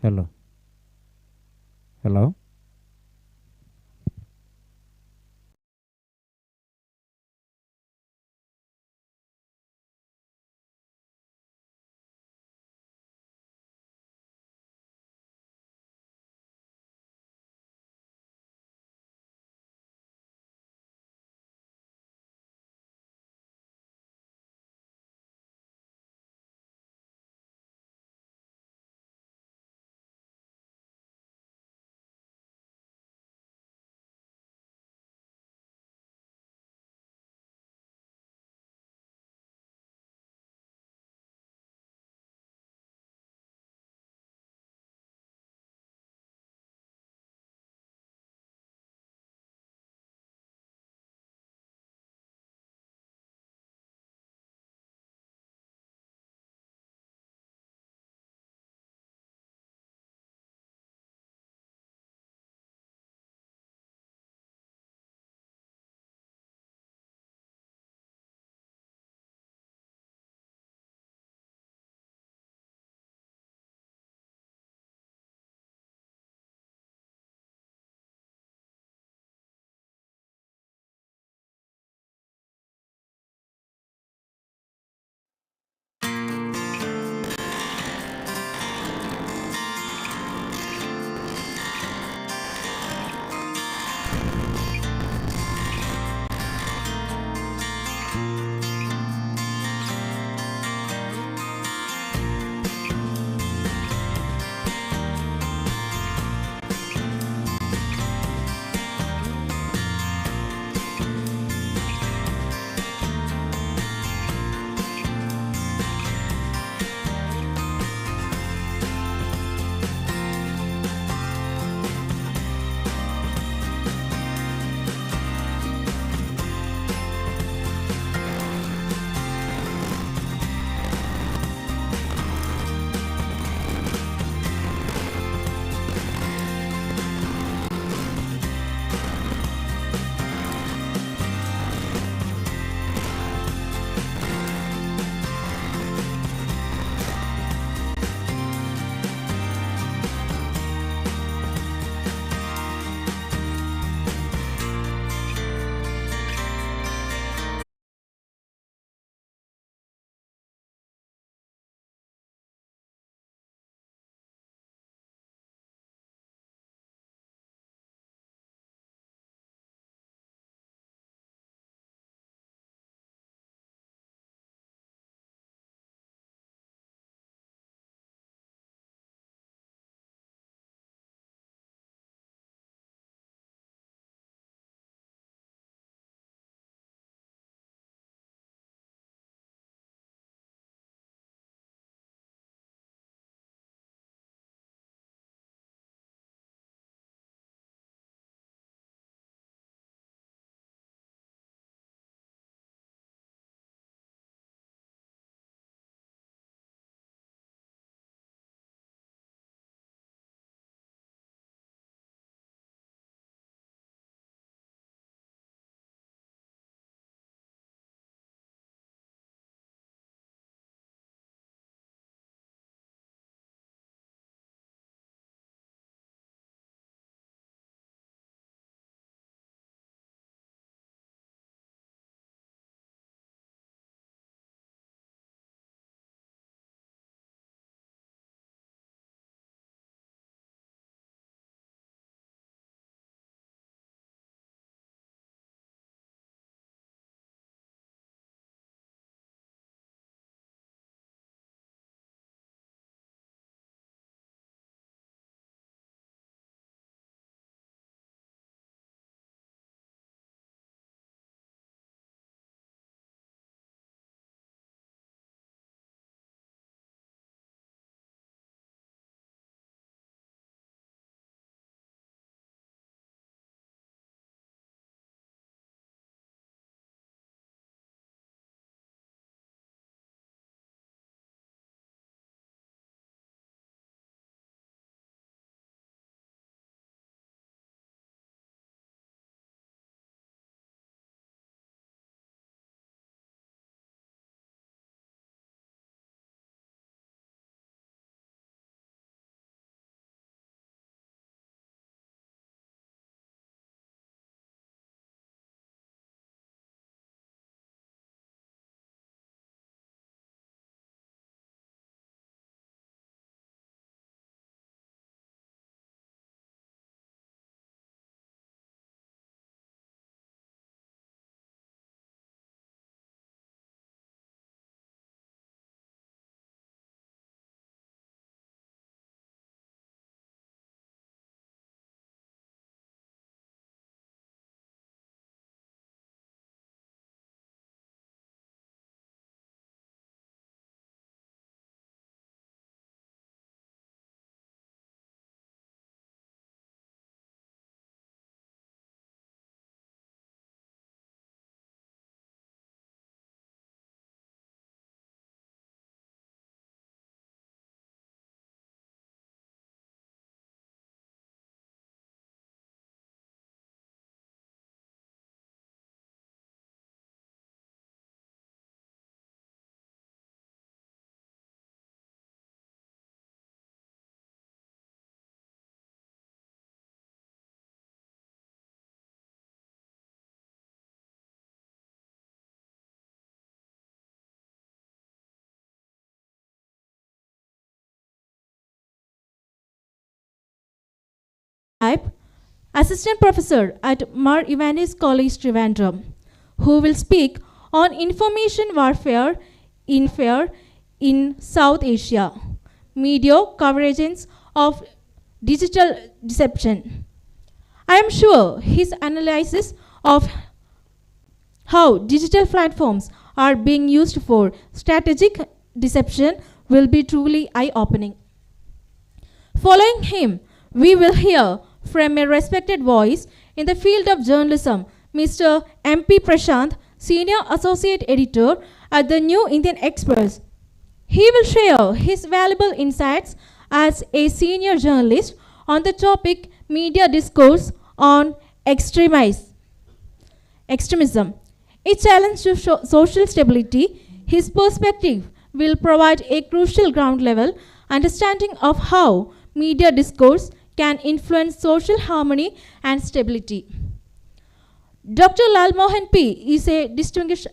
Hello. Hello. Assistant Professor at Mar Ivanis College, Trivandrum, who will speak on information warfare in South Asia, media coverage of digital deception. I am sure his analysis of how digital platforms are being used for strategic deception will be truly eye-opening. Following him, we will hear from a respected voice in the field of journalism, Mr. M.P. Prashant, Senior Associate Editor at the New Indian Express. He will share his valuable insights as a senior journalist on the topic media discourse on extremism, a challenge to social stability. His perspective will provide a crucial ground level understanding of how media discourse can influence social harmony and stability. Dr. Lal Mohan P. is a distinguished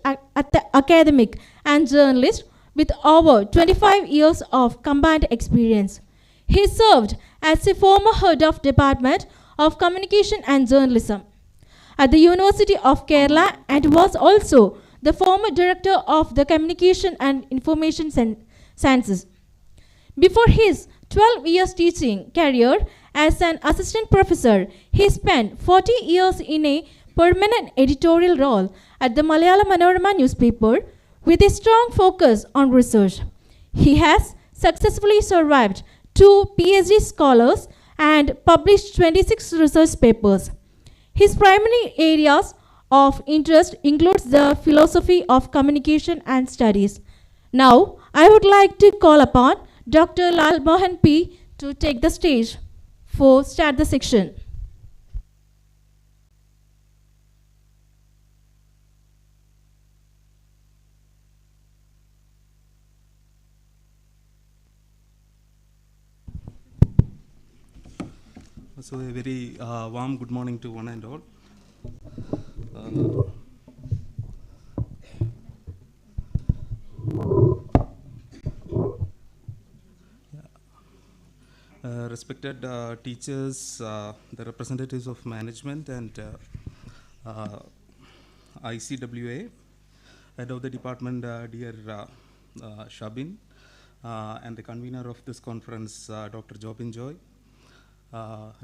academic and journalist with over 25 years of combined experience. He served as a former head of Department of Communication and Journalism at the University of Kerala and was also the former director of the Communication and Information Sciences. Before his 12 years teaching career as an assistant professor, he spent 40 years in a permanent editorial role at the Malayalam Manorama newspaper with a strong focus on research. He has successfully survived 2 PhD scholars and published 26 research papers. His primary areas of interest includes the philosophy of communication and studies. Now, I would like to call upon Dr. Lal Mohan P. to take the stage for start the section. So a very warm good morning to one and all. Respected teachers, the representatives of management and ICWA, head of the department, dear Shabin, and the convener of this conference, Dr. Jobin Joy,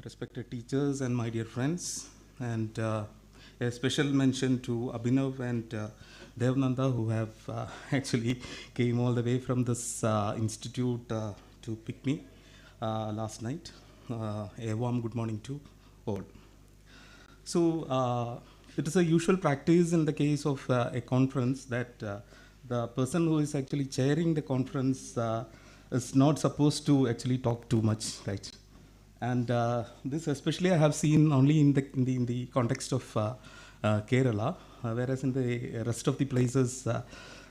respected teachers and my dear friends, and a special mention to Abhinav and Devnanda, who have actually came all the way from this institute to pick me last night. A warm good morning to all. So it is a usual practice in the case of a conference that the person who is actually chairing the conference is not supposed to actually talk too much, right? And this especially I have seen only in the context of Kerala, whereas in the rest of the places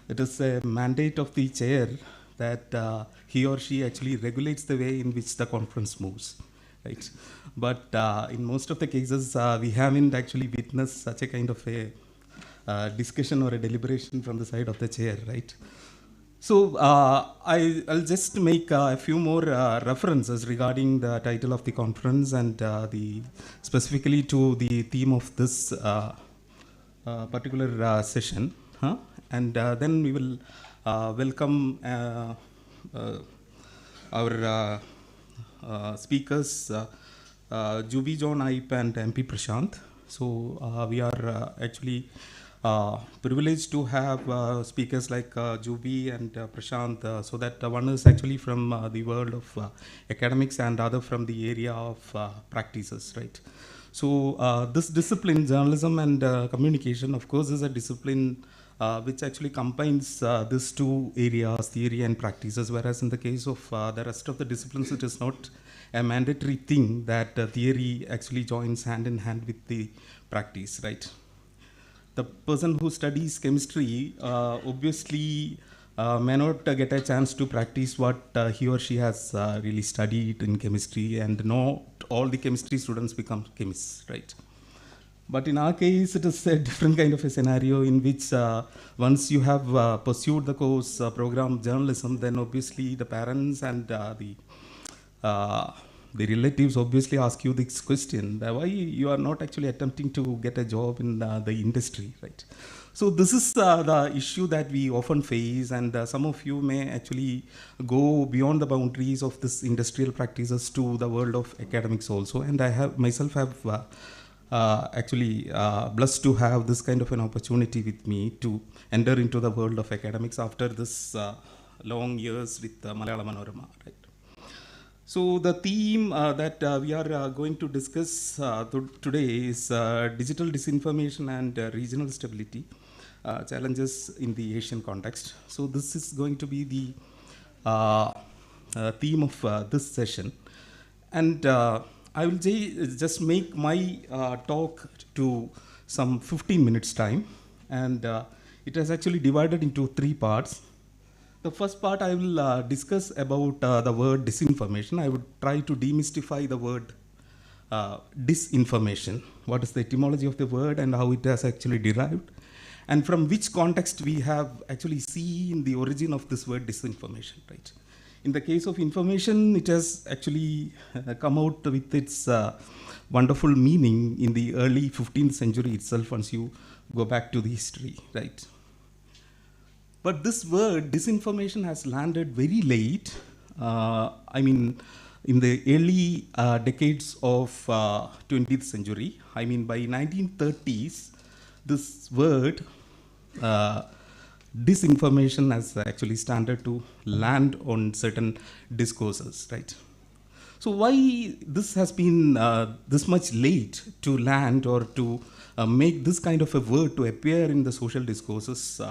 it is a mandate of the chair that he or she actually regulates the way in which the conference moves, right? But in most of the cases we haven't actually witnessed such a kind of a discussion or a deliberation from the side of the chair, right? So I'll just make a few more references regarding the title of the conference and specifically to the theme of this particular session. And then we will welcome our speakers, Jubi John Ipe and MP Prashant. So we are actually privileged to have speakers like Jubi and Prashant, so that one is actually from the world of academics and other from the area of practices, right? So this discipline, journalism and communication, of course, is a discipline which actually combines these two areas, theory and practices, whereas in the case of the rest of the disciplines, it is not a mandatory thing that theory actually joins hand in hand with the practice, right? The person who studies chemistry obviously may not get a chance to practice what he or she has really studied in chemistry, and not all the chemistry students become chemists, right? But in our case, it is a different kind of a scenario in which once you have pursued the course program journalism, then obviously the parents and the relatives obviously ask you this question, why you are not actually attempting to get a job in the industry, right? So this is the issue that we often face, and some of you may actually go beyond the boundaries of this industrial practices to the world of academics also. And I have myself have actually blessed to have this kind of an opportunity with me to enter into the world of academics after this long years with Malayalam Manorama, right? So the theme that we are going to discuss today is digital disinformation and regional stability, challenges in the Asian context. So this is going to be the theme of this session. And I will just make my talk to some 15 minutes time. And it is actually divided into 3 parts. The first part I will discuss about the word disinformation. I would try to demystify the word disinformation. What is the etymology of the word and how it has actually derived, and from which context we have actually seen the origin of this word disinformation, right? In the case of information, it has actually come out with its wonderful meaning in the early 15th century itself once you go back to the history, right? But this word disinformation has landed very late. I mean, in the early decades of 20th century. I mean, by 1930s, this word disinformation has actually started to land on certain discourses, right? So why this has been this much late to land or to make this kind of a word to appear in the social discourses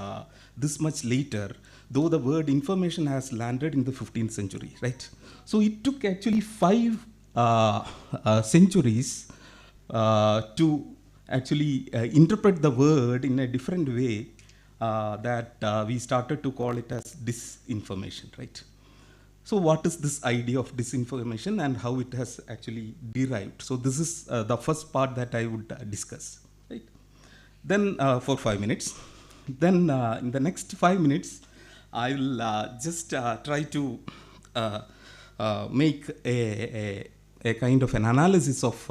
this much later, though the word information has landed in the 15th century, right? So it took actually 5 centuries to actually interpret the word in a different way that we started to call it as disinformation, right? So what is this idea of disinformation and how it has actually derived? So this is the first part that I would discuss, right? Then for 5 minutes. Then in the next 5 minutes, I will just try to make a kind of an analysis of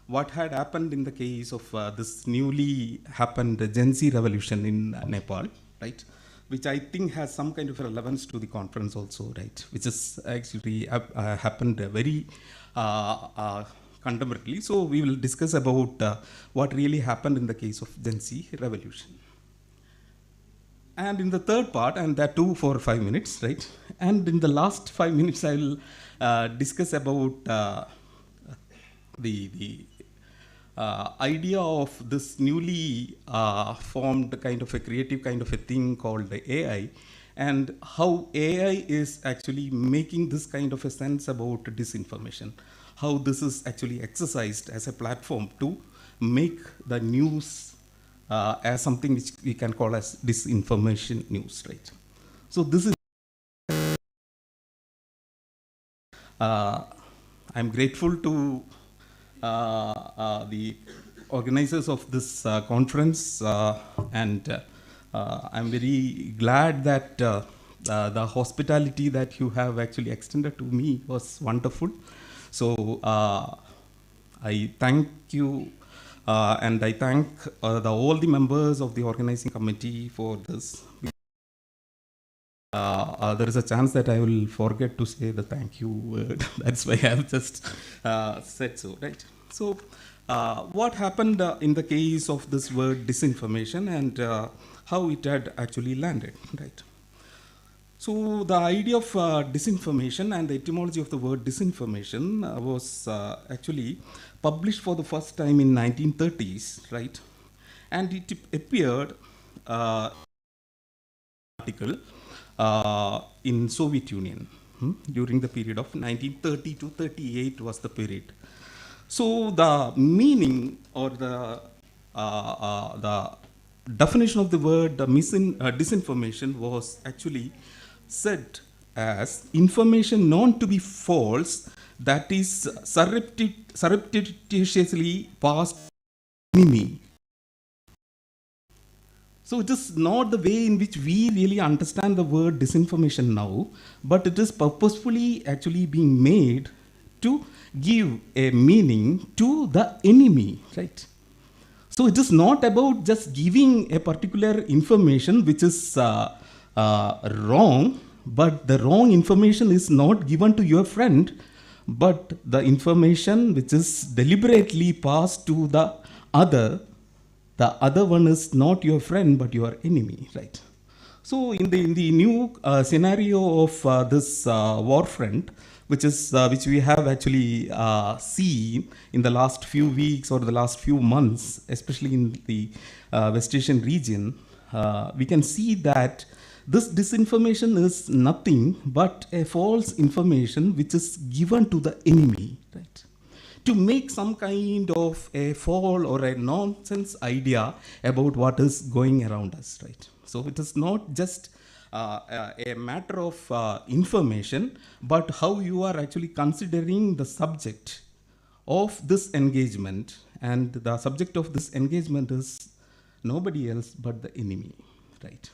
what had happened in the case of this newly happened Gen Z revolution in Nepal, right? Which I think has some kind of relevance to the conference also, right? Which is actually happened very contemporarily. So we will discuss about what really happened in the case of Gen Z revolution. And in the third part, and that too for 5 minutes, right? And in the last 5 minutes, I will discuss about the idea of this newly formed kind of a creative kind of a thing called the AI, and how AI is actually making this kind of a sense about disinformation, how this is actually exercised as a platform to make the news as something which we can call as disinformation news, right? So this is, I'm grateful to the organizers of this conference, and I'm very glad that the hospitality that you have actually extended to me was wonderful. So I thank you. And I thank all the members of the organizing committee for this. There is a chance that I will forget to say the thank you word. That's why I have just said so, right? So what happened in the case of this word disinformation and how it had actually landed, right? So the idea of disinformation and the etymology of the word disinformation was actually published for the first time in 1930s, right? And it appeared article in Soviet Union during the period of 1930 to 38 was the period. So the meaning or the definition of the word disinformation was actually said as information known to be false that is surreptitiously passed to enemy. So it is not the way in which we really understand the word disinformation now, but it is purposefully actually being made to give a meaning to the enemy, right? So it is not about just giving a particular information which is wrong, but the wrong information is not given to your friend, but the information which is deliberately passed to the other one is not your friend, but your enemy, right? So in the new scenario of this war front, which we have actually seen in the last few weeks or the last few months, especially in the West Asian region, we can see that this disinformation is nothing but a false information which is given to the enemy, right? To make some kind of a fall or a nonsense idea about what is going around us, right? So it is not just a matter of information, but how you are actually considering the subject of this engagement. And the subject of this engagement is nobody else but the enemy, right?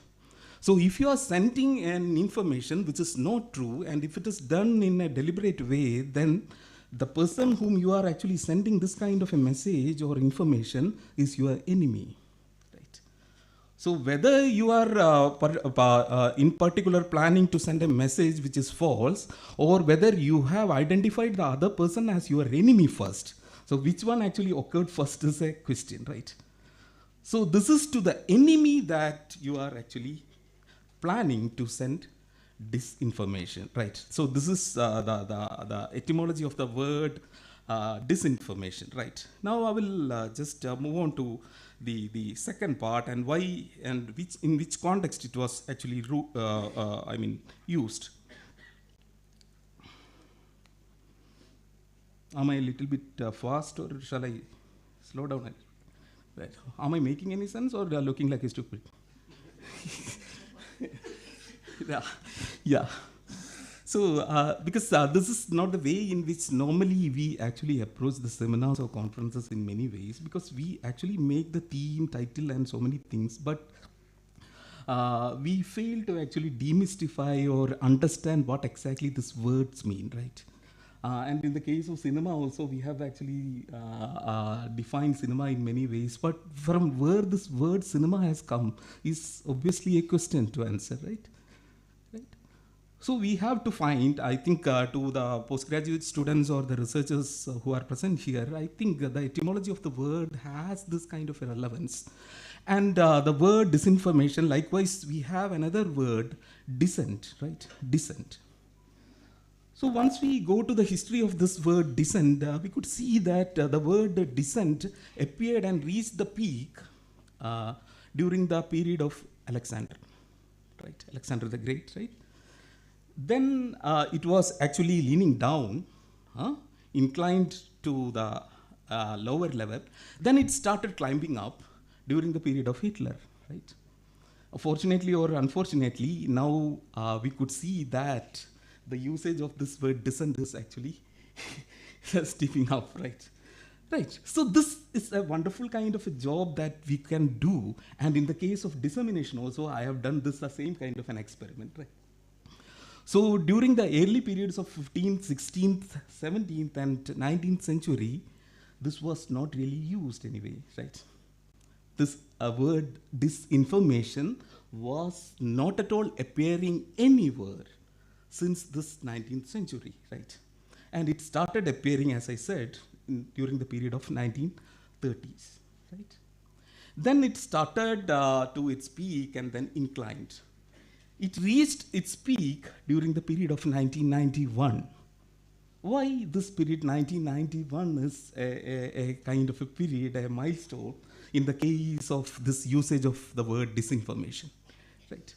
So if you are sending an information which is not true, and if it is done in a deliberate way, then the person whom you are actually sending this kind of a message or information is your enemy, right? So whether you are in particular planning to send a message which is false, or whether you have identified the other person as your enemy first, so which one actually occurred first is a question, right? So this is to the enemy that you are actually planning to send disinformation, right? So this is the etymology of the word disinformation, right? Now I will just move on to the second part, and why and in which context it was actually used. Am I a little bit fast, or shall I slow down a little? Right. Am I making any sense, or looking like a stupid? Yeah. So, because this is not the way in which normally we actually approach the seminars or conferences in many ways, because we actually make the theme, title, and so many things, but we fail to actually demystify or understand what exactly these words mean, right? And in the case of cinema also, we have actually defined cinema in many ways, but from where this word cinema has come is obviously a question to answer, right? So we have to find, I think, to the postgraduate students or the researchers who are present here, I think the etymology of the word has this kind of a relevance. And the word disinformation, likewise, we have another word, dissent, right? Dissent. So once we go to the history of this word dissent, we could see that the word dissent appeared and reached the peak during the period of Alexander, right? Alexander the Great, right? Then it was actually leaning down, inclined to the lower level. Then it started climbing up during the period of Hitler, right? Fortunately or unfortunately, now we could see that the usage of this word dissent is actually stepping up, right? Right. So this is a wonderful kind of a job that we can do. And in the case of dissemination also, I have done this the same kind of an experiment, right? So during the early periods of 15th, 16th, 17th, and 19th century, this was not really used anyway, right? This word disinformation was not at all appearing anywhere since this 19th century, right? And it started appearing, as I said, during the period of 1930s, right? Then it started to its peak and then inclined. It reached its peak during the period of 1991. Why this period 1991 is a kind of a period, a milestone in the case of this usage of the word disinformation, right?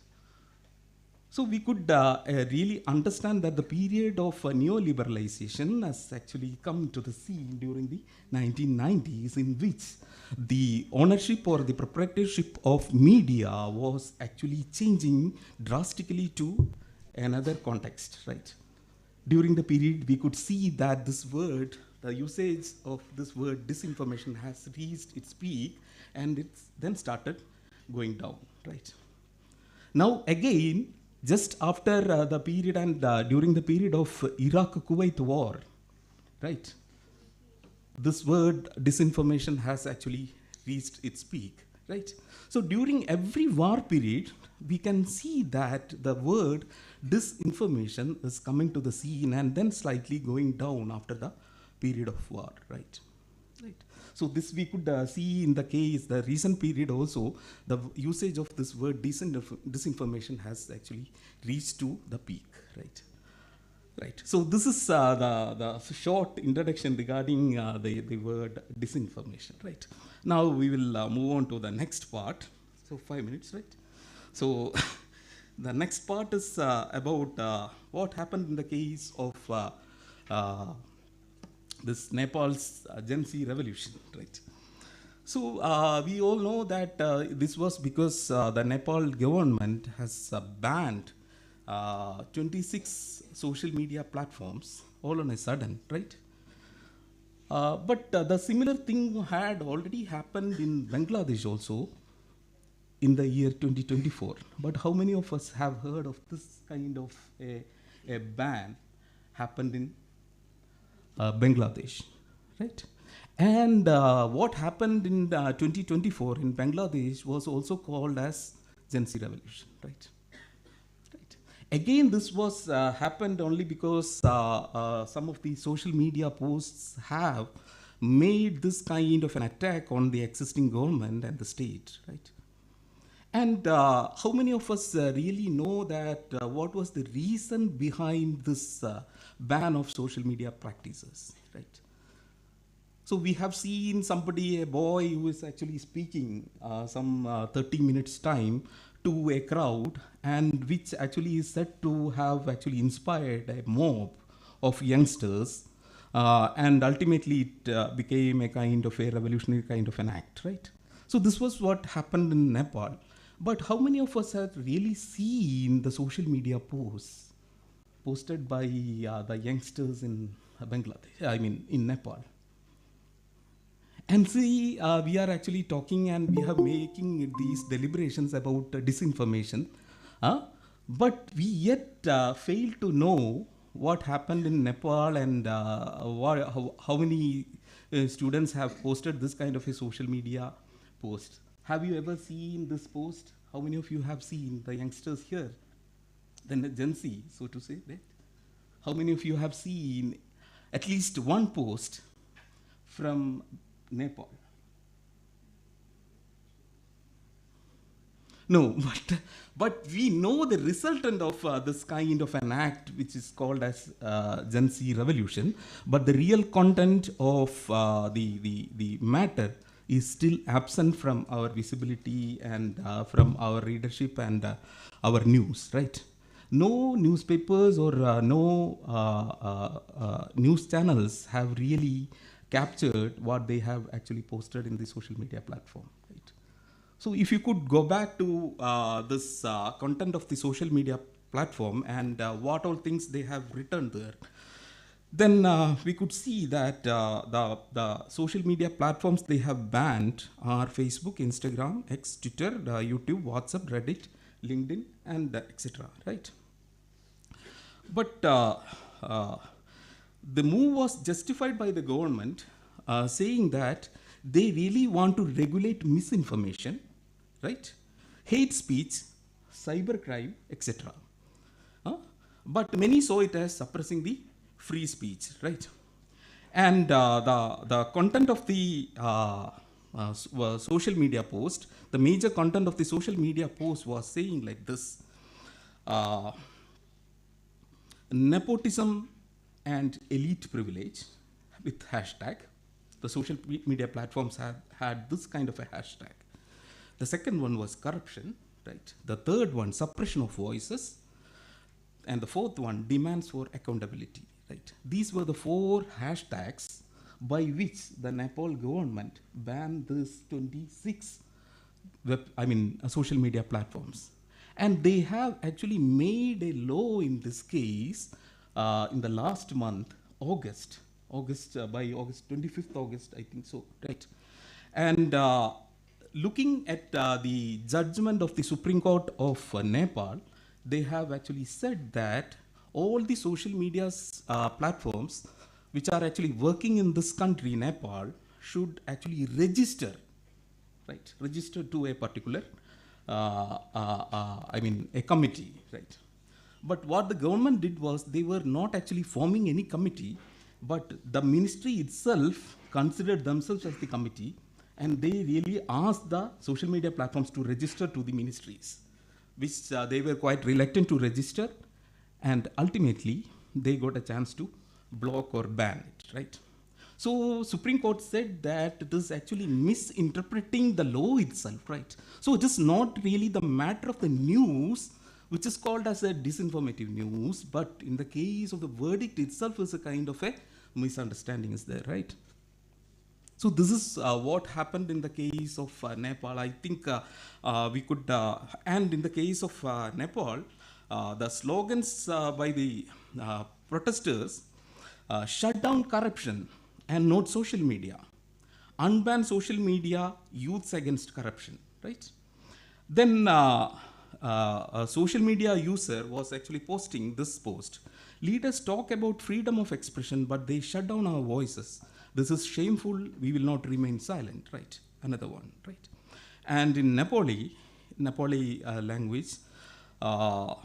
So we could really understand that the period of neoliberalization has actually come to the scene during the 1990s, in which the ownership or the proprietorship of media was actually changing drastically to another context, right? During the period, we could see that this word, the usage of this word disinformation, has reached its peak, and it's then started going down, right? Now again, just after the period and during the period of Iraq-Kuwait war, right? This word disinformation has actually reached its peak, right? So during every war period, we can see that the word disinformation is coming to the scene and then slightly going down after the period of war, right? Right. So this we could see in the case, the recent period also, the usage of this word disinformation has actually reached to the peak, right? Right. So this is the short introduction regarding the word disinformation, right? Now we will move on to the next part. So 5 minutes, right? So the next part is about what happened in the case of this Nepal's Gen Z revolution, right? So we all know that this was because the Nepal government has banned 26 social media platforms all on a sudden, right? But the similar thing had already happened in Bangladesh also in the year 2024. But how many of us have heard of this kind of a ban happened in Bangladesh, right? And what happened in 2024 in Bangladesh was also called as Gen Z revolution, right? Again, this was happened only because some of the social media posts have made this kind of an attack on the existing government and the state, right? And how many of us really know that what was the reason behind this ban of social media practices, right? So we have seen somebody, a boy who is actually speaking some 30 minutes time to a crowd, and which actually is said to have actually inspired a mob of youngsters, and ultimately it became a kind of a revolutionary kind of an act, right? So this was what happened in Nepal. But how many of us have really seen the social media posts posted by the youngsters in Bangladesh, I mean in Nepal? And see, we are actually talking and we are making these deliberations about disinformation, but we yet fail to know what happened in Nepal and how many students have posted this kind of a social media post. Have you ever seen this post? How many of you have seen the youngsters here? Then the Gen Z, so to say, right? How many of you have seen at least one post from Nepal? No, but we know the resultant of this kind of an act, which is called as Gen Z revolution. But the real content of the matter is still absent from our visibility and from our readership and our news, right? No newspapers or news channels have really captured what they have actually posted in the social media platform, right? So if you could go back to this content of the social media platform and what all things they have written there, then we could see that the social media platforms they have banned are Facebook, Instagram, X, Twitter, YouTube, WhatsApp, Reddit, LinkedIn, and etc. Right? But the move was justified by the government, saying that they really want to regulate misinformation, right? Hate speech, cybercrime, etc. But many saw it as suppressing the free speech, right? And the content of the social media post, the major content of the social media post was saying like this: nepotism and elite privilege with hashtag. The social media platforms had this kind of a hashtag. The second one was corruption, right? The third one, suppression of voices. And the fourth one, demands for accountability, right? These were the 4 hashtags by which the Nepal government banned these 26 social media platforms. And they have actually made a law in this case in the last month, August, by August 25th August, I think so, right? And looking at the judgment of the Supreme Court of Nepal, they have actually said that all the social media platforms which are actually working in this country, Nepal, should actually register, right? Register to a particular, a committee, right? But what the government did was they were not actually forming any committee, but the ministry itself considered themselves as the committee, and they really asked the social media platforms to register to the ministries, which they were quite reluctant to register, and ultimately they got a chance to block or ban it, right? So Supreme Court said that it is actually misinterpreting the law itself, right? So it is not really the matter of the news, which is called as a disinformative news, but in the case of the verdict itself is a kind of a misunderstanding is there, right? So this is what happened in the case of Nepal. I think we could, and in the case of Nepal, the slogans by the protesters, shut down corruption and not social media, unban social media, youths against corruption, right? Then a social media user was actually posting this post. Leaders talk about freedom of expression, but they shut down our voices. This is shameful. We will not remain silent, right? Another one, right? And in Nepali language, Hamron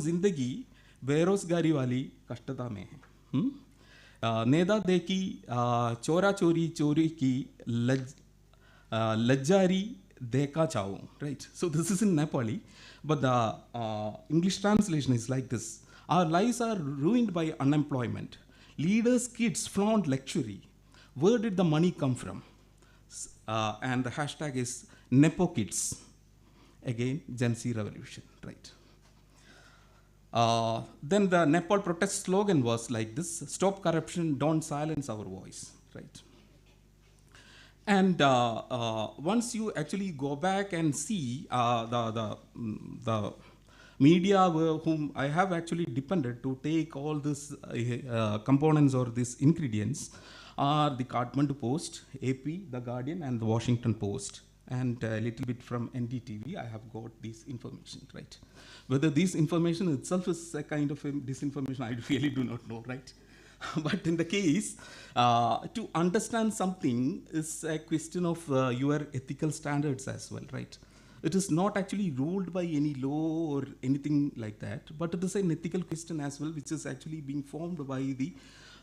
Zindagi, Berosgari wali kashtata mein hai. नेदा देखी चोरा चोरी चोरी की लज्जारी देखा चाओ, right? So this is in Nepali, but the English translation is like this: our lives are ruined by unemployment. Leaders' kids flaunt luxury. Where did the money come from? And the hashtag is Nepo Kids. Again, Gen Z revolution, right? Then the Nepal protest slogan was like this: stop corruption, don't silence our voice, right? And once you actually go back and see the media whom I have actually depended to take all these components or these ingredients are the Kathmandu Post, AP, The Guardian, and the Washington Post. And a little bit from NDTV, I have got this information, right? Whether this information itself is a kind of a disinformation, I really do not know, right? But in the case, to understand something is a question of your ethical standards as well, right? It is not actually ruled by any law or anything like that, but it is an ethical question as well, which is actually being formed by the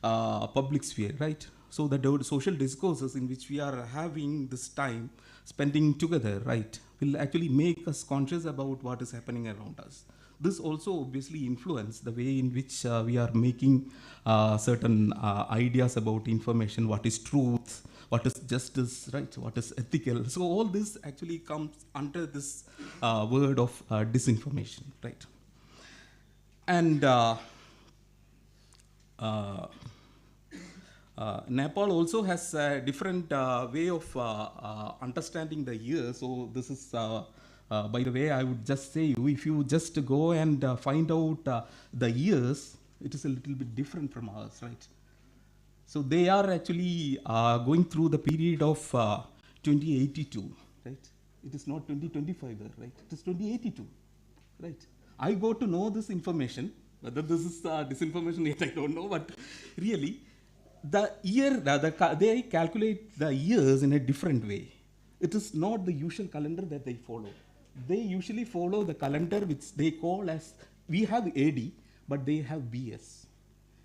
public sphere, right? So the social discourses in which we are having this time spending together, right, will actually make us conscious about what is happening around us. This also obviously influence the way in which we are making certain ideas about information, what is truth, what is justice, right, what is ethical. So all this actually comes under this word of disinformation, right? And Nepal also has a different way of understanding the year. So this is, by the way, I would just say you, if you just go and find out the years, it is a little bit different from ours, right? So they are actually going through the period of 2082, right? It is not 2025 there, right? It is 2082, right? I got to know this information. Whether this is disinformation yet, I don't know, but really, the year, they calculate the years in a different way. It is not the usual calendar that they follow. They usually follow the calendar which they call as, we have AD, but they have BS,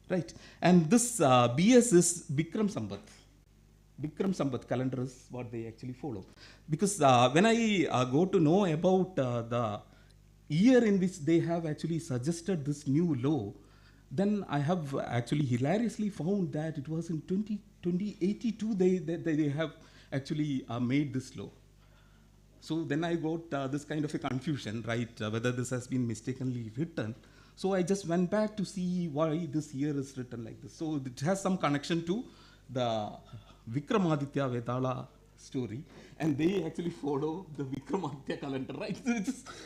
right? And this BS is Bikram Sambat. Bikram Sambat calendar is what they actually follow. Because when I go to know about the year in which they have actually suggested this new law, then I have actually hilariously found that it was in 2082 they have actually made this law. So then I got this kind of a confusion, right, whether this has been mistakenly written. So I just went back to see why this year is written like this. So it has some connection to the Vikramaditya Vedala story, and they actually follow the Vikramaditya calendar, right?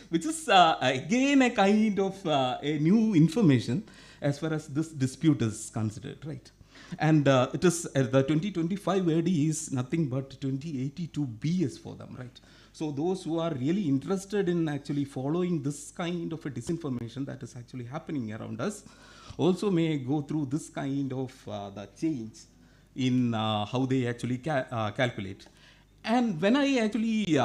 Which is again a kind of a new information as far as this dispute is considered, right? And it is the 2025 AD is nothing but 2082 BS for them, right? So those who are really interested in actually following this kind of a disinformation that is actually happening around us, also may go through this kind of the change in how they actually calculate. And when I actually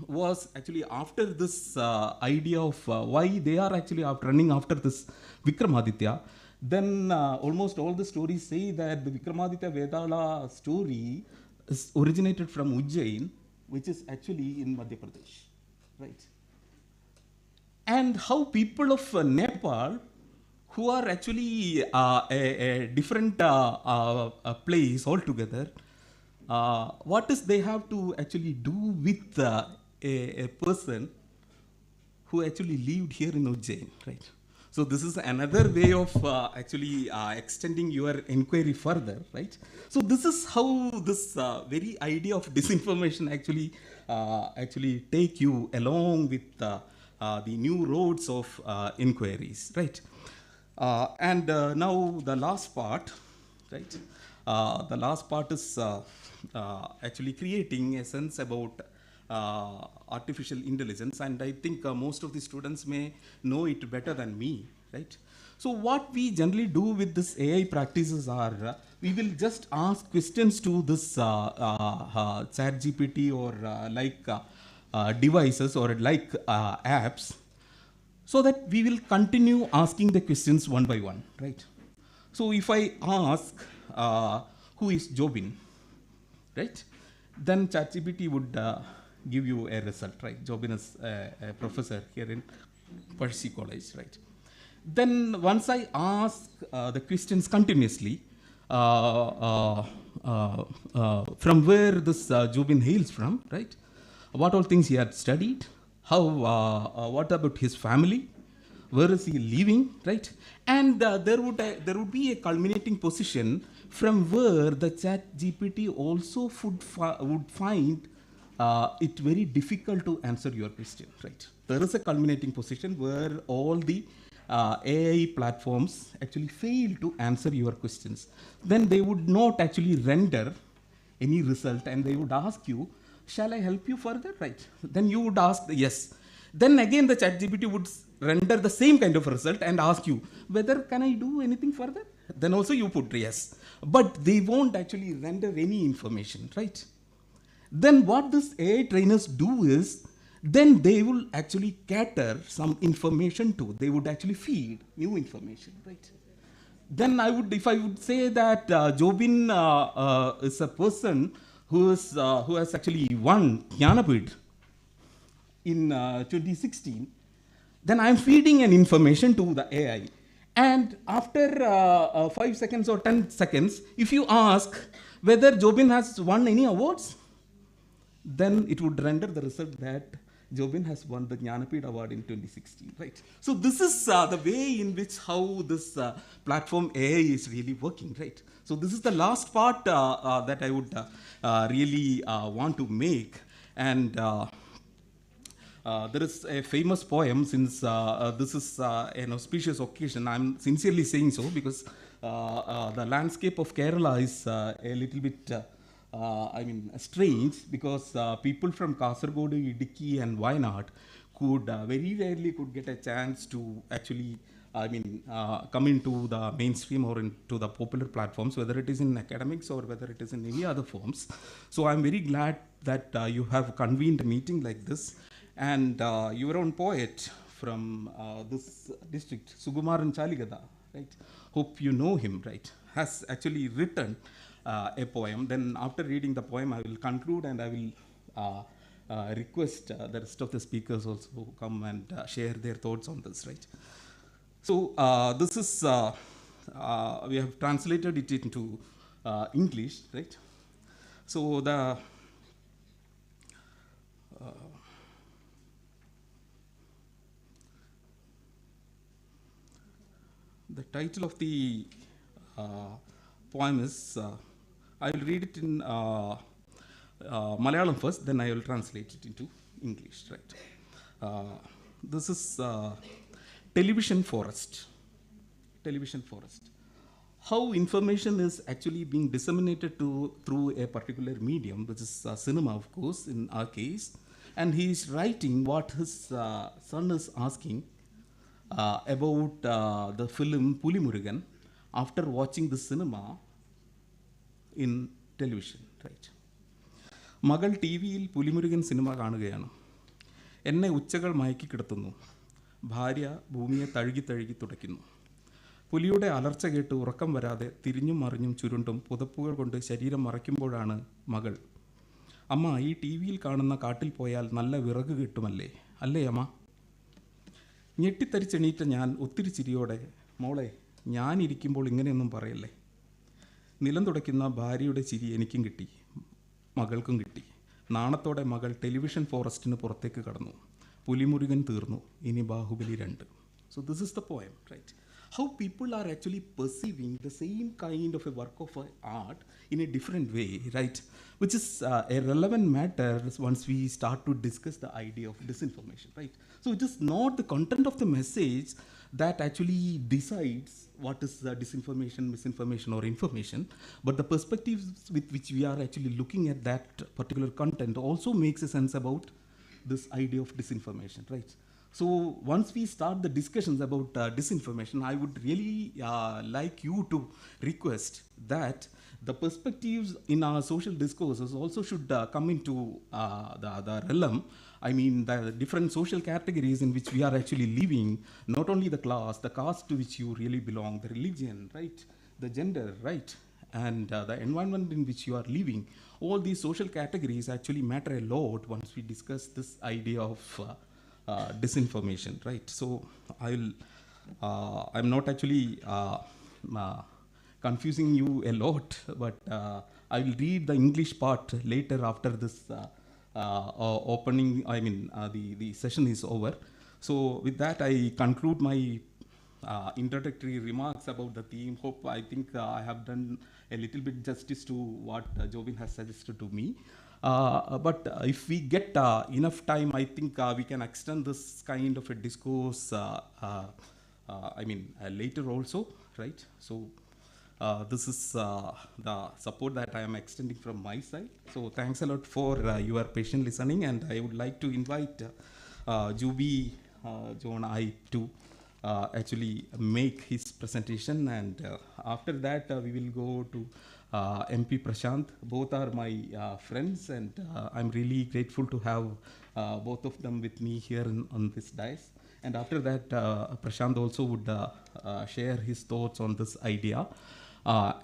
was actually after this idea of why they are actually running after this Vikramaditya, then almost all the stories say that the Vikramaditya Vedala story is originated from Ujjain, which is actually in Madhya Pradesh, right? And how people of Nepal, who are actually a different place altogether, what is they have to actually do with a person who actually lived here in Ujjain, right? So this is another way of actually extending your inquiry further, right? So this is how this very idea of disinformation actually take you along with the new roads of inquiries, right? And now the last part, right? The last part is actually creating a sense about artificial intelligence, and I think most of the students may know it better than me, right? So what we generally do with this AI practices are, we will just ask questions to this chat GPT or devices or like apps, so that we will continue asking the questions one by one, right? So if I ask, who is Jobin, right? Then ChatGPT would give you a result, right? Jobin is a professor here in Pazhassiraja College, right? Then once I ask the questions continuously, from where this Jobin hails from, right? What all things he had studied, how, what about his family, where is he living, right? And there would be a culminating position from where the chat GPT also would find it very difficult to answer your question, right? There is a culminating position where all the AI platforms actually fail to answer your questions. Then they would not actually render any result, and they would ask you, shall I help you further, right? Then you would ask yes. Then again the ChatGPT would render the same kind of result and ask you, whether can I do anything further? Then also you put yes. But they won't actually render any information, right? Then what this AI trainers do is, then they will actually cater some information to, they would actually feed new information, right? Then if I would say that Jobin is a person who has actually won Jnanapith in 2016, then I'm feeding an information to the AI. And after 5 seconds or 10 seconds, if you ask whether Jobin has won any awards, then it would render the result that Jobin has won the Jnanapith Award in 2016, right? So this is the way in which how this platform AI is really working, right? So this is the last part that I would really want to make. And there is a famous poem, since this is an auspicious occasion. I'm sincerely saying so because the landscape of Kerala is a little bit strange, because people from Kasaragod, Idukki and Wayanad could very rarely could get a chance to actually come into the mainstream or into the popular platforms, whether it is in academics or whether it is in any other forms. So I'm very glad that you have convened a meeting like this, and your own poet from this district, Sugumaran Chaligada, right? Hope you know him, right? Has actually written a poem. Then after reading the poem, I will conclude, and I will request the rest of the speakers also who come and share their thoughts on this, right? So this is, we have translated it into English, right? So the title of the poem is, I will read it in Malayalam first, then I will translate it into English, right? This is television forest. Television forest. How information is actually being disseminated through a particular medium, which is cinema, of course, in our case. And he is writing what his son is asking. about the film Pulimurugan after watching the cinema in television, right? മകൾ T വിയിൽ Pulimurugan cinema കാണുകയാണ്. എന്നെ ഉച്ചകൾ മയക്കി കിടത്തുന്നു. ഭാര്യ ഭൂമിയെ തഴുകി തഴുകി തുടയ്ക്കുന്നു. പുലിയുടെ അലർച്ച കേട്ട് ഉറക്കം വരാതെ തിരിഞ്ഞും മറിഞ്ഞും ചുരുണ്ടും പുതപ്പുകൾ കൊണ്ട് ശരീരം മറയ്ക്കുമ്പോഴാണ് മകൾ, അമ്മ ഈ ടി വിയിൽ കാണുന്ന കാട്ടിൽ പോയാൽ നല്ല വിറക് കിട്ടുമല്ലേ, അല്ലേ അമ്മ? ഞെട്ടിത്തരിച്ചെണീറ്റ ഞാൻ ഒത്തിരി ചിരിയോടെ, മോളെ ഞാനിരിക്കുമ്പോൾ ഇങ്ങനെയൊന്നും പറയല്ലേ. നിലം തുടയ്ക്കുന്ന ഭാര്യയുടെ ചിരി എനിക്കും കിട്ടി, മകൾക്കും കിട്ടി. നാണത്തോടെ മകൾ ടെലിവിഷൻ ഫോറസ്റ്റിന് പുറത്തേക്ക് കടന്നു. പുലിമുരുകൻ തീർന്നു, ഇനി Baahubali 2. So this is the poem, right? How people are actually perceiving the same kind of a work of art in a different way, right? Which is a relevant matter once we start to discuss the idea of disinformation, right? So it is not the content of the message that actually decides what is disinformation, misinformation or information, but the perspectives with which we are actually looking at that particular content also makes a sense about this idea of disinformation, right? So once we start the discussions about disinformation, I would really like you to request that the perspectives in our social discourses also should come into the realm. I mean, the different social categories in which we are actually living, not only the class, the caste to which you really belong, the religion, right, the gender, right, and the environment in which you are living. All these social categories actually matter a lot once we discuss this idea of disinformation, right? So I'm not actually confusing you a lot, but I will read the English part later after this opening. I mean, the session is over. So with that, I conclude my introductory remarks about the theme. I think I have done a little bit justice to what Jobin has suggested to me. But if we get enough time, I think we can extend this kind of a discourse, later also, right? So this is the support that I am extending from my side. So thanks a lot for your patient listening, and I would like to invite Jubi John I to actually make his presentation, and after that we will go to MP Prashant. Both are my friends, and I'm really grateful to have both of them with me here on this dais. And after that, Prashant also would share his thoughts on this idea.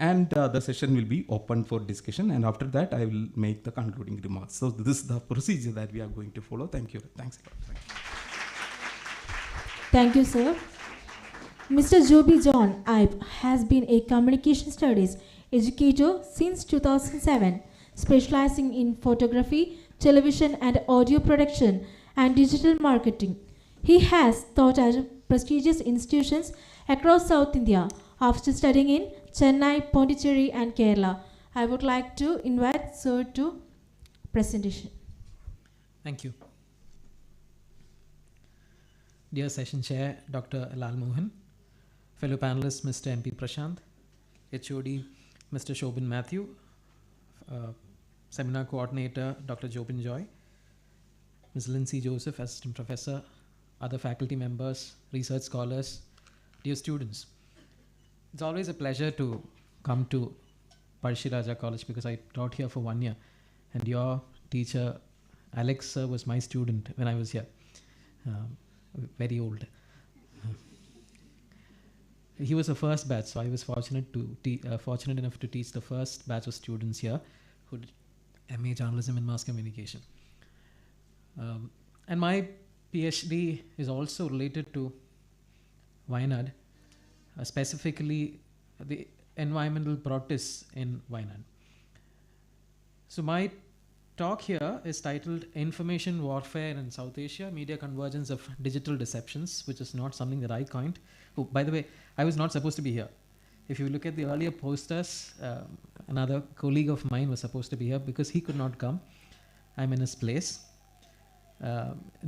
And the session will be open for discussion, and after that I will make the concluding remarks. So this is the procedure that we are going to follow. Thank you. Thanks a lot. Thank you, sir. Mr. Joby John Ibe has been a communication studies educator since 2007, specializing in photography, television and audio production and digital marketing. He has taught at prestigious institutions across South India after studying in Chennai, Pondicherry and Kerala. I would like to invite sir to presentation. Thank you. Dear Session Chair Dr. Lal Mohan, fellow panelists Mr. MP Prashant, HOD Mr. Shobin Matthew, Seminar Coordinator Dr. Jobin Joy, Ms. Lindsay Joseph, Assistant Professor, other faculty members, research scholars, dear students. It's always a pleasure to come to Pazhassiraja College because I taught here for 1 year, and your teacher Alex sir was my student when I was here. Very old. He was the first batch, so I was fortunate enough to teach the first batch of students here who did MA Journalism and Mass Communication. And my PhD is also related to Wayanad, specifically the environmental protests in Wayanad. So my talk here is titled Information Warfare in South Asia, Media Convergence of Digital Deceptions, which is not something that I coined. Oh, by the way, I was not supposed to be here. If you look at the earlier posters, another colleague of mine was supposed to be here because he could not come. I'm in his place.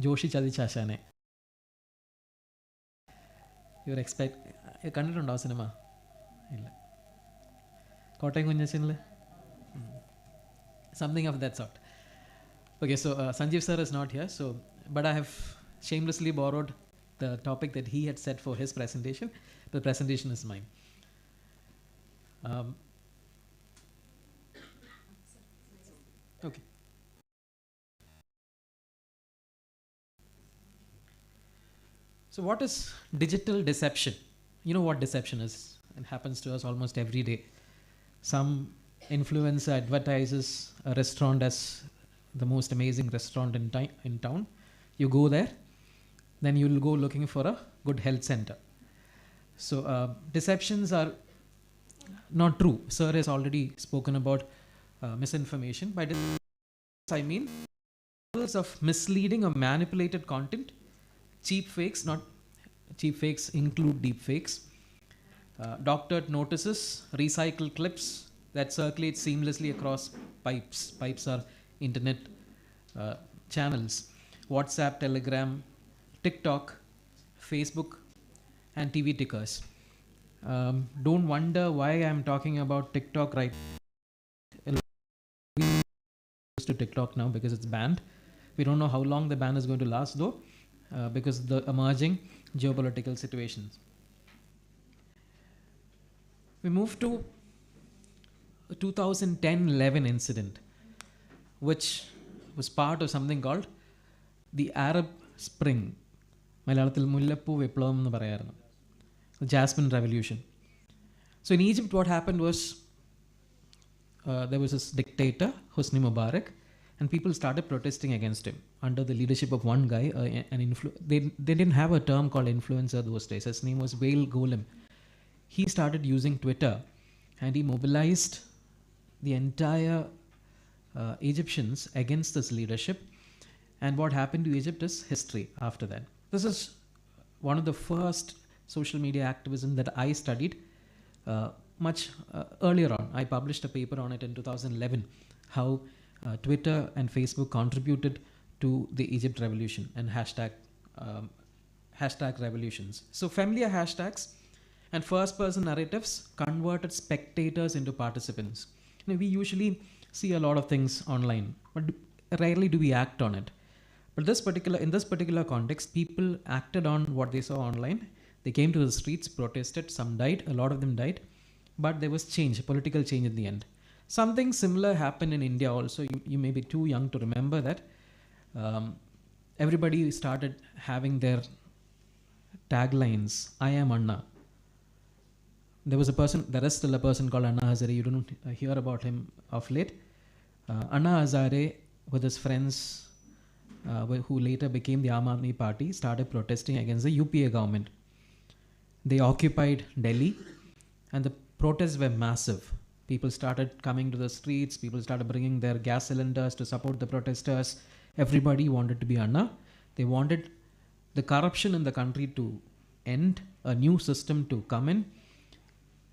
Joshi Chadichashane. You expect... കണ്ടിട്ടുണ്ടോ cinema? ഇല്ല. Kottayam കുഞ്ഞച്ചനിൽ something of that sort. Okay, so Sanjeev sir is not here, but I have shamelessly borrowed the topic that he had set for his presentation. The presentation is mine. Okay. So what is digital deception? You know what deception is. It happens to us almost every day. Some influencer advertises a restaurant as the most amazing restaurant in town. You go there, then you will go looking for a good health center. So deceptions are not true. Sir has already spoken about misinformation. By this I mean of misleading or manipulated content. Cheap fakes, not cheap fakes include deep fakes. Doctored notices, recycled clips that circulate seamlessly across pipes. Pipes are internet channels. WhatsApp, Telegram, TikTok, Facebook, and TV tickers. Don't wonder why I'm talking about TikTok right now. To TikTok now because it's banned. We don't know how long the ban is going to last though, because of the emerging geopolitical situations. We move to a 2010-11 incident, which was part of something called the Arab Spring. മലയാളത്തിൽ മുല്ലപ്പൂ വിപ്ലവം എന്ന് പറയായിരുന്നു. The Jasmine Revolution. So in Egypt what happened was there was this dictator, Hosni Mubarak, and people started protesting against him under the leadership of one guy. They didn't have a term called influencer those days. His name was Wael Golem. He started using Twitter and he mobilized the entire Egyptians against this leadership. And what happened to Egypt is history after that. This is one of the first social media activism that I studied much earlier on. I published a paper on it in 2011, how Twitter and Facebook contributed to the Egypt revolution and hashtag revolutions. So familiar hashtags and first person narratives converted spectators into participants. You know, we usually see a lot of things online, but rarely do we act on it. But in this particular context, people acted on what they saw online. They came to the streets, protested, some died, a lot of them died, but there was change, political change in the end. Something similar happened in India also. You may be too young to remember that. Everybody started having their taglines, I am Anna. There is still a person called Anna Hazare. You don't hear about him of late. Anna Hazare with his friends who later became the Aam Aadmi Party started protesting against the UPA government. They occupied Delhi and the protests were massive. People started coming to the streets. People started bringing their gas cylinders to support the protesters. Everybody wanted to be Anna. They wanted the corruption in the country to end, a new system to come in.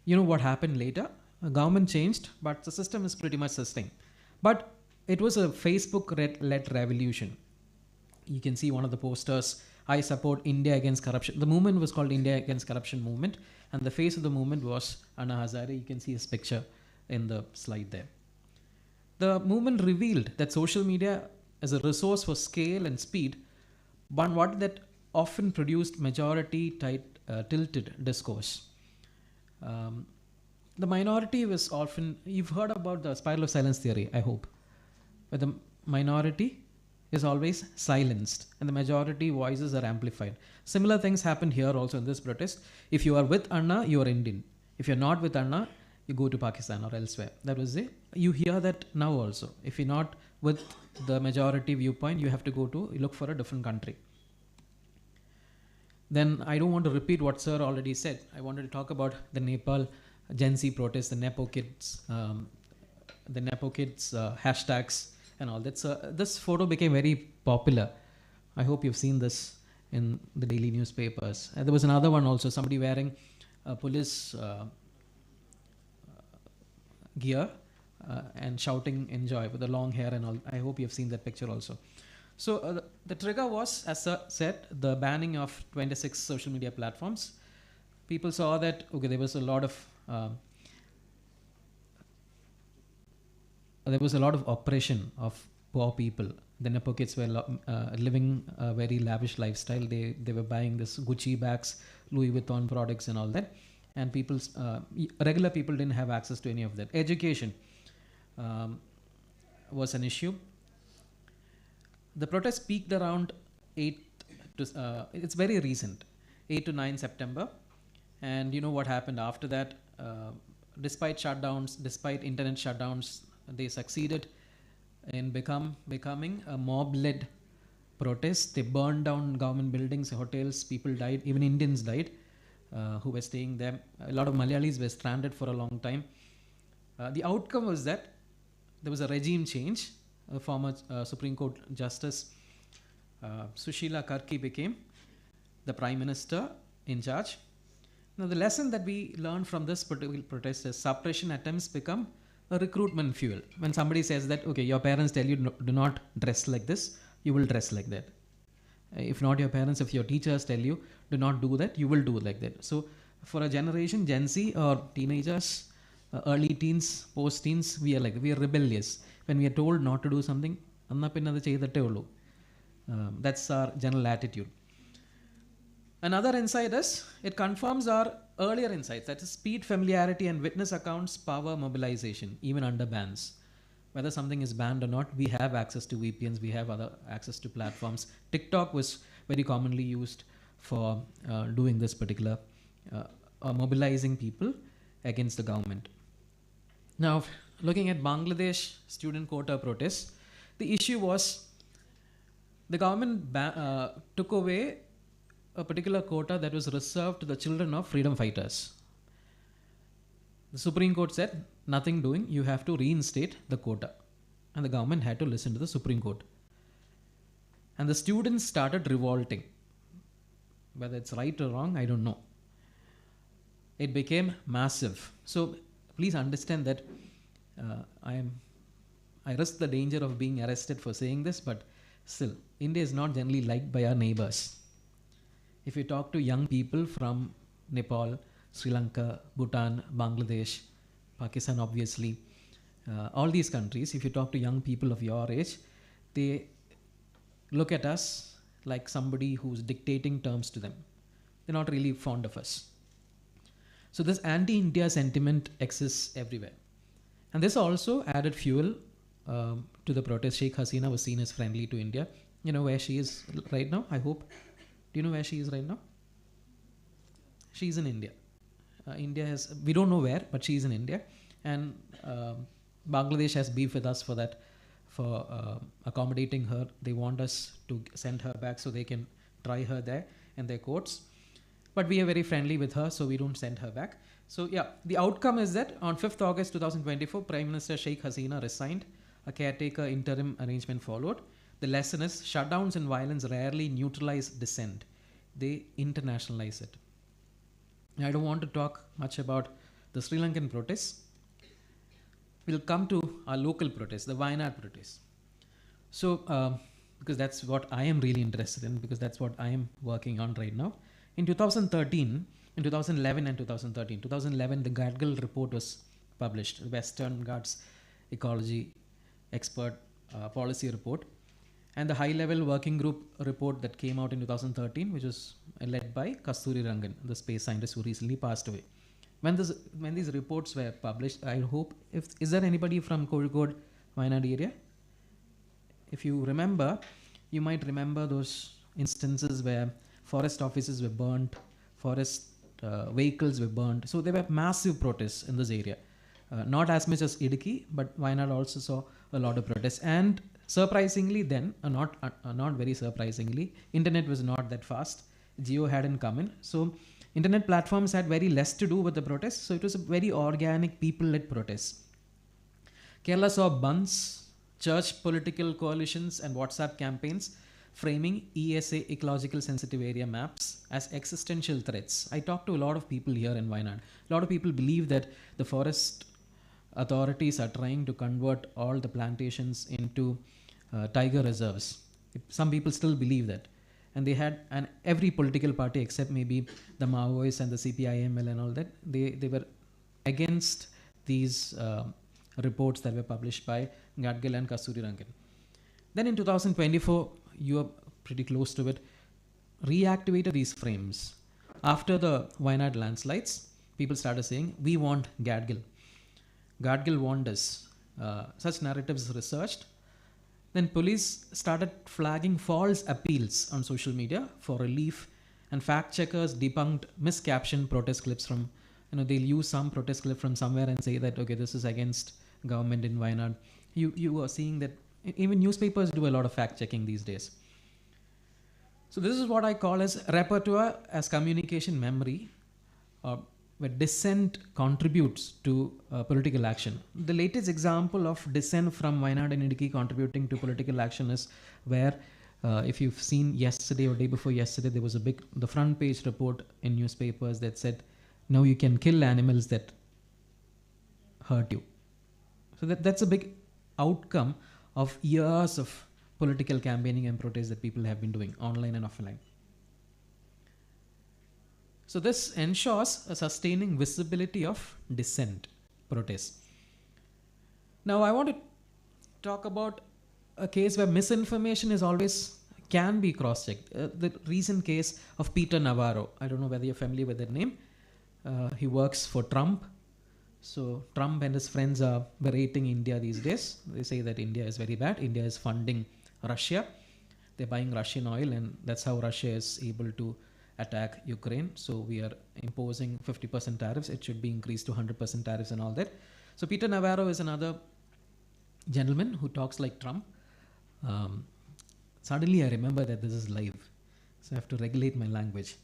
You know what happened later? The government changed, but the system is pretty much the same. But it was a Facebook-led revolution. You can see one of the posters, I support India against corruption. The movement was called India Against Corruption Movement, and the face of the movement was Anna Hazare. You can see his picture in the slide there. The movement revealed that social media as a resource for scale and speed, but one that often produced majority tilted discourse. The minority was often, you've heard about the spiral of silence theory, I hope, where the minority is always silenced and the majority voices are amplified. Similar things happened here also in this protest. If you are with Anna, you are Indian. If you're not with Anna, you go to Pakistan or elsewhere. That was it. You hear that now also. If you're not with the majority viewpoint, you have to look for a different country. Then I don't want to repeat what Sir already said. I wanted to talk about the Nepal Gen Z protests, the Nepo kids, hashtags and all that. So this photo became very popular. I hope you've seen this in the daily newspapers. There was another one also, somebody wearing a police gear and shouting enjoy with the long hair and all. I hope you've seen that picture also. So the trigger was, as Sir said, the banning of 26 social media platforms. People saw that, okay, there was a lot of oppression of poor people The Nepo kids were living a very lavish lifestyle. They were buying this Gucci bags, Louis Vuitton products and all that. And regular people didn't have access to any of that. Education was an issue. The protest peaked around it's very recent, 8 to 9 September. And you know what happened after that? Despite shutdowns, despite internet shutdowns, they succeeded in becoming a mob-led protest. They burned down government buildings, hotels, people died, even Indians died who were staying there. A lot of Malayalis were stranded for a long time. The outcome was that there was a regime change. A former Supreme Court Justice Sushila Karki became the Prime Minister in charge. Now the lesson that we learned from this particular protest is suppression attempts become a recruitment fuel. When somebody says that, okay, your parents tell you do not dress like this, you will dress like that. If not your parents, if your teachers tell you do not do that, you will do like that. So for a generation, Gen Z or teenagers, early teens, post-teens, we are rebellious. When we are told not to do something, that's our general attitude. Another insight is, it confirms our earlier insights, that is speed, familiarity and witness accounts, power, mobilization, even under bans. Whether something is banned or not, we have access to VPNs, we have other access to platforms. TikTok was very commonly used for doing this particular, mobilizing people against the government. Now, looking at Bangladesh student quota protests, the issue was the government took away a particular quota that was reserved to the children of freedom fighters. The Supreme Court said, nothing doing, you have to reinstate the quota. And the government had to listen to the Supreme Court. And the students started revolting. Whether it's right or wrong, I don't know. It became massive. So please understand that I risk the danger of being arrested for saying this, but still, India is not generally liked by our neighbors. If you talk to young people from Nepal, Sri Lanka, Bhutan, Bangladesh, Pakistan obviously, all these countries, if you talk to young people of your age, they look at us like somebody who's dictating terms to them. They're not really fond of us. So this anti-India sentiment exists everywhere. And this also added fuel to the protest. Sheikh Hasina was seen as friendly to India. You know where she is right now, I hope. Do you know where she is right now? She's in India. We don't know where, but she's in India. And Bangladesh has beef with us for that, for accommodating her. They want us to send her back so they can try her there in their courts. But we are very friendly with her, so we don't send her back. So yeah, the outcome is that on 5th August 2024, Prime Minister Sheikh Hasina resigned. A caretaker interim arrangement followed. The lesson is, shutdowns and violence rarely neutralize dissent. They internationalize it. I don't want to talk much about the Sri Lankan protests. We'll come to our local protests, the Wayanad protests. So, because that's what I am really interested in, because that's what I am working on right now. In 2013, in 2011 and 2013, 2011, the Gadgil report was published, the Western Ghats Ecology Expert Policy Report, and the high-level working group report that came out in 2013, which was led by Kasturi Rangan, the space scientist who recently passed away. When these reports were published, I hope, is there anybody from Kozhikode, Wayanad area? If you remember, you might remember those instances where forest offices were burnt, forest vehicles were burnt. So there were massive protests in this area. Not as much as Idukki, but Wayanad also saw a lot of protests. And surprisingly then, not very surprisingly, internet was not that fast. Geo hadn't come in. So internet platforms had very less to do with the protests. So it was a very organic, people-led protest. Kerala saw bunds, church political coalitions and WhatsApp campaigns framing ESA, ecological sensitive area maps, as existential threats. I talked to a lot of people here in Wayanad. A lot of people believe that the forest authorities are trying to convert all the plantations into tiger reserves. Some people still believe that. And they had, and every political party except maybe the Maoists and the CPIML and all that, they were against these reports that were published by Gadgil and Kasturi Rangan. Then in 2024, you are pretty close to it, reactivated these frames. After the Wayanad landslides, people started saying, we want Gadgil. Gadgil warned us. Such narratives researched. Then police started flagging false appeals on social media for relief, and fact checkers debunked miscaptioned protest clips from, they'll use some protest clip from somewhere and say that, okay, this is against government in Wayanad. You are seeing that even newspapers do a lot of fact checking these days. So this is what I call as repertoire as communication memory, where dissent contributes to political action. The latest example of dissent from Wayanad and Idukki contributing to political action is where, if you've seen yesterday or day before yesterday, there was the front page report in newspapers that said, now you can kill animals that hurt you. So that's a big outcome of years of political campaigning and protests that people have been doing online and offline. So this ensures a sustaining visibility of dissent protests. Now I want to talk about a case where misinformation is always can be cross-checked. The recent case of Peter Navarro. I don't know whether you're familiar with that name. He works for Trump. So Trump and his friends are berating India these days. They say that India is very bad. India is funding Russia. They're buying Russian oil, and that's how Russia is able to attack Ukraine. So we are imposing 50% tariffs. It should be increased to 100% tariffs and all that. So Peter Navarro is another gentleman who talks like Trump. Suddenly I remember that this is live, so I have to regulate my language.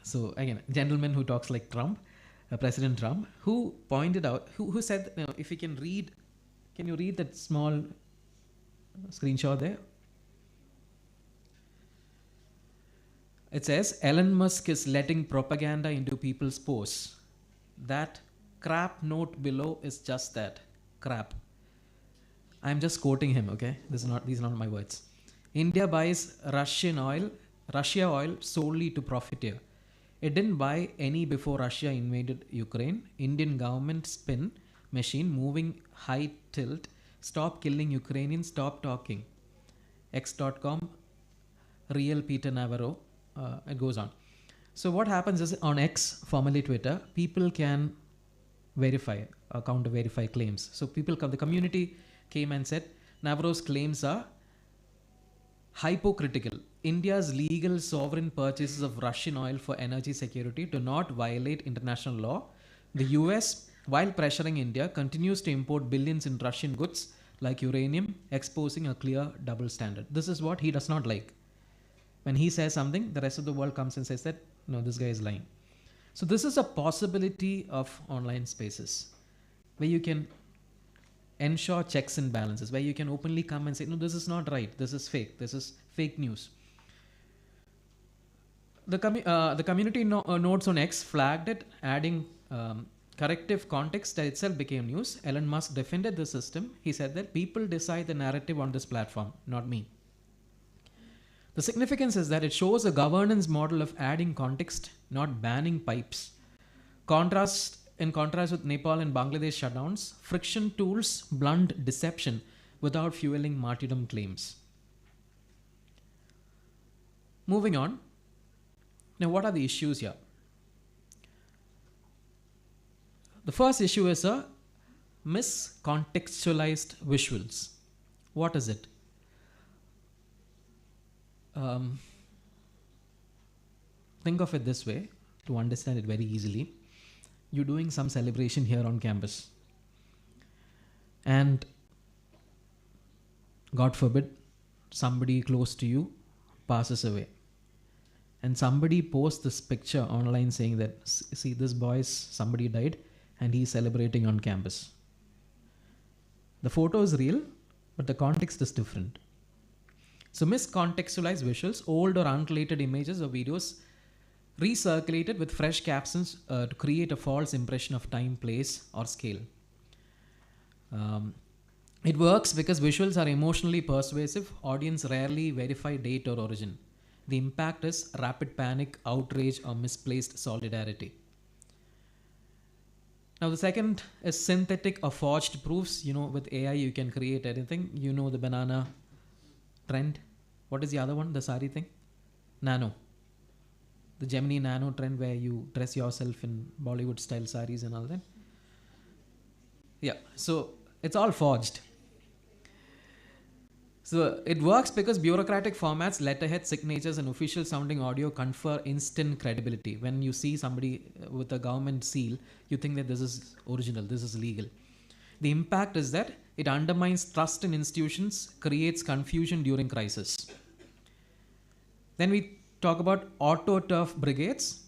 So again, gentleman who talks like Trump, President Trump, who pointed out, who said, if you can read, can you read that small screenshot there? It says, Elon Musk is letting propaganda into people's posts. That crap note below is just that, crap. I'm just quoting him, okay? These are not my words. India buys Russia oil solely to profit here. It didn't buy any before Russia invaded Ukraine. Indian government spin machine moving high tilt. Stop killing Ukrainians, stop talking. X.com, real Peter Navarro. It goes on. So what happens is on X, formerly Twitter, people can counter-verify claims. So the community came and said, Navarro's claims are hypocritical. India's legal sovereign purchases of Russian oil for energy security do not violate international law. The US, while pressuring India, continues to import billions in Russian goods like uranium, exposing a clear double standard. This is what he does not like. When he says something, the rest of the world comes and says that, no, this guy is lying. So this is a possibility of online spaces where you can ensure checks and balances, where you can openly come and say, no, this is not right, this is fake, this is fake news. The community notes on X flagged it, adding corrective context that itself became news. Elon Musk defended the system. He said that people decide the narrative on this platform, not me. The significance is that it shows a governance model of adding context, not banning pipes. In contrast with Nepal and Bangladesh shutdowns, friction tools blunt deception without fueling martyrdom claims. Moving on. Now, what are the issues here? The first issue is a miscontextualized visuals. What is it? Think of it this way to understand it very easily. You're doing some celebration here on campus, and God forbid somebody close to you passes away, and somebody posts this picture online saying that, see, this somebody died and he's celebrating on campus. The photo is real, but the context is different. So miscontextualized visuals, old or unrelated images or videos recirculated with fresh captions to create a false impression of time, place, or scale. It works because visuals are emotionally persuasive. Audience rarely verify date or origin. The impact is rapid panic, outrage, or misplaced solidarity. Now the second is synthetic or forged proofs. You know, with AI you can create anything. You know the banana trend. What is the other one? The sari thing? Nano. The Gemini Nano trend where you dress yourself in Bollywood style saris and all that. Yeah, so it's all forged. So it works because bureaucratic formats, letterhead, signatures, and official sounding audio confer instant credibility. When you see somebody with a government seal, you think that this is original, this is legal. The impact is that it undermines trust in institutions, creates confusion during crisis. Then we talk about auto turf brigades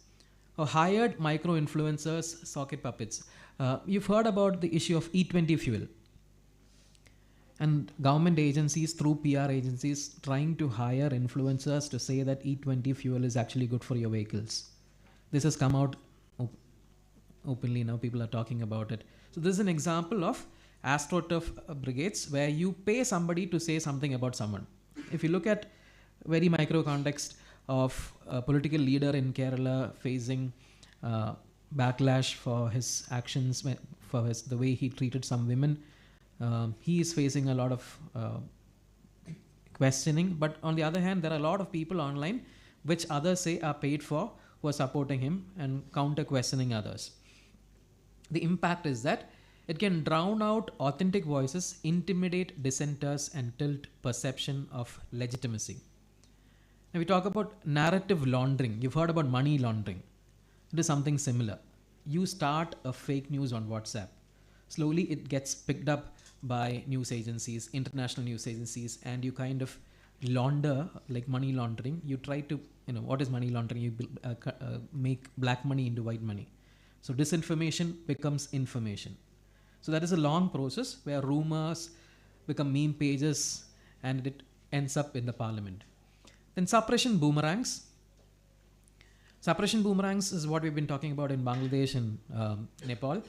or hired micro influencers, socket puppets. You've heard about the issue of E20 fuel. And government agencies through PR agencies trying to hire influencers to say that E20 fuel is actually good for your vehicles. This has come out openly now, people are talking about it. So this is an example of AstroTurf brigades where you pay somebody to say something about someone. If you look at very micro context of a political leader in Kerala facing backlash for his actions, for the way he treated some women, he is facing a lot of questioning. But on the other hand, there are a lot of people online which others say are paid for who are supporting him and counter questioning others. The impact is that it can drown out authentic voices, intimidate dissenters, and tilt perception of legitimacy. Now we talk about narrative laundering. You've heard about money laundering. It is something similar. You start a fake news on WhatsApp. Slowly it gets picked up by news agencies, international news agencies, and you kind of launder, like money laundering. You try to, what is money laundering? You make black money into white money. So disinformation becomes information. So that is a long process where rumors become meme pages and it ends up in the parliament. Then suppression boomerangs. Suppression boomerangs is what we've been talking about in Bangladesh and Nepal.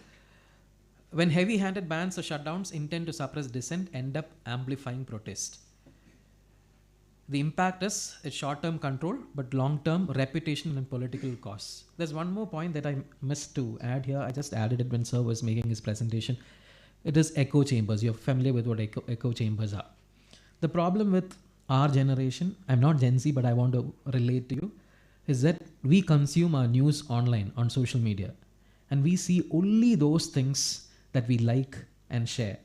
When heavy-handed bans or shutdowns intend to suppress dissent, end up amplifying protest. The impact is it's short-term control, but long-term reputation and political costs. There's one more point that I missed to add here. I just added it when Sir was making his presentation. It is echo chambers. You're familiar with what echo chambers are. The problem with our generation, I'm not Gen Z, but I want to relate to you, is that we consume our news online, on social media. And we see only those things that we like and share.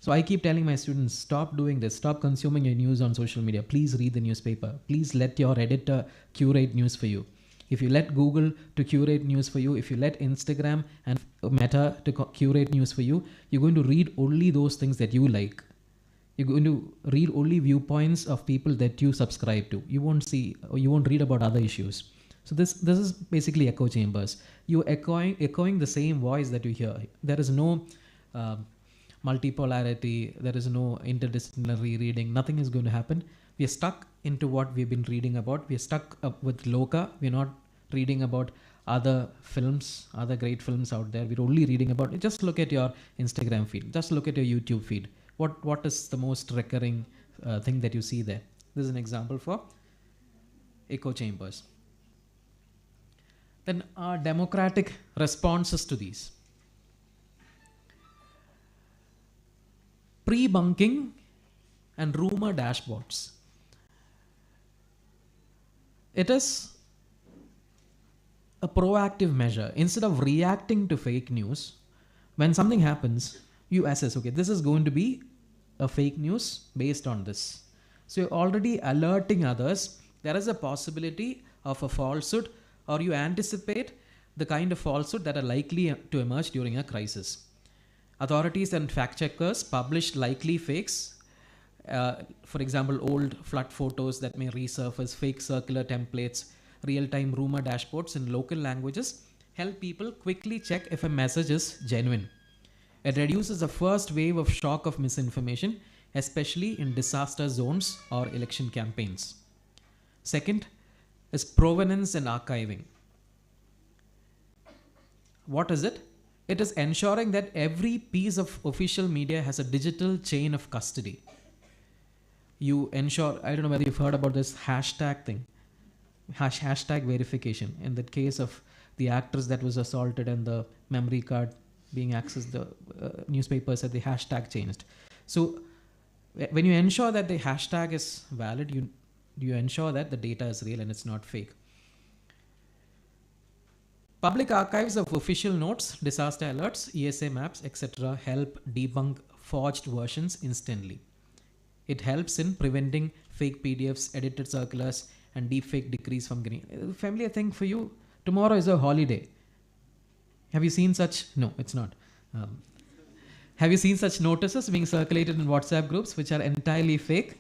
So I keep telling my students, stop doing this. Stop consuming your news on social media. Please read the newspaper. Please let your editor curate news for you. If you let Google to curate news for you, if you let Instagram and Meta to curate news for you, you're going to read only those things that you like. You're going to read only viewpoints of people that you subscribe to. You won't see, or you won't read about other issues. So this is basically echo chambers. You're echoing the same voice that you hear. There is no multipolarity. There is no interdisciplinary reading. Nothing is going to happen. We are stuck into what we've been reading about. We are stuck up with Loka. We're not reading about other films, other great films out there. We're only reading about it. Just look at your Instagram feed. Just look at your YouTube feed. What is the most recurring thing that you see there? This is an example for echo chambers. Then our democratic responses to these. Pre-bunking and rumor dashboards. It is a proactive measure. Instead of reacting to fake news, when something happens, you assess, okay, this is going to be a fake news based on this. So you're already alerting others. There is a possibility of a falsehood, or you anticipate the kind of falsehood that are likely to emerge during a crisis. Authorities and fact checkers publish likely fakes. For example, old flood photos that may resurface, fake circular templates, real-time rumor dashboards in local languages help people quickly check if a message is genuine. It reduces the first wave of shock of misinformation, especially in disaster zones or election campaigns. Second is provenance and archiving. What is it? It is ensuring that every piece of official media has a digital chain of custody. You ensure, I don't know whether you've heard about this hashtag thing, hashtag verification. In the case of the actress that was assaulted and the memory card being accessed, the newspapers said the hashtag changed. So when you ensure that the hashtag is valid, you ensure that the data is real and it's not fake. Public archives of official notes, disaster alerts, ESA maps, etc. help debunk forged versions instantly. It helps in preventing fake PDFs, edited circulars, and deepfake decrees from getting. Familiar thing for you. Tomorrow is a holiday. Have you seen such? No, it's not. Have you seen such notices being circulated in WhatsApp groups which are entirely fake?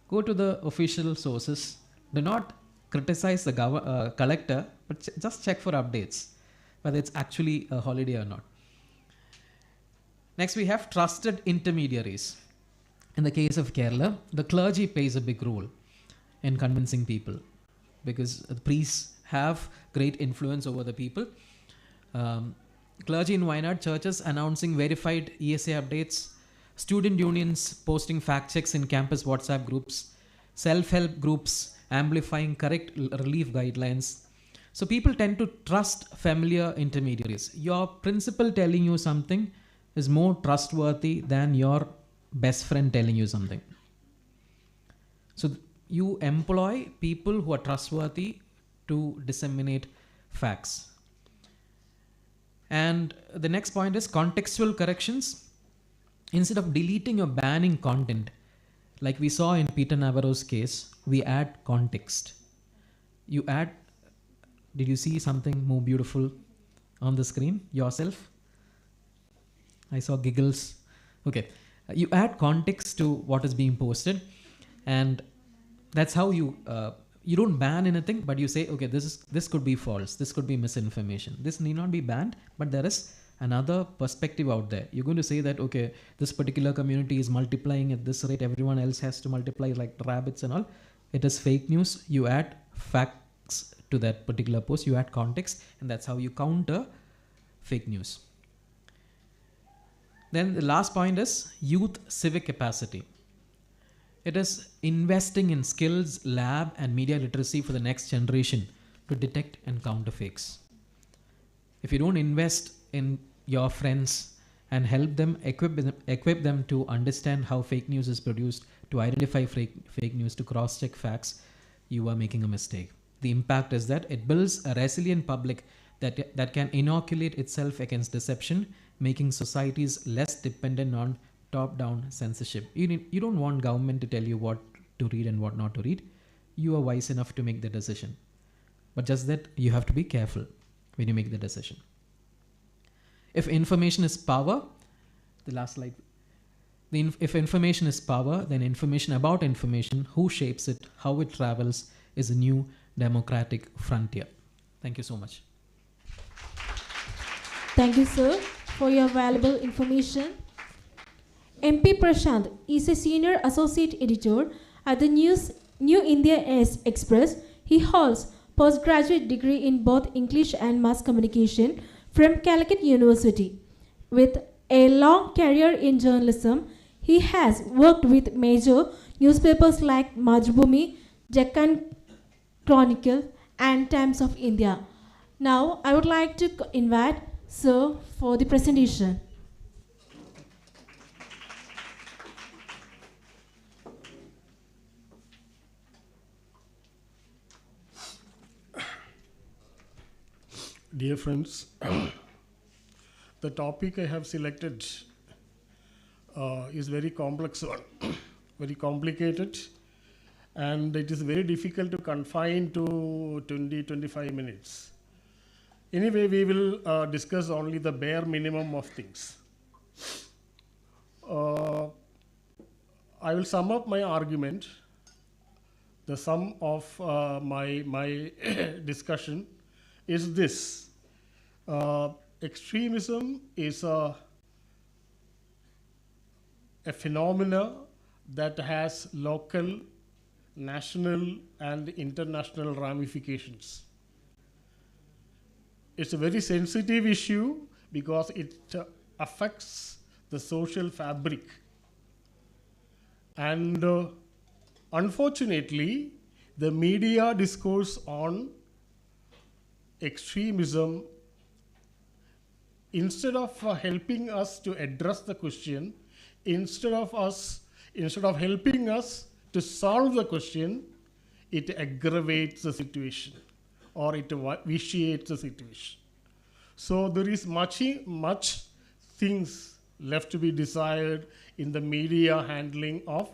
Go to the official sources. Do not criticize the collector, but just check for updates, whether it's actually a holiday or not. Next, we have trusted intermediaries. In the case of Kerala, the clergy plays a big role in convincing people because the priests have great influence over the people. Clergy in Wayanad, churches announcing verified ESA updates, student unions posting fact checks in campus WhatsApp groups, self-help groups amplifying correct relief guidelines. So people tend to trust familiar intermediaries. Your principal telling you something is more trustworthy than your best friend telling you something. So you employ people who are trustworthy to disseminate facts. And the next point is contextual corrections. Instead of deleting or banning content, like we saw in Peter Navarro's case, we add context. You add, did you see something more beautiful on the screen yourself? I saw giggles. Okay. You add context to what is being posted, and that's how you don't ban anything, but you say, okay, this could be false, this could be misinformation, this need not be banned, but there is another perspective out there. You're going to say that, okay, this particular community is multiplying at this rate, everyone else has to multiply like rabbits and all. It is fake news. You add facts to that particular post, you add context, and that's how you counter fake news. Then the last point is youth civic capacity. It is investing in skills, lab, and media literacy for the next generation to detect and counter fakes. If you don't invest in your friends and help them, equip them to understand how fake news is produced, to identify fake news, to cross-check facts, you are making a mistake. The impact is that it builds a resilient public that can inoculate itself against deception, making societies less dependent on top-down censorship. You don't want government to tell you what to read and what not to read. You are wise enough to make the decision. But just that you have to be careful when you make the decision. If information is power, the last slide. If information is power, then information about information, who shapes it, how it travels, is a new democratic frontier. Thank you so much. Thank you, sir, for your valuable information. MP Prashant is a senior associate editor at the New India Express. He holds postgraduate degree in both English and mass communication from Calicut University. With a long career in journalism, he has worked with major newspapers like Majbhumi, Deccan Chronicle, and Times of India. Now, I would like to invite Sir for the presentation. Dear friends, the topic I have selected is very complex one, very complicated, and it is very difficult to confine to 20-25 minutes. Anyway, we will discuss only the bare minimum of things. I will sum up my argument. The sum of my discussion is this. Extremism is a phenomena that has local, national, and international ramifications. It's a very sensitive issue because it affects the social fabric. And unfortunately, the media discourse on extremism instead of helping us to address the question, instead of helping us to solve the question, it aggravates the situation or it vitiates the situation. So there is much things left to be desired in the media handling of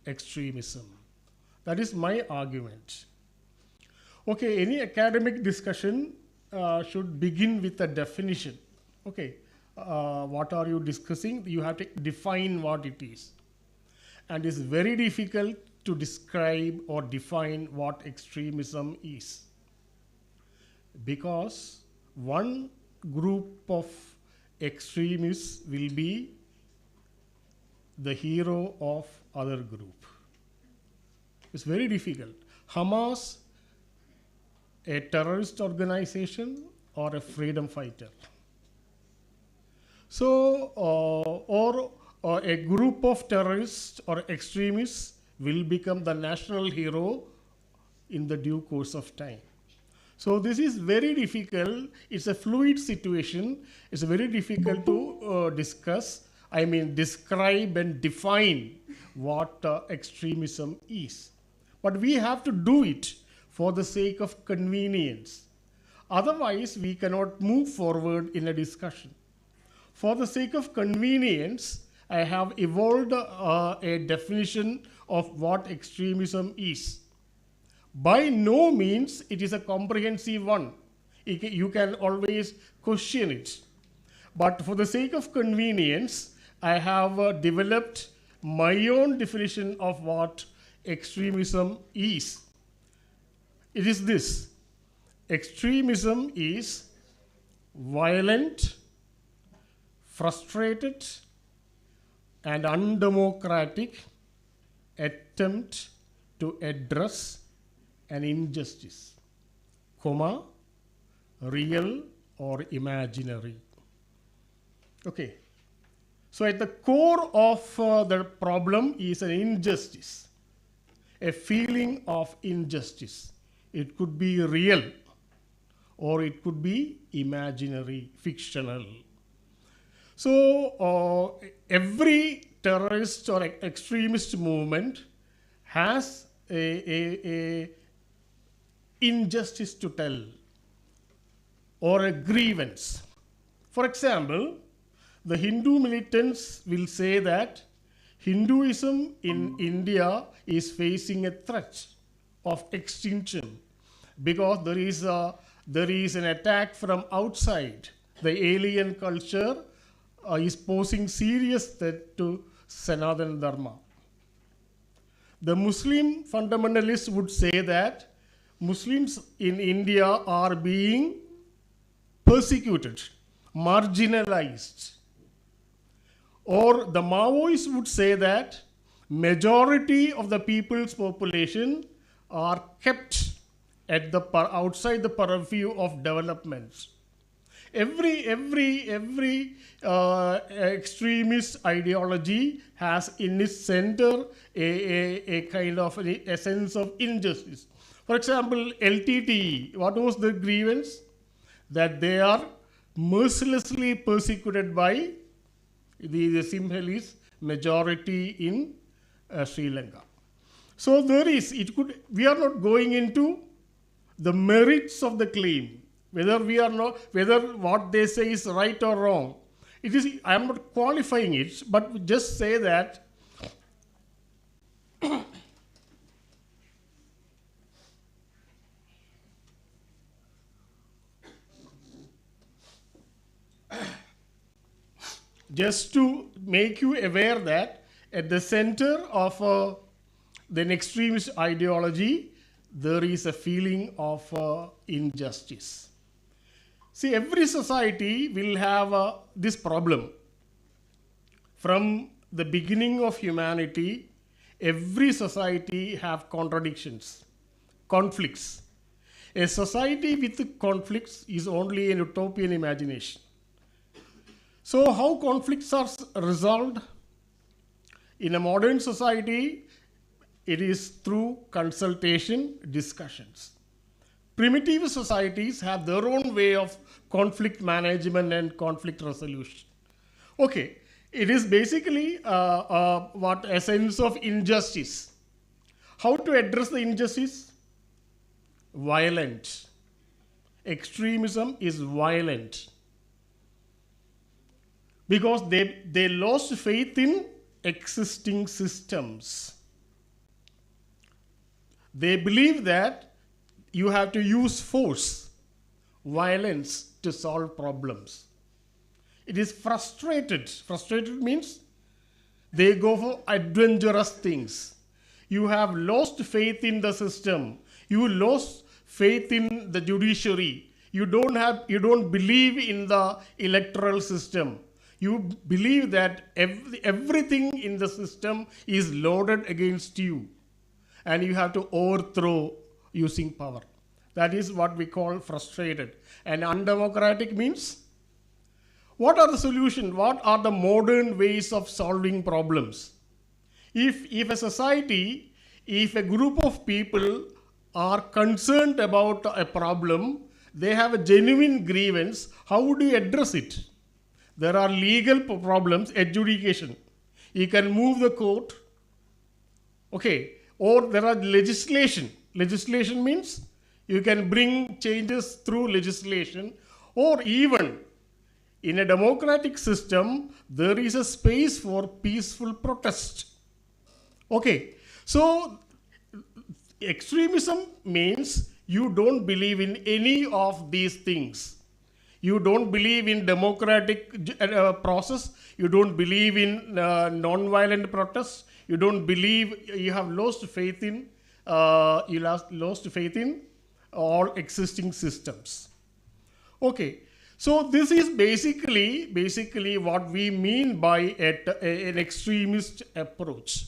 extremism. That is my argument. Okay, any academic discussion should begin with a definition. Okay, what are you discussing? You have to define what it is. And it's very difficult to describe or define what extremism is, because one group of extremists will be the hero of other group. It's very difficult. Hamas, a terrorist organization or a freedom fighter. So, or a group of terrorists or extremists will become the national hero in the due course of time. So this is very difficult. It's a fluid situation. It's very difficult to describe and define what extremism is. But we have to do it for the sake of convenience. Otherwise, we cannot move forward in a discussion. For the sake of convenience, I have evolved a definition of what extremism is. By no means it is a comprehensive one. You can always question it. But for the sake of convenience, I have developed my own definition of what extremism is. It is this: extremism is violent, frustrated, and undemocratic attempt to address an injustice, real or imaginary. Okay. So at the core of the problem is an injustice, a feeling of injustice. It could be real or it could be imaginary, fictional. So every terrorist or extremist movement has a injustice to tell or a grievance. For example, the Hindu militants will say that Hinduism in India is facing a threat of extinction because there is an attack from outside. The alien culture is posing serious threat to Sanatana Dharma. The Muslim fundamentalists would say that Muslims in India are being persecuted, marginalized. Or the Maoists would say that majority of the people's population are kept at the outside the purview of development. Every extremist ideology has in its center a kind of a sense of injustice. For example, LTTE, what was the grievance? That they are mercilessly persecuted by the Sinhalese majority in Sri Lanka. So we are not going into the merits of the claim, whether what they say is right or wrong. I am not qualifying it, but just say that just to make you aware that at the center of the extremist ideology, there is a feeling of injustice. See, every society will have this problem. From the beginning of humanity, every society have contradictions, conflicts. A society with conflicts is only an utopian imagination. So how conflicts are resolved? In a modern society, it is through consultation, discussions. Primitive societies have their own way of conflict management and conflict resolution. Okay, it is basically what a sense of injustice. How to address the injustice? Violent. Extremism is violent. Because they lost faith in existing systems. They believe that you have to use force, violence to solve problems. It is frustrated. Frustrated means they go for adventurous things. You have lost faith in the system. You lost faith in the judiciary. You don't believe in the electoral system. You believe that everything in the system is loaded against you, and you have to overthrow using power. That is what we call frustrated. And undemocratic means, what are the solutions? What are the modern ways of solving problems? If a society, if a group of people are concerned about a problem, they have a genuine grievance, how would you address it? There are legal problems, adjudication. You can move the court, okay, or there are legislation. Legislation means you can bring changes through legislation, or even in a democratic system, there is a space for peaceful protest. Okay, so extremism means you don't believe in any of these things. You don't believe in democratic process. You don't believe in non-violent protests. You don't believe, you have lost faith in all existing systems. Okay, so this is basically what we mean by an extremist approach.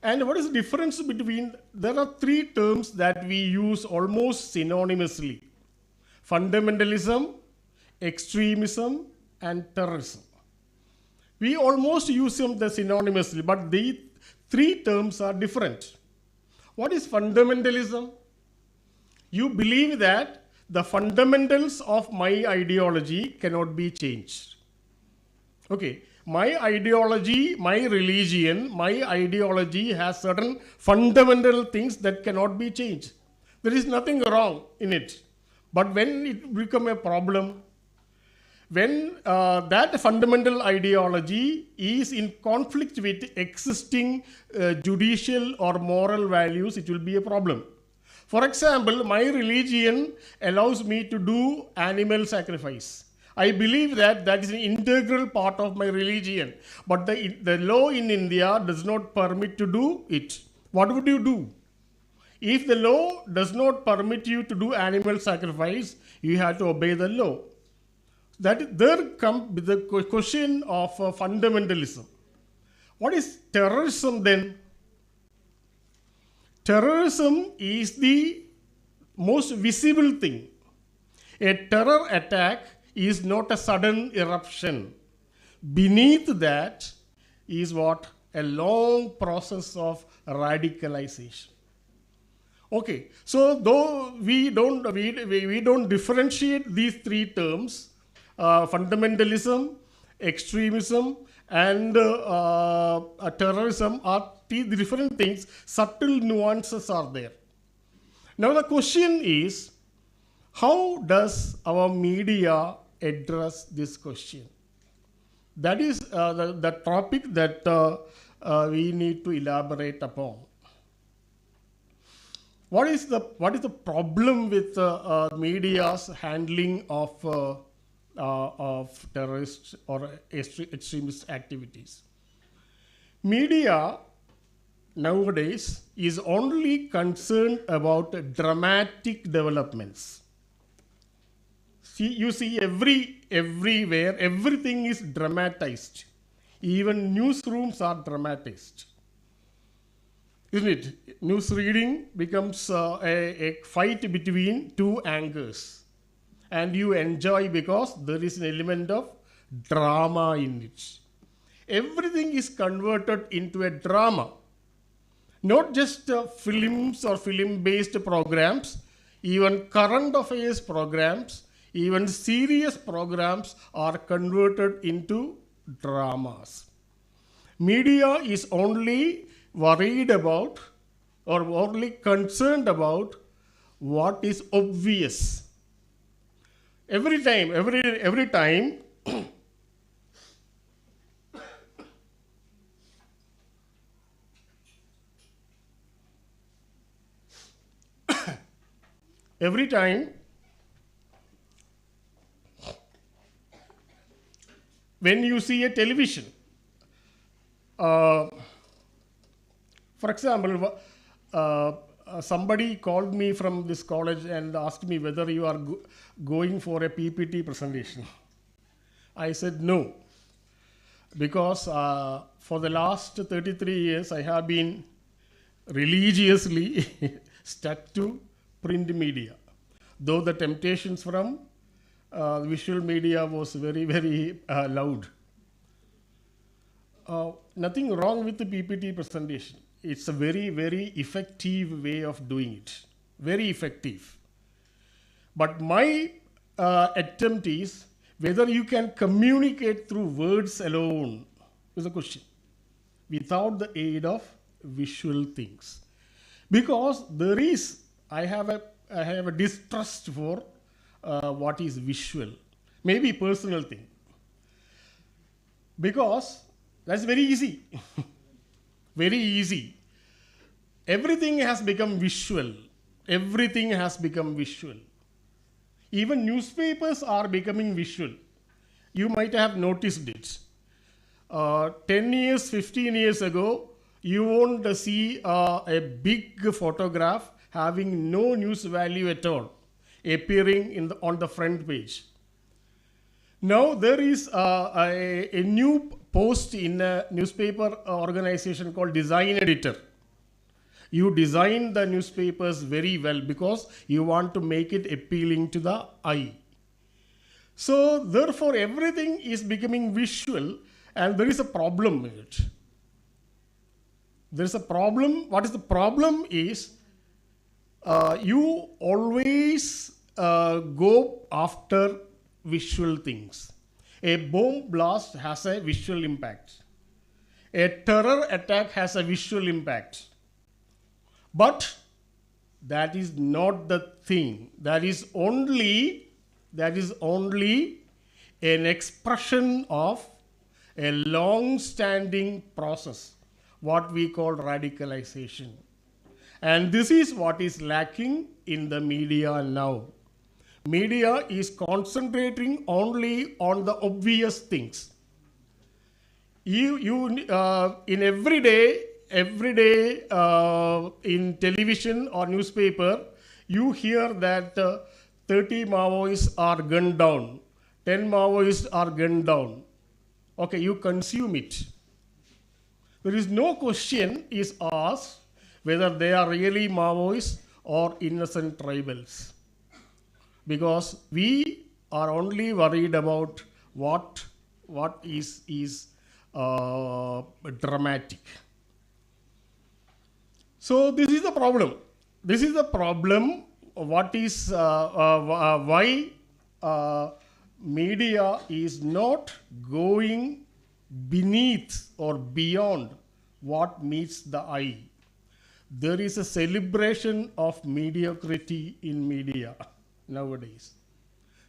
And what is the difference between, there are three terms that we use almost synonymously: fundamentalism, extremism, and terrorism. We almost use them synonymously, but the three terms are different. What is fundamentalism? You believe that the fundamentals of my ideology cannot be changed. Okay, my ideology, my religion, my ideology has certain fundamental things that cannot be changed. There is nothing wrong in it. But when it becomes a problem, when that fundamental ideology is in conflict with existing judicial or moral values, it will be a problem. For example, my religion allows me to do animal sacrifice. I believe that that is an integral part of my religion. But the law in India does not permit to do it. What would you do? If the law does not permit you to do animal sacrifice, you have to obey the law. There comes the question of fundamentalism. What is terrorism then? Terrorism is the most visible thing. A terror attack is not a sudden eruption. Beneath that is what? A long process of radicalization. Okay, so though we don't differentiate these three terms, fundamentalism, extremism, and terrorism are three different things. Subtle nuances are there. Now the question is, how does our media address this question? That is the topic that we need to elaborate upon. What is the problem with media's handling of terrorist or extremist activities? Media nowadays is only concerned about dramatic developments. You see everywhere, everything is dramatized. Even newsrooms are dramatized. Isn't it? News reading becomes a fight between two angers. And you enjoy because there is an element of drama in it. Everything is converted into a drama. Not just films or film-based programs, even current affairs programs, Even serious programs are converted into dramas. Media is only worried about or only concerned about what is obvious. Every time, every time when you see a television, for example, somebody called me from this college and asked me whether you are going for a PPT presentation. I said no, because for the last 33 years I have been religiously stuck to print media, though the temptations from visual media was very, very loud. Nothing wrong with the PPT presentation. It's a very, very effective way of doing it. Very effective. But my attempt is whether you can communicate through words alone is a question, without the aid of visual things. Because there is, I have a distrust for what is visual. Maybe personal thing. Because that's very easy. Very easy. Everything has become visual. Everything has become visual. Even newspapers are becoming visual. You might have noticed it. 10 years, 15 years ago, you won't see a big photograph having no news value at all appearing on the front page. Now there is a new post in a newspaper organization called Design Editor. You design the newspapers very well because you want to make it appealing to the eye. So therefore everything is becoming visual, and there is a problem with it. There is a problem. What is the problem is you always go after visual things. A bomb blast has a visual impact. A terror attack has a visual impact. But that is not the thing. That is only an expression of a long-standing process, what we call radicalization. And this is what is lacking in the media now. Media is concentrating only on the obvious things. In every day in television or newspaper, you hear that 30 Maoists are gunned down, 10 Maoists are gunned down. Okay, you consume it. There is no question is asked whether they are really Maoists or innocent tribals. Because we are only worried about what is dramatic. So this is the problem. This is the problem. What is why media is not going beneath or beyond what meets the eye. There is a celebration of mediocrity in media nowadays.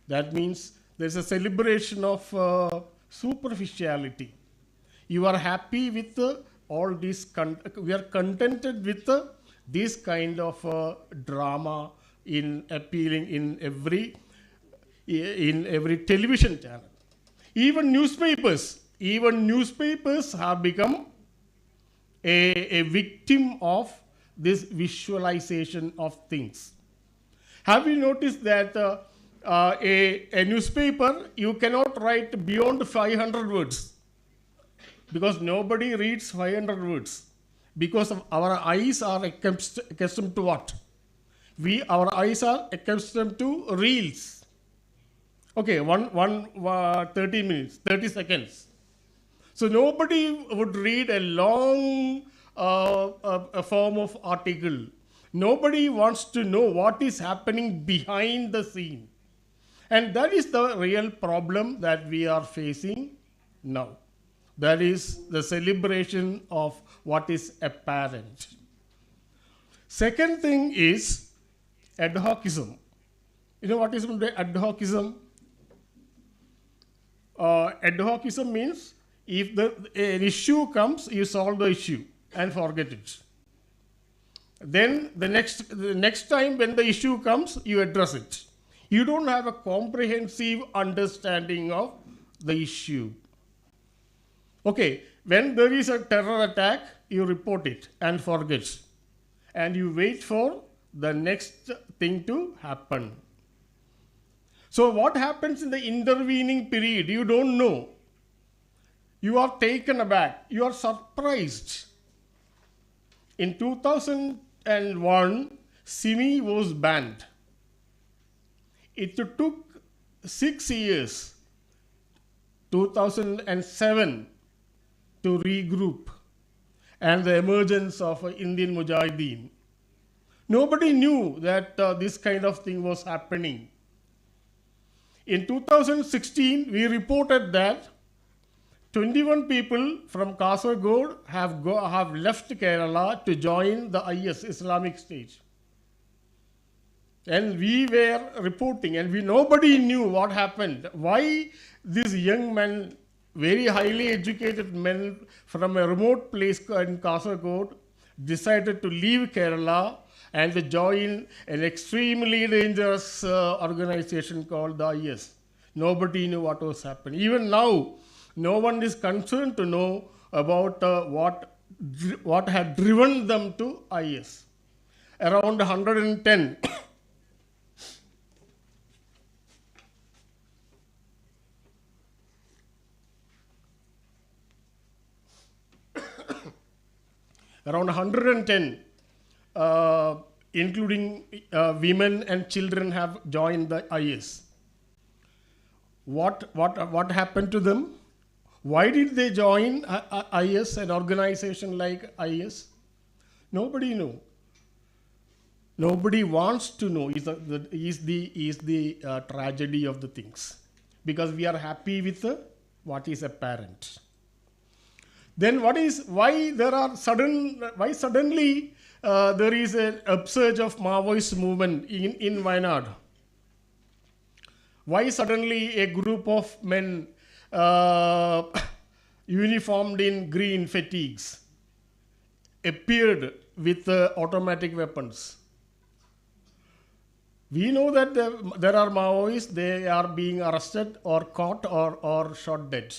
That means there's a celebration of superficiality. You are happy with all this, we are contented with this kind of drama in appealing in every television channel. Even newspapers have become a victim of this visualization of things. Have you noticed that a newspaper, you cannot write beyond 500 words because nobody reads 500 words because of our eyes are accustomed to what? Our eyes are accustomed to reels. Okay, 30 minutes, 30 seconds. So nobody would read a long a form of article. Nobody wants to know what is happening behind the scene. And that is the real problem that we are facing now. That is the celebration of what is apparent. Second thing is ad hocism. You know what is ad hocism? Ad hocism means if an issue comes, you solve the issue and forget it. Then the next time when the issue comes, you address it. You don't have a comprehensive understanding of the issue. Okay, when there is a terror attack, you report it and forget. And you wait for the next thing to happen. So what happens in the intervening period, you don't know. You are taken aback. You are surprised. In 2001, Simi was banned. It took 6 years, 2007, to regroup and the emergence of Indian Mujahideen. Nobody knew that this kind of thing was happening. In 2016, we reported that 21 people from Kasaragod have left Kerala to join the IS, Islamic State. And we were reporting, and nobody knew what happened. Why these young men, very highly educated men from a remote place in Kasaragod, decided to leave Kerala and to join an extremely dangerous organization called the IS. Nobody knew what was happening. Even now, no one is concerned to know about what had driven them to IS. Around 110 around 110, including women and children, have joined the IS. What happened to them? Why did they join IS, an organization like IS? Nobody knows. Nobody wants to know is the tragedy of the things, because we are happy with what is apparent. Then why suddenly there is an upsurge of Maoist movement in Wayanad? Why suddenly a group of men uniformed in green fatigues appeared with automatic weapons? We know that there are Maoists, they are being arrested or caught or shot dead.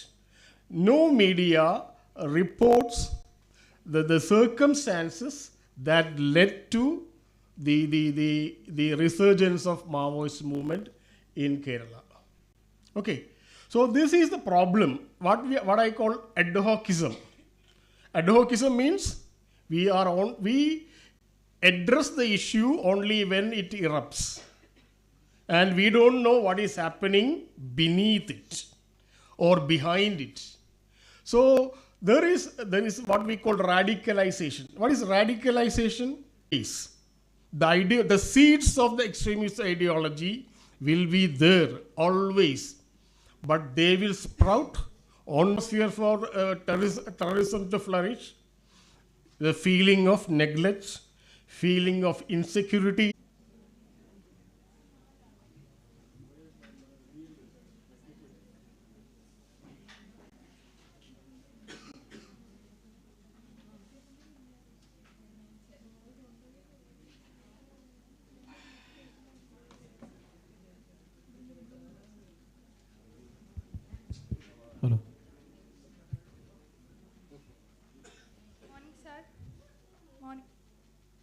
No media reports the circumstances that led to the resurgence of Maoist movement in Kerala. Okay, so this is the problem, what I call ad hocism. Ad hocism means we address the issue only when it erupts, and we don't know what is happening beneath it or behind it. So there is what we call radicalization. What is radicalization? Is the idea, the seeds of the extremist ideology will be there always, but they will sprout on atmosphere for terrorism to flourish. The feeling of neglect, feeling of insecurity. Hello. Morning, sir. Morning.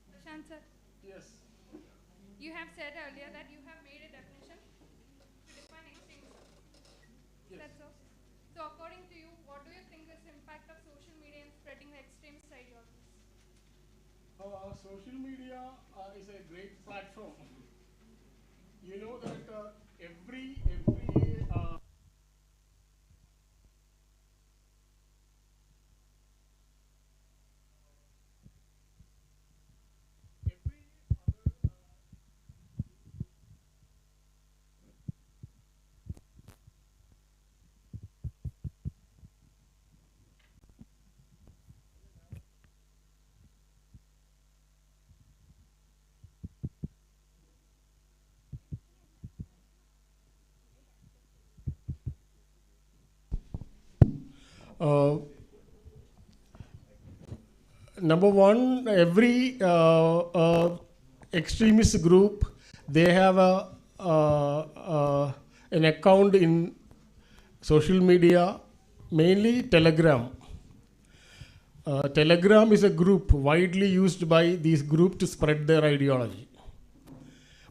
Prashant, sir. Yes. You have said earlier that you have made a definition to define extremism. Yes. That's all. So according to you, what do you think is the impact of social media in spreading the extremist ideologies? Social media is a great platform. You know that every Uh, Number one, every extremist group, they have an account in social media, mainly Telegram. Telegram is a group widely used by these groups to spread their ideology.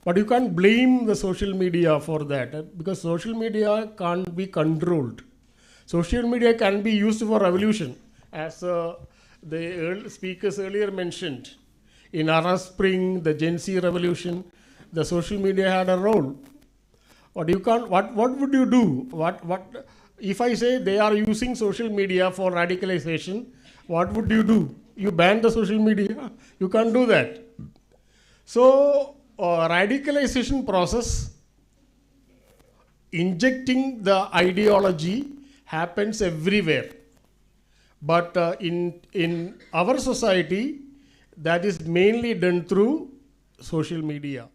But you can't blame the social media for that because social media can't be controlled. Social media can be used for revolution, as the speakers earlier mentioned. In Arab Spring, the Gen Z revolution, the social media had a role. What would you do? If I say they are using social media for radicalization, what would you do? You ban the social media? You can't do that. So, radicalization process, injecting the ideology happens everywhere. But in our society, that is mainly done through social media,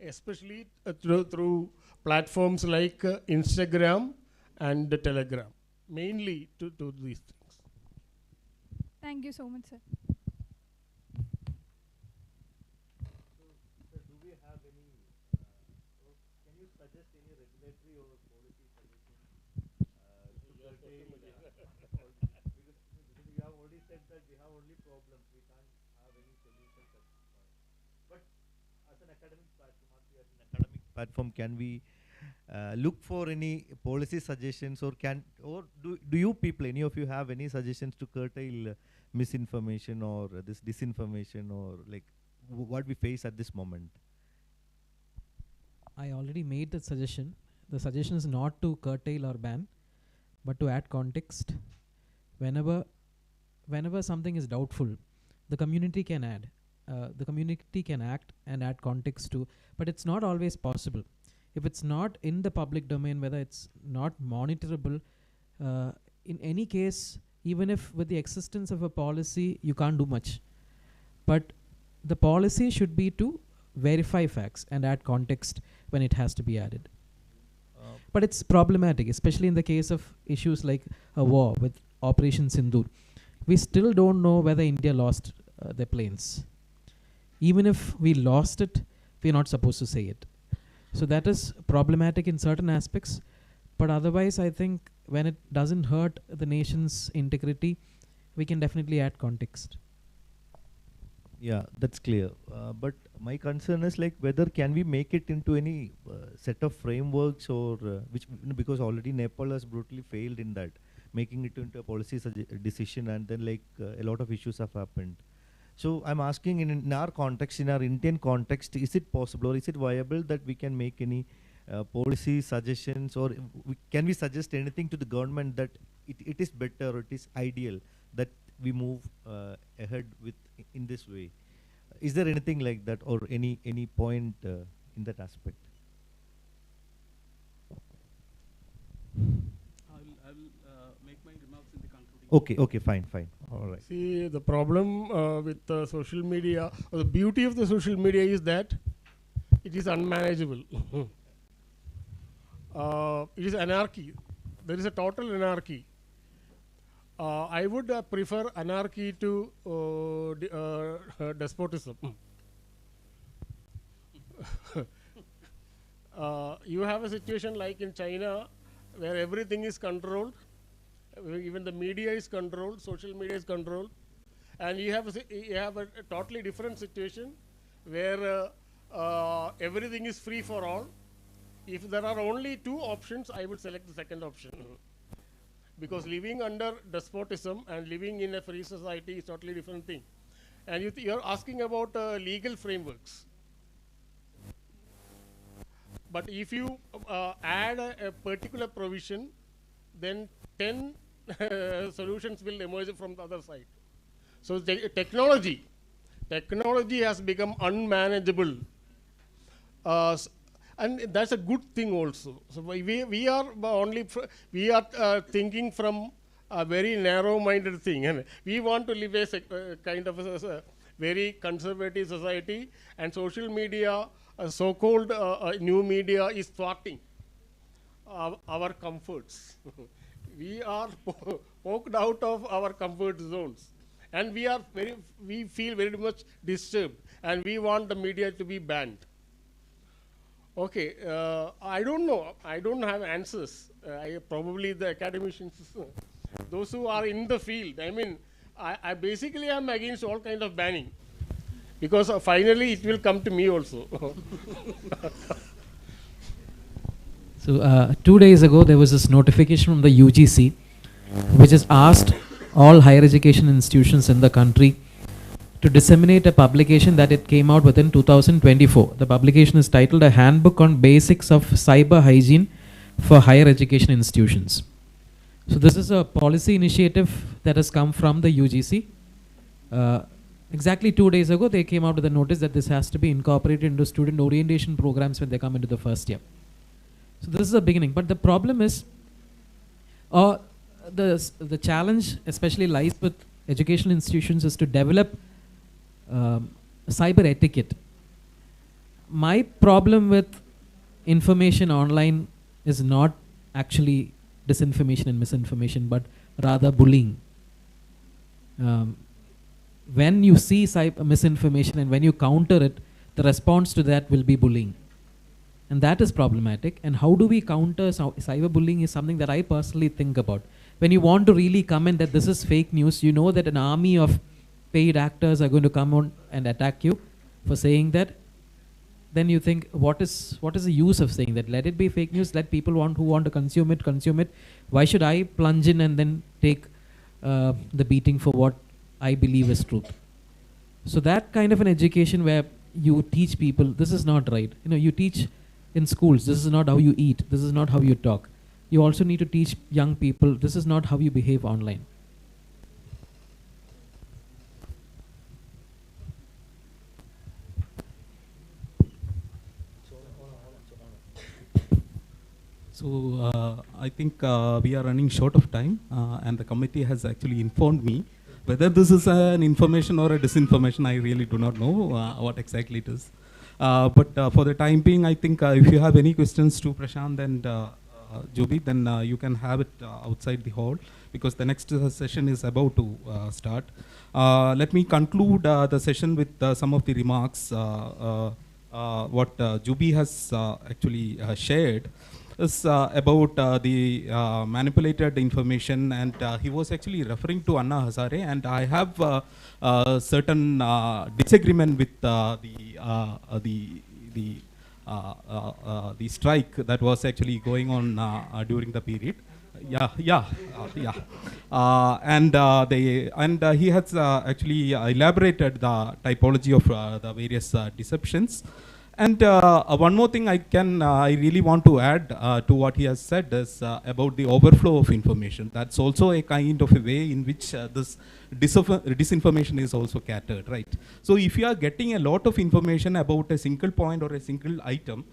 especially through platforms like Instagram and Telegram, mainly to these things. Thank you so much, sir. Platform, can we look for any policy suggestions, or do you people, any of you, have any suggestions to curtail misinformation or this disinformation, or like what we face at this moment? I already made the suggestion. The suggestion is not to curtail or ban, but to add context. Whenever something is doubtful, the community can add. The community can act and add context to, but it's not always possible. If it's not in the public domain, whether it's not monitorable, in any case, even if with the existence of a policy, you can't do much. But the policy should be to verify facts and add context when it has to be added. But it's problematic, especially in the case of issues like a war with Operation Sindoor. We still don't know whether India lost their planes. Even if we lost it, we're not supposed to say it. So that is problematic in certain aspects. But otherwise, I think when it doesn't hurt the nation's integrity, we can definitely add context. Yeah, that's clear. But my concern is like whether can we make it into any set of frameworks, or which, because already Nepal has brutally failed in that, making it into a policy decision, and then like a lot of issues have happened. So I'm asking, in our context, in our Indian context, is it possible or is it viable that we can make any policy suggestions, or can we suggest anything to the government that it is better or it is ideal that we move ahead with in this way? Is there anything like that, or any point in that aspect? I'll make my remarks in the concluding. Okay, fine. All right. See, the problem with social media, or the beauty of the social media is that it is unmanageable. It is anarchy. There is a total anarchy. I would prefer anarchy to despotism. You have a situation like in China where everything is controlled, even the media is controlled, social media is controlled, and you have a totally different situation where everything is free for all. If there are only two options, I would select the second option. Because living under despotism and living in a free society is totally different thing. And you're asking about legal frameworks. But if you add a particular provision, then 10 solutions will emerge from the other side. So technology has become unmanageable. And that's a good thing also. So we are thinking from a very narrow-minded thing. And we want to live a kind of a very conservative society, and social media, so-called new media, is thwarting our comforts. we are poked out of our comfort zones, and we feel very much disturbed, and we want the media to be banned. Okay, I don't know. I don't have answers. Probably the academicians, those who are in the field. I mean, I basically am against all kind of banning, because finally it will come to me also. So 2 days ago, there was this notification from the UGC, which has asked all higher education institutions in the country to disseminate a publication that it came out within 2024. The publication is titled A Handbook on Basics of Cyber Hygiene for Higher Education Institutions. So this is a policy initiative that has come from the UGC. Exactly 2 days ago, they came out with a notice that this has to be incorporated into student orientation programs when they come into the first year. So this is a beginning, but the problem is, the challenge especially lies with educational institutions is to develop cyber etiquette. My problem with information online is not actually disinformation and misinformation, but rather bullying. When you see misinformation and when you counter it, the response to that will be bullying. And that is problematic. And how do we counter cyberbullying is something that I personally think about. When you want to really comment that this is fake news, you know that an army of paid actors are going to come on and attack you for saying that. Then you think, what is the use of saying that? Let it be fake news. Let people who want to consume it. Why should I plunge in and then take the beating for what I believe is truth? So that kind of an education where you teach people, this is not right. You teach in schools, this is not how you eat, this is not how you talk. You also need to teach young people, this is not how you behave online. So I think we are running short of time, and the committee has actually informed me whether this is an information or a disinformation. I really do not know what exactly it is. But for the time being, I think if you have any questions to Prashant and Joby, then you can have it outside the hall, because the next session is about to start. Let me conclude the session with some of the remarks. What Joby has actually shared is about the manipulated information, and he was actually referring to Anna Hazare, and I have certain disagreement with the strike that was actually going on during the period. And he has actually elaborated the typology of the various deceptions. And one more thing I really want to add to what he has said is about the overflow of information. That's also a kind of a way in which this disinformation is also catered, right? So if you are getting a lot of information about a single point or a single item,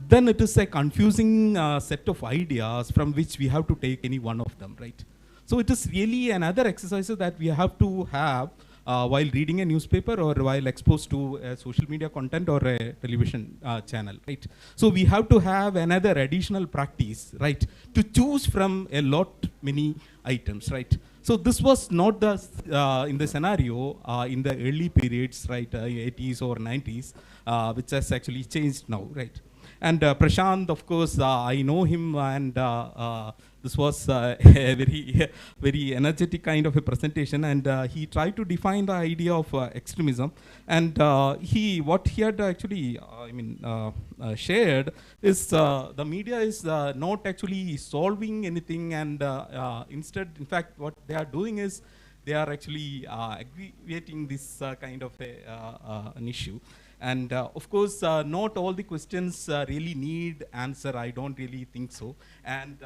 then it is a confusing set of ideas from which we have to take any one of them, right? So it is really another exercise that we have to have while reading a newspaper or while exposed to a social media content or a television channel, right? So we have to have another additional practice, right, to choose from a lot many items, right? So this was not the in the scenario in the early periods, right, 80s or 90s, which has actually changed now, right? And Prashant, of course, I know him, and this was a very energetic kind of a presentation, and he tried to define the idea of extremism. And what he had actually, shared is the media is not actually solving anything, and instead, in fact, what they are doing is they are actually aggravating this kind of an issue. And of course, not all the questions really need answer. I don't really think so. And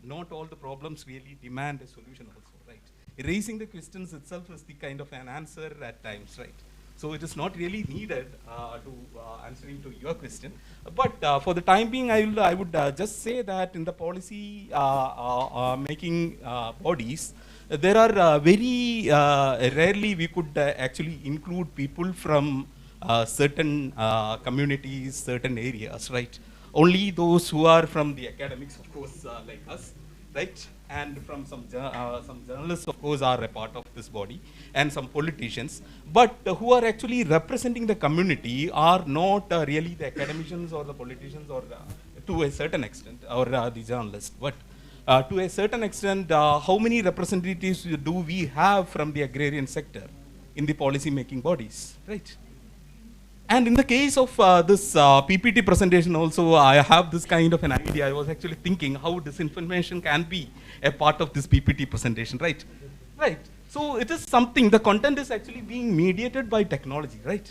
not all the problems really demand a solution also, right? Raising the questions itself is the kind of an answer at times, right? So it is not really needed to answering to your question. But for the time being, I would just say that in the policy making bodies, there are very rarely we could actually include people from certain communities, certain areas, right? Only those who are from the academics, of course, like us, right? And from some journalists, of course, are a part of this body, and some politicians, but who are actually representing the community are not really the academicians or the politicians, or to a certain extent, or the journalists. But to a certain extent, how many representatives do we have from the agrarian sector in the policy making bodies, right? And in the case of this PPT presentation also, I have this kind of an idea. I was actually thinking how disinformation can be a part of this PPT presentation, right? Right. So it is something, the content is actually being mediated by technology, right?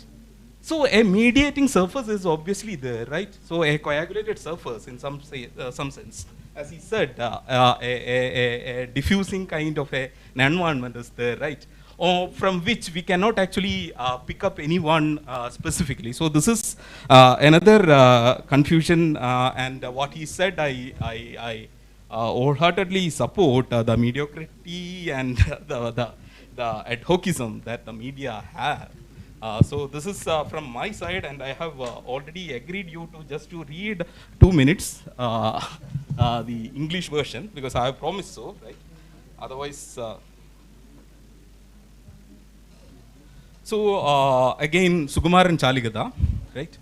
So a mediating surface is obviously there, right? So a coagulated surface in some sense, as he said, a diffusing kind of an environment is there, right? Or from which we cannot actually pick up anyone specifically. So this is another confusion, and what he said, I wholeheartedly support the mediocrity and the ad hocism that the media have. So this is from my side, and I have already agreed you to just to read 2 minutes the English version, because I have promised so, right? Otherwise. So again, Sukumaran Chaligada, right?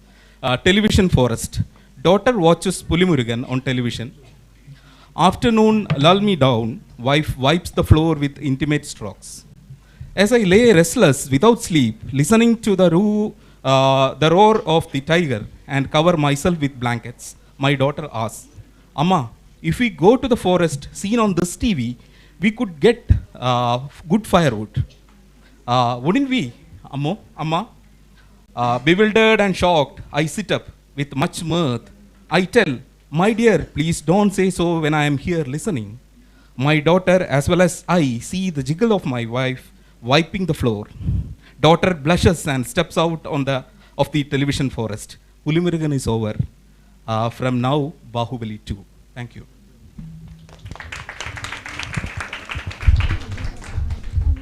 Television forest. Daughter watches Pulimurugan on television. Afternoon, lull me down. Wife wipes the floor with intimate strokes. As I lay restless, without sleep, listening to the roar of the tiger and cover myself with blankets, my daughter asks, Amma, if we go to the forest seen on this TV, we could get good firewood. Wouldn't we, Amma? Bewildered and shocked, I sit up with much mirth. I tell, my dear, please don't say so when I am here listening. My daughter, as well as I, see the jiggle of my wife wiping the floor. Daughter blushes and steps out of the television forest. Pulimurugan is over. From now, Bahubali 2. Thank you.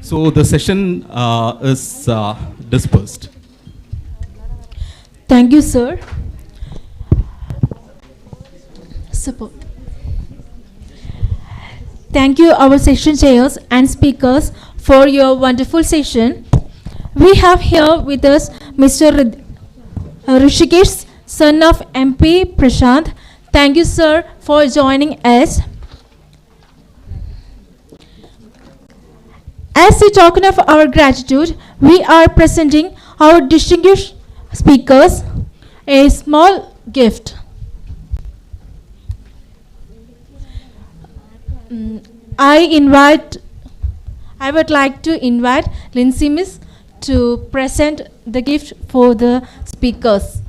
So the session is dispersed. Thank you, sir. Support. Thank you, our session chairs and speakers, for your wonderful session. We have here with us Mr. Rishikesh, son of MP Prashant. Thank you, sir, for joining us. As a token of our gratitude, we are presenting our distinguished speakers a small gift. I would like to invite Lindsay Miss to present the gift for the speakers.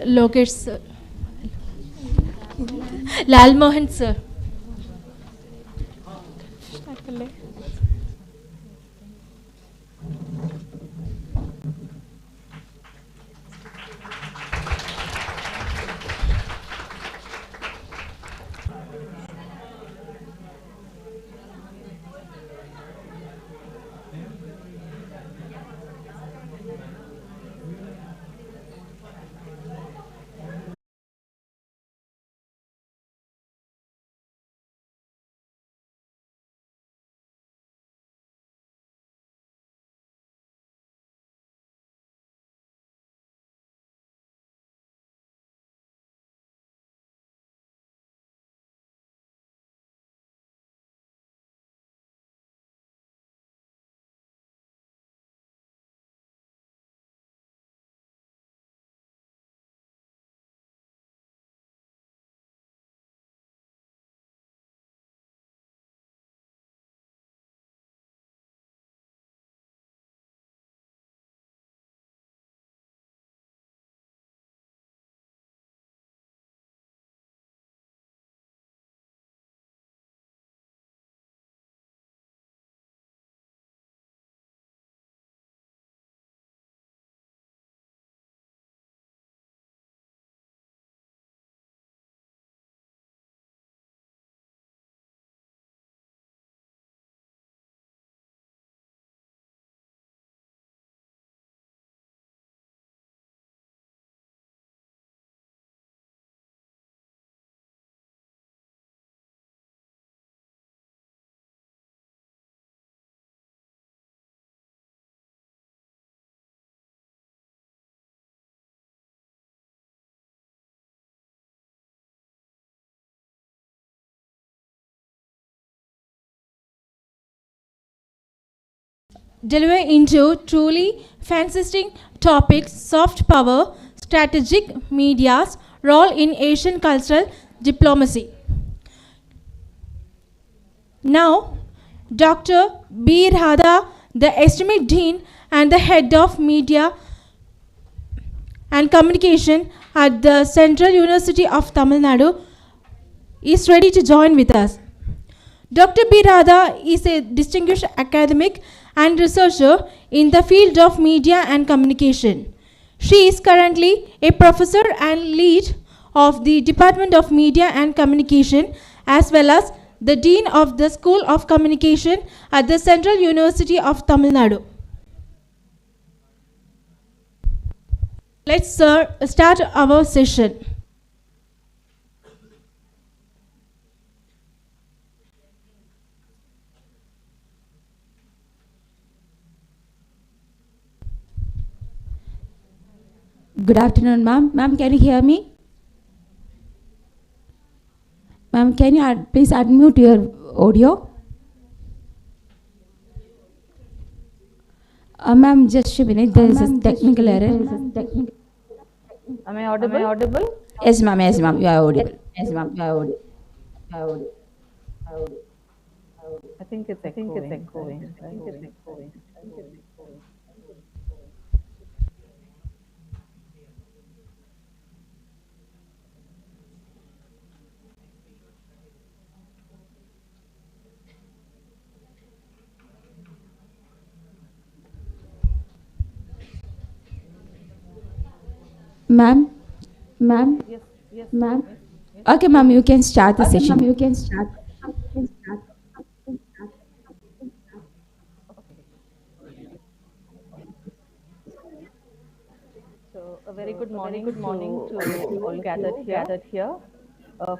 Lokesh sir. Lal Mohan sir. delve into truly fascinating topics: soft power, strategic media's role in Asian cultural diplomacy. Now, Dr. B. Radha, the esteemed Dean and the Head of Media and Communication at the Central University of Tamil Nadu, is ready to join with us. Dr. B. Radha is a distinguished academic and researcher in the field of media and communication. She is currently a professor and lead of the Department of Media and Communication, as well as the Dean of the School of Communication at the Central University of Tamil Nadu. Let's start our session. Good afternoon, ma'am. Ma'am, can you hear me? Ma'am, can you please unmute your audio? Ma'am, just a minute. There is a technical error. Am I audible? Yes, ma'am. Yes, ma'am. You are audible. Yes, ma'am. You are audible. I think it's echoing. Ma'am. Yes. Ma'am. Okay, ma'am. You can start the session. You can start. So a very good morning to all gathered here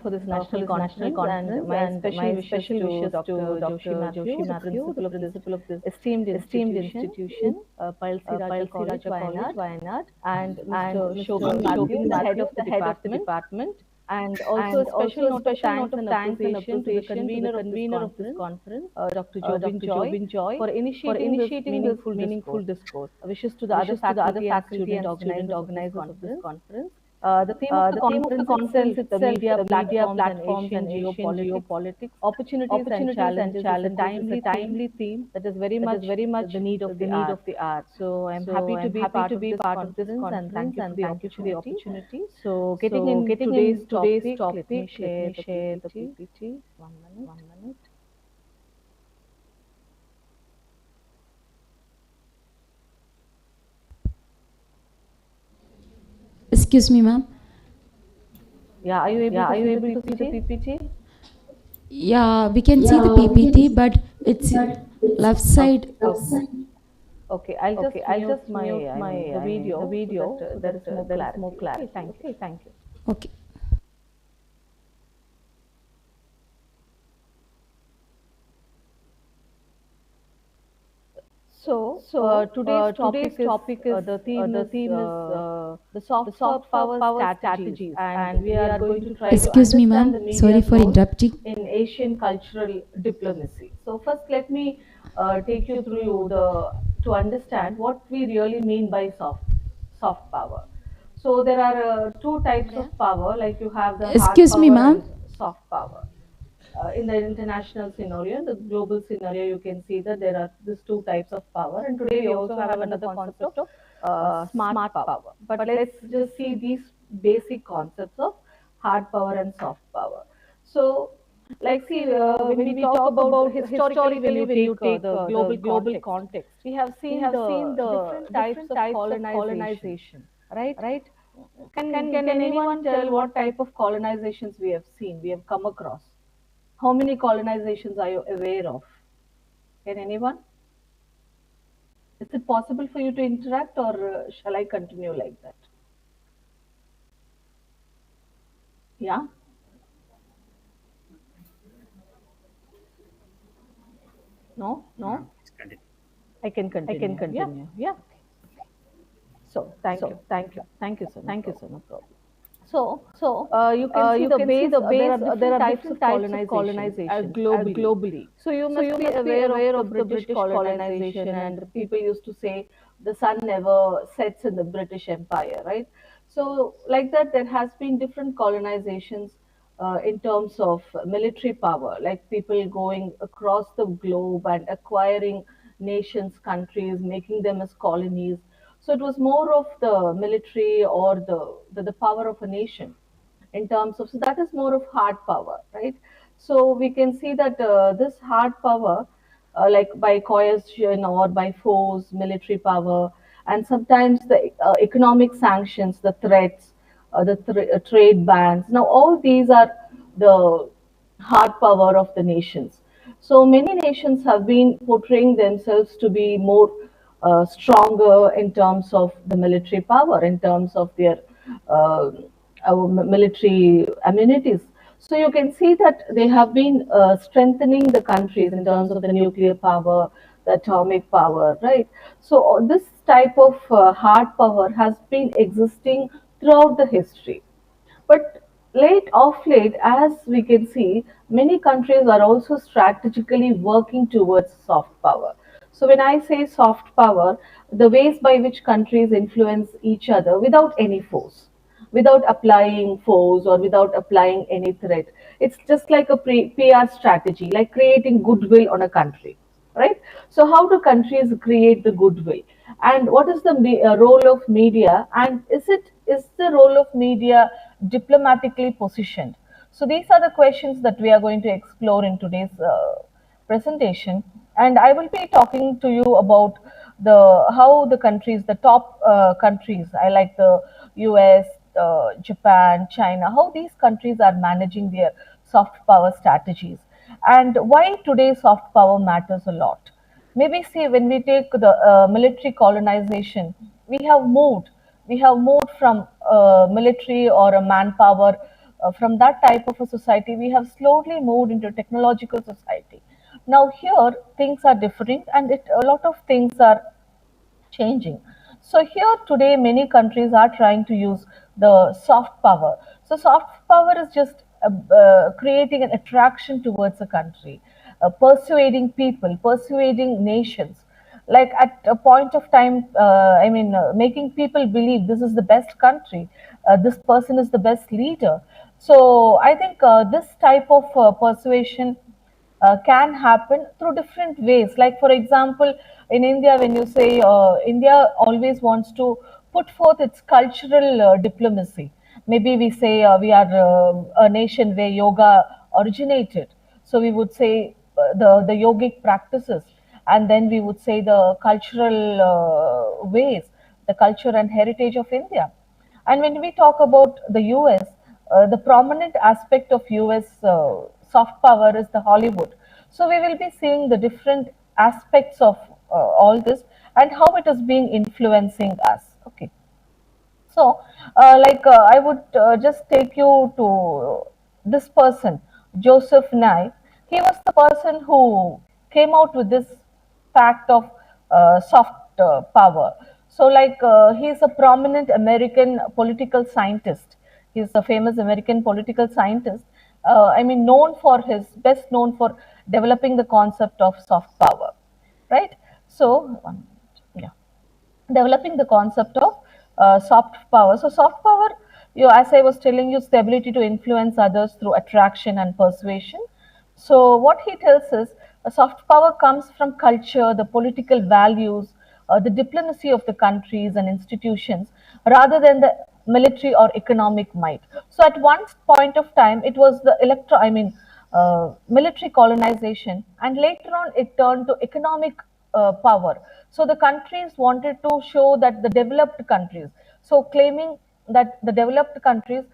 for this national conference, and my special wishes to Dr. Joshi Matthew, the principal of this esteemed institution, Pazhassiraja College, Wayanad, and Mr. Shobhan Matthew, the head of the department. And also a special note of thanks and appreciation to the convener of this conference, Dr. Jobin Joy, for initiating this meaningful discourse. Wishes to the other faculty and student organizers of this conference. The theme of the conference itself, the media platforms and geopolitics, opportunities and challenges, is a timely theme that is very much the need of the hour. So I'm happy to be part of this conference, and thank you for the opportunity. So getting in today's topic, let me share the PPT. One minute. Excuse me, ma'am. Yeah, are you able to see the PPT? Yeah, we can see the PPT, but it's left side. Okay, I'll just mute my video so that there is more clarity. Thank you. Okay. So today's topic is the theme is the soft power strategies, and we are going to try Excuse to me, understand ma'am. the media's Sorry for role interrupting. in Asian cultural diplomacy. So first, let me take you through to understand what we really mean by soft power. So there are two types of power, like you have the hard Excuse me, power ma'am. and soft power. In the international scenario, the global scenario, you can see that there are these two types of power. And today we also have another concept of smart power. But let's just see these basic concepts of hard power and soft power. So, like, see, when we talk about historically, when you take the global context, we have seen the different types of colonization, right? Can anyone tell what type of colonizations we have seen, we have come across? How many colonizations are you aware of? Can anyone? Is it possible for you to interact, or shall I continue like that? Yeah? No? I can continue. Yeah. So thank you, sir. No problem. you can see the base, there are different types of colonization globally. So you must be aware of the British colonization, and the people used to say the sun never sets in the British Empire, right? So like that, there has been different colonizations in terms of military power, like people going across the globe and acquiring nations, countries, making them as colonies. So it was more of the military or the power of a nation in terms of, so that is more of hard power, right? So we can see that this hard power, like by coercion or by force, military power, and sometimes the economic sanctions, the threats, trade bans. Now all these are the hard power of the nations. So many nations have been portraying themselves to be more stronger in terms of the military power, in terms of their uh, military amenities. So you can see that they have been strengthening the countries in terms of the nuclear power, the atomic power, right? So this type of hard power has been existing throughout the history. But late, as we can see, many countries are also strategically working towards soft power. So when I say soft power, the ways by which countries influence each other without any force, without applying force or without applying any threat. It's just like a PR strategy, like creating goodwill on a country, right? So how do countries create the goodwill, and what is the role of media, and is the role of media diplomatically positioned? So these are the questions that we are going to explore in today's presentation, and I will be talking to you about the how the countries, the top countries, I like the US, Japan, China, how these countries are managing their soft power strategies, and why today soft power matters a lot. Maybe see, when we take the military colonization, we have moved we have moved from military or a manpower, from that type of a society, we have slowly moved into technological society. Now here things are different, and a lot of things are changing. So here today, many countries are trying to use the soft power. So soft power is just creating an attraction towards a country, persuading people, persuading nations. Like at a point of time, making people believe this is the best country, this person is the best leader. So I think this type of persuasion can happen through different ways. Like, for example, in India, when you say India always wants to put forth its cultural diplomacy. Maybe we say we are a nation where yoga originated. So we would say the yogic practices, and then we would say the cultural ways, the culture and heritage of India. And when we talk about the US, the prominent aspect of US soft power is the Hollywood. So we will be seeing the different aspects of all this and how it is being influencing us. Okay. So, I would just take you to this person, Joseph Nye. He was the person who came out with this fact of soft power. So, he is a prominent American political scientist. He is a famous American political scientist. Known for his best known for developing the concept of soft power, right? So, one minute. Yeah, developing the concept of soft power. So, soft power, as I was telling you, is the ability to influence others through attraction and persuasion. So, what he tells is soft power comes from culture, the political values, the diplomacy of the countries and institutions, rather than the military or economic might. So, at one point of time, it was the military colonization, and later on it turned to economic power. So the countries wanted to show that the developed countries, so claiming that the developed countries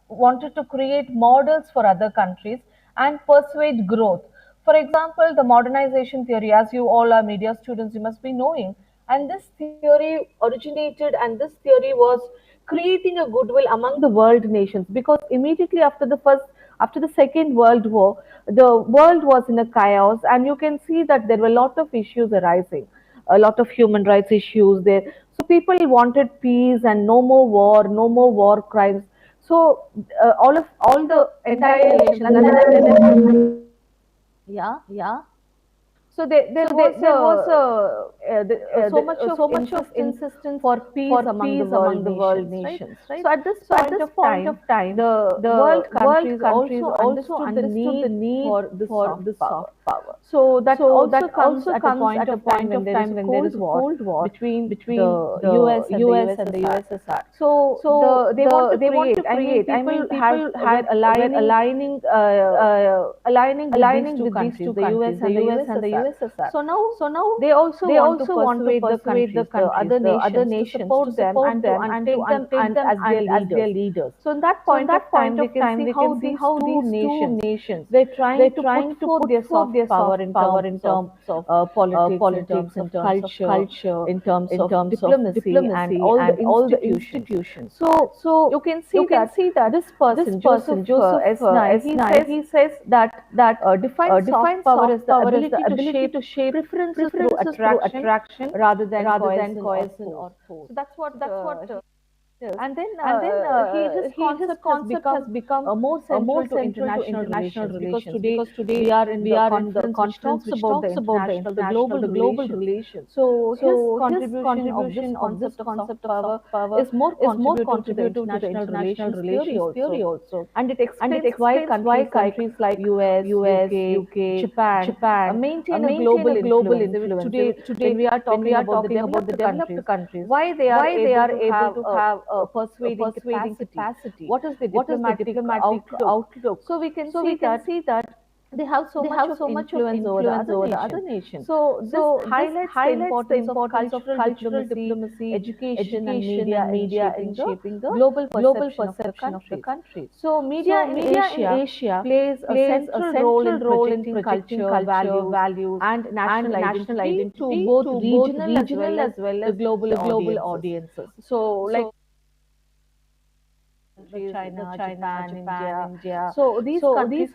wanted to create models for other countries and persuade growth. For example, the modernization theory, as you all are media students, you must be knowing, and this theory originated, and this theory was creating a goodwill among the world nations, because immediately after the second world war, the world was in a chaos, and you can see that there were a lot of issues arising, a lot of human rights issues there. people wanted peace and no more war crimes. So all the entire nations, yeah. So there was so much of insistence for peace among the world nations, right? So at this point of time, the world countries also understood the need for this soft power. So that also comes at a point of time when there is a cold war between the US and the USSR. So they want to create. I mean, people were aligning with these two countries, the US and the USSR. So now they also want to persuade the countries, the other nations, to support them and to take them as their leaders. So in that point of time, we can see how these two nations were trying to put forth their soft power in terms of politics, in terms of culture, in terms of diplomacy, and all the institutions. So you can see that this person, Joseph Esnai, he says that defines soft power as the ability to shape preferences through attraction rather than coercion or force. So that's what yes. His concept has become more central to international relations because today we are in the conference which talks about the international, the global relations. So his contribution of this concept of soft power is more contributive to the international relations theory also, and it explains why countries like US, UK, Japan maintain a global influence. Today when we are talking about the developed countries, why they are able to have a persuading capacity. What is the diplomatic outlook? So we can see that they have so much of influence over the other nations. So this highlights the importance of cultural diplomacy, education and media in shaping the global perception of the country. So media in Asia plays a central role in projecting culture, values, and national identity to both regional as well as the global audiences. So like China, Japan, India. So these countries,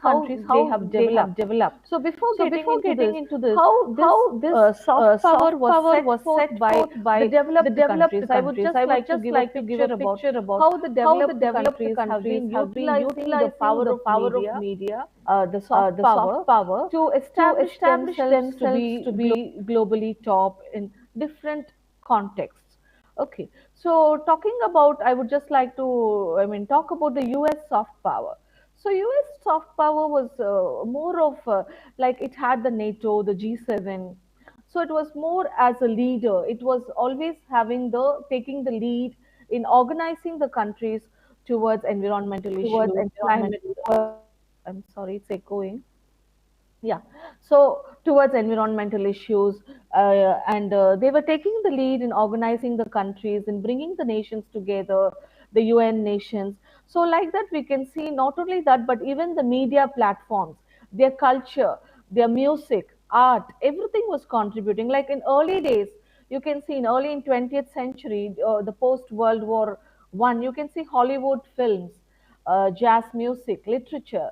how they have developed. So before getting into this, how this soft power was set forth by the developed countries. I would just like to give a picture about how the developed countries have been utilizing the power of media, the soft power to establish themselves to be globally top in different contexts. Okay, so talking about, I would just like to, talk about the US soft power. So US soft power was more of like it had the NATO, the G7. So it was more as a leader. It was always taking the lead in organizing the countries towards environmental issues, climate. I'm sorry, it's echoing. Yeah, so towards environmental issues, and they were taking the lead in organizing the countries and bringing the nations together, the UN nations. So, like that, we can see not only that, but even the media platforms, their culture, their music, art, everything was contributing. Like in early days, you can see in early in 20th century, the post World War One, you can see Hollywood films, jazz music, literature,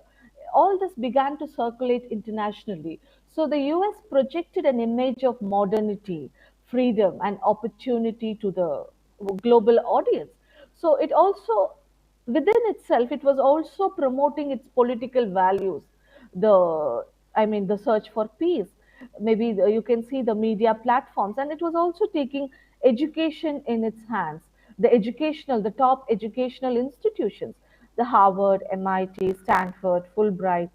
all this began to circulate internationally. So the US projected an image of modernity, freedom, and opportunity to the global audience. So it also, within itself, it was also promoting its political values. The search for peace. Maybe you can see the media platforms, and it was also taking education in its hands. The top educational institutions, the Harvard, MIT, Stanford, Fulbright.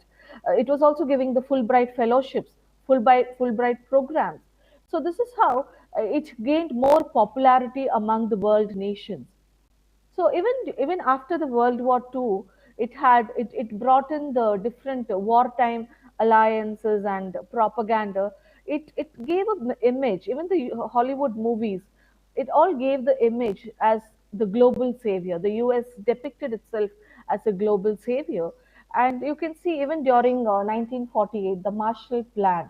It was also giving the Fulbright fellowships, Fulbright programs. So this is how it gained more popularity among the world nations. So even after the World War II, it brought in the different wartime alliances and propaganda. It gave an image. Even the Hollywood movies, it all gave the image as the global savior. The US depicted itself as a global savior, and you can see even during 1948, the Marshall Plan.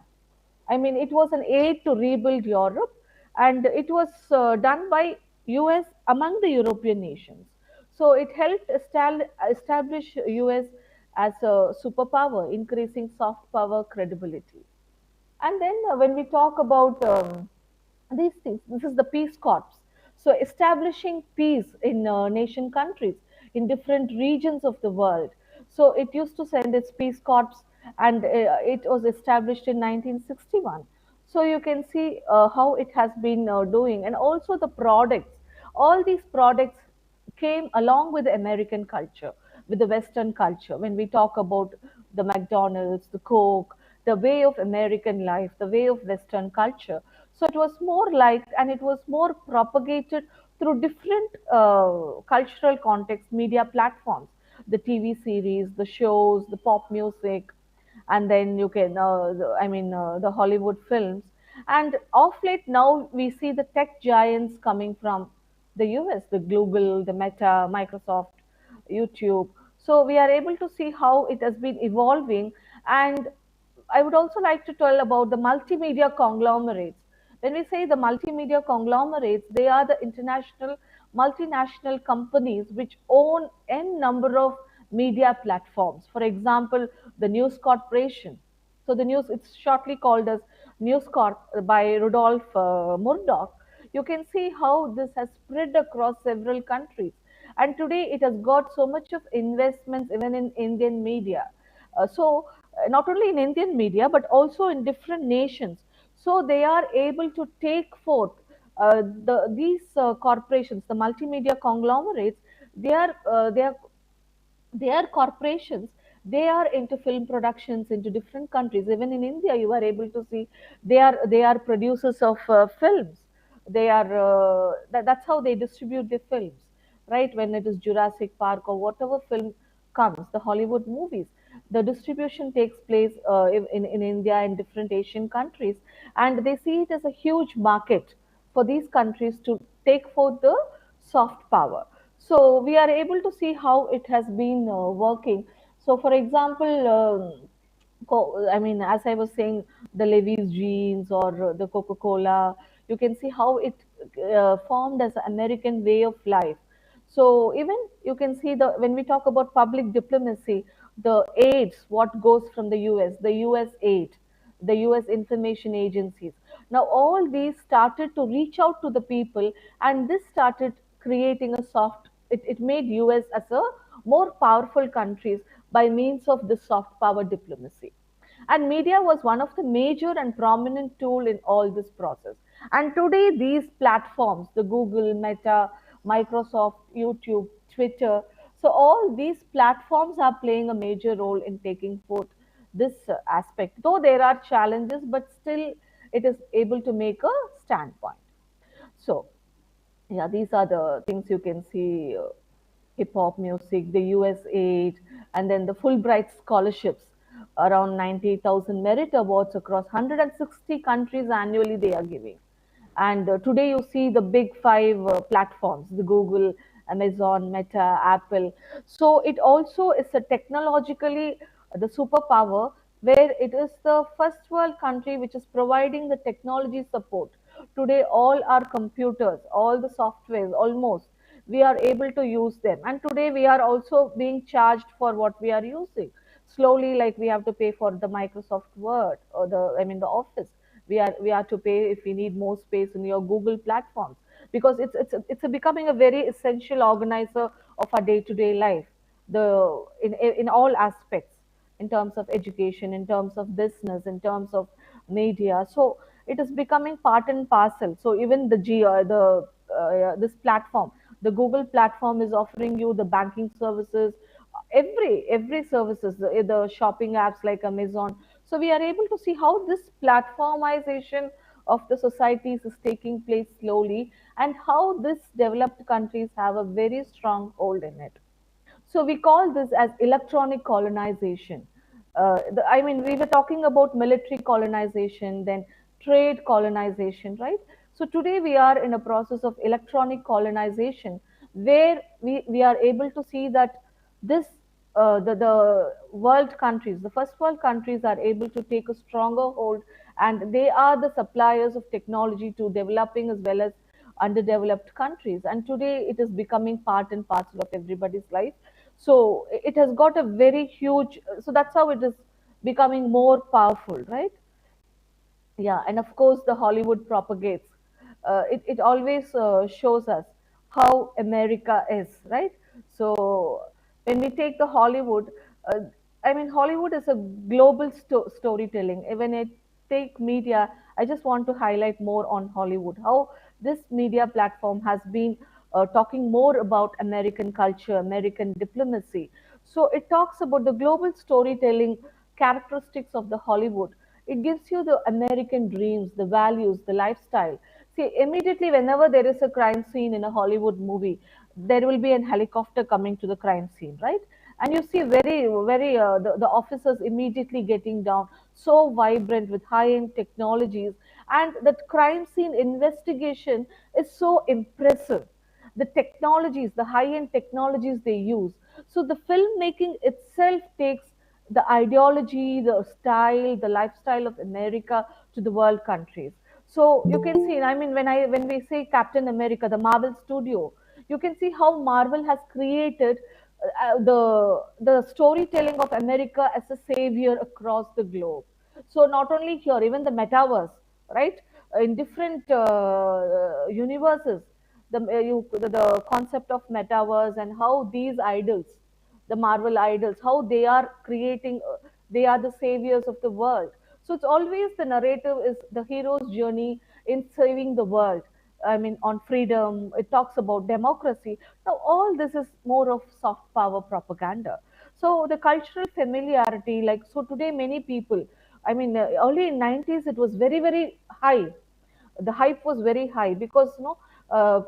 I mean, it was an aid to rebuild Europe, and it was done by US among the European nations. So it helped establish US as a superpower, increasing soft power credibility. And then when we talk about these things, this is the Peace Corps. So establishing peace in nation countries, in different regions of the world. So it used to send its peace corps, and it was established in 1961. So you can see how it has been doing, and also the products. All these products came along with the American culture, with the Western culture. When we talk about the McDonald's, the Coke, the way of American life, the way of Western culture. So it was more liked and it was more propagated through different cultural context, media platforms, the TV series, the shows, the pop music, and then you can, the Hollywood films. And of late now we see the tech giants coming from the US, the Google, the Meta, Microsoft, YouTube. So we are able to see how it has been evolving. And I would also like to tell about the multimedia conglomerates. When we say the multimedia conglomerates, they are the international multinational companies which own n number of media platforms. For example, the News Corporation. So the news, it's shortly called as News Corp by Rudolph Murdoch. You can see how this has spread across several countries. And today it has got so much of investments even in Indian media. Not only in Indian media, but also in different nations. So they are able to take forth these corporations, the multimedia conglomerates. They are corporations. They are into film productions into different countries. Even in India you are able to see they are producers of films. That's how they distribute their films, right? When it is Jurassic Park or whatever film comes, the Hollywood movies, the distribution takes place in India and different Asian countries, and they see it as a huge market for these countries to take forth the soft power. So we are able to see how it has been working. So, for example, as I was saying, the Levi's jeans or the Coca-Cola, you can see how it formed as an American way of life. So even you can see the when we talk about public diplomacy, the aids, what goes from the US aid, the US information agencies. Now all these started to reach out to the people, and this started creating a soft. It made US as a more powerful countries by means of this soft power diplomacy. And media was one of the major and prominent tool in all this process. And today these platforms, the Google, Meta, Microsoft, YouTube, Twitter, so all these platforms are playing a major role in taking forth this aspect. Though there are challenges, but still it is able to make a standpoint. So yeah, these are the things you can see: hip hop music, the US aid, and then the Fulbright scholarships, around 90,000 merit awards across 160 countries annually they are giving. And today you see the big five platforms, the Google, Amazon, Meta, Apple. So it also is a technologically the superpower, where it is the first world country which is providing the technology support. Today all our computers, all the softwares almost, we are able to use them. And today we are also being charged for what we are using. Slowly, like we have to pay for the Microsoft Word or the Office. We are to pay if we need more space in your Google platforms, because it's becoming a very essential organizer of our day-to-day life, in all aspects, in terms of education, in terms of business, in terms of media. So it is becoming part and parcel. So even this platform, the Google platform, is offering you the banking services, every services, the shopping apps like Amazon. So we are able to see how this platformization of the societies is taking place slowly, and how this developed countries have a very strong hold in it. So we call this as electronic colonization. We were talking about military colonization, then trade colonization, right? So today we are in a process of electronic colonization, where we are able to see that this the world countries, the first world countries, are able to take a stronger hold, and they are the suppliers of technology to developing as well as underdeveloped countries. And today it is becoming part and parcel of everybody's life. So it has got a very huge, so that's how it is becoming more powerful, right? Yeah, and of course the Hollywood propagates. it always shows us how America is, right? So when we take the Hollywood, uh, I mean, Hollywood is a global storytelling. When I take media, I just want to highlight more on Hollywood, how this media platform has been talking more about American culture, American diplomacy. So it talks about the global storytelling characteristics of the Hollywood. It gives you the American dreams, the values, the lifestyle. See, immediately whenever there is a crime scene in a Hollywood movie, there will be an helicopter coming to the crime scene, right? And you see the officers immediately getting down, so vibrant with high-end technologies, and that crime scene investigation is so impressive. The technologies, the high-end technologies they use. So the filmmaking itself takes the ideology, the style, the lifestyle of America to the world countries. So you can see, I mean, when we say Captain America, the Marvel studio, you can see how Marvel has created the storytelling of America as a savior across the globe. So not only here, even the metaverse, right? In different universes, the concept of metaverse and how these idols, the Marvel idols, how they are creating, they are the saviors of the world. So it's always the narrative is the hero's journey in saving the world. I mean, on freedom, it talks about democracy. Now, all this is more of soft power propaganda. So the cultural familiarity, like, so today many people, I mean, early in 90s, it was very, very high. The hype was very high because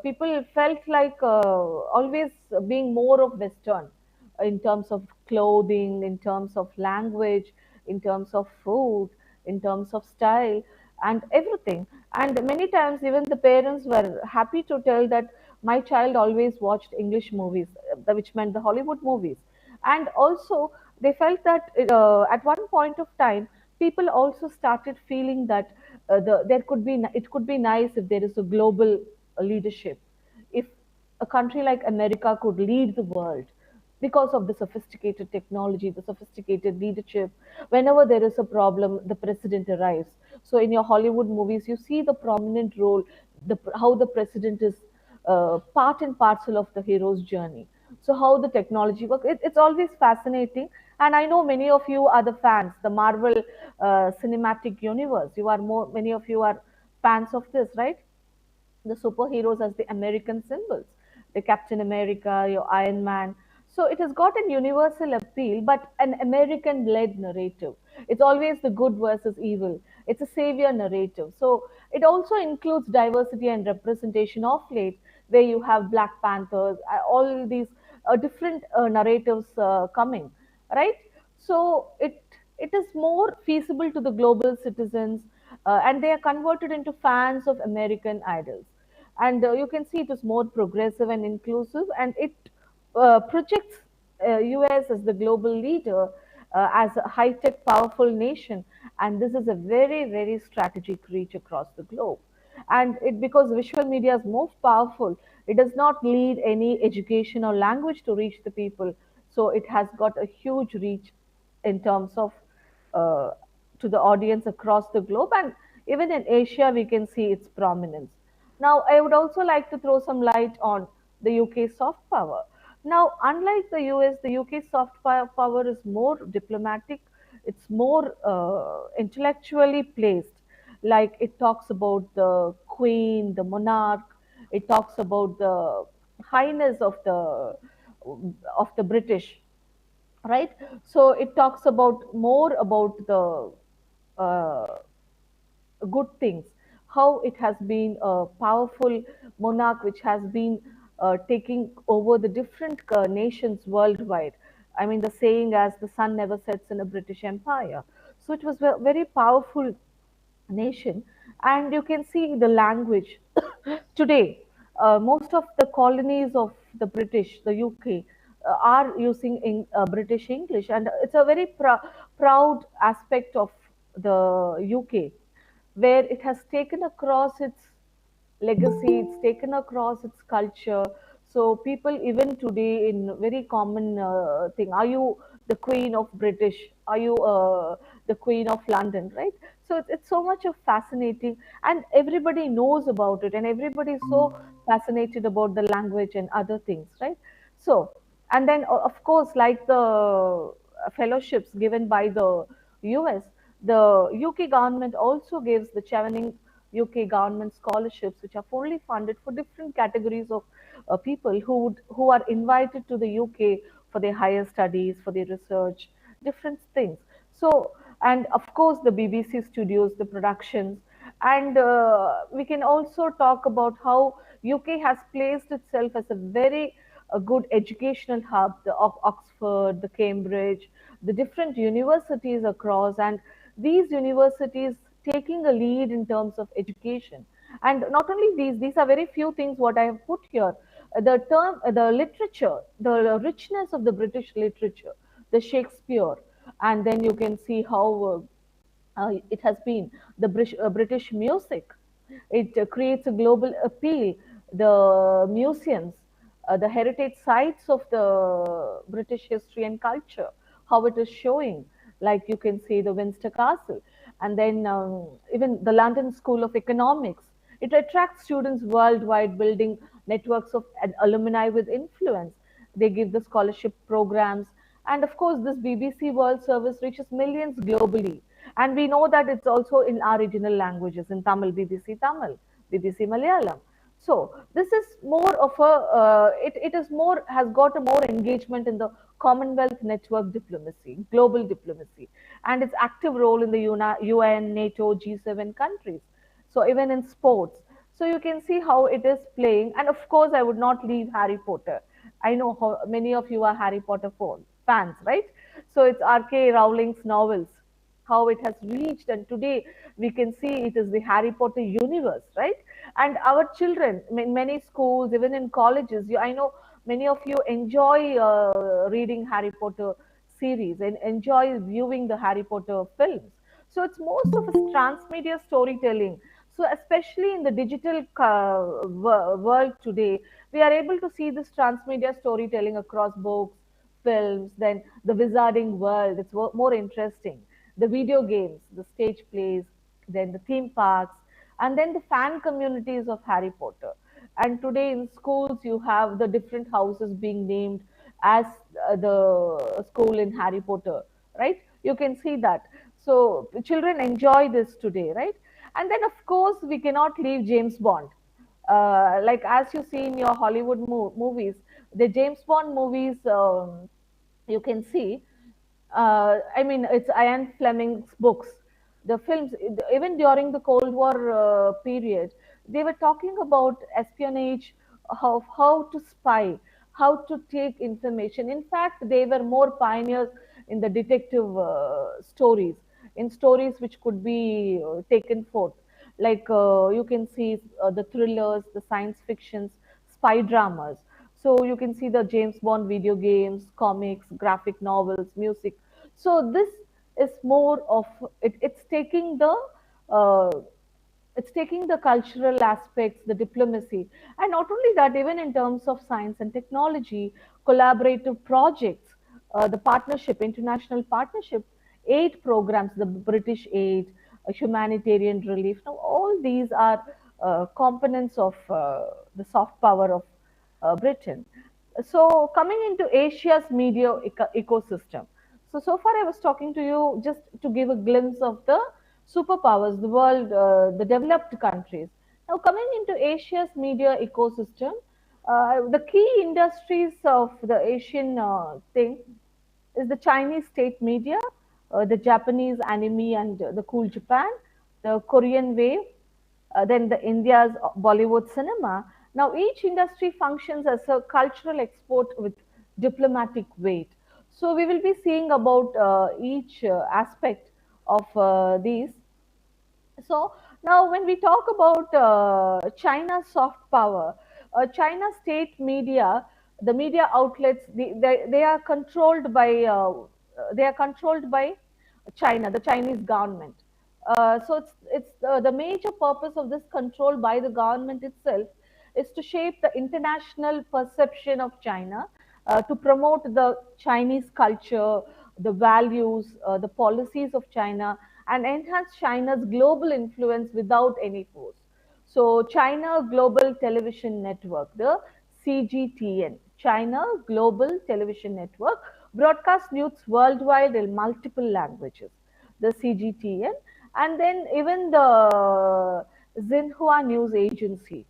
people felt like always being more of Western in terms of clothing, in terms of language, in terms of food, in terms of style, and everything. And many times, even the parents were happy to tell that my child always watched English movies, which meant the Hollywood movies. And also, they felt that at one point of time, people also started feeling that there could be it could be nice if there is a global leadership, if a country like America could lead the world because of the sophisticated technology, the sophisticated leadership. Whenever there is a problem, the president arrives. So in your Hollywood movies, you see the prominent role, how the president is part and parcel of the hero's journey. So how the technology works, it's always fascinating. And I know many of you are the fans, the Marvel cinematic universe. You are more, many of you are fans of this, right? The superheroes as the American symbols, the Captain America, your Iron Man. So it has got an universal appeal, but an American led narrative. It's always the good versus evil. It's a savior narrative. So it also includes diversity and representation of late, where you have Black Panthers, all these different narratives coming, right? So it is more feasible to the global citizens, and they are converted into fans of American idols. And you can see it is more progressive and inclusive, and it projects US as the global leader, as a high-tech powerful nation, and this is a very, very strategic reach across the globe. And it, because visual media is more powerful, it does not need any education or language to reach the people, so it has got a huge reach in terms of uh, to the audience across the globe, and even in Asia we can see its prominence. Now, I would also like to throw some light on the UK soft power. Now, unlike the US, the UK soft power is more diplomatic, it's more intellectually placed. Like, it talks about the queen, the monarch, it talks about the highness of the British, right? So it talks about more about the uh, good things, how it has been a powerful monarch which has been taking over the different nations worldwide. I mean, the saying as the sun never sets in a British Empire. So it was a very powerful nation. And you can see the language today. Most of the colonies of the British, the UK, are using British English, and it's a very proud aspect of the UK, where it has taken across its legacy, it's taken across its culture. So people even today in very common thing, are you the queen of British? Are you the Queen of London, right? So it's so much of fascinating, and everybody knows about it, and everybody is so fascinated about the language and other things, right? So, and then of course, like the fellowships given by the US, the UK government also gives the Chevening UK government scholarships, which are fully funded for different categories of people who are invited to the UK for their higher studies, for their research, different things. So, and of course, the BBC studios, the productions, and we can also talk about how UK has placed itself as a very good educational hub, the Oxford, the Cambridge, the different universities across, and these universities taking a lead in terms of education. And not only these are very few things what I have put here. The term, the literature, the richness of the British literature, the Shakespeare, and then you can see how it has been the British music. It creates a global appeal. The museums, the heritage sites of the British history and culture, how it is showing. Like you can see the Windsor Castle, and then even the London School of Economics. It attracts students worldwide, building networks of alumni with influence. They give the scholarship programs, and of course, this BBC World Service reaches millions globally. And we know that it's also in our regional languages, in Tamil, BBC Tamil, BBC Malayalam. So this is more of a, it is more, has got a more engagement in the Commonwealth network diplomacy, global diplomacy, and its active role in the UN, NATO, G7 countries. So even in sports. So you can see how it is playing. And of course, I would not leave Harry Potter. I know how many of you are Harry Potter fans, right? So it's R.K. Rowling's novels, how it has reached, and today we can see it is the Harry Potter universe, right? And our children in many schools, even in colleges, I know many of you enjoy reading Harry Potter series and enjoy viewing the Harry Potter films. So it's most of a transmedia storytelling. So especially in the digital world today, we are able to see this transmedia storytelling across books, films, then the wizarding world. It's more interesting. The video games, the stage plays, then the theme parks, and then the fan communities of Harry Potter. And today in schools, you have the different houses being named as the school in Harry Potter, right? You can see that. So children enjoy this today, right? And then, of course, we cannot leave James Bond. Like as you see in your Hollywood movies, the James Bond movies, you can see I mean, it's Ian Fleming's books, the films, even during the Cold War period, they were talking about espionage, how to spy, how to take information. In fact, they were more pioneers in the detective stories, in stories which could be taken forth. Like you can see the thrillers, the science fictions, spy dramas. So you can see the James Bond video games, comics, graphic novels, music. So this is more of it's taking the uh, it's taking the cultural aspects, the diplomacy, and not only that, even in terms of science and technology, collaborative projects, the partnership, international partnership, aid programs, the British aid, humanitarian relief. Now, all these are components of the soft power of Britain. So, coming into Asia's media ecosystem. So far I was talking to you just to give a glimpse of the superpowers, the world, the developed countries. Now, coming into Asia's media ecosystem, the key industries of the Asian thing is the Chinese state media, the Japanese anime and the Cool Japan, the Korean wave, then the India's Bollywood cinema. Now, each industry functions as a cultural export with diplomatic weight. So, we will be seeing about each aspect of these. So now when we talk about China's soft power, China state media, the media outlets, they are controlled by China, the Chinese government. So it's the major purpose of this control by the government itself is to shape the international perception of China, to promote the Chinese culture, the values, the policies of China, and enhance China's global influence without any force. So, China Global Television Network, the CGTN, China Global Television Network, broadcasts news worldwide in multiple languages, the CGTN, and then even the Xinhua News Agency.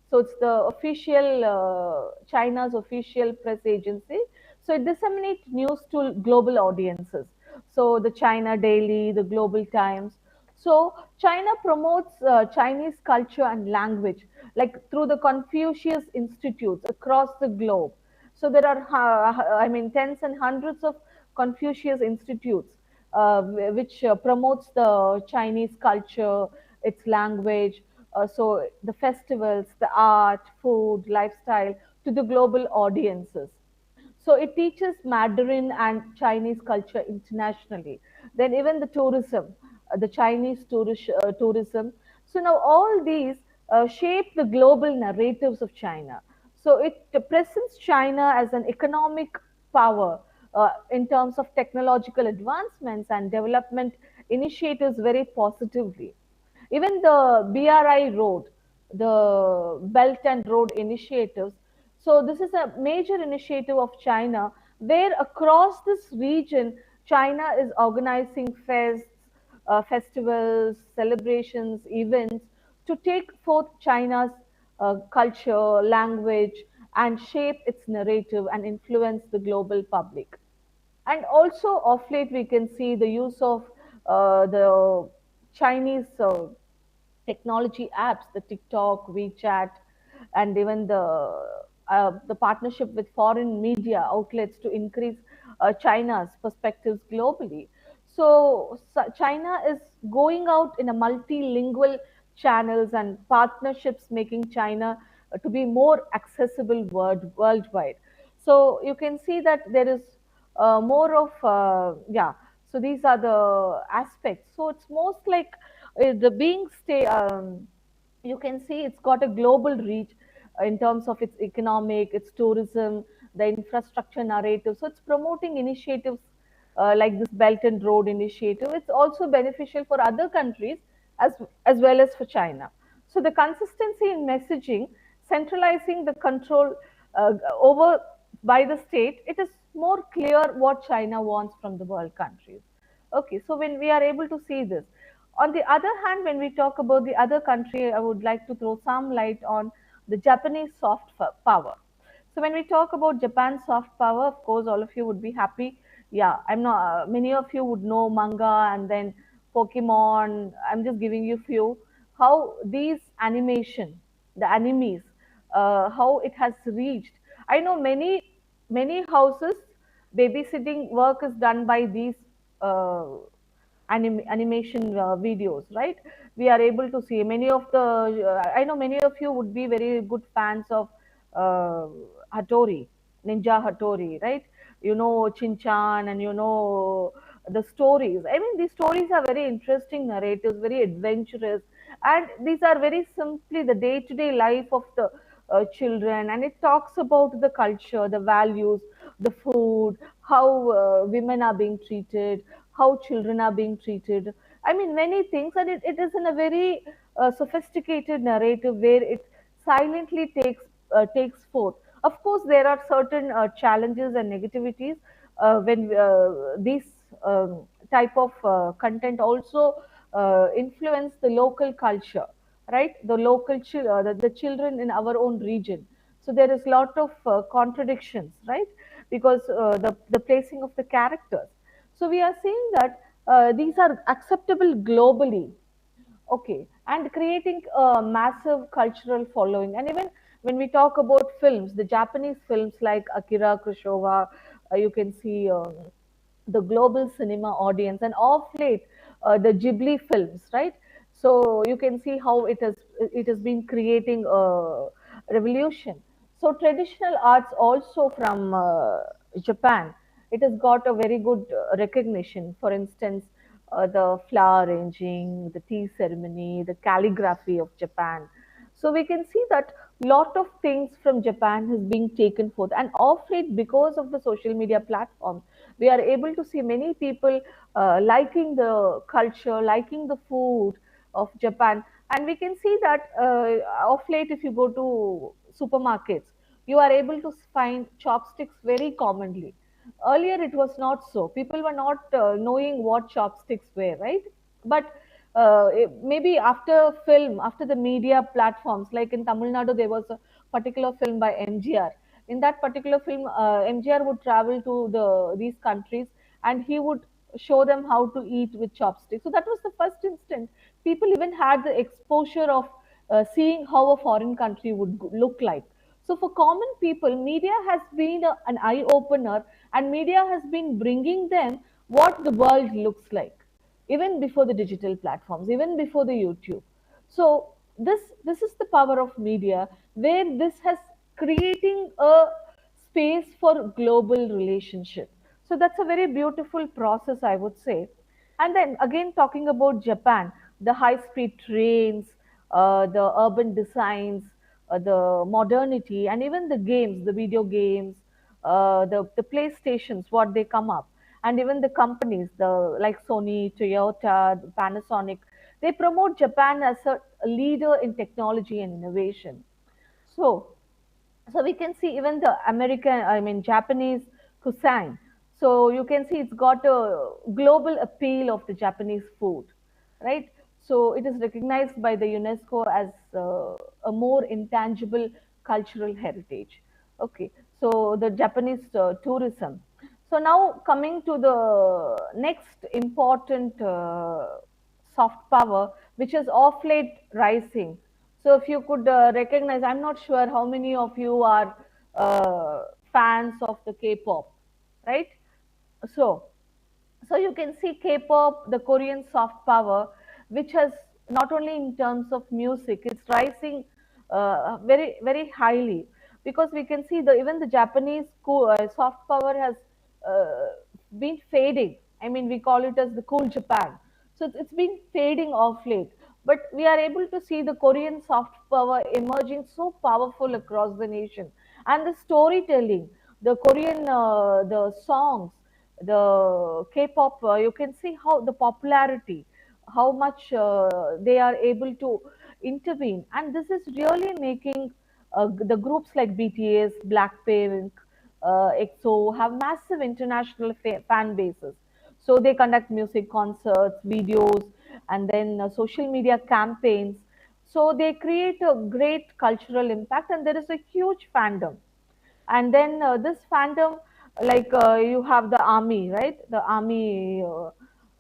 So it's the official China's official press agency. So it disseminates news to global audiences. So the China Daily, the Global Times. So China promotes Chinese culture and language, like through the Confucius Institutes across the globe. So there are, I mean, tens and hundreds of Confucius Institutes, which promotes the Chinese culture, its language, so the festivals, the art, food, lifestyle to the global audiences. So it teaches Mandarin and Chinese culture internationally. Then even the tourism, the Chinese tourism. So now all these shape the global narratives of China. So it presents China as an economic power in terms of technological advancements and development initiatives very positively. Even the BRI road, the Belt and Road initiatives. So this is a major initiative of China where across this region, China is organizing fests, festivals, celebrations, events to take forth China's culture, language, and shape its narrative and influence the global public. And also, of late, we can see the use of the Chinese technology apps, the TikTok, WeChat, and even the partnership with foreign media outlets to increase China's perspectives globally. So China is going out in a multilingual channels and partnerships, making China to be more accessible worldwide. So you can see that there is more of yeah. So these are the aspects. So it's most like the being stay. You can see it's got a global reach in terms of its economic, its tourism, the infrastructure narrative. So it's promoting initiatives like this Belt and Road initiative. It's also beneficial for other countries as as well as for China. So the consistency in messaging, centralizing the control over by the state, it is more clear what China wants from the world countries. Okay, so when we are able to see this, on the other hand, when we talk about the other country, I would like to throw some light on the Japanese power. So when we talk about Japan's soft power, of course, all of you would be happy. Yeah, I'm not. Many of you would know manga and then Pokemon. I'm just giving you few. How these animation, the animes, how it has reached. I know many houses babysitting work is done by these uh, animation videos, right? We are able to see many of the. I know many of you would be very good fans of uh, Hattori, Ninja Hattori, right? You know Chinchan, and you know the stories. I mean, these stories are very interesting narratives, very adventurous, and these are very simply the day-to-day life of the children, and it talks about the culture, the values, the food, how women are being treated, how children are being treated. I mean, many things, and it is in a very sophisticated narrative where it silently takes forth. Of course, there are certain challenges and negativities when these type of content also influence the local culture, right? The the children in our own region. So there is lot of contradictions, right? Because the placing of the characters. So we are seeing that these are acceptable globally, okay, and creating a massive cultural following. And even when we talk about films, the Japanese films like Akira Kurosawa, you can see the global cinema audience, and of late the Ghibli films, right? So you can see how it has been creating a revolution. So traditional arts also from Japan, it has got a very good recognition. For instance, the flower arranging, the tea ceremony, the calligraphy of Japan. So we can see that lot of things from Japan has been taken forth, and of late because of the social media platforms, We are able to see many people liking the culture, liking the food of Japan. And we can see that of late, if you go to supermarkets, you are able to find chopsticks very commonly. Earlier, it was not so. People were not knowing what chopsticks were, right? But maybe after film, after the media platforms, like in Tamil Nadu, there was a particular film by MGR. In that particular film, MGR would travel to these countries and he would show them how to eat with chopsticks. So that was the first instant. People even had the exposure of seeing how a foreign country would look like. So for common people, media has been an eye opener, and media has been bringing them what the world looks like, even before the digital platforms, even before the YouTube. So this is the power of media, where this has creating a space for global relationship. So that's a very beautiful process, I would say. And then again, talking about Japan, the high speed trains, the urban designs, the modernity, and even the games, the video games, the playstations, what they come up, and even the companies, the like Sony, Toyota, Panasonic, they promote Japan as a leader in technology and innovation. So we can see even the Japanese cuisine. So you can see it's got a global appeal of the Japanese food, right? So it is recognized by the UNESCO as a more intangible cultural heritage. Okay, so the Japanese tourism. So now coming to the next important soft power, which is off late rising. So if you could recognize, I'm not sure how many of you are fans of the K-pop, right? So you can see K-pop, the Korean soft power, which has not only in terms of music, it's rising very very highly, because we can see the even the Japanese soft power has uh, been fading. I mean, we call it as the cool Japan. So it's been fading off late, but we are able to see the Korean soft power emerging so powerful across the nation, and the storytelling, the Korean the songs, the K-pop, you can see how the popularity, how much they are able to intervene, and this is really making the groups like BTS, Blackpink, EXO have massive international fan bases. So they conduct music concerts, videos, and then social media campaigns. So they create a great cultural impact, and there is a huge fandom. And then this fandom, like you have the army, right? The army,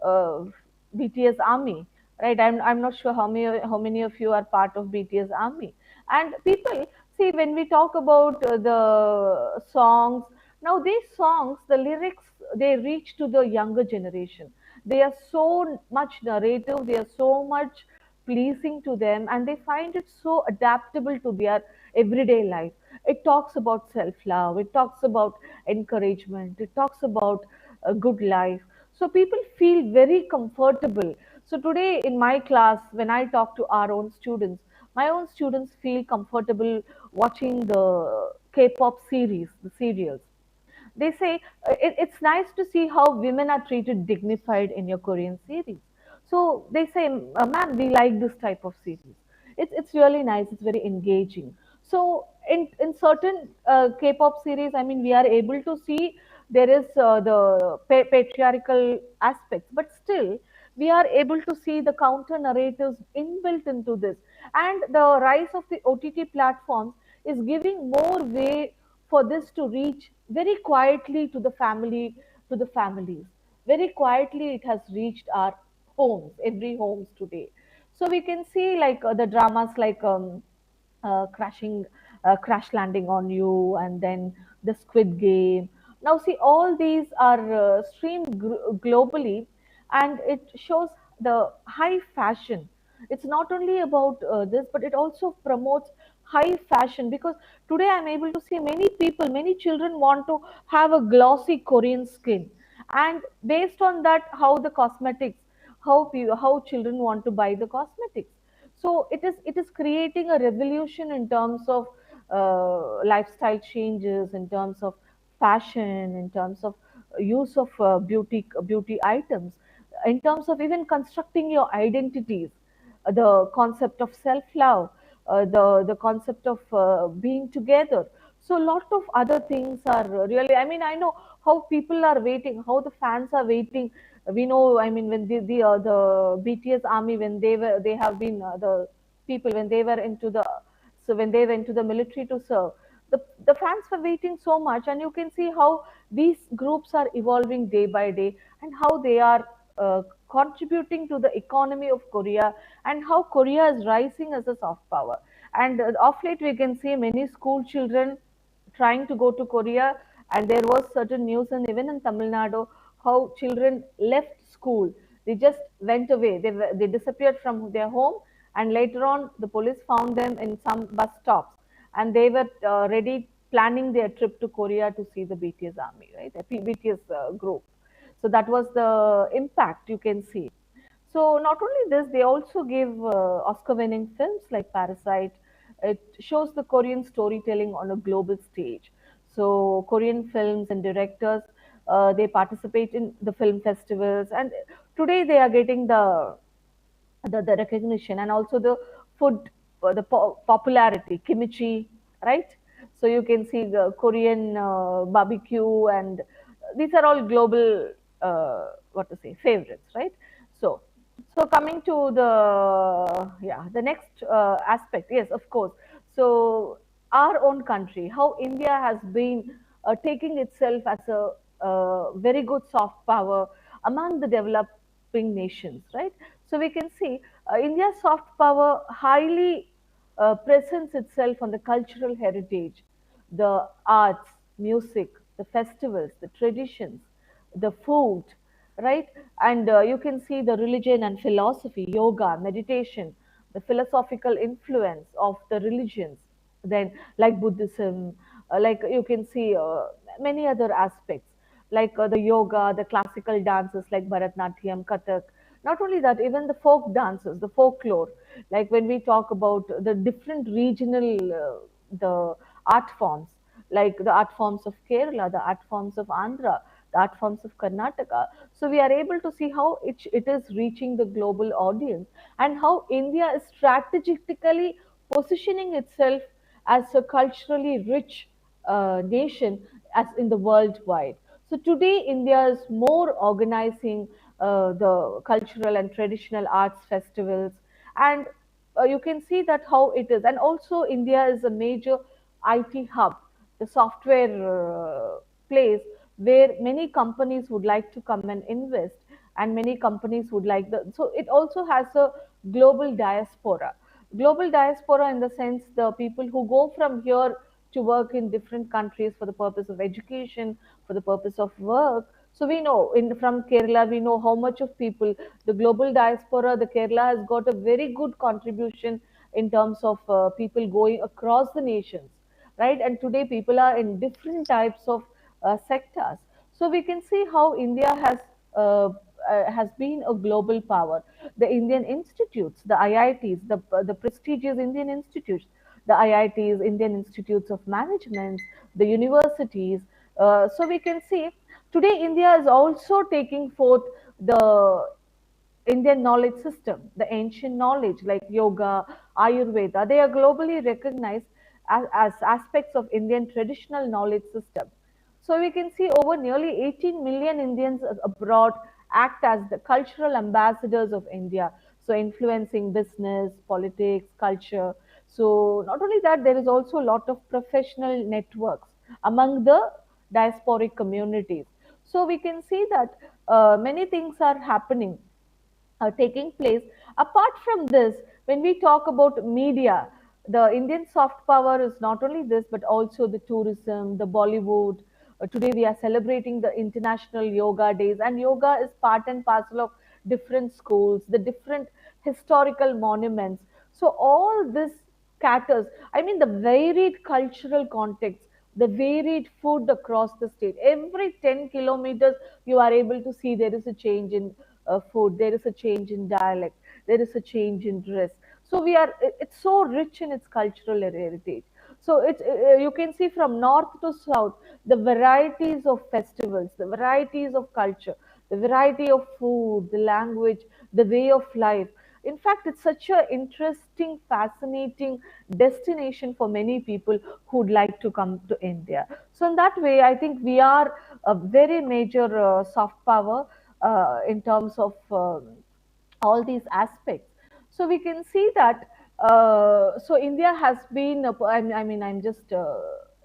BTS army, right? I'm not sure how many of you are part of BTS army. And people see, when we talk about the songs, now these songs, the lyrics, they reach to the younger generation. They are so much narrative, they are so much pleasing to them, and they find it so adaptable to their everyday life. It talks about self love, it talks about encouragement, it talks about a good life. So people feel very comfortable. So today in my class, when I talk to our own students, my own students feel comfortable watching the K-pop series, the serials. They say it's nice to see how women are treated dignified in your Korean series. So they say, ma'am, we like this type of series. It's really nice. It's very engaging. So in certain K-pop series, I mean, we are able to see there is the patriarchal aspects, but still we are able to see the counter narratives inbuilt into this. And the rise of the OTT platforms is giving more way for this to reach very quietly to the family, to the families. Very quietly it has reached our homes, every homes today. So we can see like the dramas like crashing, crash landing on you, and then the Squid Game. Now see, all these are streamed globally, and it shows the high fashion. It's not only about this, but it also promotes high fashion, because today I'm able to see many people, many children want to have a glossy Korean skin, and based on that, how the cosmetics, how children want to buy the cosmetics. So it is creating a revolution in terms of lifestyle changes, in terms of fashion, in terms of use of beauty items, in terms of even constructing your identities, the concept of self love, the concept of being together. So a lot of other things are really, I mean, I know how people are waiting, how the fans are waiting. We know, I mean, when the BTS army, when they have been the people, when they were into the, so when they went to the military to serve, the fans were waiting so much, and you can see how these groups are evolving day by day, and how they are contributing to the economy of Korea, and how Korea is rising as a soft power. And of late, we can see many school children trying to go to Korea, and there was certain news, and even in Tamil Nadu, how children left school. They just went away. They disappeared from their home, and later on, the police found them in some bus stops, and they were ready planning their trip to Korea to see the BTS army, right? The BTS group. So that was the impact you can see. So not only this, they also give Oscar-winning films like Parasite. It shows the Korean storytelling on a global stage. So Korean films and directors, they participate in the film festivals, and today they are getting the recognition, and also the food, popularity, kimchi, right? So you can see the Korean barbecue, and these are all global, what to say, favorites, right? So, so coming to the, yeah, the next aspect, yes, of course. So our own country, how India has been taking itself as a very good soft power among the developing nations, right? So we can see India's soft power highly presents itself on the cultural heritage, the arts, music, the festivals, the traditions, the food, right? And you can see the religion and philosophy, yoga, meditation, the philosophical influence of the religions, then like Buddhism, like you can see many other aspects, like the yoga, the classical dances like Bharatnatyam, Kathak. Not only that, even the folk dances, the folklore, like when we talk about the different regional the art forms, like the art forms of Kerala, the art forms of Andhra, the art forms of Karnataka. So we are able to see how it is reaching the global audience, and how India is strategically positioning itself as a culturally rich nation as in the worldwide. So today India is more organizing the cultural and traditional arts festivals, and you can see that how it is. And also India is a major IT hub, the software place where many companies would like to come and invest, and many companies would like the, so it also has a global diaspora. Global diaspora in the sense the people who go from here to work in different countries for the purpose of education, for the purpose of work. So we know in from Kerala, we know how much of people, the global diaspora, the Kerala has got a very good contribution in terms of people going across the nations, right? And today people are in different types of sectors. So we can see how India has been a global power. The Indian institutes, the IITs, the prestigious Indian institutes, the IITs, Indian Institutes of Management, the universities. So we can see today India is also taking forth the Indian knowledge system, the ancient knowledge like yoga, Ayurveda, they are globally recognized as aspects of Indian traditional knowledge system. So we can see over nearly 18 million Indians abroad act as the cultural ambassadors of India. So influencing business, politics, culture. So not only that, there is also a lot of professional networks among the diasporic communities. So we can see that many things are happening taking place. Apart from this, when we talk about media, the Indian soft power is not only this, but also the tourism, the Bollywood. Today we are celebrating the International Yoga Days, and yoga is part and parcel of different schools, the different historical monuments. So all this caters, I mean, the varied cultural context, the varied food across the state. Every 10 kilometers, you are able to see there is a change in food, there is a change in dialect, there is a change in dress. So we are, it's so rich in its cultural heritage. So you can see from north to south the varieties of festivals, the varieties of culture, the variety of food, the language, the way of life. In fact, it's such an interesting, fascinating destination for many people who'd like to come to India. So in that way, I think we are a very major soft power in terms of all these aspects. So we can see that so India has been I mean I'm just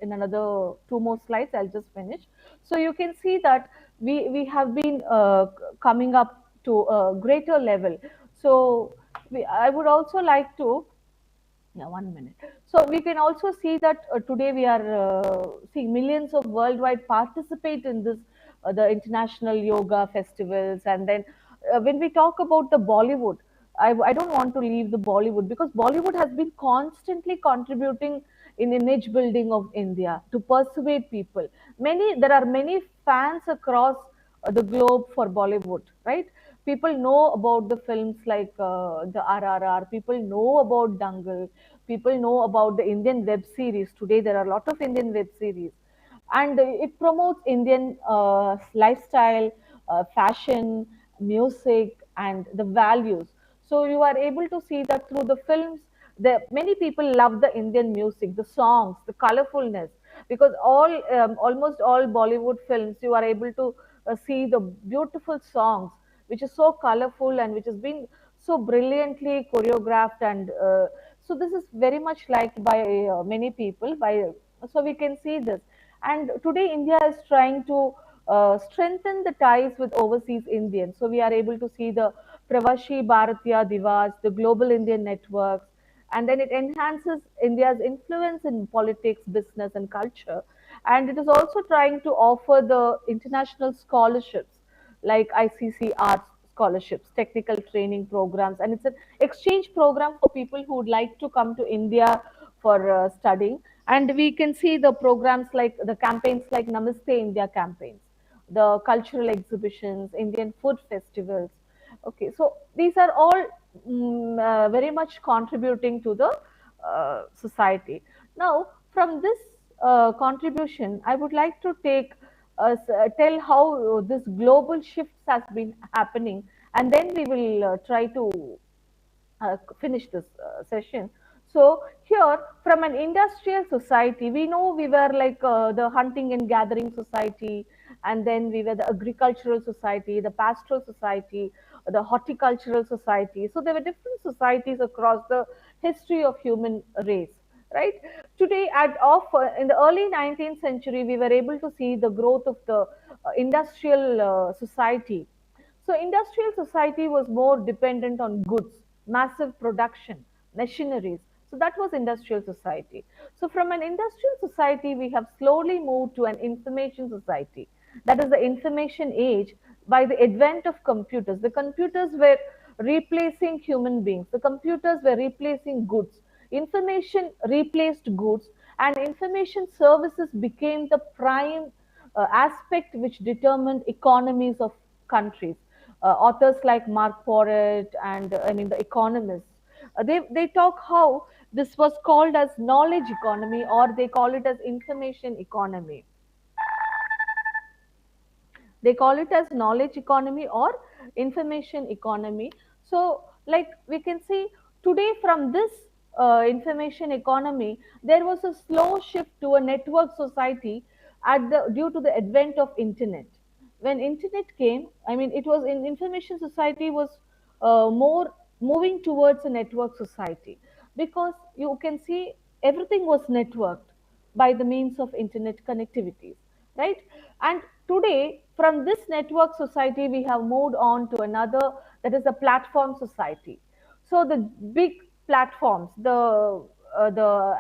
in another two more slides I'll just finish. So you can see that we have been coming up to a greater level. So I would also like to, yeah, 1 minute. So we can also see that today we are seeing millions of worldwide participate in this the international yoga festivals. And then when we talk about the Bollywood, I don't want to leave the Bollywood, because Bollywood has been constantly contributing in image building of India to persuade people. There are many fans across the globe for Bollywood, right? People know about the films like the RRR. People know about Dangal. People know about the Indian web series. Today there are a lot of Indian web series, and it promotes Indian lifestyle, fashion, music, and the values. So you are able to see that through the films. Many people love the Indian music, the songs, the colorfulness, because almost all Bollywood films you are able to see the beautiful songs, which is so colorful and which has been so brilliantly choreographed. And so this is very much liked by many people. So we can see this. And today India is trying to strengthen the ties with overseas Indians. So we are able to see the Pravasi Bharatiya Divas, the Global Indian Networks, and then it enhances India's influence in politics, business, and culture. And it is also trying to offer the international scholarships like ICCR scholarships, technical training programs, and it's an exchange program for people who would like to come to India for studying. And we can see the programs like the campaigns like Namaste India campaigns, the cultural exhibitions, Indian food festivals. Okay, so these are all very much contributing to the society. Now, from this contribution, I would like to tell how this global shifts has been happening, and then we will try to finish this session. So here, from an industrial society, we know we were like the hunting and gathering society, and then we were the agricultural society, the pastoral society, the horticultural society. So there were different societies across the history of human race. Right today, in the early 19th century, we were able to see the growth of the industrial society. So industrial society was more dependent on goods, massive production, machineries. So that was industrial society. So from an industrial society, we have slowly moved to an information society. That is the information age by the advent of computers. The computers were replacing human beings. The computers were replacing goods. Information replaced goods, and information services became the prime aspect which determined economies of countries. Authors like Mark Porret and I mean the economists, they talk how this was called as knowledge economy, or they call it as information economy. They call it as knowledge economy or information economy. So like we can see today, from this information economy, there was a slow shift to a network society due to the advent of internet. When internet came, I mean, it was in information society was more moving towards a network society, because you can see everything was networked by the means of internet connectivities, right? And today, from this network society, we have moved on to another, that is a platform society. So the big platforms, the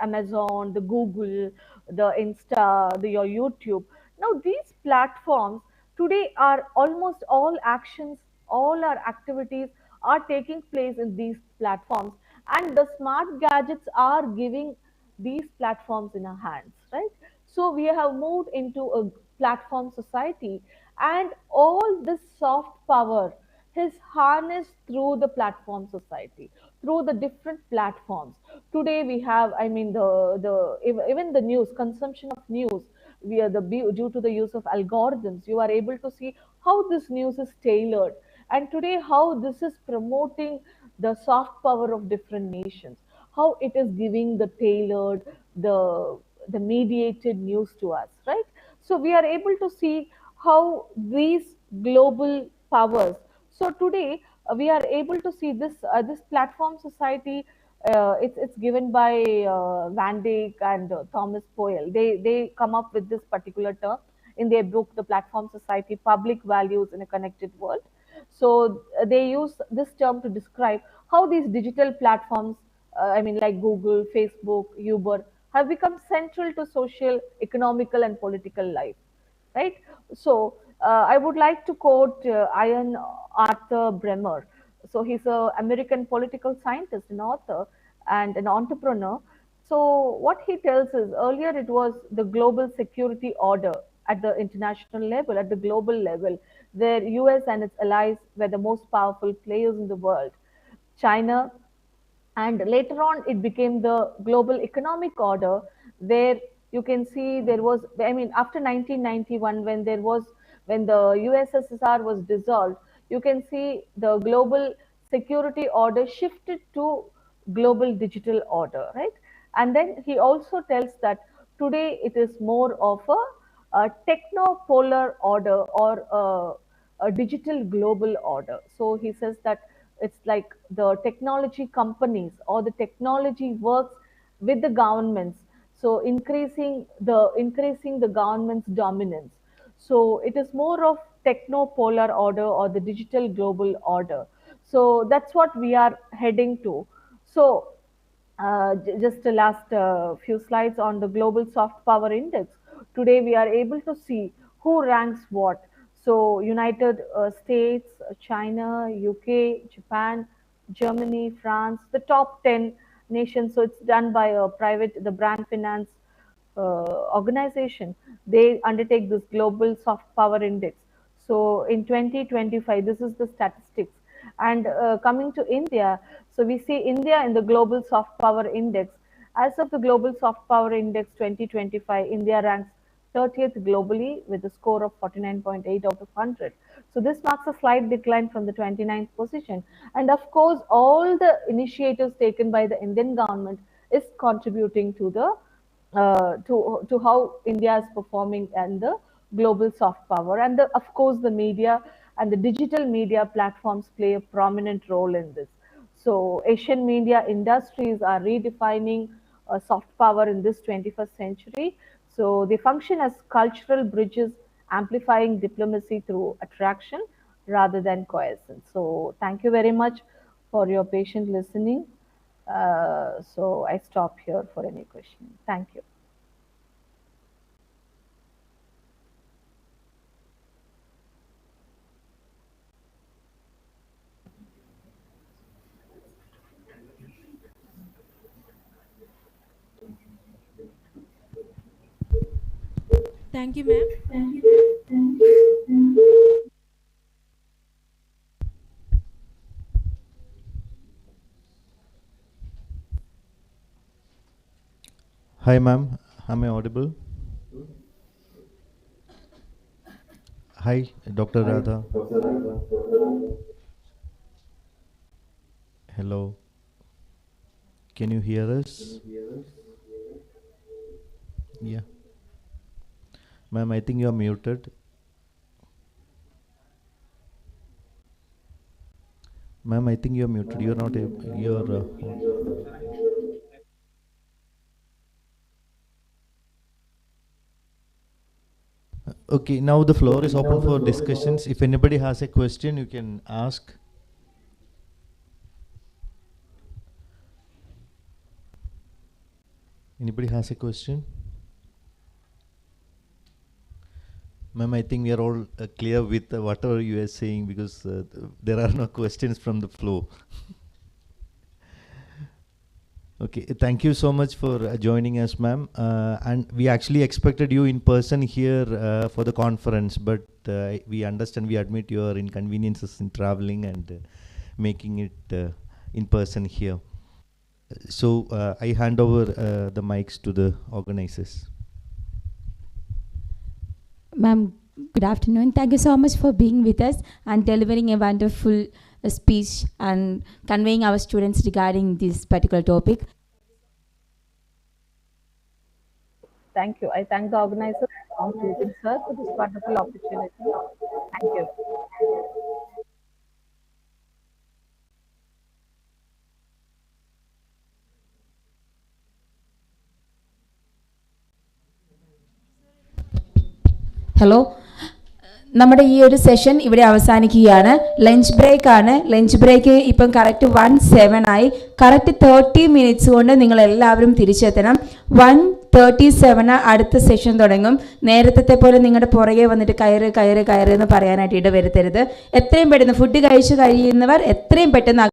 Amazon, the Google, the Insta, your YouTube. Now these platforms today are almost all actions, all our activities are taking place in these platforms, and the smart gadgets are giving these platforms in our hands, right? So we have moved into a platform society, and all this soft power is harnessed through the platform society, through the different platforms. Today we have, I mean, even the news consumption of news, we are due to the use of algorithms, you are able to see how this news is tailored, and today how this is promoting the soft power of different nations, how it is giving the tailored, the mediated news to us, right? So we are able to see how these global powers. So today we are able to see this platform society. It's given by Van Dyck and Thomas Poyle. They come up with this particular term in their book, The Platform Society: Public Values in a Connected World. So they use this term to describe how these digital platforms, I mean, like Google, Facebook, Uber, have become central to social, economical, and political life, right? So I would like to quote Ian Arthur Bremer. So he's an American political scientist, an author, and an entrepreneur. So what he tells is, earlier it was the global security order at the international level, at the global level, where US and its allies were the most powerful players in the world. China, and later on it became the global economic order, where you can see there was, I mean, after 1991, when there was, when the USSR was dissolved, you can see the global security order shifted to global digital order, right? And then he also tells that today it is more of a technopolar order, or a digital global order. So he says that it's like the technology companies or the technology works with the governments, so increasing the government's dominance. So it is more of technopolar order or the digital global order. So that's what we are heading to. So just the last few slides on the global soft power index. Today we are able to see who ranks what. So United States, China, UK, Japan, Germany, France, the top 10 nations. So it's done by a private, the Brand Finance organization. They undertake this global soft power index. So in 2025, this is the statistics. And coming to India, so we see India in the global soft power index. As of the global soft power index 2025, India ranks 30th globally with a score of 49.8 out of 100. So this marks a slight decline from the 29th position. And of course, all the initiatives taken by the Indian government is contributing to the to how India is performing and the global soft power. And of course, the media and the digital media platforms play a prominent role in this. So Asian media industries are redefining soft power in this 21st century. So they function as cultural bridges, amplifying diplomacy through attraction rather than coercion. So thank you very much for your patient listening. So I stop here for any question. Thank you. Thank you, ma'am. Hi, ma'am. Am I audible? Hi, Dr. Radha. Hello. Can you hear us? Yeah. Ma'am, I think you are muted. Ma'am, I think you are muted. You are not able. You are. Okay, now the floor is open for discussions. If anybody has a question, you can ask. Anybody has a question? Ma'am, I think we are all clear with whatever you are saying, because there are no questions from the floor. Okay, thank you so much for joining us, ma'am. And we actually expected you in person here for the conference, but we understand, we admit your inconveniences in traveling and making it in person here. So I hand over the mics to the organizers. Ma'am, good afternoon. Thank you so much for being with us and delivering a wonderful speech and conveying our students regarding this particular topic. Thank you. I thank the organizer, sir, for this wonderful opportunity. Thank you. Hello, നമ്മുടെ ഈ ഒരു session ഇവിടെ അവസാനിക്കുകയാണ്. Lunch break ആണ്. Lunch break ഇപ്പം correct 1:07 ആയി. Correct 30 minutes കൊണ്ട് നിങ്ങൾ എല്ലാവരും തിരിച്ചെത്തണം. 1:37 അടുത്ത സെഷൻ തുടങ്ങും. നേരത്തെ പോലെ നിങ്ങളുടെ പുറകെ വന്നിട്ട് കയറ് എന്ന് പറയാനായിട്ട് ഇടവരുത്തരുത്. എത്രയും പെട്ടെന്ന് ഫുഡ് കഴിച്ചു കഴിയുന്നവർ എത്രയും പെട്ടെന്ന്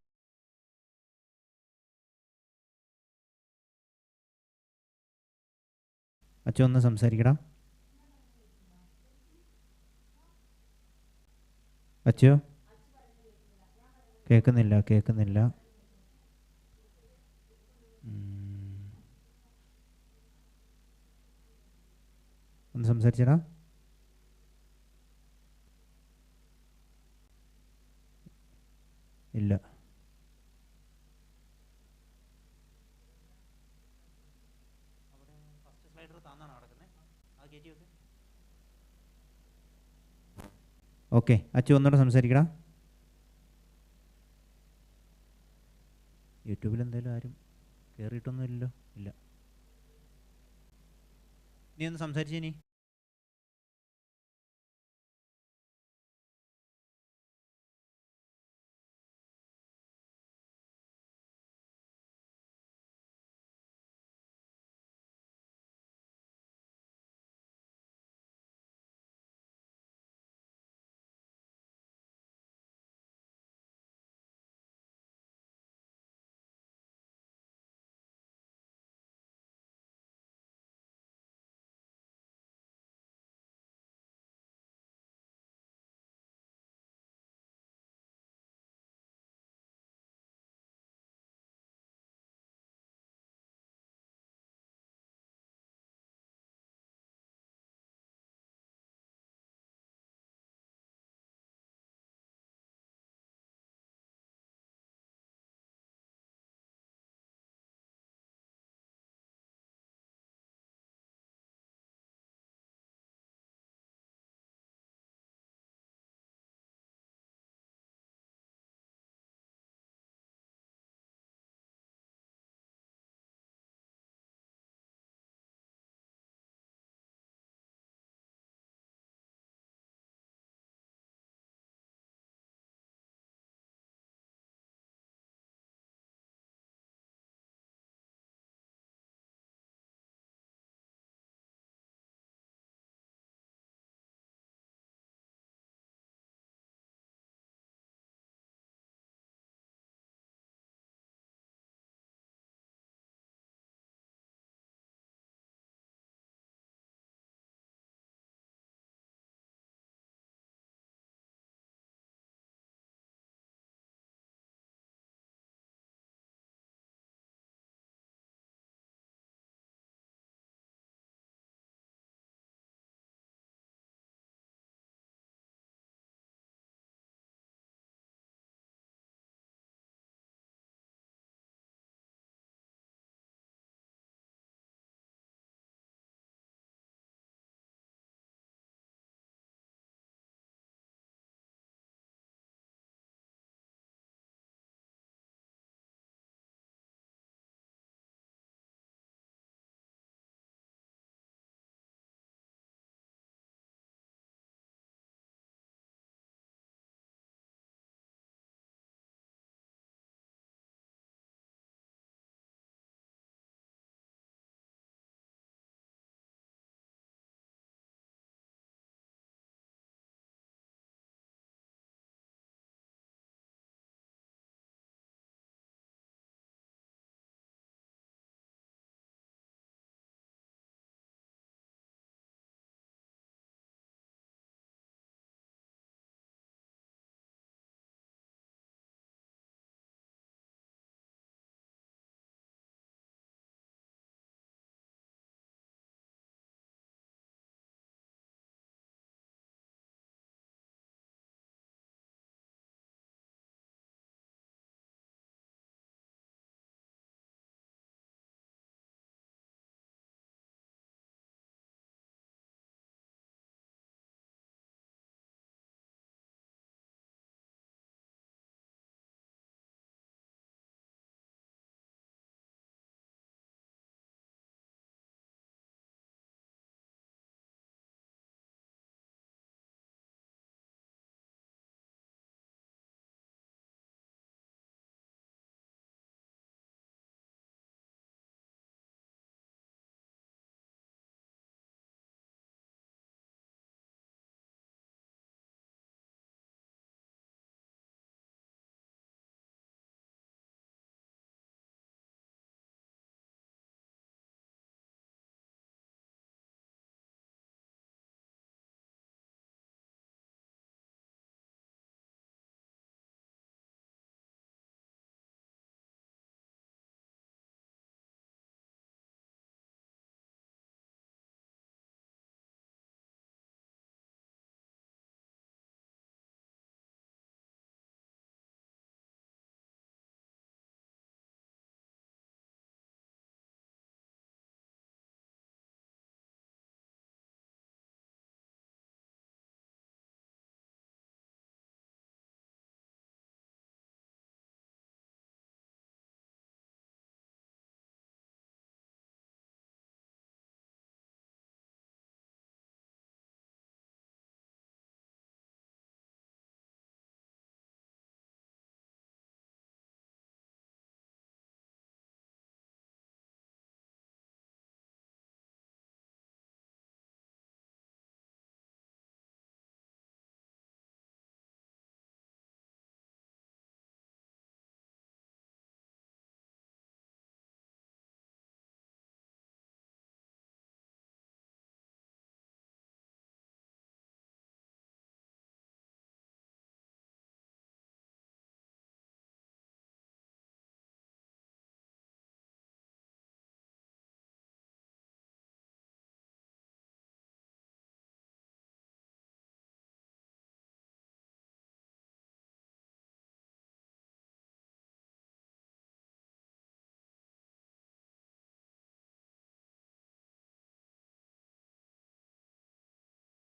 അച്ഛൻ ഒന്ന് സംസാരിക്കടാ. അച്ഛോ, കേൾക്കുന്നില്ല. ഒന്ന് സംസാരിച്ചടാ. ഇല്ല. ഓക്കെ, അച്ഛൻ ഒന്നുകൂടെ സംസാരിക്കടാ. യൂട്യൂബിൽ എന്തായാലും ആരും കയറിയിട്ടൊന്നുമില്ലല്ലോ. ഇല്ല, നീ ഒന്ന് സംസാരിച്ചേ. നീ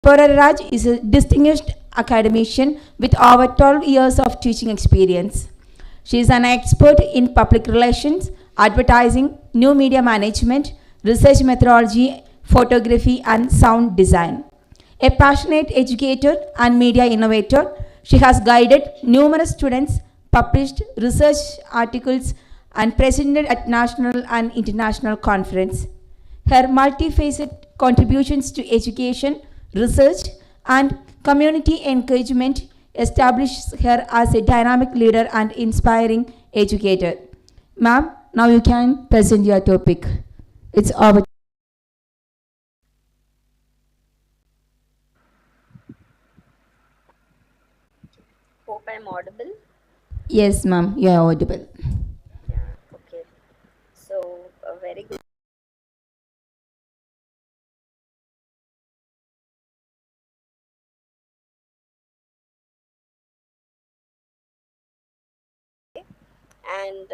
Pazhassiraja is a distinguished academician with over 12 years of teaching experience. She is an expert in public relations, advertising, new media management, research methodology, photography, and sound design. A passionate educator and media innovator, she has guided numerous students, published research articles, and presented at national and international conferences. Her multifaceted contributions to education, research, and community engagement establishes her as a dynamic leader and inspiring educator. Ma'am, now you can present your topic. It's over. Hope I'm audible. Yes, ma'am, you are audible. Yeah, okay. So, a very good. And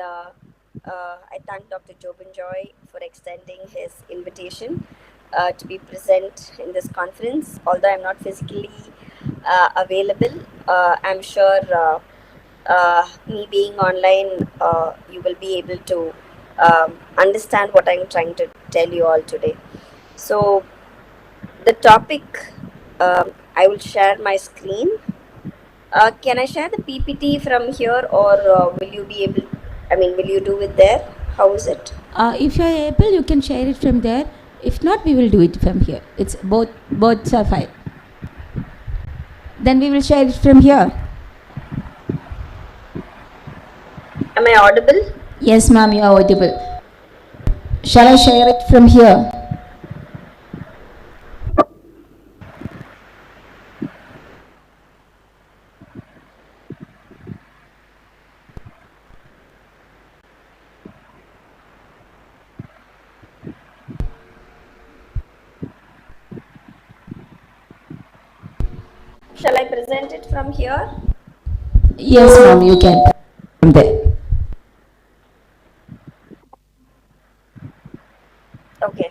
I thank Dr. Jobin Joy for extending his invitation to be present in this conference. Although I'm not physically available, I'm sure me being online, you will be able to understand what I'm trying to tell you all today. So, the topic, I will share my screen. Can I share the PPT from here, or will you be able? I mean, will you do it there? How is it? If you are able, you can share it from there. If not, we will do it from here. It's both are fine. Then we will share it from here. Am I audible? Yes, ma'am, you are audible. Shall I share it from here? Shall I present it from here? Yes, ma'am, you can. From there. Okay.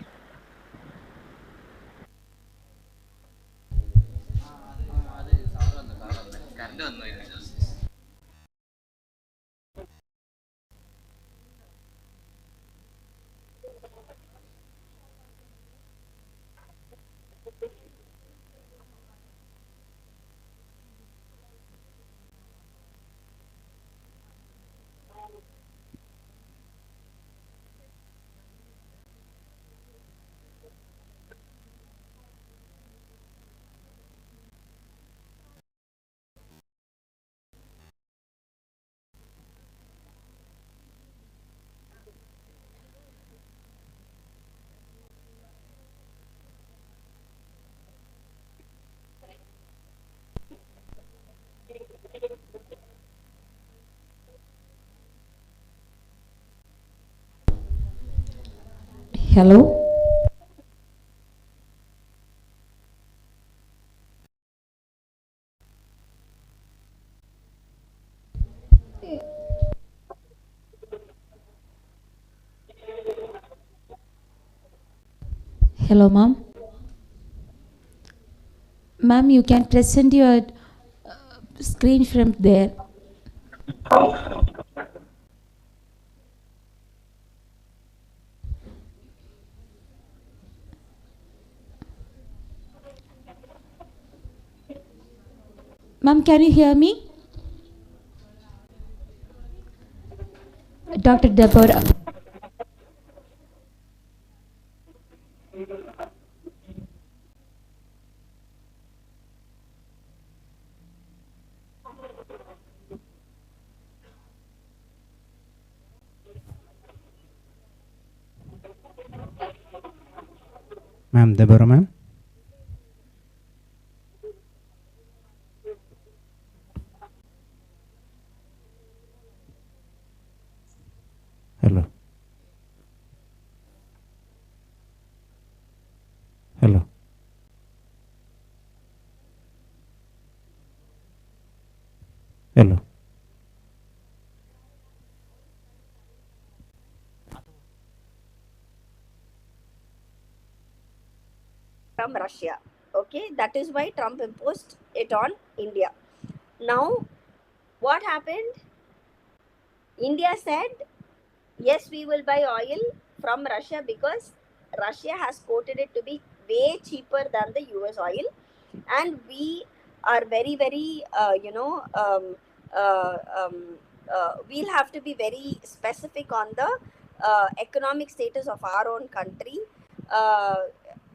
Hello? Hello, ma'am. Ma'am, you can present your screen from there. Ma'am, can you hear me? Dr. Deborah. Ma'am, Deborah ma'am. Hello. Hello. Hello. From Russia. Okay, that is why Trump imposed it on India. Now, what happened? India said, yes, we will buy oil from Russia because Russia has quoted it to be way cheaper than the US oil, and we are very, very, uh, um, we'll have to be very specific on the economic status of our own country. Uh,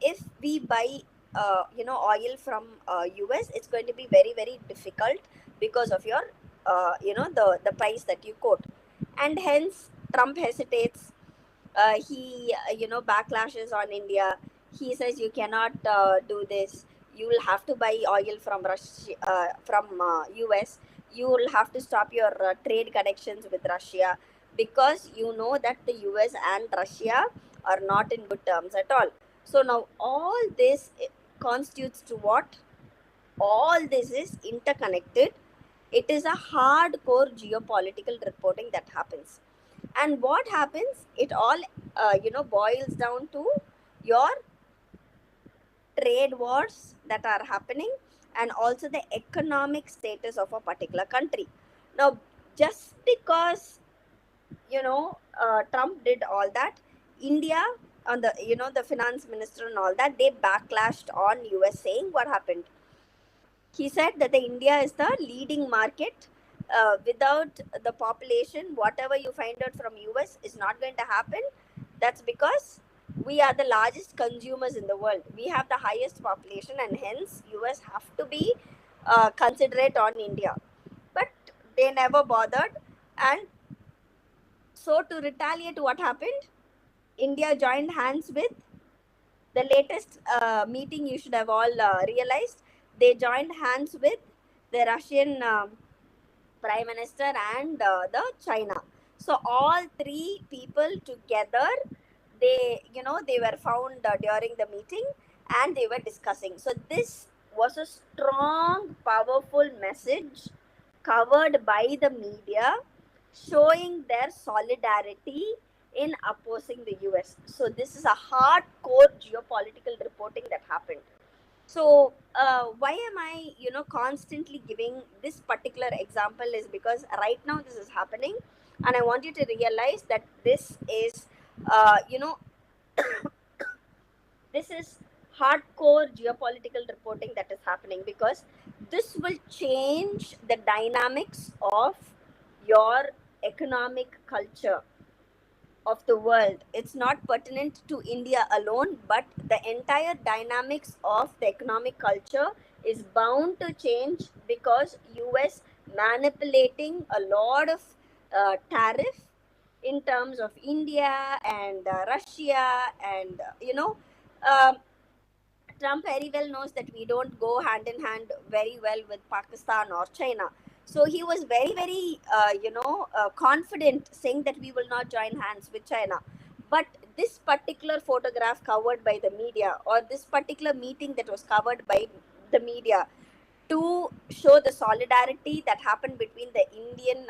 if we buy, oil from US, it's going to be very, very difficult because of your, the price that you quote, and hence Trump hesitates. He backlashes on India. He says you cannot do this. You will have to buy oil from Russia, from US. You will have to stop your trade connections with Russia, because you know that the US and Russia are not in good terms at all. So now all this constitutes to what? All this is interconnected. It is a hardcore geopolitical reporting that happens. And what happens? It all boils down to your trade wars that are happening, and also the economic status of a particular country. Now, just because Trump did all that, India, on the the finance minister and all that, they backlashed on US, saying what happened. He said that the India is the leading market. Without the population, whatever you find out from US is not going to happen. That's because we are the largest consumers in the world. We have the highest population, and hence US have to be considerate on India. But they never bothered, and so to retaliate, what happened? India joined hands with the latest meeting. You should have all realized, they joined hands with the Russian Prime Minister and the China. So all three people together, they were found during the meeting, and they were discussing. So this was a strong, powerful message covered by the media, showing their solidarity in opposing the US. So this is a hardcore geopolitical reporting that happened. So why am I constantly giving this particular example is because right now this is happening, and I want you to realize that this is this is hardcore geopolitical reporting that is happening, because this will change the dynamics of your economic culture of the world. It's not pertinent to India alone, but the entire dynamics of the economic culture is bound to change, because US manipulating a lot of tariff in terms of India and Russia, and um, Trump very well knows that we don't go hand in hand very well with Pakistan or China. So he was very, very, confident, saying that we will not join hands with China. But this particular photograph covered by the media, or this particular meeting that was covered by the media, to show the solidarity that happened between the Indian,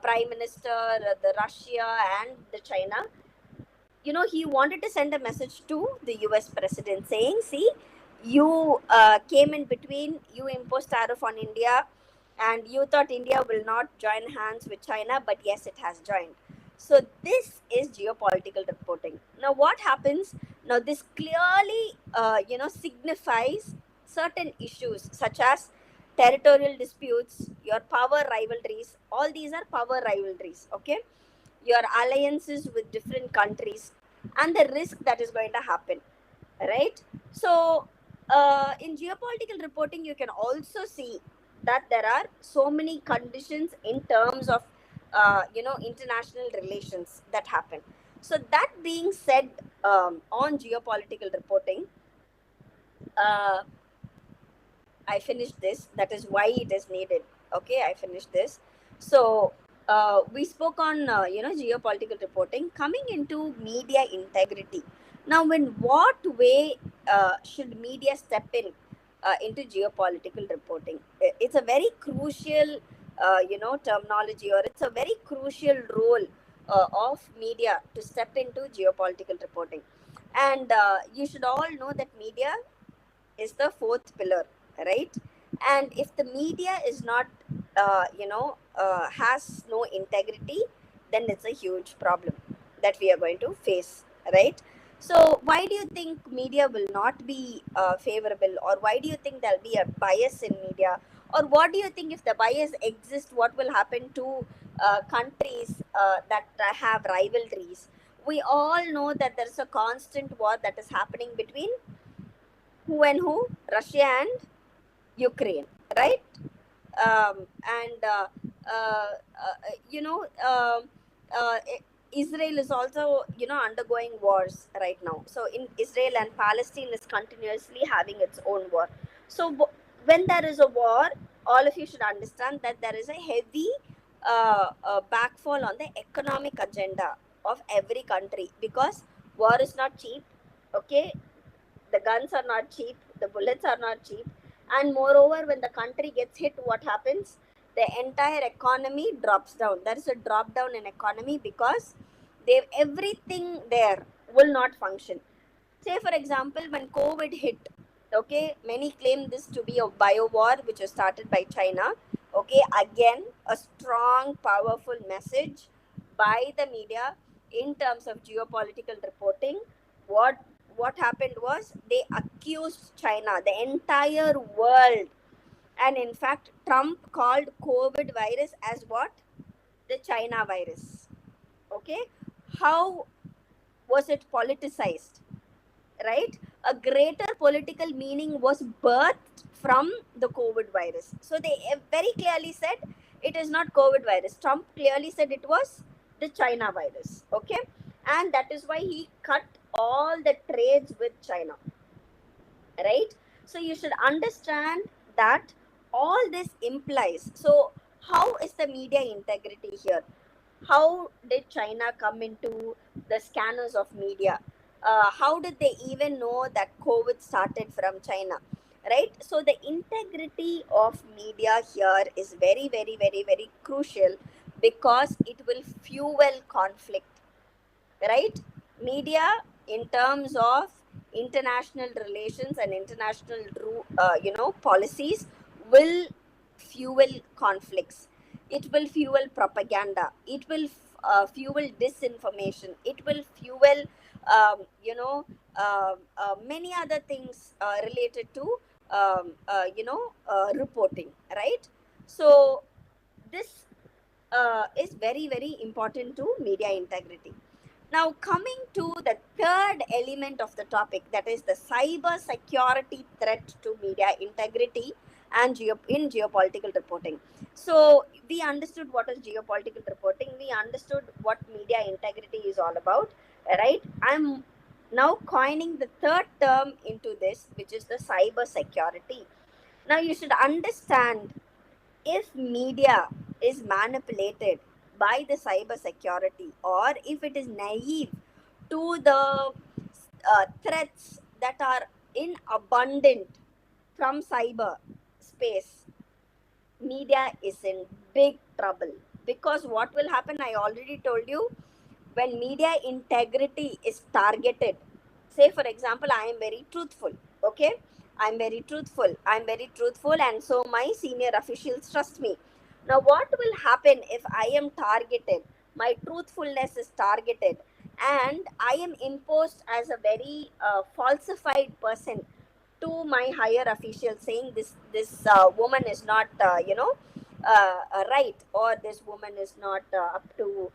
Prime Minister, the Russia, and the China, he wanted to send a message to the US president, saying, see, you came in between, you imposed tariff on India, and you thought India will not join hands with China, but yes, it has joined. So this is geopolitical reporting. Now what happens? Now this clearly signifies certain issues such as territorial disputes, your power rivalries. All these are power rivalries, okay? Your alliances with different countries, and the risk that is going to happen, right? So in geopolitical reporting, you can also see that there are so many conditions in terms of international relations that happen. So that being said, on geopolitical reporting, uh, I finished this. That is why it is needed. Okay, I finished this. So we spoke on geopolitical reporting. Coming into media integrity. Now, in what way should media step in into geopolitical reporting? It's a very crucial terminology, or it's a very crucial role of media to step into geopolitical reporting. And you should all know that media is the fourth pillar, right? And if the media is not, has no integrity, then it's a huge problem that we are going to face, right? So, why do you think media will not be favorable, or why do you think there'll be a bias in media, or what do you think if the bias exists, what will happen to countries that have rivalries? We all know that there's a constant war that is happening between who and who? Russia and Ukraine, right? And you know, Israel is also undergoing wars right now. So in Israel and Palestine is continuously having its own war. So when there is a war, all of you should understand that there is a heavy backfall on the economic agenda of every country, because war is not cheap. Okay, the guns are not cheap, the bullets are not cheap, and moreover, when the country gets hit, what happens? The entire economy drops down. There is a drop down in economy because they everything there will not function. Say for example, when COVID hit, okay, many claim this to be a bio war which was started by China. Okay, again a strong powerful message by the media in terms of geopolitical reporting. What happened was they accused China, the entire world. And in fact, Trump called COVID virus as what? The China virus. Okay, how was it politicized? Right? A greater political meaning was birthed from the COVID virus. So they very clearly said it is not COVID virus. Trump clearly said it was the China virus. Okay, and that is why he cut all the trades with China. Right? So you should understand that all this implies. So how is the media integrity here? How did China come into the scanners of media? How did they even know that COVID started from China? Right? So the integrity of media here is very, very, very, very crucial, because it will fuel conflict. Right? Media, in terms of international relations and international policies, will fuel conflicts. It will fuel propaganda. It will fuel disinformation. It will fuel um, you know many other things related to reporting, right? So this is very, very important to media integrity. Now, coming to the third element of the topic, that is the cyber security threat to media integrity and in geopolitical reporting. So, we understood what is geopolitical reporting, we understood what media integrity is all about, right? I'm now coining the third term into this, which is the cyber security. Now, you should understand, if media is manipulated by the cyber security, or if it is naive to the threats that are in abundant from cyber space, media is in big trouble. Because what will happen, I already told you, when media integrity is targeted. Say for example, I am very truthful. Okay, I'm very truthful, and so my senior officials trust me. Now what will happen if I am targeted, my truthfulness is targeted, and I am imposed as a very falsified person to my higher officials, saying this woman is not right, or this woman is not up to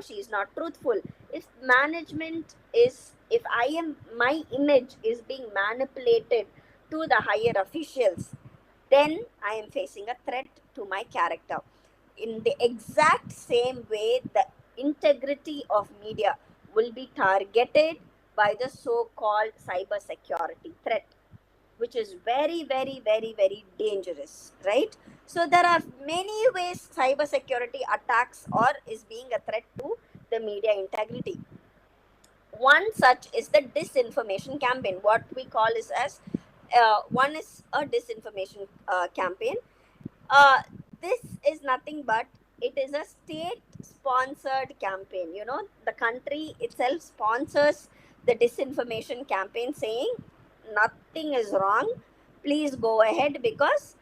she is not truthful. If management is, if I am, my image is being manipulated to the higher officials, then I am facing a threat to my character. In the exact same way, the integrity of media will be targeted by the so-called cyber security threat, which is very, very, very, very dangerous, right? So there are many ways cyber security attacks or is being a threat to the media integrity. One such is the disinformation campaign. What we call is as one is a disinformation campaign. uh, this is nothing but it is a state sponsored campaign. The country itself sponsors the disinformation campaign saying nothing is wrong, please go ahead, because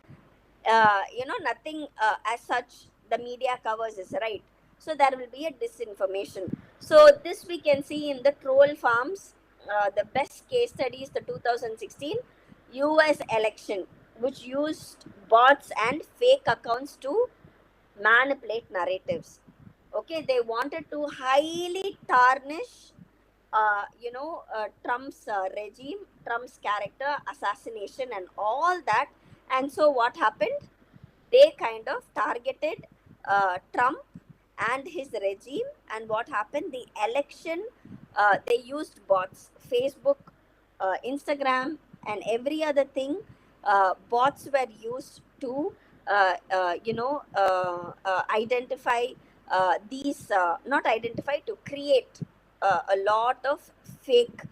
nothing as such the media covers is right. So there will be a disinformation. So this we can see in the troll farms. The best case study is the 2016 US election, which used bots and fake accounts to manipulate narratives. Okay, they wanted to highly tarnish Trump's regime, Trump's character, assassination, and all that. And so, what happened? They kind of targeted Trump and his regime. And what happened? The election, they used bots, Facebook, Instagram, and every other thing. Bots were used to, identify not identify, to create a lot of fake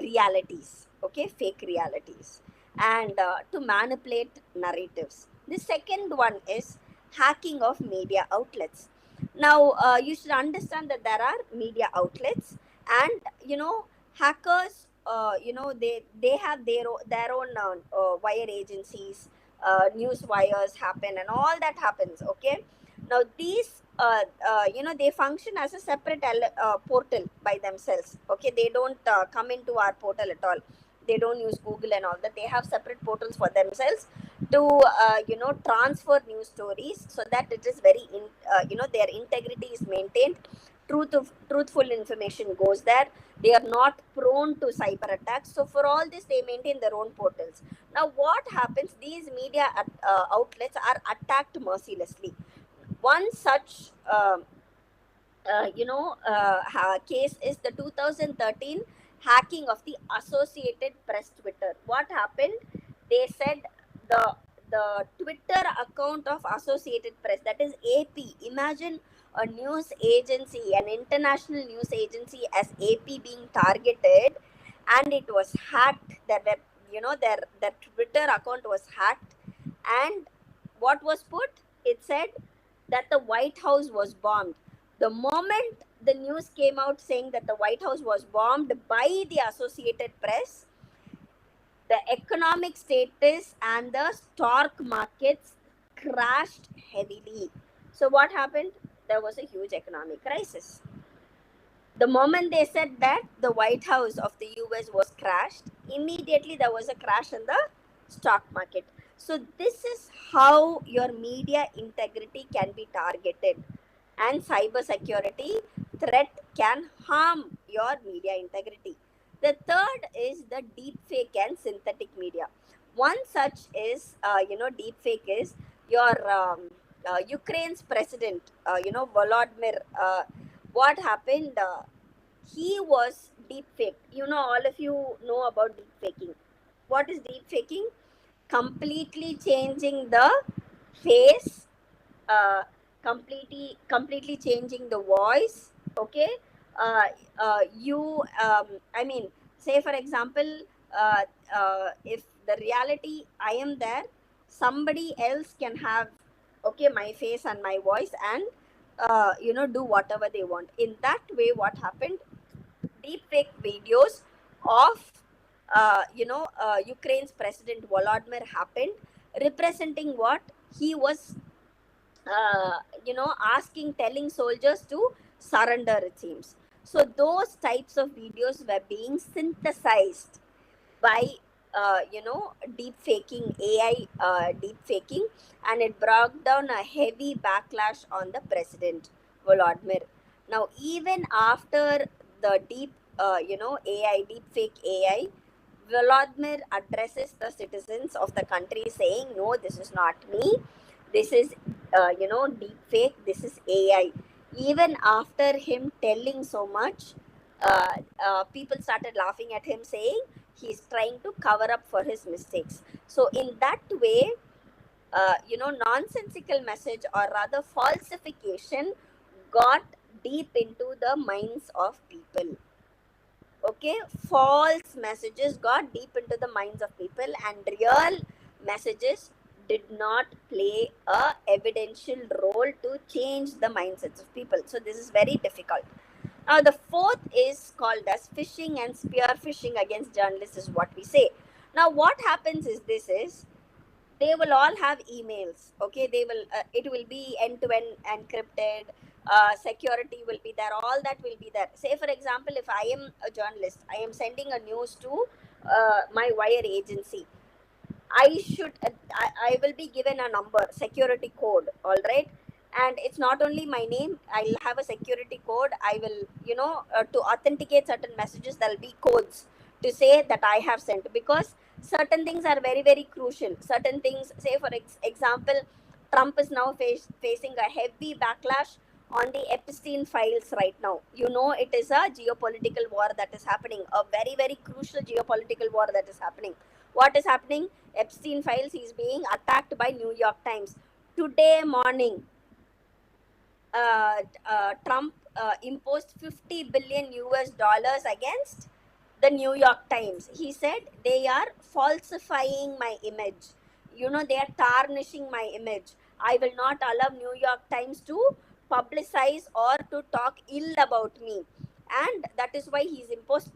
realities. Okay, fake realities, and to manipulate narratives. The second one is hacking of media outlets. Now, you should understand that there are media outlets, and hackers. They have their own wire agencies, news wires happen, and all that happens. Okay, now these they function as a separate portal by themselves. Okay, they don't come into our portal at all. They don't use Google and all that. They have separate portals for themselves to transfer news stories, so that it is very their integrity is maintained. Truthful information goes there. They are not prone to cyber attacks. So for all this, they maintain their own portals. Now what happens? These media outlets are attacked mercilessly. One such case is the 2013 hacking of the Associated Press Twitter. What happened? They said the Twitter account of Associated Press, that is AP. Imagine a news agency, an international news agency as AP being targeted, and it was hacked. Their Twitter account was hacked, and what was put? It said that the White House was bombed. The moment the news came out saying that the White House was bombed by the Associated Press, the economic status and the stock markets crashed heavily. So what happened? There was a huge economic crisis. The moment they said that the White House of the US was crashed, immediately there was a crash in the stock market. So this is how your media integrity can be targeted, and cybersecurity threat can harm your media integrity. The third is the deepfake and synthetic media. One such is, deepfake is your Ukraine's president, Volodymyr. What happened? He was deepfaked. All of you know about deepfaking. What is deepfaking? Completely changing the face, uh, completely changing the voice. Okay, say for example, if the reality I am there, somebody else can have, okay, my face and my voice, and do whatever they want. In that way, what happened? Deepfake videos of Ukraine's president Volodymyr happened, representing what he was asking, telling soldiers to surrender, it seems. So those types of videos were being synthesized by deep faking, AI deep faking, and it brought down a heavy backlash on the president Volodymyr. Now even after the AI deep fake AI, Volodymyr addresses the citizens of the country saying, no, this is not me. This is, deep fake. This is AI. Even after him telling so much, people started laughing at him, saying he's trying to cover up for his mistakes. So in that way, nonsensical message, or rather falsification, got deep into the minds of people. Okay, false messages got deep into the minds of people, and real messages did not play a evidential role to change the mindsets of people. So this is very difficult. The fourth is called as phishing and spear phishing against journalists, is what we say. Now, what happens is they will all have emails. Okay, they will. It will be end-to-end encrypted. Security will be there. All that will be there. Say, for example, if I am a journalist, I am sending a news to my wire agency. I will be given a number, security code, all right? And it's not only my name, I'll have a security code. I will, to authenticate certain messages, there'll be codes to say that I have sent, because certain things are very, very crucial. Certain things, say for example, Trump is now facing a heavy backlash on the Epstein files right now. It is a geopolitical war that is happening, a very, very crucial geopolitical war that is happening. What is happening? Epstein files is being attacked by New York Times. Today morning, Trump imposed 50 billion US dollars against the New York Times. He said they are falsifying my image. They are tarnishing my image. I will not allow New York Times to publicize or to talk ill about me. And that is why he's imposed,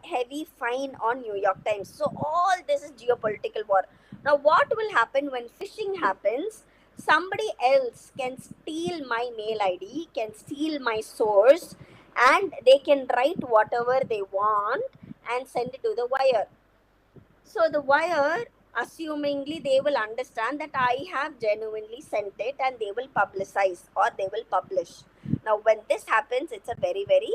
heavy fine on New York Times. So all this is geopolitical war. Now, what will happen when phishing happens? Somebody else can steal my mail ID, can steal my source, and they can write whatever they want and send it to the wire. So the wire, assumingly, they will understand that I have genuinely sent it, and they will publicize or they will publish. Now, when this happens, it's a very, very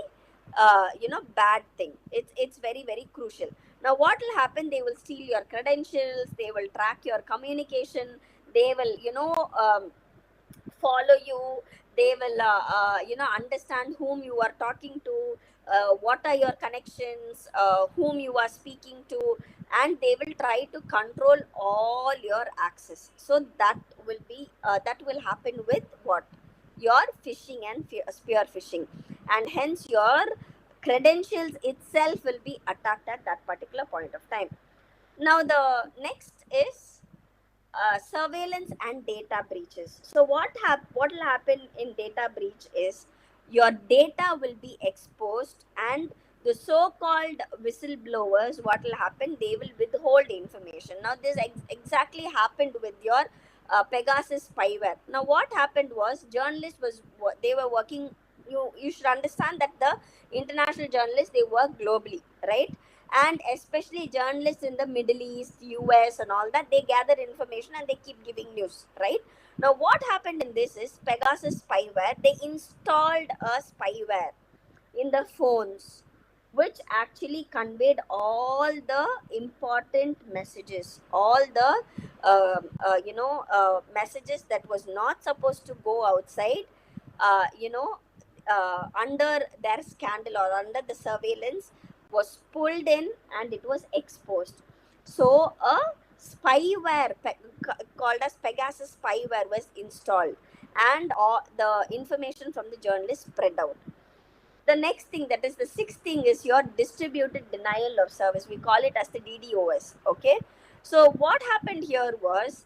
bad thing. It's very, very crucial. Now, what will happen? They will steal your credentials, they will track your communication, they will follow you, they will understand whom you are talking to, what are your connections, whom you are speaking to, and they will try to control all your access. So that will happen with what? Your phishing and spear phishing, and hence your credentials itself will be attacked at that particular point of time. Now the next is surveillance and data breaches. So what will happen in data breach is your data will be exposed, and the so-called whistleblowers, what will happen? They will withhold information. Now this exactly happened with your Pegasus spyware. Now what happened was, they were working. You should understand that the international journalists, they work globally, right? And especially journalists in the Middle East, US, and all that, they gather information and they keep giving news, right? Now, what happened in this is Pegasus spyware. They installed a spyware in the phones, which actually conveyed all the important messages, all the messages that was not supposed to go outside, under their scandal or under the surveillance, was pulled in and it was exposed. So a spyware called as Pegasus spyware was installed, and the information from the journalist spread out. The next thing, that is the sixth thing, is your distributed denial of service. We call it as the DDoS. Okay. So what happened here was,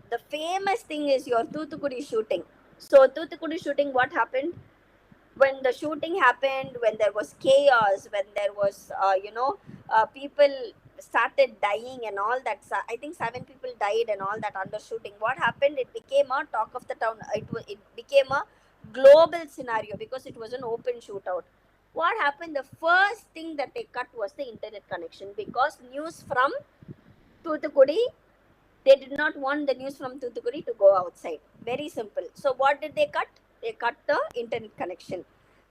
the famous thing is your Thoothukudi shooting. So Thoothukudi shooting, what happened? When the shooting happened, when there was chaos, when there was, people started dying and all that, I think 7 people died and all that under shooting. What happened? It became a talk of the town. It became a global scenario because it was an open shootout. What happened? The first thing that they cut was the internet connection, because news from Thoothukudi, they did not want the news from Thoothukudi to go outside. Very simple. So what did they cut? They cut the internet connection.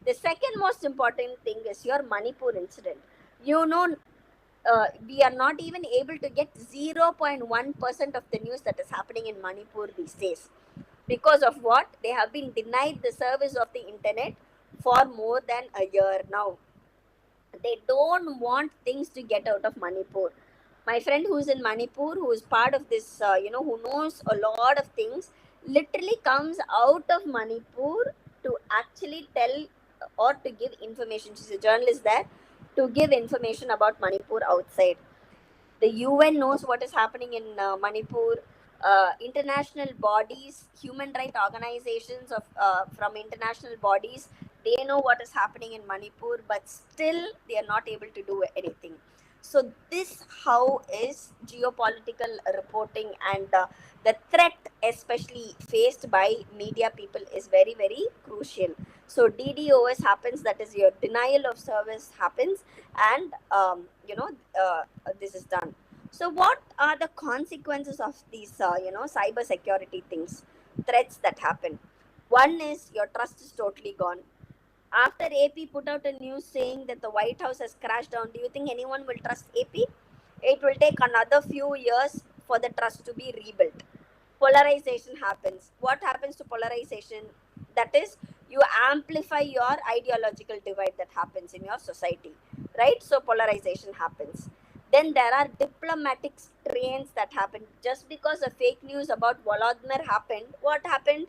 The second most important thing is your Manipur incident. We are not even able to get 0.1% of the news that is happening in Manipur these days. Because of what? They have been denied the service of the internet for more than a year now. They don't want things to get out of Manipur. My friend who's in Manipur, who is part of this, who knows a lot of things, literally comes out of Manipur to actually tell or to give information. She's a journalist there, to give information about Manipur outside. The UN knows what is happening in Manipur. International bodies, human rights organizations from international bodies, they know what is happening in Manipur, but still they are not able to do anything. So this how is geopolitical reporting, and the threat especially faced by media people is very very crucial. So DDoS happens, that is your denial of service happens, and this is done. So what are the consequences of these cyber security things, threats that happen? One is your trust is totally gone. After AP put out a news saying that the White House has crashed down, do you think anyone will trust AP? It will take another few years for the trust to be rebuilt. Polarization happens. What happens to polarization? That is, you amplify your ideological divide that happens in your society, right? So polarization happens. Then there are diplomatic strains that happen. Just because a fake news about Volodymyr happened, what happened?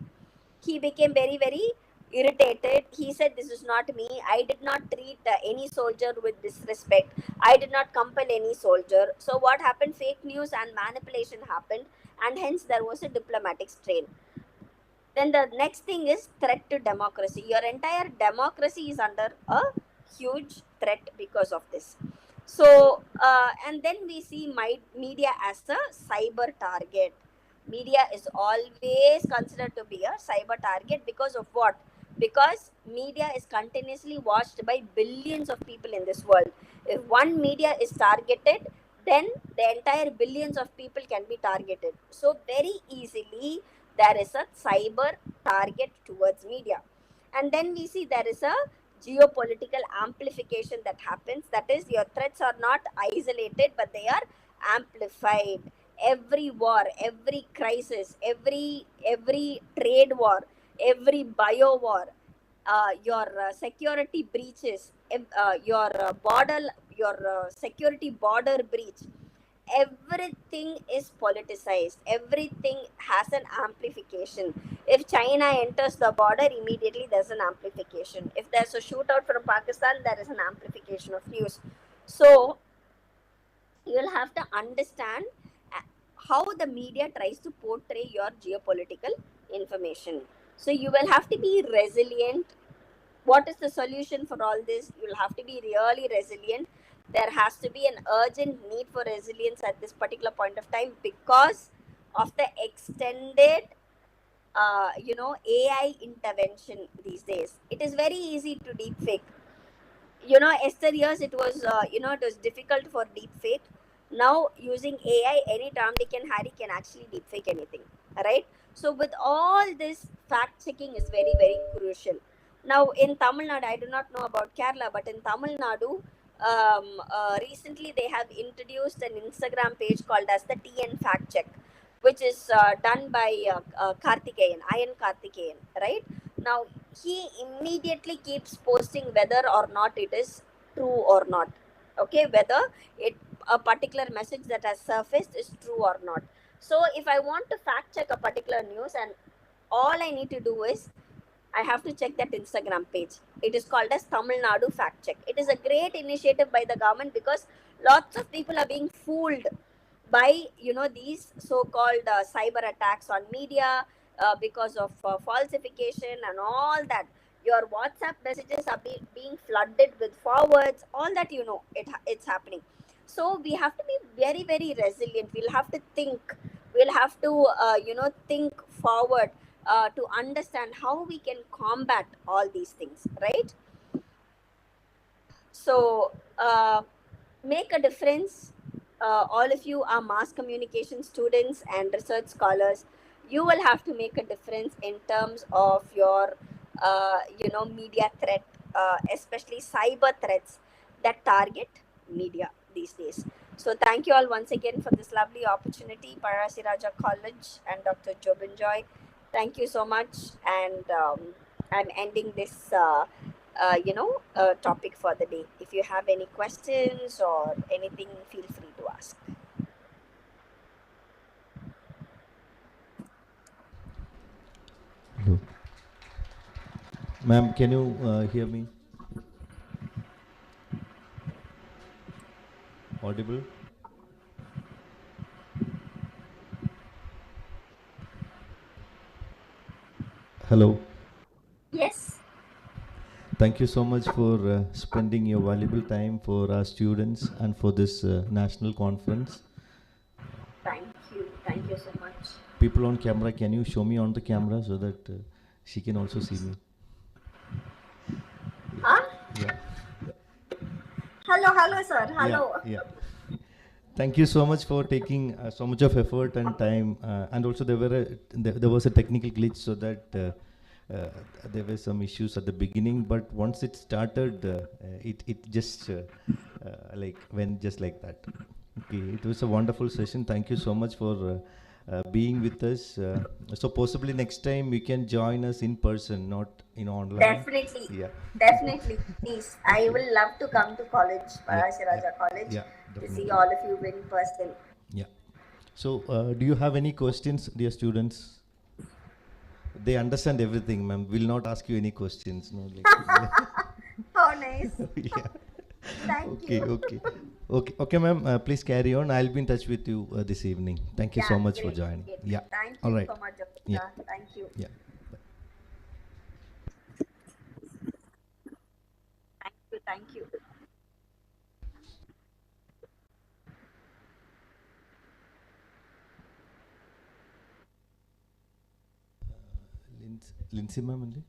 He became very very irritated. He said, this is not me, I did not treat any soldier with disrespect, I did not compel any soldier. So what happened? Fake news and manipulation happened, and hence there was a diplomatic strain. Then the next thing is threat to democracy. Your entire democracy is under a huge threat because of this. So and then we see media as a cyber target. Media is always considered to be a cyber target because of what? Because media is continuously watched by billions of people in this world. If one media is targeted, then the entire billions of people can be targeted. So very easily there is a cyber target towards media. And then we see there is a geopolitical amplification that happens. That is, your threats are not isolated, but they are amplified. Every war, every crisis, every trade war, every bio war, your security breaches, your security border breach, everything is politicized, everything has an amplification. If China enters the border, immediately there's an amplification. If there's a shootout from Pakistan, there is an amplification of news. So you'll have to understand uh, how the media tries to portray your geopolitical information. So you will have to be resilient. What is the solution for all this? You'll have to be really resilient. There has to be an urgent need for resilience at this particular point of time because of the extended AI intervention these days. It is very easy to deep fake. Yesteryears it was it was difficult for deep fake. Now using AI, any Tom Dick and Harry can actually deep fake anything, right? So with all this, fact checking is very very crucial. Now in Tamil Nadu, I do not know about Kerala, but in Tamil Nadu, recently they have introduced an Instagram page called as the TN Fact Check, which is done by Karthikeyan, Ayan Karthikeyan, right? Now he immediately keeps posting whether or not it is true or not. Okay, whether it a particular message that has surfaced is true or not. So if I want to fact check a particular news, and all I need to do is I have to check that Instagram page. It is called as Tamil Nadu Fact Check. It is a great initiative by the government because lots of people are being fooled by these so-called cyber attacks on media, because of falsification and all that. Your WhatsApp messages are being flooded with forwards, all that, it's happening. So we have to be very very resilient. We'll have to think, we'll have to think forward, to understand how we can combat all these things, right? So make a difference. All of you are mass communication students and research scholars. You will have to make a difference in terms of your media threat, especially cyber threats that target media these days. So thank you all once again for this lovely opportunity, Pazhassiraja College and Dr. Jobin Joy. Thank you so much, and I'm ending this topic for the day. If you have any questions or anything, feel free to ask. Hello. Ma'am, can you hear me? Audible? Hello. Yes. Thank you so much for spending your valuable time for our students and for this national conference. Thank you so much. People on camera, can you show me on the camera so that she can also see me? Huh? Yeah. Hello, sir. Hello. Yeah. Thank you so much for taking so much of effort and time. And also there was a technical glitch, so that there were some issues at the beginning. But once it started, it just like went just like that. Okay, it was a wonderful session. Thank you so much for being with us. So possibly next time you can join us in person, not online. Definitely. Yeah. Definitely. Please. I Okay. will love to come to college, Pazhassiraja College, Yeah, to definitely. see all of you in person. Yeah. So, do you have any questions, dear students? They understand everything, ma'am. Will not ask you any questions. No, like, How nice. yeah. Thank Okay, you. okay, ma'am. Please carry on. I'll be in touch with you this evening. Thank you so much for joining. Great. Yeah. Thank All you right. so much, Jyotika. Yeah. Thank you. Yeah. Thank you. Lindsay, ma'am.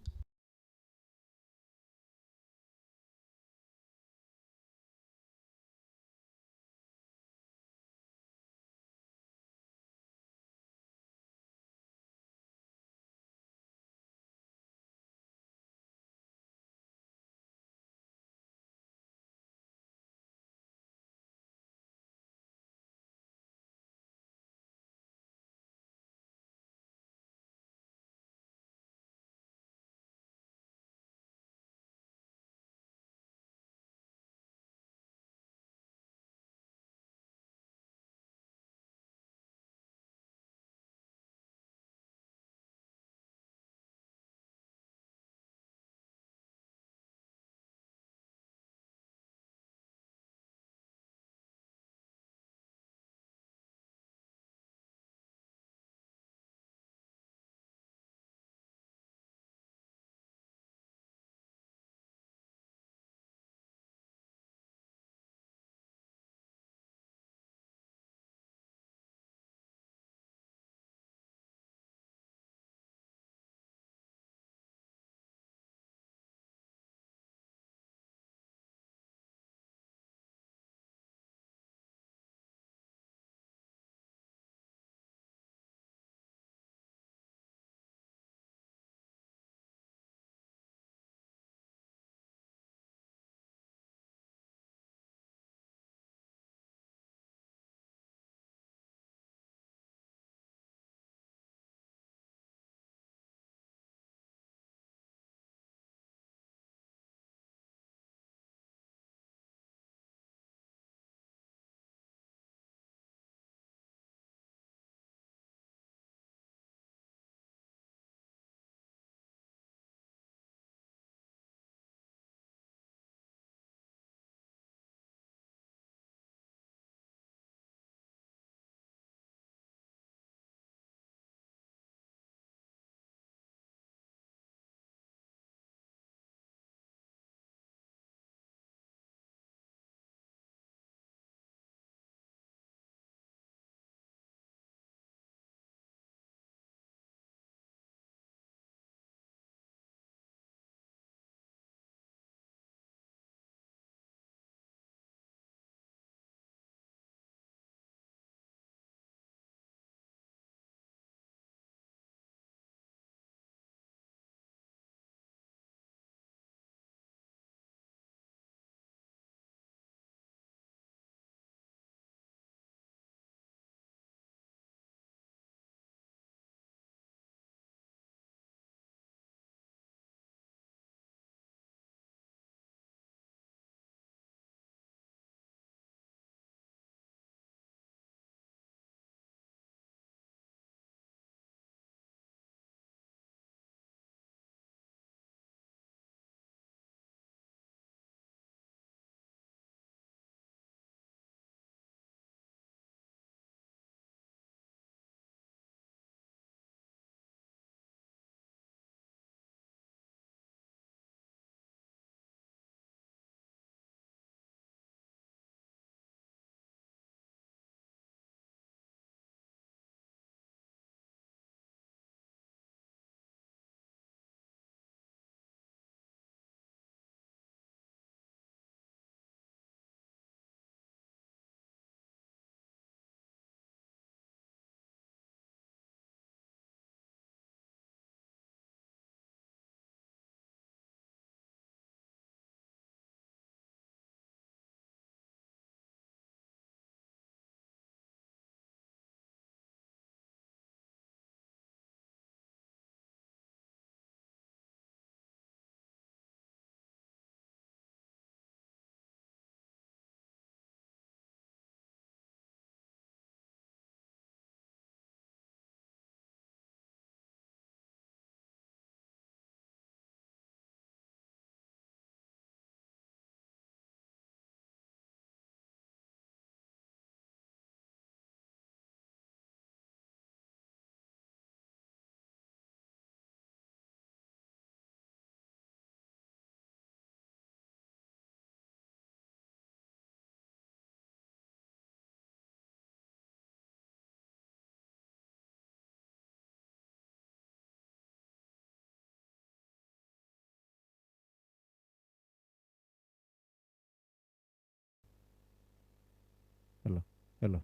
Hello.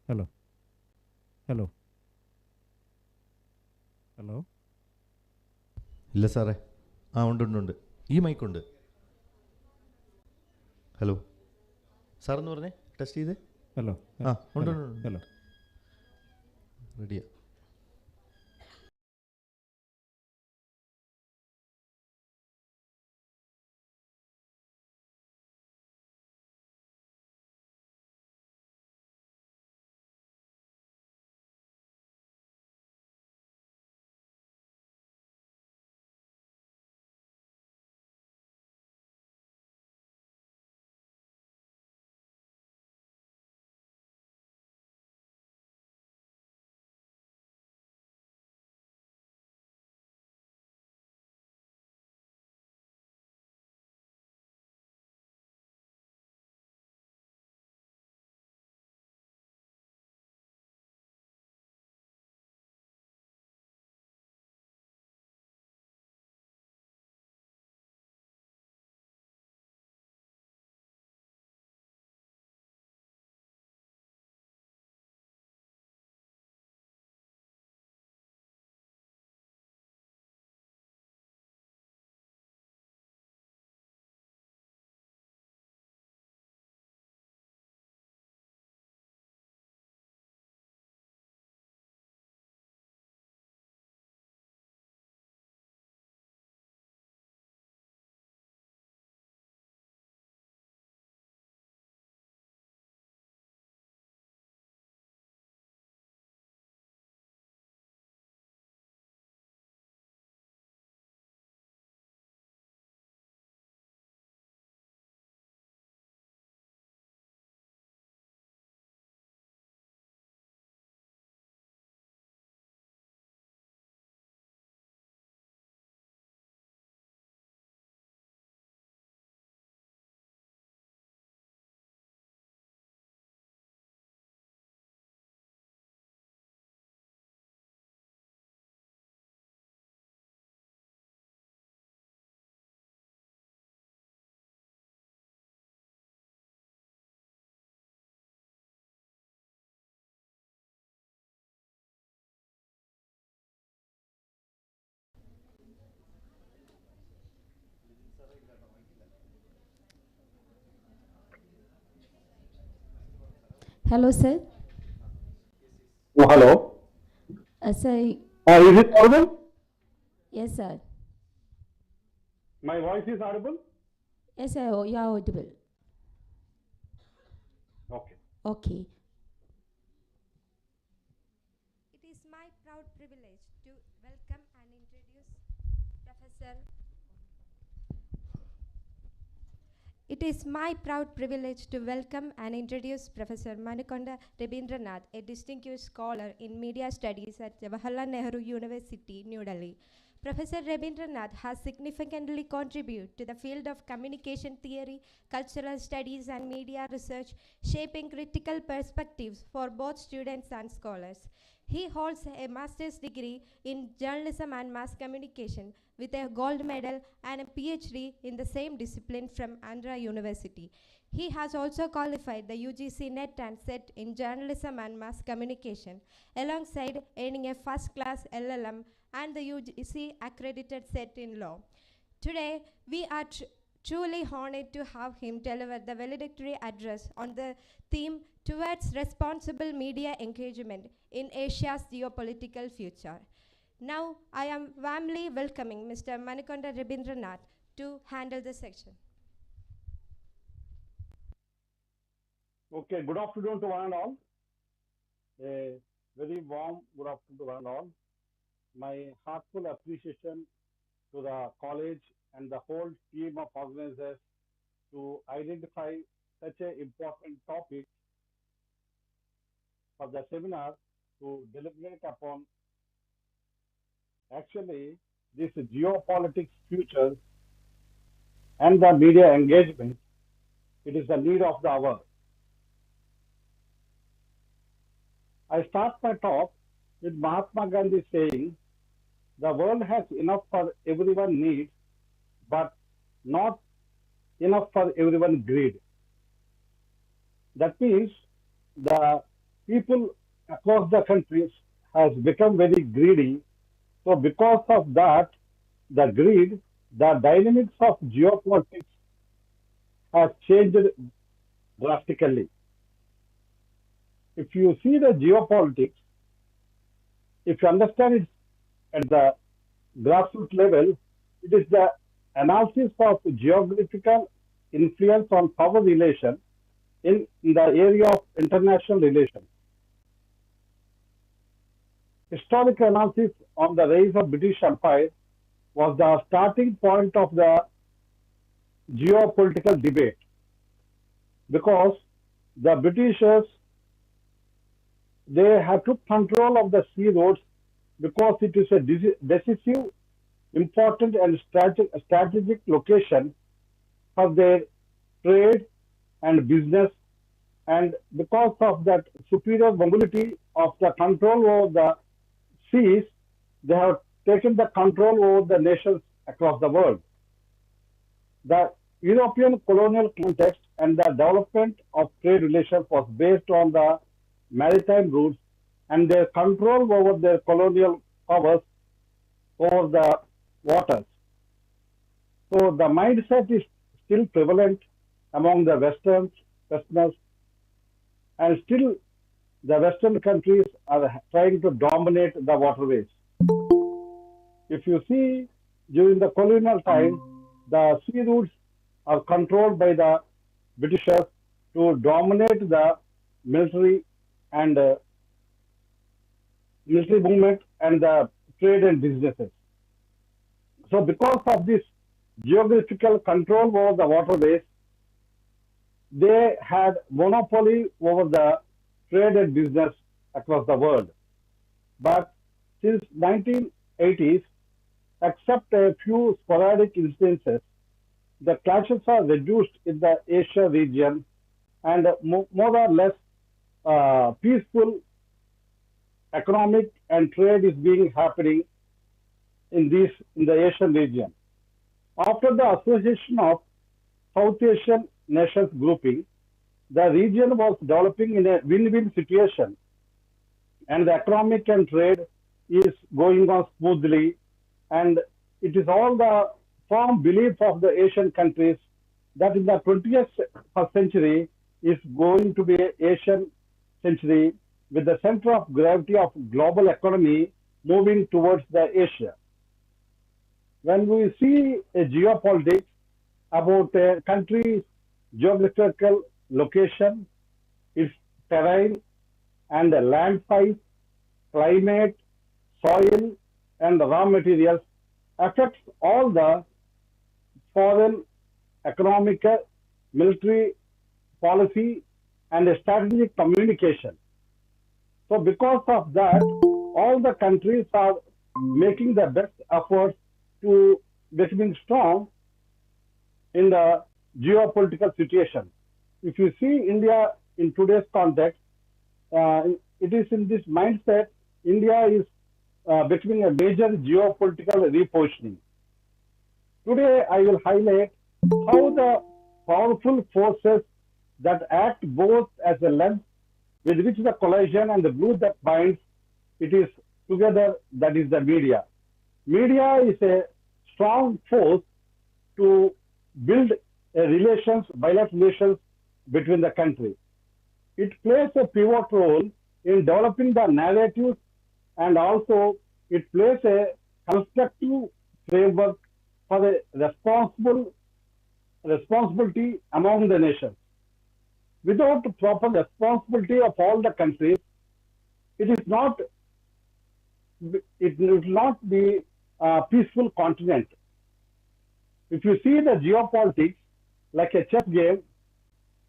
Hello. Hello. Hello. ഇല്ല സാറേ. ഉണ്ട് ഉണ്ട് ഉണ്ട്. ഈ മൈക്കുണ്ട്. Hello സാറെന്ന് പറഞ്ഞേ, test ചെയ്തേ. Hello. ഉണ്ട് ഉണ്ട് ഉണ്ട്. Hello. റെഡിയാ. Hello, sir. Oh, hello. Sir. Is it audible? Yes, sir. My voice is audible? Yes, sir. You are audible. Okay. Okay. It is my proud privilege to welcome and introduce Professor. It is my proud privilege to welcome and introduce Professor Manikonda Rabindranath, a distinguished scholar in media studies at Jawaharlal Nehru University, New Delhi. Professor Rabindranath has significantly contributed to the field of communication theory, cultural studies, and media research, shaping critical perspectives for both students and scholars. He holds a master's degree in journalism and mass communication with a gold medal and a PhD in the same discipline from Andhra University. He has also qualified the UGC NET and SET in journalism and mass communication, alongside earning a first-class LLM and the UGC accredited SET in law. Today, we are truly honored to have him deliver the valedictory address on the theme towards responsible media engagement in Asia's geopolitical future. Now, I am warmly welcoming Mr. Manikonda Rabindranath to handle the section. Okay, good afternoon to one and all. A very warm good afternoon to one and all. My heartful appreciation to the college and the whole team of organizers to identify such an important topic for the seminar to deliberate upon. Actually, this geopolitics future and the media engagement, it is the need of the hour. I start my talk with Mahatma Gandhi saying, the world has enough for everyone need, but not enough for everyone greed. That means the people across the countries has become very greedy. So because of that, the greed, the dynamics of geopolitics has changed drastically. If you see the geopolitics, if you understand it at the grassroots level, it is the analysis of geographical influence on power relation in the area of international relations. Historical analysis on the rise of British Empire was the starting point of the geopolitical debate because the Britishers, they have took control of the sea roads because it is a decisive, important and strategic location for their trade and business, and because of that superior mobility of the control over the seas, they have taken the control over the nations across the world. The European colonial context and the development of trade relations was based on the maritime routes and their control over their colonial powers over the waters. So the mindset is still prevalent among the Westerners, and still the Western countries are trying to dominate the waterways. If you see, during the colonial time, the sea routes are controlled by the Britishers to dominate the military and military movement and the trade and businesses. So because of this geographical control over the waterways, they had monopoly over the trade and business across the world. But since 1980s, except a few sporadic instances, the clashes are reduced in the Asia region and more or less peaceful economic and trade is being happening in the Asian region. After the association of South Asian nations grouping, the region was developing in a win-win situation, and the economic and trade is going on smoothly, and it is all the firm belief of the Asian countries that in the 20th century is going to be an Asian century with the center of gravity of global economy moving towards the Asia. When we see a geopolitics about a country's geographical location, its terrain and the land size, climate, soil and raw materials affects all the foreign, economic, military policy and strategic communication. So because of that, all the countries are making the best efforts to becoming strong in the geopolitical situation. If you see India in today's context, it is in this mindset, India is becoming a major geopolitical repositioning. Today, I will highlight how the powerful forces that act both as a lens with which the collision and the glue that binds it is together, that is the media. Media is a strong force to build bilateral relations between the countries. It plays a pivot role in developing the narratives, and also it plays a constructive framework for the responsibility among the nations. Without proper responsibility of all the countries, it will not be a peaceful continent. If you see the geopolitics like a chess game,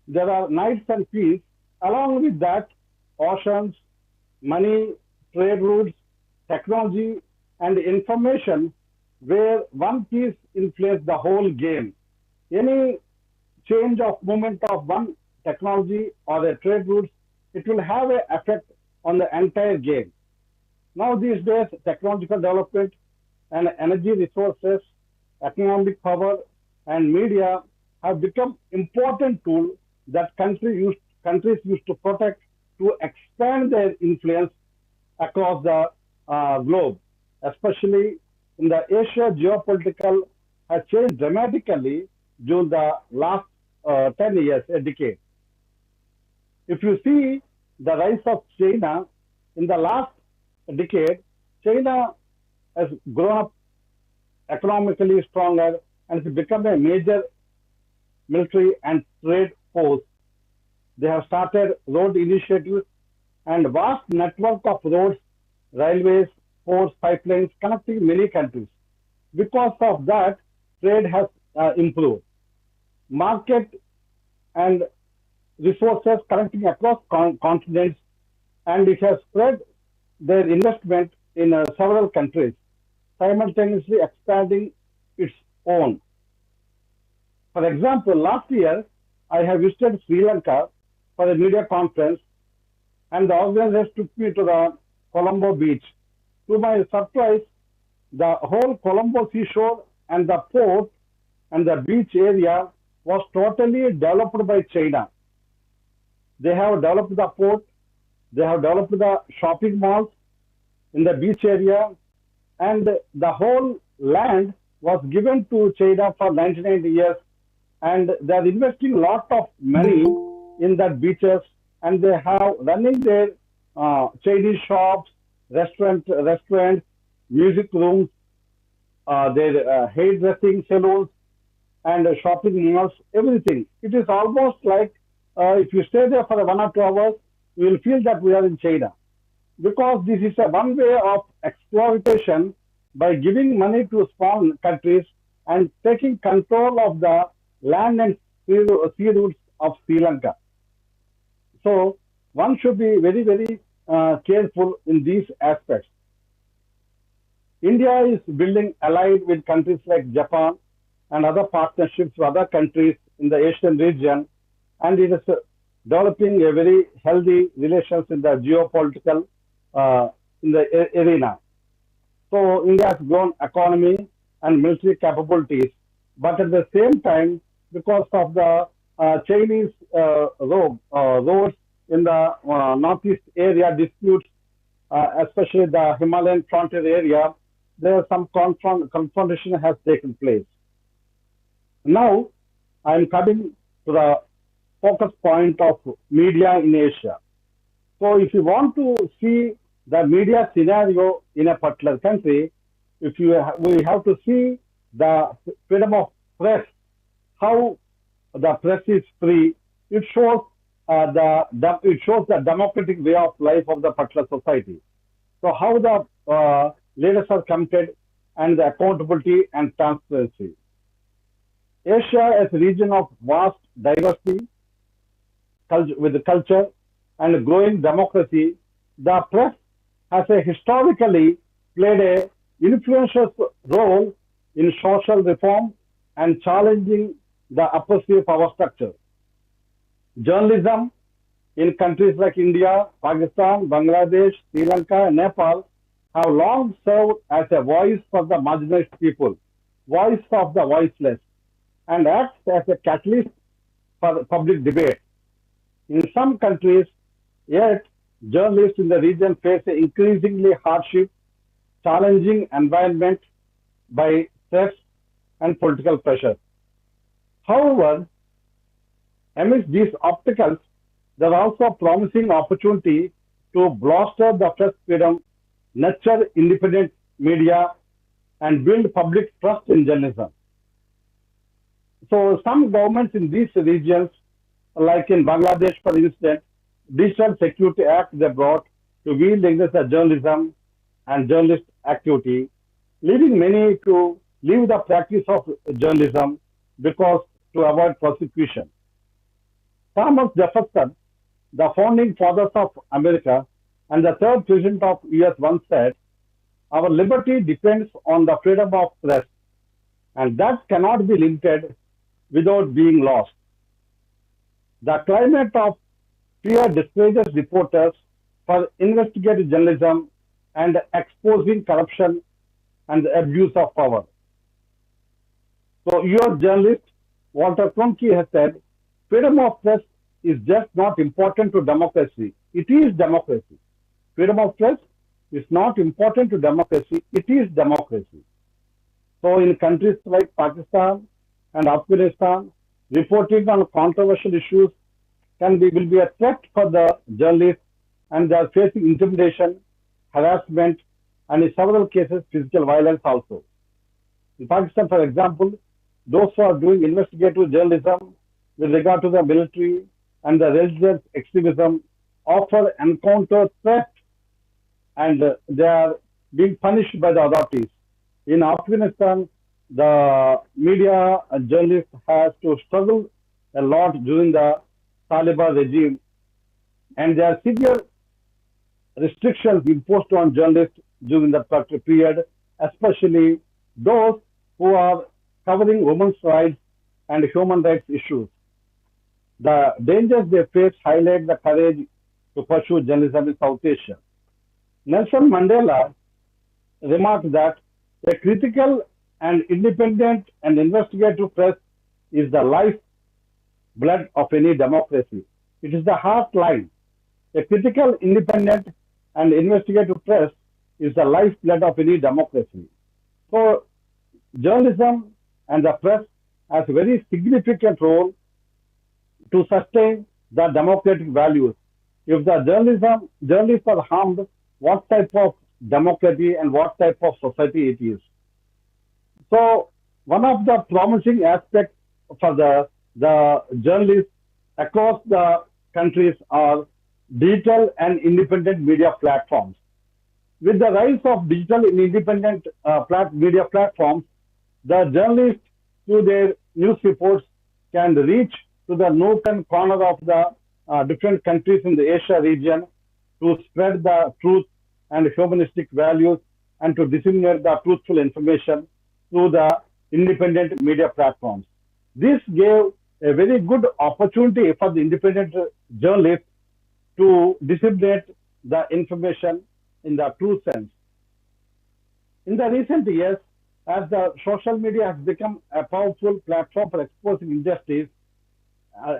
there are knights and peas. Along with that, oceans, money, trade routes, technology, and information, where one piece influences the whole game. Any change of movement of one technology or a trade routes, it will have an effect on the entire game. Now these days, technological development and energy resources, economic power, and media have become important tools that countries used to protect to expand their influence across the globe, especially in the Asia. Geopolitical has changed dramatically during the last 10 years, a decade. If you see the rise of China in the last decade, China has grown up economically stronger and has become a major military and trade force. They have started road initiatives and vast network of roads, railways, ports, pipelines connecting many countries. Because of that, trade has improved. Market and resources connecting across continents, and it has spread their investment in several countries, simultaneously expanding its own. For example, last year, I have visited Sri Lanka for a media conference, and the organizers took me to the Colombo beach. To my surprise, the whole Colombo seashore and the port and the beach area was totally developed by China. They have developed the port, they have developed the shopping malls in the beach area, and the whole land was given to China for 99 years, and they are investing a lot of money in that beaches, and they have running their Chinese shops, restaurants, music rooms, their hairdressing salons, and shopping malls, everything. It is almost like if you stay there for 1 or 2 hours, you will feel that we are in China. Because this is a one way of exploitation by giving money to small countries and taking control of the land and sea routes of Sri Lanka. So one should be very, very careful in these aspects. India is building allied with countries like Japan and other partnerships with other countries in the Asian region, and it is developing a very healthy relations in the geopolitical in the arena. So India has grown economy and military capabilities, but at the same time, because of the Chinese roads in the northeast area disputes, especially the Himalayan frontier area, there are some confrontation has taken place. Now, I am coming to the focus point of media in Asia. So, if you want to see the media scenario in a particular country, we have to see the freedom of press, how the press is free. It shows the democratic way of life of the particular society. So, how the leaders are committed and the accountability and transparency. Asia is a region of vast diversity with the culture and growing democracy. The press has historically played a influential role in social reform and challenging the oppressive power structure. Journalism in countries like India, Pakistan, Bangladesh, Sri Lanka, and Nepal have long served as a voice for the marginalized people, voice of the voiceless, and acts as a catalyst for public debate. In some countries, yet, journalists in the region face an increasingly hardship, challenging environment by threats and political pressure. However, amidst these obstacles, there are also promising opportunity to bolster the press freedom, nurture independent media, and build public trust in journalism. So some governments in these regions, like in Bangladesh, for instance, Digital Security Act they brought to wield against the journalism and journalist activity, leading many to leave the practice of journalism because to avoid prosecution. Thomas Jefferson, the founding fathers of America and the third president of US once said, "Our liberty depends on the freedom of press, and that cannot be limited without being lost." The climate of fear discourages reporters for investigative journalism and exposing corruption and the abuse of power. So, US journalist Walter Cronkite has said, "Freedom of press is just not important to democracy. it is democracy. Freedom of press is not important to democracy, it is democracy. So in countries like Pakistan and Afghanistan, reporting on controversial issues will be a threat for the journalists, and they are facing intimidation, harassment, and in several cases physical violence also. In Pakistan, for example, those who are doing investigative journalism with regard to the military and the religious extremism often encounter threat, and they are being punished by the authorities. In Afghanistan, the media and journalists has to struggle a lot during the Taliban regime, and there are severe restrictions imposed on journalists during that period, especially those who are covering women's rights and human rights issues. The dangers they face highlight the courage to pursue journalism in South Asia. Nelson Mandela remarked that a critical and independent and investigative press is the lifeblood of any democracy. It is the heartline. A critical, independent, and investigative press is the lifeblood of any democracy. So, journalism and the press has a very significant role to sustain the democratic values. If the journalists are harmed, what type of democracy and what type of society it is? So, one of the promising aspects for the journalists across the countries are digital and independent media platforms. With the rise of digital and independent media platforms, the journalists, through their news reports, can reach to the nook and corner of the different countries in the Asia region to spread the truth and humanistic values and to disseminate the truthful information through the independent media platforms. This gave a very good opportunity for the independent journalists to disseminate the information in the true sense. In the recent years, as the social media has become a powerful platform for exposing injustice,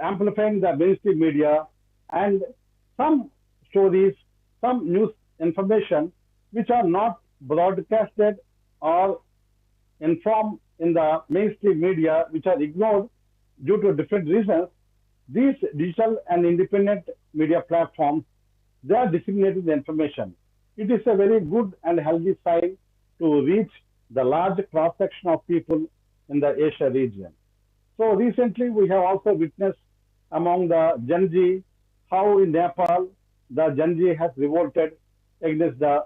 amplifying the mainstream media, and some stories, some news information which are not broadcasted or informed in the mainstream media, which are ignored due to different reasons, these digital and independent media platforms, they are disseminating the information. It is a very good and healthy sign to reach the large cross-section of people in the Asia region. So recently we have also witnessed among the Gen Z how in Nepal the Gen Z has revolted against the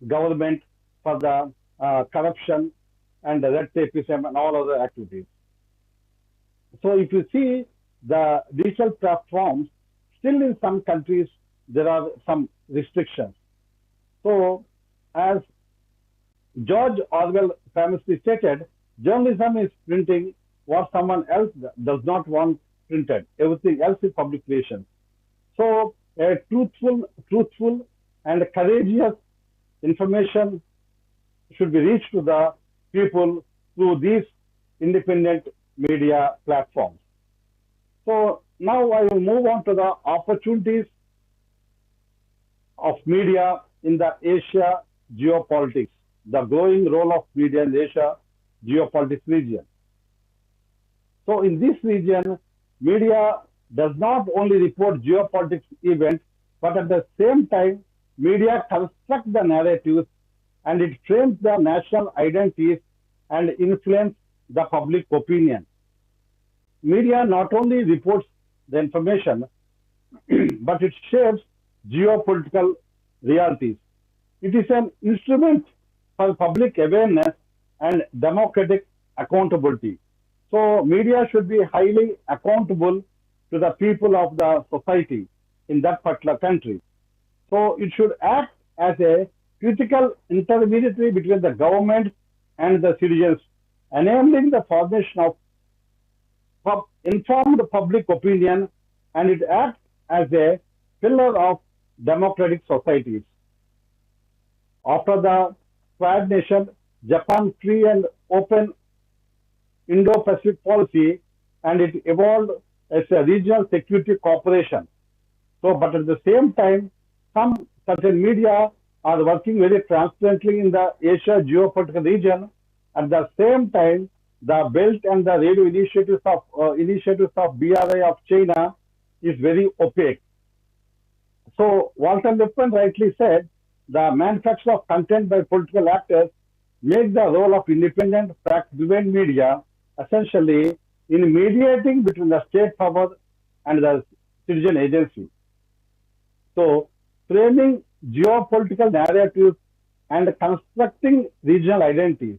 government for the corruption and the red tapeism and all other activities. So if you see the digital platforms, still in some countries there are some restrictions. So as George Orwell famously stated, journalism is printing what someone else does not want printed. Everything else is publication. So a truthful and courageous information should be reached to the people through these independent media platforms. So now I will move on to the opportunities of media in the Asia geopolitics, the growing role of media in the Asia geopolitics region. So in this region, media does not only report geopolitics events, but at the same time, media constructs the narratives and it frames the national identities and influence the public opinion. Media not only reports the information, but it shapes geopolitical realities. It is an instrument for public awareness and democratic accountability. So media should be highly accountable to the people of the society in that particular country. So it should act as a critical intermediary between the government and the citizens, enabling the formation of informed public opinion, and it acts as a pillar of democratic societies. After the Quad Nation, Japan free and open Indo-Pacific policy, and it evolved as a regional security cooperation. So, but at the same time, some certain media are working very transparently in the Asia geopolitical region. At the same time, the Belt and the Radio initiatives of BRI of China is very opaque. So Walter Lippmann rightly said, the manufacture of content by political actors make the role of independent, fact-driven media essentially in mediating between the state power and the citizen agency. So framing geopolitical narratives and constructing regional identities.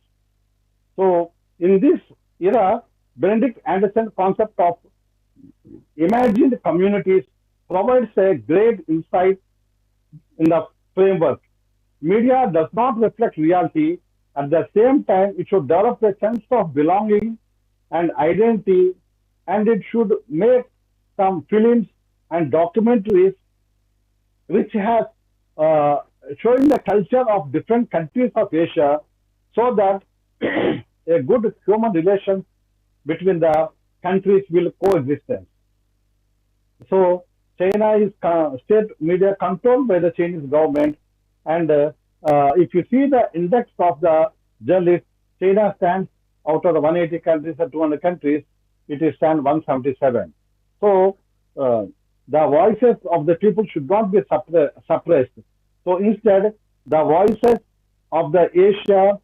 So in this era, Benedict Anderson's concept of imagined communities provides a great insight in the framework. Media does not reflect reality. At the same time, it should develop a sense of belonging and identity, and it should make some films and documentaries which has showing the culture of different countries of Asia, so that a good human relations between the countries will coexist. So China is state media controlled by the Chinese government, and if you see the index of the journalists, China stands out of the 180 countries or 200 countries, it is stand 177. So the voices of the people should not be suppressed. So instead, the voices of the Asia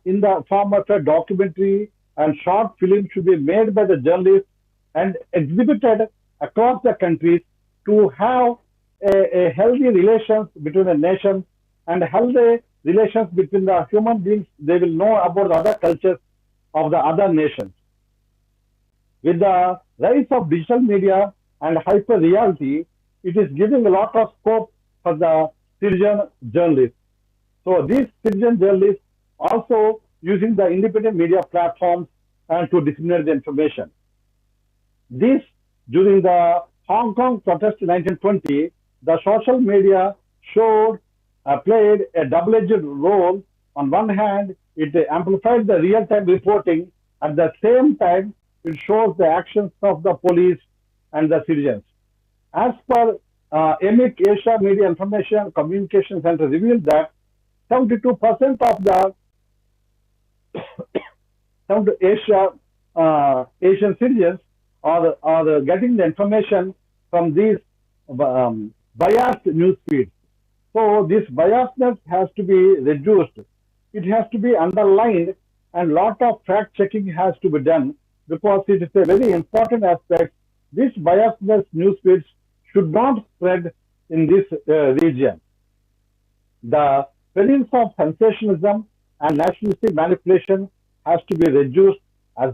in the form of a documentary and short film should be made by the journalists and exhibited across the countries to have a healthy relations between the nations and healthy relations between the human beings. They will know about the other cultures of the other nations. With the rise of digital media and hyper reality, it is giving a lot of scope for the citizen journalists. So these citizen journalists also using the independent media platforms and to disseminate the information. This during the Hong Kong protest in 1920, the social media played a double-edged role. On one hand, it amplified the real-time reporting. At the same time, it shows the actions of the police and the citizens. As per EMIC Asia Media Information and Communication Center revealed that 72% of the Asian citizens are getting the information from these biased news feeds. So this biasness has to be reduced. It has to be underlined, and lot of fact checking has to be done, because it is a very important aspect. This biasness news feeds should not spread in this region. The presence of sensationalism and nationalistic manipulation has to be reduced, has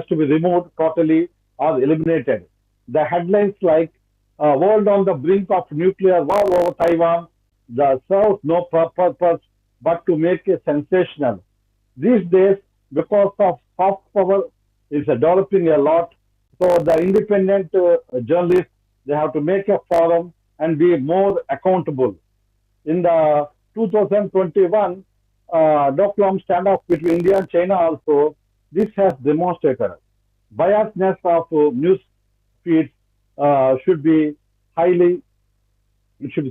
to be removed totally or eliminated. The headlines like world on the brink of nuclear war over Taiwan, the serves no purpose but to make it sensational. These days, because of soft power is developing a lot, so the independent journalists, they have to make a forum and be more accountable. In the 2021 Doklam standoff between India and China also, this has demonstrated biasness of news feeds should be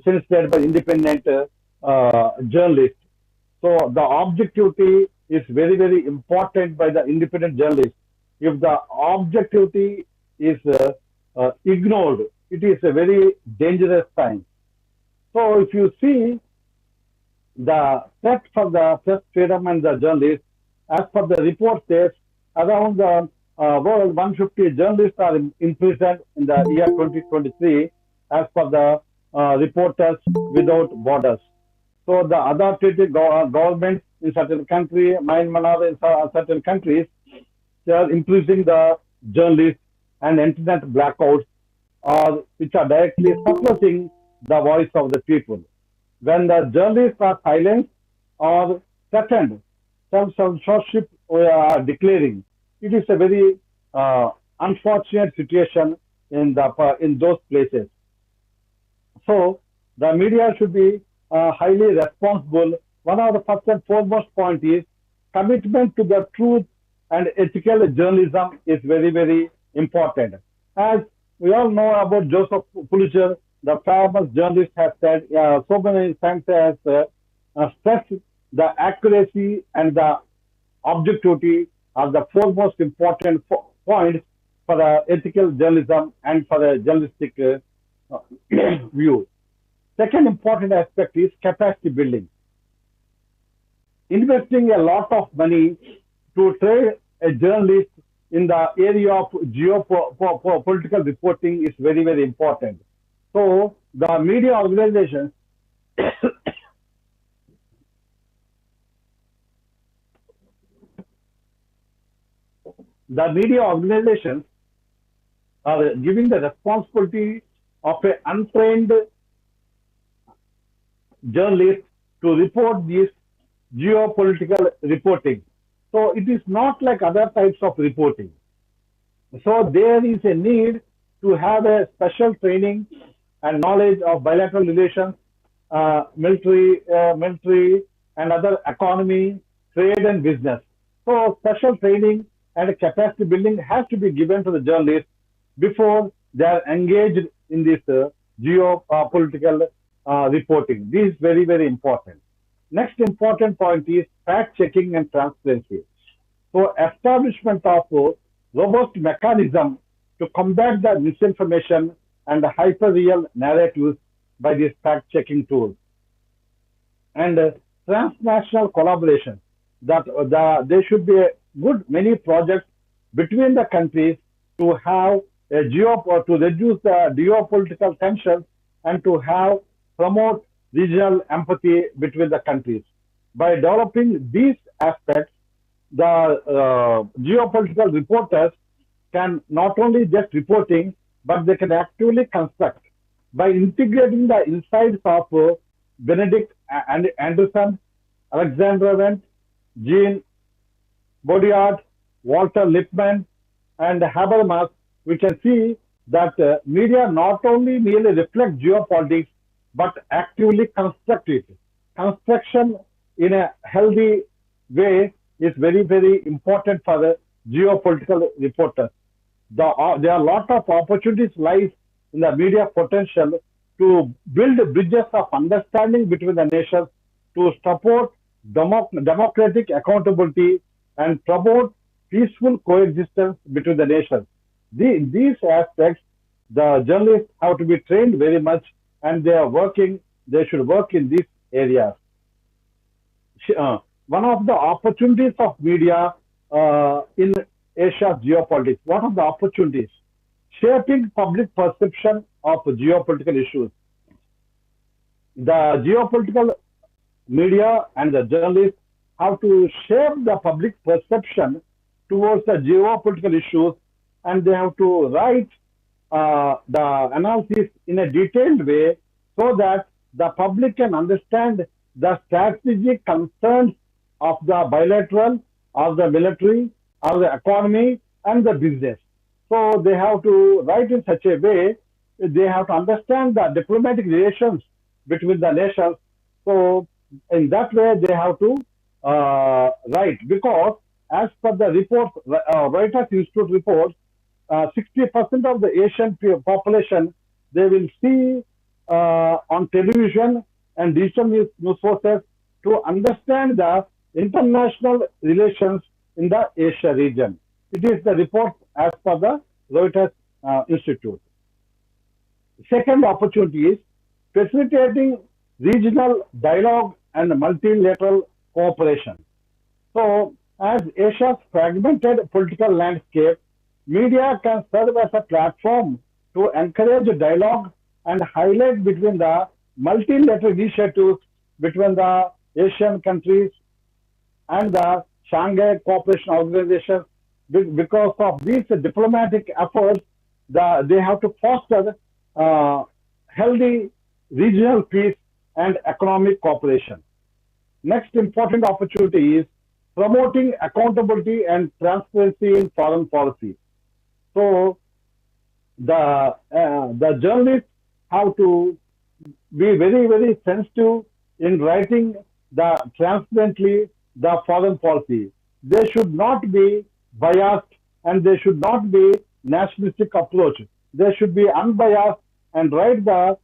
censored by independent journalists. So the objectivity is very, very important by the independent journalists. If the objectivity is ignored, it is a very dangerous sign. So if you see the threat for the press freedom and the journalists, as per the report says, around the world, 150 journalists are imprisoned in the year 2023, as per the Reporters Without Borders. So the authoritative governments in certain countries, Myanmar in certain countries, they are imprisoning the journalists, and internet blackouts which are directly suppressing the voice of the people. When the journalists are silenced or threatened, censorship are declaring, it is a very unfortunate situation in those places. So the media should be highly responsible. One of the first and foremost point is commitment to the truth and ethical journalism is very, very important. As We all know about Joseph Pulitzer, the famous journalist, has said so many times has stressed the accuracy and the objectivity are the foremost important points for the ethical journalism and for the journalistic view. Second important aspect is capacity building. Investing a lot of money to train a journalist in the area of geopolitical reporting is very, very important. So the media organizations are giving the responsibility of an untrained journalist to report this geopolitical reporting. So it is not like other types of reporting. So there is a need to have a special training and knowledge of bilateral relations, military, and other economy, trade and business. So special training and capacity building has to be given to the journalists before they are engaged in this geopolitical reporting. This is very, very important. Next important point is fact checking and transparency. So establishment of robust mechanism to combat the misinformation and the hyper-real narratives by these fact-checking tools. And transnational collaboration, that there should be a good many projects between the countries to have a to reduce the geopolitical tensions and to have promote regional empathy between the countries. By developing these aspects, the geopolitical reporters can not only just reporting, but they can actively construct by integrating the insights of Benedict Anderson, Alexander Wendt, Jean Baudrillard, Walter Lippmann, and Habermas. We can see that media not only merely reflect geopolitics, but actively construct it. Construction in a healthy way is very, very important for the geopolitical reporters. There are a lot of opportunities lies in the media potential to build bridges of understanding between the nations, to support democratic accountability and promote peaceful coexistence between the nations. These aspects, the journalists have to be trained very much, and they should work in these areas. One of the opportunities of media in Asia's geopolitics, what are the opportunities? Shaping public perception of geopolitical issues. The geopolitical media and the journalists have to shape the public perception towards the geopolitical issues, and they have to write the analysis in a detailed way so that the public can understand the strategic concerns of the bilateral, of the military, of the economy, and the business. So they have to write in such a way, they have to understand the diplomatic relations between the nations. So in that way, they have to write, because as per the report, Reuters Institute reports, 60% of the Asian population, they will see on television and digital news sources to understand the international relations in the Asia region. It is the report as per the Reuters Institute. Second opportunity is facilitating regional dialogue and multilateral cooperation. So, as Asia's fragmented political landscape, media can serve as a platform to encourage dialogue and highlight between the multilateral initiatives between the Asian countries and the Shanghai Cooperation Organization. Because of these diplomatic efforts, they have to foster healthy regional peace and economic cooperation. Next important opportunity is promoting accountability and transparency in foreign policy. So the journalists have to be very, very sensitive in writing transparently the foreign policy. They should not be biased and they should not be nationalistic approach. they should be unbiased and write the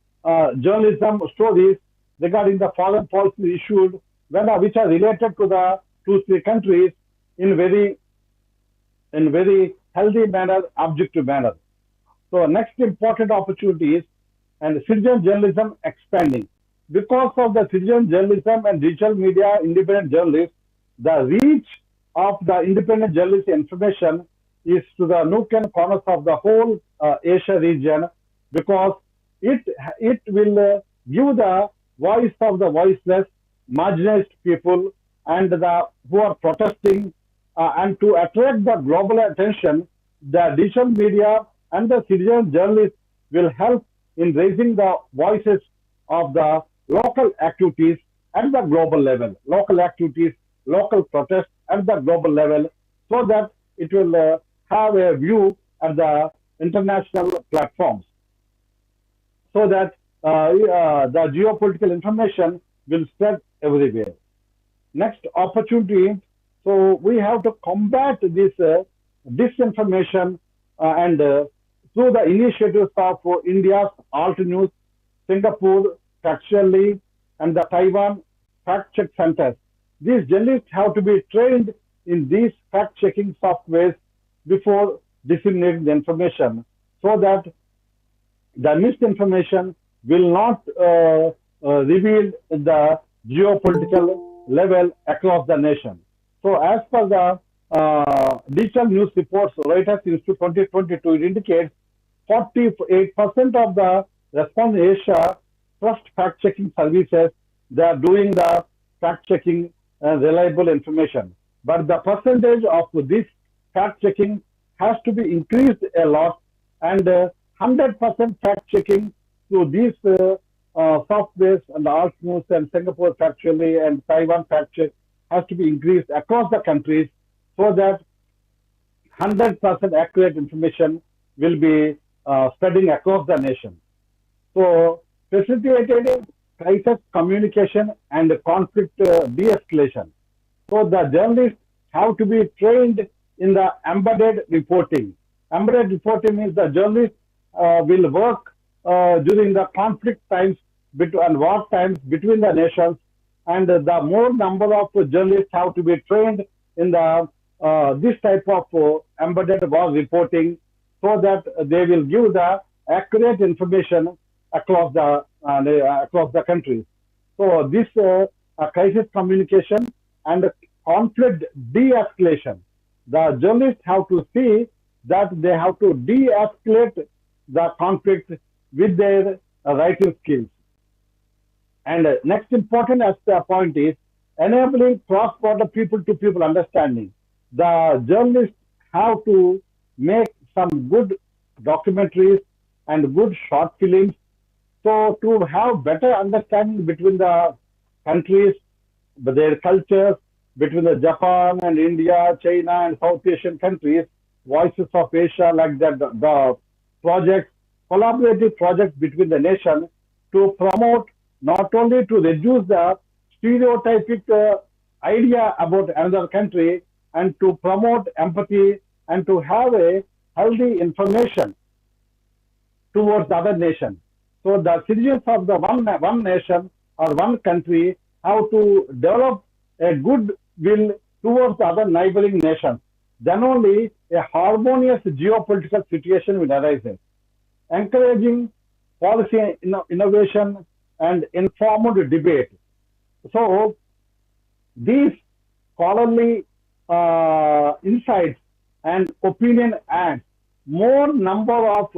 journalism stories regarding the foreign policy issued which are related to the 2-3 countries in very healthy manner, objective manner. So next important opportunity is and citizen journalism expanding. Because of the citizen journalism and digital media independent journalists, the reach of the independent journalist information is to the nook and corners of the whole Asia region, because it will give the voice of the voiceless, marginalized people and the who are protesting, and to attract the global attention, the digital media and the citizen journalists will help in raising the voices of the local activities at the global level, local activities, local protests at the global level, so that it will have a view at the international platforms, so that the geopolitical information will spread everywhere. Next opportunity, so we have to combat this disinformation and through the initiatives of India's Alt News, Singapore, Factually, and the Taiwan Fact Check Centers. These journalists have to be trained in these fact-checking softwares before disseminating the information, so that the misinformation will not reveal the geopolitical level across the nation. So as per the digital news reports, Reuters Institute 2022, it indicates 48% of the respondents in Asia trust fact-checking services. They are doing the fact-checking reliable information. But the percentage of this fact-checking has to be increased a lot, and 100% fact-checking through these softwares and Alt News and Singapore Factually and Taiwan Fact Check has to be increased across the countries, so that 100% accurate information will be spreading across the nation. So facilitating crisis communication and conflict de-escalation. So the journalists have to be trained in the embedded reporting. Embedded reporting means the journalists will work during the conflict times and war times between the nations, and the more number of journalists have to be trained in the this type of embedded war reporting, so that they will give the accurate information across the country. So this crisis communication and conflict de-escalation, the journalists have to see that they have to de-escalate the conflict with their writing skills. And next important point is enabling cross-border people-to-people understanding. The journalists have to make some good documentaries and good short films, so to have better understanding between the countries, their cultures, between the Japan and India, China and South Asian countries, Voices of Asia, like that, the projects, collaborative projects between the nations to promote, not only to reduce the stereotypic idea about another country, and to promote empathy and to have a healthy information towards the other nation. So the citizens of the one nation or one country have to develop a good will towards the other neighboring nations. Then only a harmonious geopolitical situation will arise. Encouraging policy innovation and informed debate. So these scholarly insights and opinion ads, more number of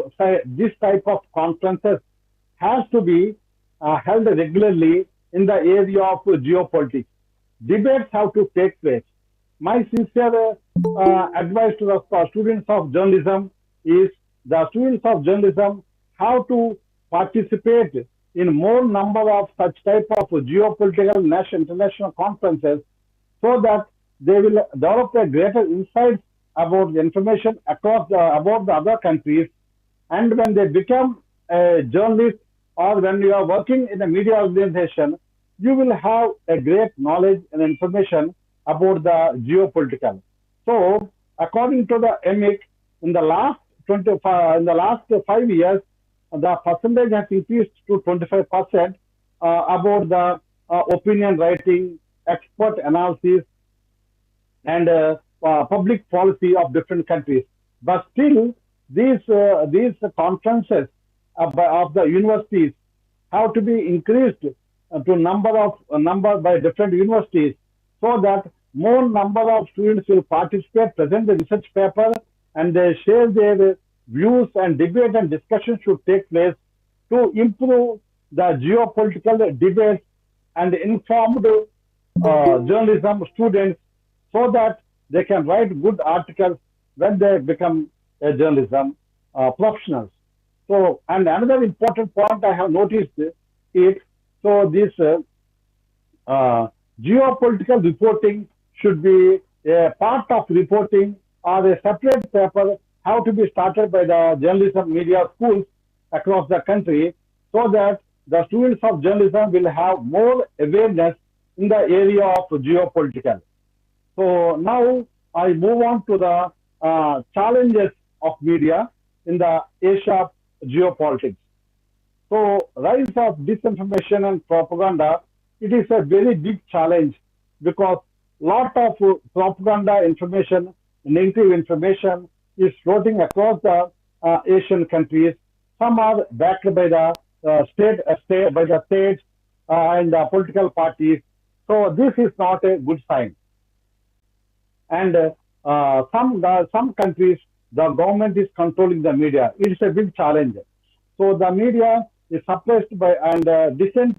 this type of conferences has to be held regularly in the area of geopolitics. Debates have to take place. My sincere advice to the students of journalism is the students of journalism have to participate in more number of such type of geopolitical national international conferences, so that they will develop a greater insights about the information across about the other countries. And when they become a journalist, or when you are working in a media organization, you will have a great knowledge and information about the geopolitical. So according to the EMIC, in the last in the last 5 years, the percentage has increased to 25% about the opinion writing, expert analysis, and public policy of different countries. But still, these conferences of the universities have to be increased to number by different universities, so that more number of students will participate, present the research paper, and they share their views, and debate and discussion should take place to improve the geopolitical debates and informed journalism students, so that they can write good articles when they become a journalism professionals. So, and another important point I have noticed is, so this geopolitical reporting should be a part of reporting, or a separate paper have to be started by the journalism media schools across the country, so that the students of journalism will have more awareness in the area of geopolitical. So now I move on to the challenges of media in the Asia geopolitics. So rise of disinformation and propaganda, it is a very big challenge, because lot of propaganda information, negative information is floating across the Asian countries. Some are backed by the states and political parties. So this is not a good sign. And some countries, the government is controlling the media. It is a big challenge. So the media is suppressed by, and dissent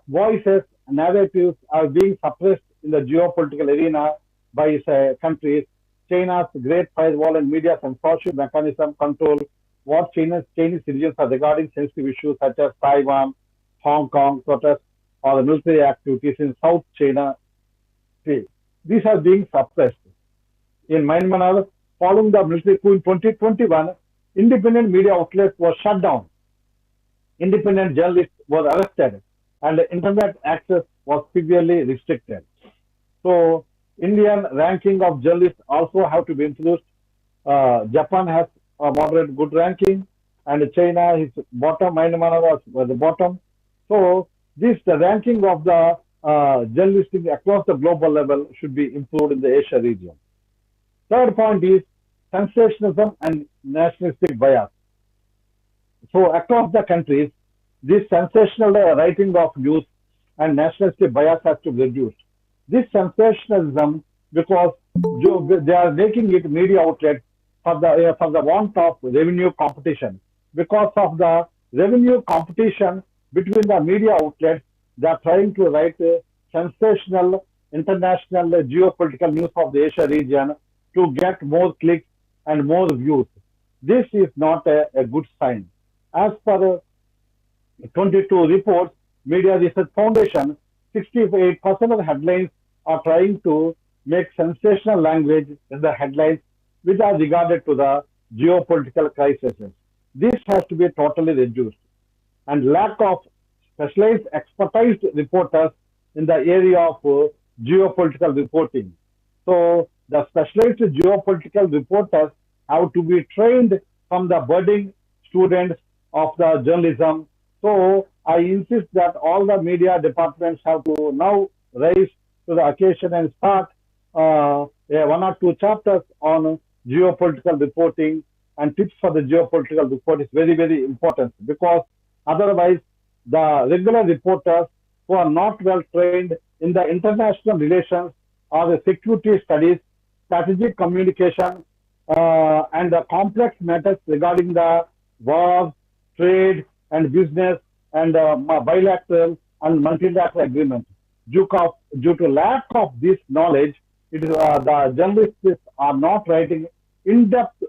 voices, narratives are being suppressed in the geopolitical arena by countries. China's Great Firewall and media censorship mechanism control what Chinese citizens are regarding sensitive issues such as Taiwan, Hong Kong protests, or the military activities in South China Sea. These are being suppressed. In Myanmar, following the military coup in 2021, independent media outlets were shut down. Independent journalists were arrested, and internet access was severely restricted. So, Indian ranking of journalists also have to be introduced. Japan has a moderate good ranking, and China is bottom. Myanmar was the bottom. So, the ranking of the journalistic across the global level should be improved in the Asia region. Third point is sensationalism and nationalistic bias. So across the countries, this sensational writing of news and nationalistic bias has to be reduced. This sensationalism, because they are making it media outlet for the want of revenue competition. Because of the revenue competition between the media outlets, they are trying to write sensational international geopolitical news of the Asia region to get more clicks and more views. This is not a good sign. As per 22 reports, Media Research Foundation, 68% of headlines are trying to make sensational language in the headlines which are regarded to the geopolitical crises. This has to be totally reduced. And lack of specialized expertized reporters in the area of geopolitical reporting. So the specialized geopolitical reporters have to be trained from the budding students of the journalism. So I insist that all the media departments have to now rise to the occasion and start 1 or 2 chapters on geopolitical reporting, and tips for the geopolitical report is very, very important, because otherwise the regular reporters who are not well trained in the international relations or the security studies, strategic communication, and the complex matters regarding the war, trade, and business, and bilateral and multilateral agreements. Due to lack of this knowledge, it is the journalists are not writing in-depth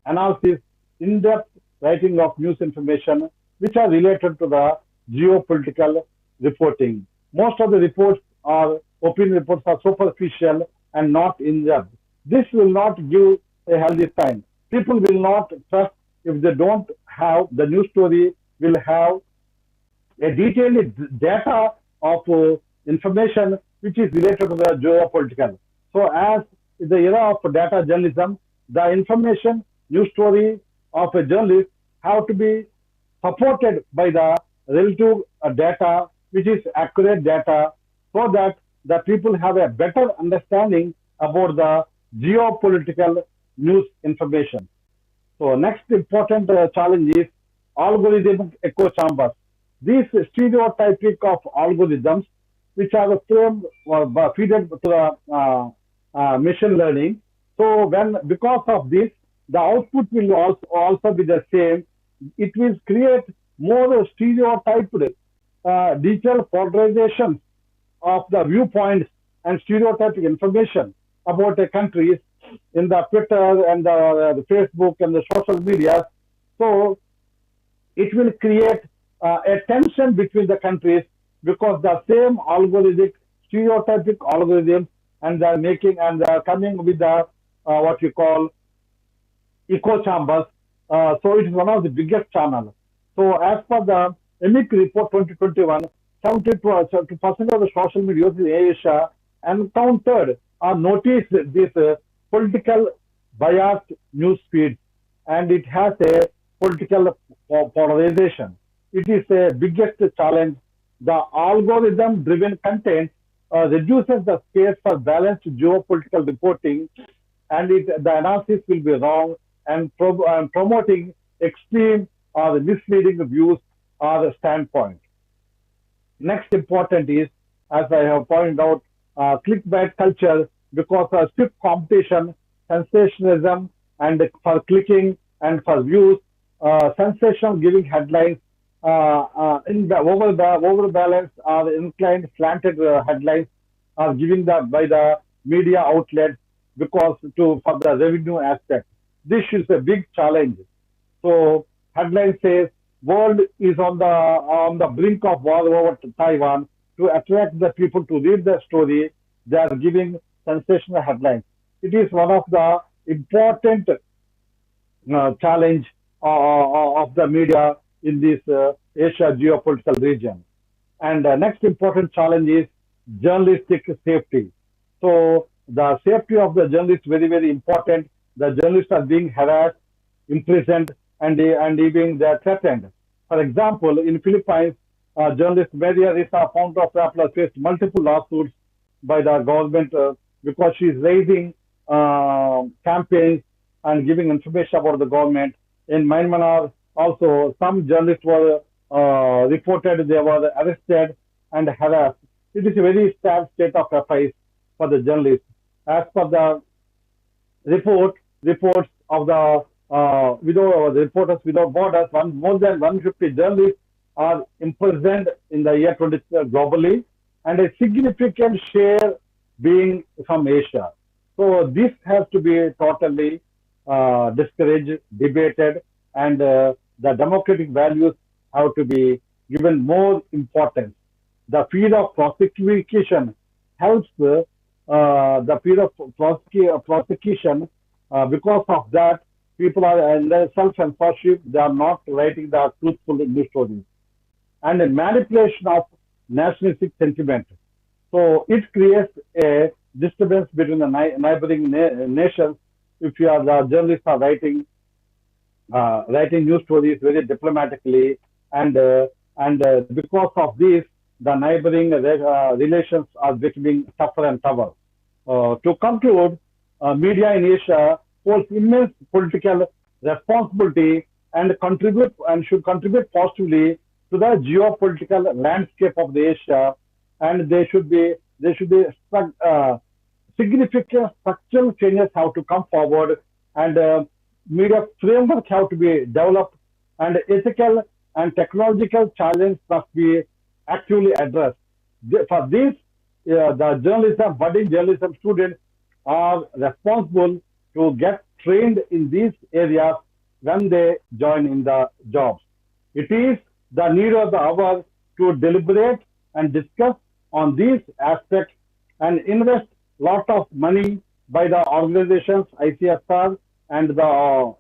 analysis, in-depth writing of news information which are related to the geopolitical reporting. Most of the reports are opinion reports are superficial and not in-depth. This will not give a healthy sign. People will not trust if they don't have the news story, will have a detailed data of information which is related to the geopolitical. So as in the era of data journalism, the information news story of a journalist have to be supported by the relative data, which is accurate data, so that the people have a better understanding about the geopolitical news information. So next important challenge is algorithmic echo chambers. These stereotypic of algorithms, which are fed to the machine learning. So because of this, the output will also be the same. It will create more stereotyped digital polarizations of the viewpoints and stereotypic information about the countries in the Twitter and the Facebook and the social media. So it will create a tension between the countries because the same stereotypic algorithms, and they're coming with the what you call echo chambers. So it is one of the biggest channels. So as per the EMIC report 2021, 72% of the social media in Asia encountered or noticed this political biased news feed, and it has a political polarization. It is a biggest challenge. The algorithm-driven content reduces the space for balanced geopolitical reporting, and the analysis will be wrong and promoting extreme or misleading views or standpoint. Next important is, as I have pointed out, clickbait culture, because of stiff competition, sensationalism, and for clicking and for views, sensational giving headlines, in the overbalanced or inclined slanted headlines are given by the media outlets for the revenue aspect. This is a big challenge. So headline says world is on the brink of war over Taiwan. To attract the people to read the story, they are giving sensational headlines. It is one of the important challenge of the media in this Asia geopolitical region. And the next important challenge is journalistic safety. So the safety of the journalists is very, very important. The journalists are being harassed, imprisoned, and even they are threatened. For example, in Philippines, journalist Maria Risa, founder of Rappler, faced multiple lawsuits by the government because she is raising campaigns and giving information about the government. In Myanmar, also, some journalists were reported, they were arrested and harassed. It is a very sad state of affairs for the journalists. As per the reports of the Reporters Without Borders, more than 150 journalists are imprisoned in the year 20 globally, and a significant share being from Asia. So this has to be totally discouraged, debated, and the democratic values have to be given more importance. The fear of prosecution helps the fear of prosecution. Because of that, people are in their self-censorship. They are not writing the truthful news stories. And a manipulation of nationalistic sentiment. So it creates a disturbance between the neighboring nations. If you are the journalists are writing news stories very diplomatically, and because of this, the neighboring relations are becoming tougher and tougher. To conclude, media in Asia holds immense political responsibility and should contribute positively to the geopolitical landscape of the Asia, and there should be significant structural changes have to come forward, and media framework have to be developed, and ethical and technological challenges must be actively addressed. For this, the budding journalism students are responsible to get trained in these areas when they join in the jobs. It is the need of the hour to deliberate and discuss on these aspects and invest lot of money by the organizations, ICSR, and the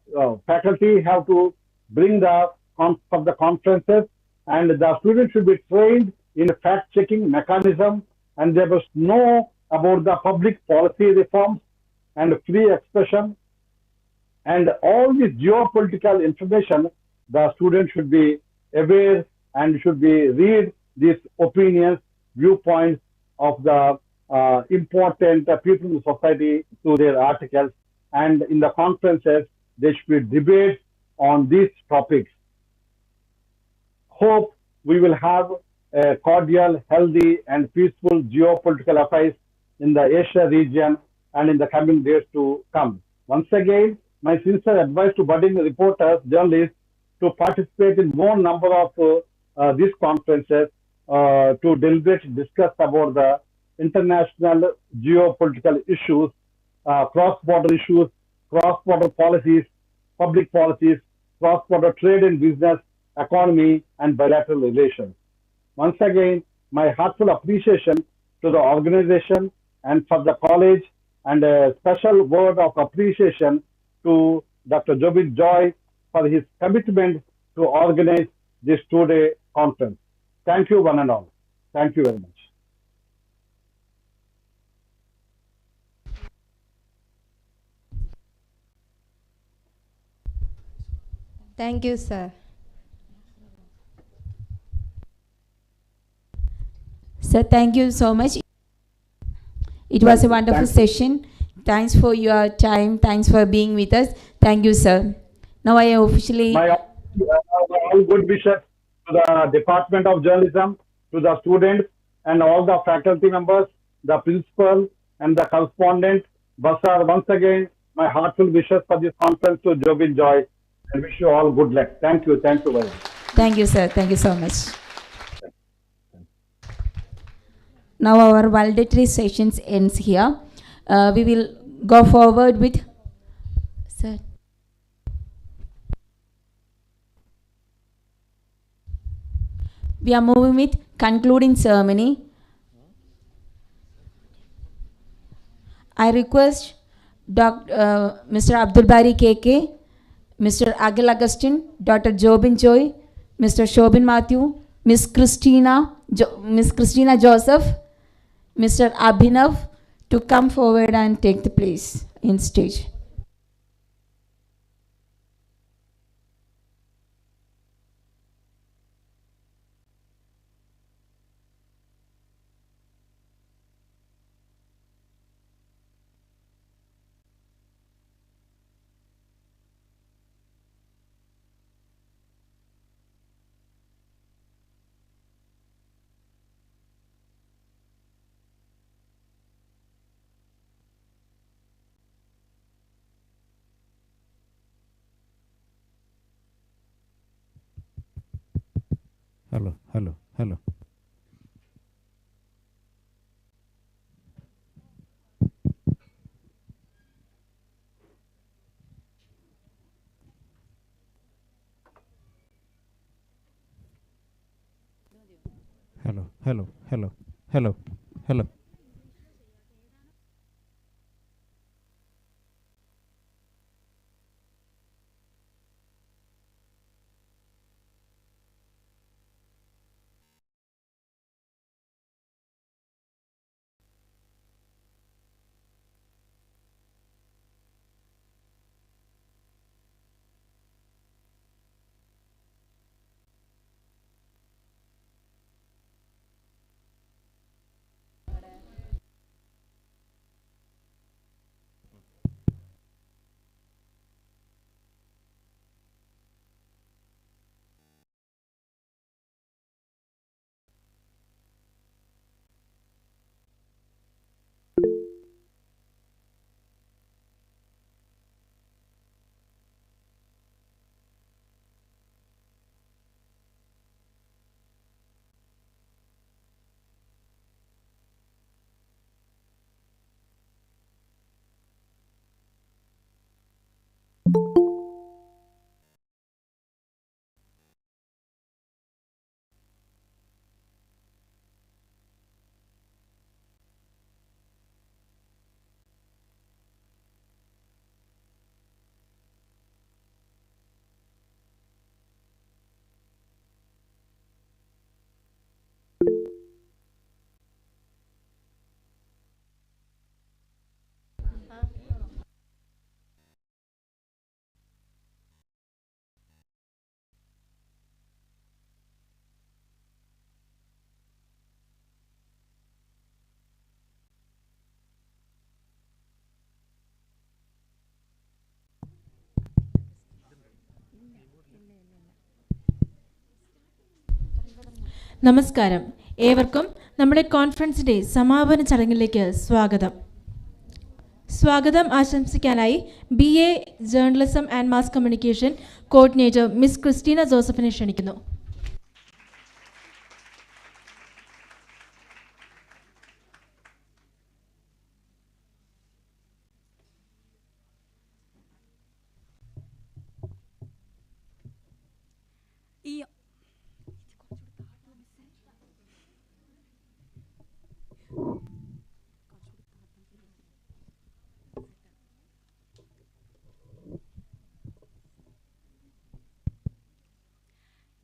faculty have to bring the conferences, and the students should be trained in fact-checking mechanism, and they must know about the public policy reforms and free expression, And all this geopolitical information, the student should be aware and should be read these opinions, viewpoints of the important people in the society through their articles. And in the conferences, there should be debates on these topics. Hope we will have a cordial, healthy, and peaceful geopolitical affairs in the Asia region and in the coming days to come. Once again, my sincere advice to budding reporters, journalists, to participate in more number of these conferences to deliberate, discuss about the international geopolitical issues, cross-border issues, cross-border policies, public policies, cross-border trade and business, economy, and bilateral relations. Once again, my heartfelt appreciation to the organization and for the college, and a special word of appreciation to Dr. Jobin Joy for his commitment to organize this two-day conference. Thank you, one and all. Thank you very much. Thank you, sir. Sir, thank you so much. It was a wonderful session. Thanks for your time. Thanks for being with us. Thank you, sir. Now I officially... My all good wishes to the Department of Journalism, to the students and all the faculty members, the principal and the correspondent. Basar, once again, my heartfelt wishes for this conference to Jobin Joy, and wish you all good luck. Thank you. Thank you very much. Thank you, sir. Thank you so much. Now our valedictory sessions ends here. We will go forward with... Sir. We are moving with concluding ceremony. I request Mr. Abdul Bari KK, Mr. Agil Augustine, Dr. Jobin Joy, Mr. Shobin Matthew, Miss Christina Joseph, Mr. Abhinav to come forward and take the place in stage. Hello, hello, hello. Hello, hello, hello, hello, hello. നമസ്കാരം, ഏവർക്കും നമ്മുടെ കോൺഫറൻസിൻ്റെ സമാപന ചടങ്ങിലേക്ക് സ്വാഗതം ആശംസിക്കാനായി BA journalism and mass communication coordinator miss Christina ജോസഫിനെ ക്ഷണിക്കുന്നു.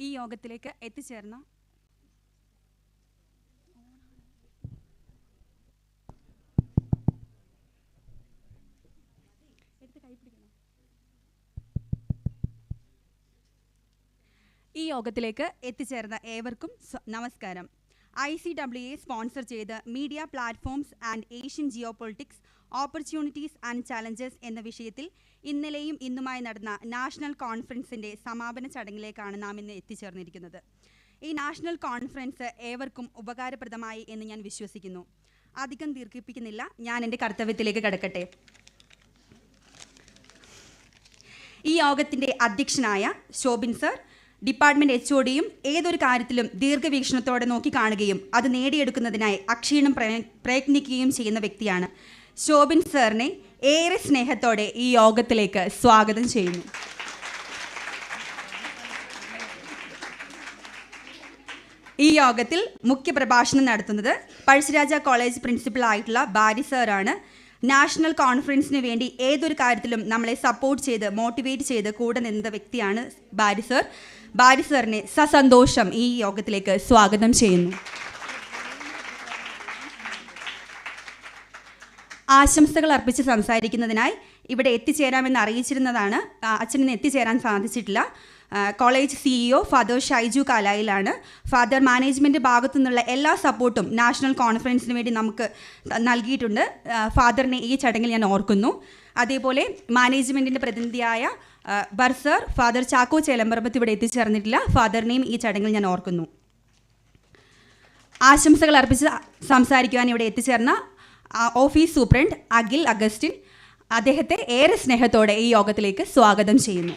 ഈ യോഗത്തിലേക്ക് എത്തിച്ചേർന്ന ഏവർക്കും നമസ്കാരം. ICWA സ്പോൺസർ ചെയ്ത് media platforms and Asian geopolitics opportunities and challenges എന്ന വിഷയത്തിൽ ഇന്നലെയും ഇന്നുമായി നടന്ന നാഷണൽ കോൺഫറൻസിൻ്റെ സമാപന ചടങ്ങിലേക്കാണ് നാം ഇന്ന് എത്തിച്ചേർന്നിരിക്കുന്നത്. ഈ നാഷണൽ കോൺഫറൻസ് ഏവർക്കും ഉപകാരപ്രദമായി എന്ന് ഞാൻ വിശ്വസിക്കുന്നു. അധികം ദീർഘിപ്പിക്കുന്നില്ല, ഞാൻ എൻ്റെ കർത്തവ്യത്തിലേക്ക് കടക്കട്ടെ. ഈ യോഗത്തിൻ്റെ അധ്യക്ഷനായ ശോഭിൻ സർ, ഡിപ്പാർട്ട്മെൻറ്റ് HODയും ഏതൊരു കാര്യത്തിലും ദീർഘവീക്ഷണത്തോടെ നോക്കിക്കാണുകയും അത് നേടിയെടുക്കുന്നതിനായി അക്ഷീണം പ്രയത്നിക്കുകയും ചെയ്യുന്ന വ്യക്തിയാണ്. ശോഭിൻ സാറിനെ ഏറെ സ്നേഹത്തോടെ ഈ യോഗത്തിലേക്ക് സ്വാഗതം ചെയ്യുന്നു. ഈ യോഗത്തിൽ മുഖ്യപ്രഭാഷണം നടത്തുന്നത് പഴശ്ശിരാജ കോളേജ് പ്രിൻസിപ്പലായിട്ടുള്ള ബാരി സാറാണ്. നാഷണൽ കോൺഫറൻസിന് വേണ്ടി ഏതൊരു കാര്യത്തിലും നമ്മളെ സപ്പോർട്ട് ചെയ്ത് മോട്ടിവേറ്റ് ചെയ്ത് കൂടെ നിന്ന വ്യക്തിയാണ് ബാരി സാർ. ബാരി സാറിനെ സസന്തോഷം ഈ യോഗത്തിലേക്ക് സ്വാഗതം ചെയ്യുന്നു. ആശംസകൾ അർപ്പിച്ച് സംസാരിക്കുന്നതിനായി ഇവിടെ എത്തിച്ചേരാമെന്ന് അറിയിച്ചിരുന്നതാണ്. അച്ഛനിന്ന് എത്തിച്ചേരാൻ സാധിച്ചിട്ടില്ല. കോളേജ് CEO ഫാദർ ഷൈജു കാലായിലാണ്. ഫാദർ മാനേജ്മെൻറ്റ് ഭാഗത്തു നിന്നുള്ള എല്ലാ സപ്പോർട്ടും നാഷണൽ കോൺഫറൻസിന് വേണ്ടി നമുക്ക് നൽകിയിട്ടുണ്ട്. ഫാദറിനെ ഈ ചടങ്ങിൽ ഞാൻ ഓർക്കുന്നു. അതേപോലെ മാനേജ്മെൻറ്റിൻ്റെ പ്രതിനിധിയായ ബർസർ ഫാദർ ചാക്കോ ചേലമ്പറമ്പത്ത് ഇവിടെ എത്തിച്ചേർന്നിട്ടില്ല. ഫാദറിനെയും ഈ ചടങ്ങിൽ ഞാൻ ഓർക്കുന്നു. ആശംസകൾ അർപ്പിച്ച് സംസാരിക്കുവാൻ ഇവിടെ എത്തിച്ചേർന്ന ഓഫീസ് സൂപ്രണ്ട് അഖിൽ അഗസ്റ്റിൻ, അദ്ദേഹത്തെ ഏറെ സ്നേഹത്തോടെ ഈ യോഗത്തിലേക്ക് സ്വാഗതം ചെയ്യുന്നു.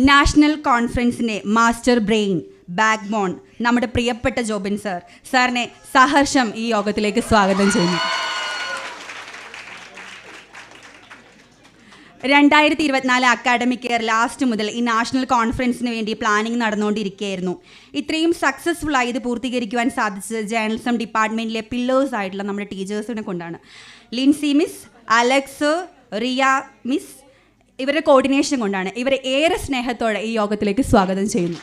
നാഷണൽ കോൺഫറൻസിൻ്റെ മാസ്റ്റർ ബ്രെയിൻ, ബാക്ക് ബോൺ, നമ്മുടെ പ്രിയപ്പെട്ട ജോബിൻ സാറിനെ സഹർഷം ഈ യോഗത്തിലേക്ക് സ്വാഗതം ചെയ്യുന്നു. 2024 അക്കാഡമിക് ഇയർ ലാസ്റ്റ് മുതൽ ഈ നാഷണൽ കോൺഫറൻസിന് വേണ്ടി പ്ലാനിങ് നടന്നുകൊണ്ടിരിക്കുകയായിരുന്നു. ഇത്രയും സക്സസ്ഫുള്ളായി ഇത് പൂർത്തീകരിക്കുവാൻ സാധിച്ചത് ജേർണലിസം ഡിപ്പാർട്ട്മെൻറ്റിലെ പില്ലേഴ്സ് ആയിട്ടുള്ള നമ്മുടെ ടീച്ചേഴ്സിനെ കൊണ്ടാണ്. Lincy miss, Alex, Riya miss, ഇവരുടെ കോർഡിനേഷൻ കൊണ്ടാണ്. ഇവരെ ഏറെ സ്നേഹത്തോടെ ഈ യോഗത്തിലേക്ക് സ്വാഗതം ചെയ്യുന്നു.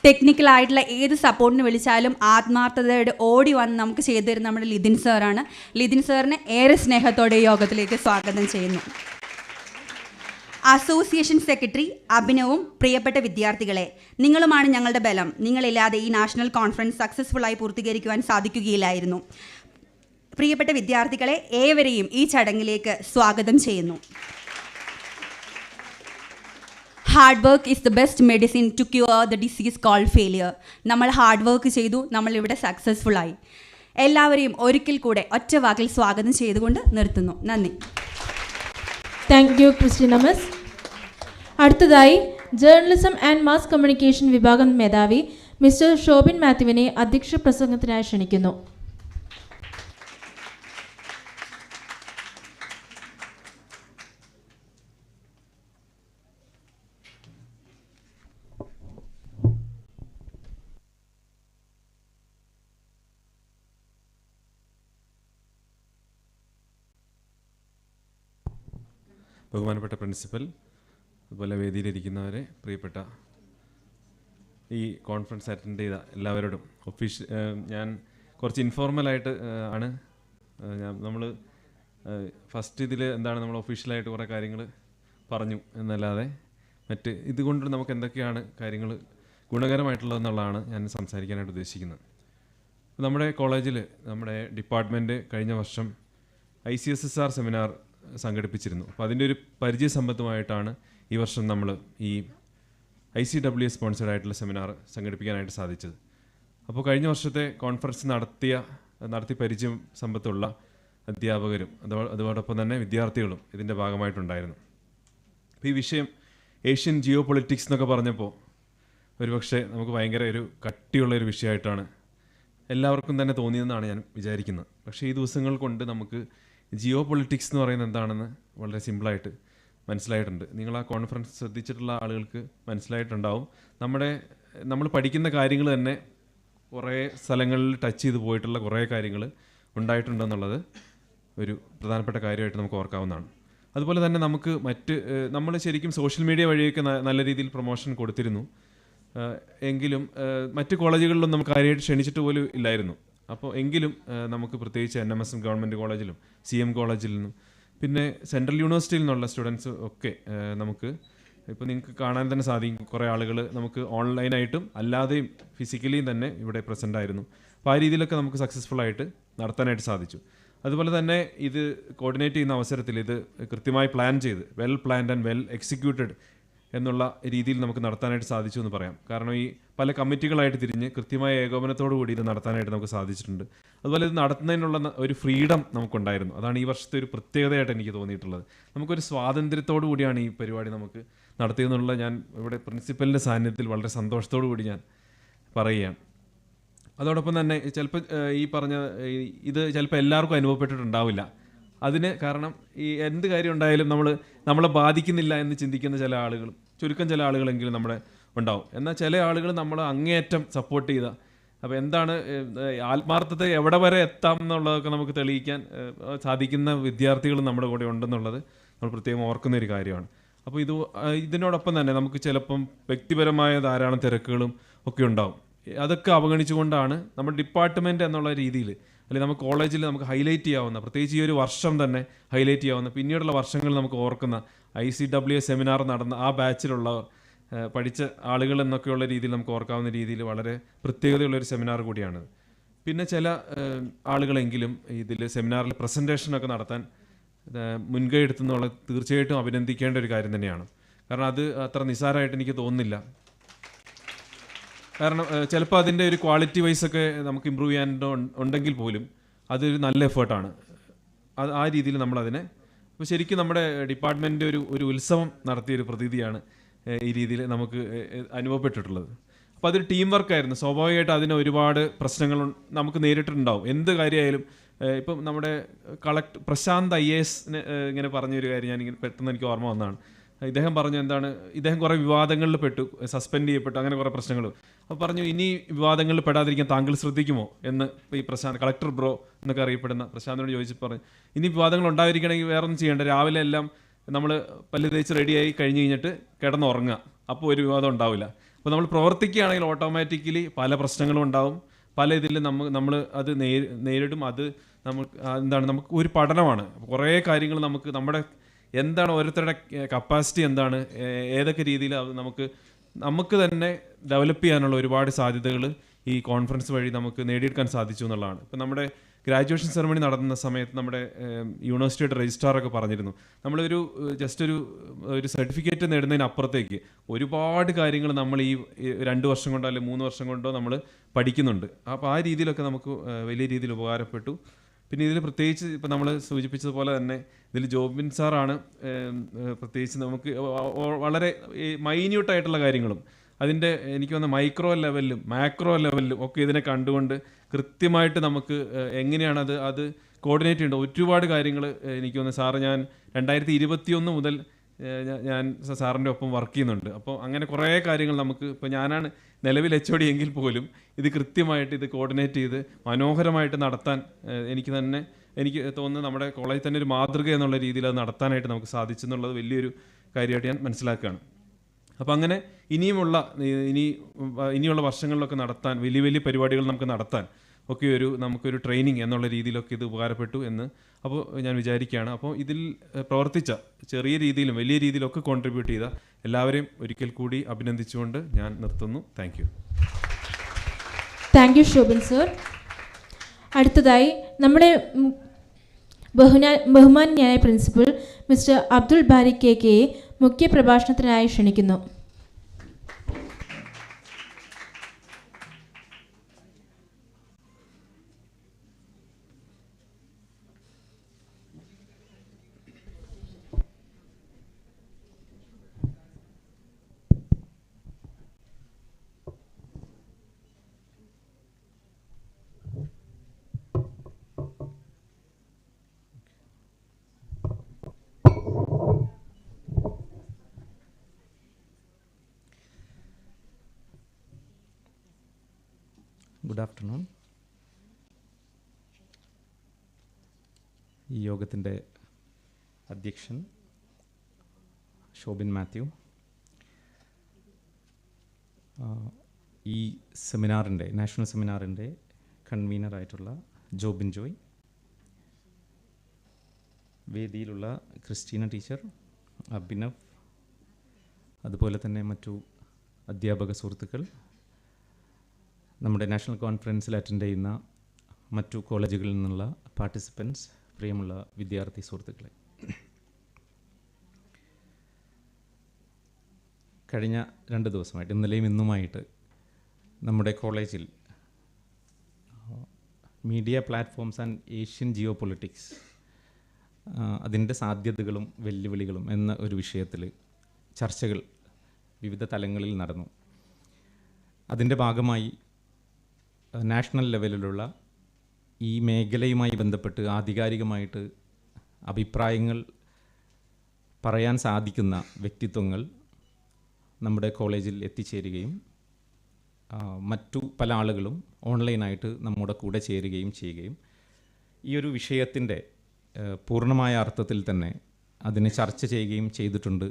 ടെക്നിക്കലായിട്ടുള്ള ഏത് സപ്പോർട്ടിന് വിളിച്ചാലും ആത്മാർത്ഥതയോടെ ഓടി വന്ന് നമുക്ക് ചെയ്തു തരുന്ന നമ്മുടെ ലിതിൻ സാറാണ്. ലിതിൻ സാറിനെ ഏറെ സ്നേഹത്തോടെ ഈ യോഗത്തിലേക്ക് സ്വാഗതം ചെയ്യുന്നു. അസോസിയേഷൻ സെക്രട്ടറി അഭിനവും, പ്രിയപ്പെട്ട വിദ്യാർത്ഥികളെ, നിങ്ങളുമാണ് ഞങ്ങളുടെ ബലം. നിങ്ങളില്ലാതെ ഈ നാഷണൽ കോൺഫറൻസ് സക്സസ്ഫുള്ളായി പൂർത്തീകരിക്കുവാൻ സാധിക്കുകയില്ലായിരുന്നു. പ്രിയപ്പെട്ട വിദ്യാർത്ഥികളെ ഏവരെയും ഈ ചടങ്ങിലേക്ക് സ്വാഗതം ചെയ്യുന്നു. Hard work is the best medicine to cure the disease called failure. നമ്മൾ ഹാർഡ് വർക്ക് ചെയ്തു, നമ്മളിവിടെ സക്സസ്ഫുള്ളായി. എല്ലാവരെയും ഒരിക്കൽ കൂടെ ഒറ്റ വാക്കിൽ സ്വാഗതം ചെയ്തുകൊണ്ട് നിർത്തുന്നു. നന്ദി. Thank you Christina miss. അടുത്തതായി ജേർണലിസം ആൻഡ് മാസ് കമ്മ്യൂണിക്കേഷൻ വിഭാഗം മേധാവി മിസ്റ്റർ ഷോബിൻ മാത്യുവിനെ അധ്യക്ഷ പ്രസംഗത്തിനായി ക്ഷണിക്കുന്നു. ബഹുമാനപ്പെട്ട പ്രിൻസിപ്പൽ, അതുപോലെ വേദിയിലിരിക്കുന്നവരെ, പ്രിയപ്പെട്ട ഈ കോൺഫറൻസ് അറ്റൻഡ് ചെയ്ത എല്ലാവരോടും ഞാൻ കുറച്ച് ഇൻഫോർമലായിട്ട് ആണ് നമ്മൾ ഫസ്റ്റ് ഇതിൽ എന്താണ് നമ്മൾ ഒഫീഷ്യലായിട്ട് കുറേ കാര്യങ്ങൾ പറഞ്ഞു എന്നല്ലാതെ മറ്റ് ഇതുകൊണ്ട് നമുക്ക് എന്തൊക്കെയാണ് കാര്യങ്ങൾ ഗുണകരമായിട്ടുള്ളതെന്നുള്ളതാണ് ഞാൻ സംസാരിക്കാനായിട്ട് ഉദ്ദേശിക്കുന്നത്. നമ്മുടെ കോളേജിൽ നമ്മുടെ ഡിപ്പാർട്ട്മെൻറ്റ് കഴിഞ്ഞ വർഷം ICSSR സെമിനാർ സംഘടിപ്പിച്ചിരുന്നു. അപ്പോൾ അതിൻ്റെ ഒരു പരിചയ സമ്പത്തുമായിട്ടാണ് ഈ വർഷം നമ്മൾ ഈ ICWA സ്പോൺസേഡ് ആയിട്ടുള്ള സെമിനാർ സംഘടിപ്പിക്കാനായിട്ട് സാധിച്ചത്. അപ്പോൾ കഴിഞ്ഞ വർഷത്തെ കോൺഫറൻസ് നടത്തി പരിചയം സമ്പത്തുള്ള അധ്യാപകരും അതോടൊപ്പം തന്നെ വിദ്യാർത്ഥികളും ഇതിൻ്റെ ഭാഗമായിട്ടുണ്ടായിരുന്നു. അപ്പോൾ ഈ വിഷയം ഏഷ്യൻ ജിയോപൊളിറ്റിക്സ് എന്നൊക്കെ പറഞ്ഞപ്പോൾ ഒരുപക്ഷെ നമുക്ക് ഭയങ്കര ഒരു കട്ടിയുള്ളൊരു വിഷയമായിട്ടാണ് എല്ലാവർക്കും തന്നെ തോന്നിയെന്നാണ് ഞാൻ വിചാരിക്കുന്നത്. പക്ഷേ ഈ ദിവസങ്ങൾ കൊണ്ട് നമുക്ക് ജിയോപൊളിറ്റിക്സ് എന്ന് പറയുന്നത് എന്താണെന്ന് വളരെ സിമ്പിളായിട്ട് മനസ്സിലായിട്ടുണ്ട്. നിങ്ങൾ ആ കോൺഫറൻസ് ശ്രദ്ധിച്ചിട്ടുള്ള ആളുകൾക്ക് മനസ്സിലായിട്ടുണ്ടാവും. നമ്മൾ പഠിക്കുന്ന കാര്യങ്ങൾ തന്നെ കുറേ സ്ഥലങ്ങളിൽ ടച്ച് ചെയ്ത് പോയിട്ടുള്ള കുറേ കാര്യങ്ങൾ ഉണ്ടായിട്ടുണ്ടെന്നുള്ളത് ഒരു പ്രധാനപ്പെട്ട കാര്യമായിട്ട് നമുക്ക് ഓർക്കാവുന്നതാണ്. അതുപോലെ തന്നെ നമ്മൾ ശരിക്കും സോഷ്യൽ മീഡിയ വഴിയൊക്കെ നല്ല രീതിയിൽ പ്രൊമോഷൻ കൊടുത്തിരുന്നു. എങ്കിലും മറ്റ് കോളേജുകളിലും നമുക്ക് കാര്യമായിട്ട് ക്ഷണിച്ചിട്ട് പോലും ഇല്ലായിരുന്നു. അപ്പോൾ എങ്കിലും നമുക്ക് പ്രത്യേകിച്ച് NMSM ഗവൺമെൻറ് കോളേജിലും CM കോളേജിൽ നിന്നും പിന്നെ സെൻട്രൽ യൂണിവേഴ്സിറ്റിയിൽ നിന്നുള്ള സ്റ്റുഡൻസ് ഒക്കെ നമുക്ക് ഇപ്പോൾ നിങ്ങൾക്ക് കാണാൻ തന്നെ സാധിക്കും. കുറേ ആളുകൾ നമുക്ക് ഓൺലൈനായിട്ടും അല്ലാതെയും ഫിസിക്കലിയും തന്നെ ഇവിടെ പ്രസൻ്റ് ആയിരുന്നു. അപ്പോൾ ആ രീതിയിലൊക്കെ നമുക്ക് സക്സസ്ഫുൾ ആയിട്ട് നടത്താനായിട്ട് സാധിച്ചു. അതുപോലെ തന്നെ ഇത് കോർഡിനേറ്റ് ചെയ്യുന്ന അവസരത്തിൽ ഇത് കൃത്യമായി പ്ലാൻ ചെയ്ത് well planned and well executed എന്നുള്ള രീതിയിൽ നമുക്ക് നടത്താനായിട്ട് സാധിച്ചു എന്ന് പറയാം. കാരണം ഈ പല കമ്മിറ്റികളായിട്ട് തിരിഞ്ഞ് കൃത്യമായ ഏകോപനത്തോടു കൂടി ഇത് നടത്താനായിട്ട് നമുക്ക് സാധിച്ചിട്ടുണ്ട്. അതുപോലെ ഇത് നടത്തുന്നതിനുള്ള ഒരു ഫ്രീഡം നമുക്കുണ്ടായിരുന്നു. അതാണ് ഈ വർഷത്തെ ഒരു പ്രത്യേകതയായിട്ട് എനിക്ക് തോന്നിയിട്ടുള്ളത്. നമുക്കൊരു സ്വാതന്ത്ര്യത്തോടു കൂടിയാണ് ഈ പരിപാടി നമുക്ക് നടത്തിയെന്നുള്ള ഞാൻ ഇവിടെ പ്രിൻസിപ്പലിൻ്റെ സാന്നിധ്യത്തിൽ വളരെ സന്തോഷത്തോടു കൂടി ഞാൻ പറയുകയാണ്. അതോടൊപ്പം തന്നെ ചിലപ്പോൾ ഈ പറഞ്ഞ ഇത് ചിലപ്പോൾ എല്ലാവർക്കും അനുഭവപ്പെട്ടിട്ടുണ്ടാവില്ല. അതിന് കാരണം ഈ എന്ത് കാര്യം ഉണ്ടായാലും നമ്മളെ ബാധിക്കുന്നില്ല എന്ന് ചിന്തിക്കുന്ന ചുരുക്കം ചില ആളുകളെങ്കിലും നമ്മുടെ ഉണ്ടാവും. എന്നാൽ ചില ആളുകൾ നമ്മൾ അങ്ങേയറ്റം സപ്പോർട്ട് ചെയ്ത അപ്പോൾ എന്താണ് ആത്മാർത്ഥത എവിടെ വരെ എത്താം എന്നുള്ളതൊക്കെ നമുക്ക് തെളിയിക്കാൻ സാധിക്കുന്ന വിദ്യാർത്ഥികൾ നമ്മുടെ കൂടെ ഉണ്ടെന്നുള്ളത് നമ്മൾ പ്രത്യേകം ഓർക്കുന്ന ഒരു കാര്യമാണ്. അപ്പോൾ ഇതിനോടൊപ്പം തന്നെ നമുക്ക് ചിലപ്പം വ്യക്തിപരമായ ധാരാളം തിരക്കുകളും ഒക്കെ ഉണ്ടാവും. അതൊക്കെ അവഗണിച്ചുകൊണ്ടാണ് നമ്മുടെ ഡിപ്പാർട്ട്മെൻറ്റ് എന്നുള്ള രീതിയിൽ അല്ലെങ്കിൽ നമുക്ക് കോളേജിൽ നമുക്ക് ഹൈലൈറ്റ് ചെയ്യാവുന്ന, പ്രത്യേകിച്ച് ഈ ഒരു വർഷം തന്നെ ഹൈലൈറ്റ് ചെയ്യാവുന്ന, പിന്നീടുള്ള വർഷങ്ങൾ നമുക്ക് ഓർക്കുന്ന ICWA സെമിനാർ നടന്ന ആ ബാച്ചിലുള്ള പഠിച്ച ആളുകൾ എന്നൊക്കെയുള്ള രീതിയിൽ നമുക്ക് ഓർക്കാവുന്ന രീതിയിൽ വളരെ പ്രത്യേകതയുള്ളൊരു സെമിനാർ കൂടിയാണ്. പിന്നെ ചില ആളുകളെങ്കിലും ഇതിൽ സെമിനാറിൽ പ്രസൻറ്റേഷനൊക്കെ നടത്താൻ മുൻകൈ എടുത്തെന്നുള്ളത് തീർച്ചയായിട്ടും അഭിനന്ദിക്കേണ്ട ഒരു കാര്യം തന്നെയാണ്. കാരണം അത് അത്ര നിസ്സാരമായിട്ട് എനിക്ക് തോന്നുന്നില്ല. കാരണം ചിലപ്പോൾ അതിൻ്റെ ഒരു ക്വാളിറ്റി വൈസൊക്കെ നമുക്ക് ഇമ്പ്രൂവ് ചെയ്യാൻ ഉണ്ടെങ്കിൽ പോലും അതൊരു നല്ല എഫേർട്ടാണ്. ആ രീതിയിൽ നമ്മളതിനെ അപ്പോൾ ശരിക്കും നമ്മുടെ ഡിപ്പാർട്ട്മെൻറ്റ് ഒരു ഉത്സവം നടത്തിയൊരു പ്രതീതിയാണ് ഈ രീതിയിൽ നമുക്ക് അനുഭവപ്പെട്ടിട്ടുള്ളത്. അപ്പോൾ അതൊരു ടീം വർക്കായിരുന്നു. സ്വാഭാവികമായിട്ട് അതിന് ഒരുപാട് പ്രശ്നങ്ങൾ നമുക്ക് നേരിട്ടുണ്ടാവും. എന്ത് കാര്യമായാലും ഇപ്പം നമ്മുടെ പ്രശാന്ത് IAS ഇങ്ങനെ പറഞ്ഞൊരു കാര്യം ഞാനിങ്ങനെ പെട്ടെന്ന് എനിക്ക് ഓർമ്മ വന്നതാണ്. ഇദ്ദേഹം പറഞ്ഞു ഇദ്ദേഹം കുറേ വിവാദങ്ങളിൽ പെട്ടു, സസ്പെൻഡ് ചെയ്യപ്പെട്ടു, അങ്ങനെ കുറേ പ്രശ്നങ്ങൾ. അപ്പോൾ പറഞ്ഞു ഇനി വിവാദങ്ങളിൽ പെടാതിരിക്കാൻ താങ്കൾ ശ്രദ്ധിക്കുമോ എന്ന് ഈ പ്രശാന്ത് കളക്ടർ ബ്രോ എന്നൊക്കെ അറിയപ്പെടുന്ന പ്രശാന്തിനോട് ചോദിച്ച് പറഞ്ഞു. ഇനി വിവാദങ്ങൾ ഉണ്ടായിരിക്കണമെങ്കിൽ വേറെ ഒന്നും ചെയ്യേണ്ട, രാവിലെ എല്ലാം നമ്മൾ പല്ല് തേച്ച് റെഡിയായി കഴിഞ്ഞ് കഴിഞ്ഞിട്ട് കിടന്നുറങ്ങുക, അപ്പോൾ ഒരു വിവാദം ഉണ്ടാവില്ല. അപ്പോൾ നമ്മൾ പ്രവർത്തിക്കുകയാണെങ്കിൽ ഓട്ടോമാറ്റിക്കലി പല പ്രശ്നങ്ങളും ഉണ്ടാവും. പല ഇതിൽ നമ്മൾ അത് നേരിടും. അത് നമുക്ക് ഒരു പഠനമാണ്. കുറേ കാര്യങ്ങൾ നമ്മുടെ എന്താണ് ഓരോരുത്തരുടെ കപ്പാസിറ്റി എന്താണ്, ഏതൊക്കെ രീതിയിൽ നമുക്ക് തന്നെ ഡെവലപ്പ് ചെയ്യാനുള്ള ഒരുപാട് സാധ്യതകൾ ഈ കോൺഫറൻസ് വഴി നമുക്ക് നേടിയെടുക്കാൻ സാധിച്ചു എന്നുള്ളതാണ്. ഇപ്പം നമ്മുടെ ഗ്രാജുവേഷൻ സെറമണി നടന്ന സമയത്ത് നമ്മുടെ യൂണിവേഴ്സിറ്റിയുടെ രജിസ്ട്രാറൊക്കെ പറഞ്ഞിരുന്നു, നമ്മളൊരു ഒരു സർട്ടിഫിക്കറ്റ് നേടുന്നതിനപ്പുറത്തേക്ക് ഒരുപാട് കാര്യങ്ങൾ നമ്മൾ ഈ 2 വർഷം കൊണ്ടോ അല്ലെങ്കിൽ 3 വർഷം കൊണ്ടോ നമ്മൾ പഠിക്കുന്നുണ്ട്. അപ്പോൾ ആ രീതിയിലൊക്കെ നമുക്ക് വലിയ രീതിയിൽ ഉപകാരപ്പെട്ടു. പിന്നെ ഇതിൽ പ്രത്യേകിച്ച് ഇപ്പം നമ്മൾ സൂചിപ്പിച്ചതുപോലെ തന്നെ ഇതിൽ ജോബിൻ സാറാണ് പ്രത്യേകിച്ച് നമുക്ക് വളരെ മൈന്യൂട്ടായിട്ടുള്ള കാര്യങ്ങളും അതിൻ്റെ എനിക്ക് വന്ന മൈക്രോ ലെവലിലും മാക്രോ ലെവലിലും ഒക്കെ ഇതിനെ കണ്ടുകൊണ്ട് കൃത്യമായിട്ട് നമുക്ക് എങ്ങനെയാണ് അത് കോർഡിനേറ്റ് ചെയ്യേണ്ടത് ഒരുപാട് കാര്യങ്ങൾ എനിക്ക് വന്ന സാറ് ഞാൻ 2021 മുതൽ ഞാൻ സാറിൻ്റെ ഒപ്പം വർക്ക് ചെയ്യുന്നുണ്ട്. അപ്പോൾ അങ്ങനെ കുറേ കാര്യങ്ങൾ നമുക്ക് ഇപ്പോൾ ഞാനാണ് നിലവിൽ HOD എങ്കിൽ പോലും ഇത് കൃത്യമായിട്ട് ഇത് കോർഡിനേറ്റ് ചെയ്ത് മനോഹരമായിട്ട് നടത്താൻ എനിക്ക് തോന്നുന്നു നമ്മുടെ കോളേജിൽ തന്നെ ഒരു മാതൃക എന്നുള്ള രീതിയിൽ അത് നടത്താനായിട്ട് നമുക്ക് സാധിച്ചു എന്നുള്ളത് വലിയൊരു കാര്യമായിട്ട് ഞാൻ മനസ്സിലാക്കുകയാണ്. അപ്പോൾ അങ്ങനെ ഇനിയുള്ള വർഷങ്ങളിലൊക്കെ നടത്താൻ വലിയ പരിപാടികൾ നമുക്ക് നടത്താൻ ഒക്കെ നമുക്കൊരു ട്രെയിനിങ് എന്നുള്ള രീതിയിലൊക്കെ ഇത് ഉപകാരപ്പെട്ടു എന്ന് അപ്പോൾ ഞാൻ വിചാരിക്കുകയാണ്. അപ്പോൾ ഇതിൽ പ്രവർത്തിച്ച ചെറിയ രീതിയിലും വലിയ രീതിയിലൊക്കെ കോൺട്രിബ്യൂട്ട് ചെയ്ത എല്ലാവരെയും ഒരിക്കൽ കൂടി അഭിനന്ദിച്ചുകൊണ്ട് ഞാൻ നിർത്തുന്നു. Thank you Shobhan sir. അടുത്തതായി നമ്മുടെ ബഹുമാന്യനായ പ്രിൻസിപ്പൽ മിസ്റ്റർ അബ്ദുൾ ബാരി കെയെ മുഖ്യ പ്രഭാഷണത്തിനായി ക്ഷണിക്കുന്നു. Good afternoon. ഈ യോഗത്തിൻ്റെ അധ്യക്ഷൻ ശോഭിൻ മാത്യു, ഈ സെമിനാറിൻ്റെ നാഷണൽ സെമിനാറിൻ്റെ കൺവീനറായിട്ടുള്ള ജോബിൻ ജോയ്, വേദിയിലുള്ള ക്രിസ്റ്റീന ടീച്ചർ, അഭിനവ്, അതുപോലെ തന്നെ മറ്റു അധ്യാപക സുഹൃത്തുക്കൾ, നമ്മുടെ നാഷണൽ കോൺഫറൻസിൽ അറ്റൻഡ് ചെയ്യുന്ന മറ്റു കോളേജുകളിൽ നിന്നുള്ള പാർട്ടിസിപ്പൻസ്, പ്രിയമുള്ള വിദ്യാർത്ഥി സുഹൃത്തുക്കളെ, കഴിഞ്ഞ 2 ദിവസമായിട്ട്, ഇന്നലെയും ഇന്നുമായിട്ട് നമ്മുടെ കോളേജിൽ media platforms and Asian geopolitics, അതിൻ്റെ സാധ്യതകളും വെല്ലുവിളികളും എന്ന ഒരു വിഷയത്തിൽ ചർച്ചകൾ വിവിധ തലങ്ങളിൽ നടന്നു. അതിൻ്റെ ഭാഗമായി നാഷണൽ ലെവലിലുള്ള ഈ മേഖലയുമായി ബന്ധപ്പെട്ട് ആധികാരികമായിട്ട് അഭിപ്രായങ്ങൾ പറയാൻ സാധിക്കുന്ന വ്യക്തിത്വങ്ങൾ നമ്മുടെ കോളേജിൽ എത്തിച്ചേരുകയും മറ്റു പല ആളുകളും ഓൺലൈനായിട്ട് നമ്മുടെ കൂടെ ചേരുകയും ചെയ്യുകയും ഈ ഒരു വിഷയത്തിൻ്റെ പൂർണ്ണമായ അർത്ഥത്തിൽ തന്നെ അതിനെ ചർച്ച ചെയ്യുകയും ചെയ്തിട്ടുണ്ട്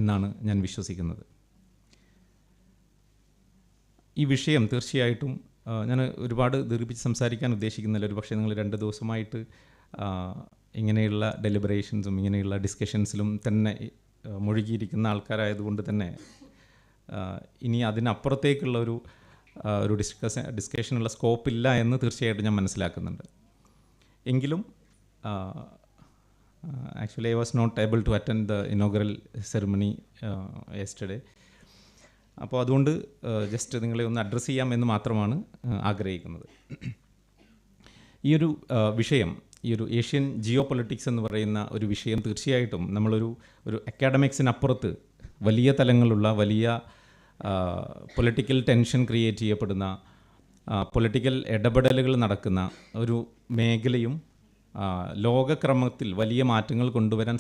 എന്നാണ് ഞാൻ വിശ്വസിക്കുന്നത്. ഈ വിഷയം തീർച്ചയായിട്ടും ഞാൻ ഒരുപാട് ദീർഘിപ്പിച്ച് സംസാരിക്കാൻ ഉദ്ദേശിക്കുന്നില്ല. ഒരു പക്ഷേ നിങ്ങൾ 2 ദിവസമായിട്ട് ഇങ്ങനെയുള്ള ഡെലിബറേഷൻസും ഇങ്ങനെയുള്ള ഡിസ്കഷൻസിലും തന്നെ മുഴുകിയിരിക്കുന്ന ആൾക്കാരായതുകൊണ്ട് തന്നെ ഇനി അതിനപ്പുറത്തേക്കുള്ള ഒരു ഡിസ്കഷനുള്ള സ്കോപ്പില്ല എന്ന് തീർച്ചയായിട്ടും ഞാൻ മനസ്സിലാക്കുന്നുണ്ട്. എങ്കിലും actually I was not able to attend the inaugural ceremony yesterday. അപ്പോൾ അതുകൊണ്ട് ജസ്റ്റ് നിങ്ങളെ ഒന്ന് അഡ്രസ്സ് ചെയ്യാമെന്ന് മാത്രമാണ് ആഗ്രഹിക്കുന്നത്. ഈ ഒരു വിഷയം, ഈ ഒരു ഏഷ്യൻ ജിയോ പൊളിറ്റിക്സ് എന്ന് പറയുന്ന ഒരു വിഷയം തീർച്ചയായിട്ടും നമ്മളൊരു അക്കാഡമിക്സിനപ്പുറത്ത് വലിയ തലങ്ങളുള്ള വലിയ പൊളിറ്റിക്കൽ ടെൻഷൻ ക്രിയേറ്റ് ചെയ്യപ്പെടുന്ന, പൊളിറ്റിക്കൽ ഇടപെടലുകൾ നടക്കുന്ന ഒരു മേഖലയും ലോകക്രമത്തിൽ വലിയ മാറ്റങ്ങൾ കൊണ്ടുവരാൻ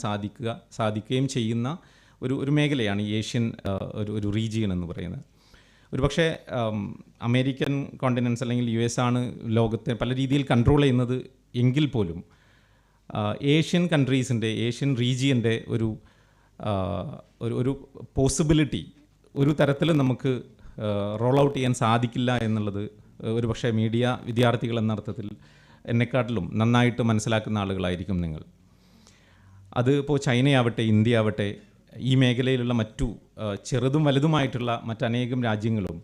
സാധിക്കുകയും ചെയ്യുന്ന ഒരു മേഖലയാണ് ഈ ഏഷ്യൻ ഒരു റീജിയൻ എന്ന് പറയുന്നത്. ഒരുപക്ഷെ അമേരിക്കൻ കോണ്ടിനൻസ് അല്ലെങ്കിൽ US ആണ് ലോകത്തെ പല രീതിയിൽ കൺട്രോൾ ചെയ്യുന്നത് എങ്കിൽ പോലും ഏഷ്യൻ കൺട്രീസിൻ്റെ, ഏഷ്യൻ റീജിയൻ്റെ ഒരു പോസിബിലിറ്റി ഒരു തരത്തിലും നമുക്ക് റോൾ ഔട്ട് ചെയ്യാൻ സാധിക്കില്ല എന്നുള്ളത് ഒരുപക്ഷെ മീഡിയ വിദ്യാർത്ഥികൾ എന്ന അർത്ഥത്തിൽ എന്നെക്കാട്ടിലും നന്നായിട്ട് മനസ്സിലാക്കുന്ന ആളുകളായിരിക്കും നിങ്ങൾ. അത് ഇപ്പോൾ ചൈനയാവട്ടെ, ഇന്ത്യ ആവട്ടെ, ഈ മേഖലയിലുള്ള മറ്റു ചെറുതും വലുതുമായിട്ടുള്ള മറ്റനേകം രാജ്യങ്ങളും.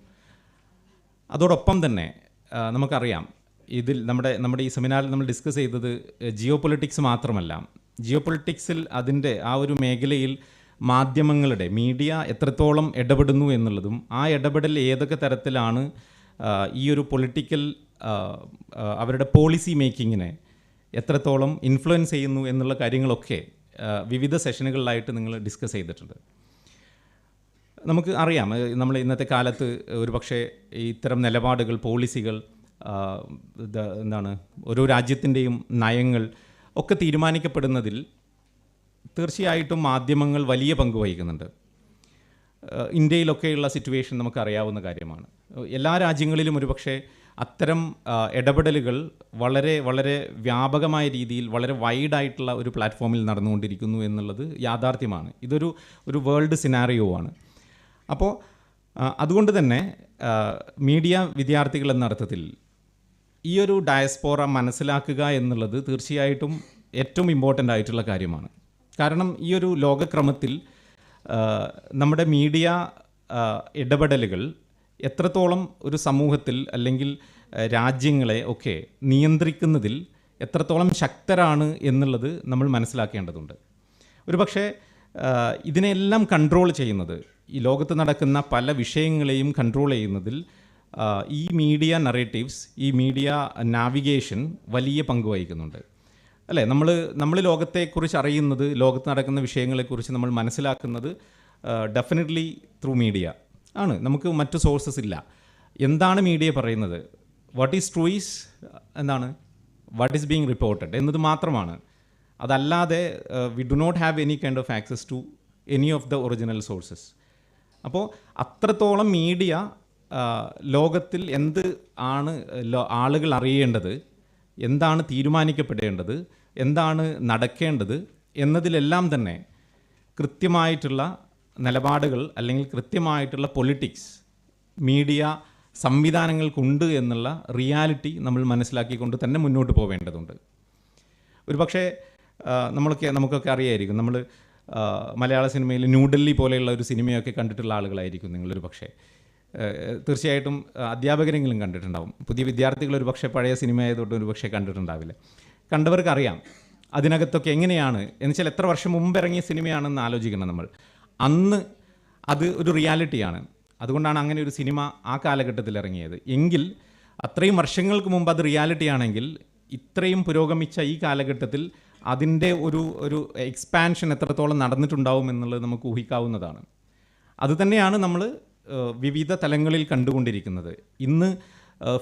അതോടൊപ്പം തന്നെ നമുക്കറിയാം, ഇതിൽ നമ്മുടെ ഈ സെമിനാറിൽ നമ്മൾ ഡിസ്കസ് ചെയ്തത് ജിയോ പൊളിറ്റിക്സ് മാത്രമല്ല. ജിയോ പൊളിറ്റിക്സിൽ അതിൻ്റെ ആ ഒരു മേഖലയിൽ മാധ്യമങ്ങളുടെ, മീഡിയ എത്രത്തോളം ഇടപെടുന്നു എന്നുള്ളതും ആ ഇടപെടൽ ഏതൊക്കെ തരത്തിലാണ് ഈ ഒരു പൊളിറ്റിക്കൽ അവരുടെ പോളിസി മേക്കിങ്ങിനെ എത്രത്തോളം ഇൻഫ്ലുവൻസ് ചെയ്യുന്നു എന്നുള്ള കാര്യങ്ങളൊക്കെ വിവിധ സെഷനുകളിലായിട്ട് നിങ്ങൾ ഡിസ്കസ് ചെയ്തിട്ടുണ്ട്. നമുക്ക് അറിയാം, നമ്മൾ ഇന്നത്തെ കാലത്ത് ഒരുപക്ഷെ ഇത്തരം നിലപാടുകൾ, പോളിസികൾ, ഓരോ രാജ്യത്തിൻ്റെയും നയങ്ങൾ ഒക്കെ തീരുമാനിക്കപ്പെടുന്നതിൽ തീർച്ചയായിട്ടും മാധ്യമങ്ങൾ വലിയ പങ്ക് വഹിക്കുന്നുണ്ട്. ഇന്ത്യയിലൊക്കെയുള്ള സിറ്റുവേഷൻ നമുക്കറിയാവുന്ന കാര്യമാണ്. എല്ലാ രാജ്യങ്ങളിലും ഒരുപക്ഷെ അത്തരം ഇടപെടലുകൾ വളരെ വളരെ വ്യാപകമായ രീതിയിൽ വളരെ വൈഡായിട്ടുള്ള ഒരു പ്ലാറ്റ്ഫോമിൽ നടന്നുകൊണ്ടിരിക്കുന്നു എന്നുള്ളത് യാഥാർത്ഥ്യമാണ്. ഇതൊരു വേൾഡ് സിനാറിയോ ആണ്. അപ്പോൾ അതുകൊണ്ട് തന്നെ മീഡിയ വിദ്യാർത്ഥികൾ എന്ന അർത്ഥത്തിൽ ഈ ഒരു ഡയസ്പോറ മനസ്സിലാക്കുക എന്നുള്ളത് തീർച്ചയായിട്ടും ഏറ്റവും ഇമ്പോർട്ടൻ്റ് ആയിട്ടുള്ള കാര്യമാണ്. കാരണം ഈ ഒരു ലോകക്രമത്തിൽ നമ്മുടെ മീഡിയ ഇടപെടലുകൾ എത്രത്തോളം ഒരു സമൂഹത്തിൽ അല്ലെങ്കിൽ രാജ്യങ്ങളെ ഒക്കെ നിയന്ത്രിക്കുന്നതിൽ എത്രത്തോളം ശക്തരാണ് എന്നുള്ളത് നമ്മൾ മനസ്സിലാക്കേണ്ടതുണ്ട്. ഒരുപക്ഷെ ഇതിനെല്ലാം കൺട്രോൾ ചെയ്യുന്നത്, ഈ ലോകത്ത് നടക്കുന്ന പല വിഷയങ്ങളെയും കൺട്രോൾ ചെയ്യുന്നതിൽ ഈ മീഡിയ നറേറ്റീവ്സ്, ഈ മീഡിയ നാവിഗേഷൻ വലിയ പങ്ക് വഹിക്കുന്നുണ്ട് അല്ലേ? നമ്മൾ ലോകത്തെക്കുറിച്ച് അറിയുന്നത്, ലോകത്ത് നടക്കുന്ന വിഷയങ്ങളെക്കുറിച്ച് നമ്മൾ മനസ്സിലാക്കുന്നത് ഡെഫിനറ്റ്ലി ത്രൂ മീഡിയ ആണ്. നമുക്ക് മറ്റു സോഴ്സസ് ഇല്ല. എന്താണ് മീഡിയ പറയുന്നത്, വാട്ട് ഈസ് ട്രൂ ഈസ് എന്താണ്, വാട്ട് ഈസ് ബീങ് റിപ്പോർട്ടഡ് എന്നത് മാത്രമാണ്. അതല്ലാതെ we do not have any kind of access to any of the original sources. അപ്പോൾ അത്രത്തോളം മീഡിയ ലോകത്തിൽ എന്ത് ആണ് ആളുകൾ അറിയേണ്ടത്, എന്താണ് തീരുമാനിക്കപ്പെടേണ്ടത്, എന്താണ് നടക്കേണ്ടത് എന്നതിലെല്ലാം തന്നെ കൃത്യമായിട്ടുള്ള നിലപാടുകൾ അല്ലെങ്കിൽ കൃത്യമായിട്ടുള്ള പൊളിറ്റിക്സ് മീഡിയ സംവിധാനങ്ങൾക്കുണ്ട് എന്നുള്ള റിയാലിറ്റി നമ്മൾ മനസ്സിലാക്കിക്കൊണ്ട് തന്നെ മുന്നോട്ട് പോവേണ്ടതുണ്ട്. ഒരുപക്ഷെ നമുക്കൊക്കെ അറിയായിരിക്കും, നമ്മൾ മലയാള സിനിമയിൽ ന്യൂഡൽഹി പോലെയുള്ള ഒരു സിനിമയൊക്കെ കണ്ടിട്ടുള്ള ആളുകളായിരിക്കും നിങ്ങളൊരു പക്ഷേ. തീർച്ചയായിട്ടും അധ്യാപകരെങ്കിലും കണ്ടിട്ടുണ്ടാവും. പുതിയ വിദ്യാർത്ഥികൾ ഒരു പക്ഷേ പഴയ സിനിമയായതുകൊണ്ട് ഒരു പക്ഷേ കണ്ടിട്ടുണ്ടാവില്ല. കണ്ടവർക്കറിയാം അതിനകത്തൊക്കെ എങ്ങനെയാണ് എന്ന് വെച്ചാൽ എത്ര വർഷം മുമ്പ് ഇറങ്ങിയ സിനിമയാണെന്ന് ആലോചിക്കണം നമ്മൾ. അന്ന് അത് ഒരു റിയാലിറ്റിയാണ്. അതുകൊണ്ടാണ് അങ്ങനെ ഒരു സിനിമ ആ കാലഘട്ടത്തിൽ ഇറങ്ങിയത്. എങ്കിൽ അത്രയും വർഷങ്ങൾക്ക് മുമ്പ് അത് റിയാലിറ്റി ആണെങ്കിൽ ഇത്രയും പുരോഗമിച്ച ഈ കാലഘട്ടത്തിൽ അതിൻ്റെ ഒരു എക്സ്പാൻഷൻ എത്രത്തോളം നടന്നിട്ടുണ്ടാവും എന്നുള്ളത് നമുക്ക് ഊഹിക്കാവുന്നതാണ്. അതുതന്നെയാണ് നമ്മൾ വിവിധ തലങ്ങളിൽ കണ്ടുകൊണ്ടിരിക്കുന്നത്. ഇന്ന്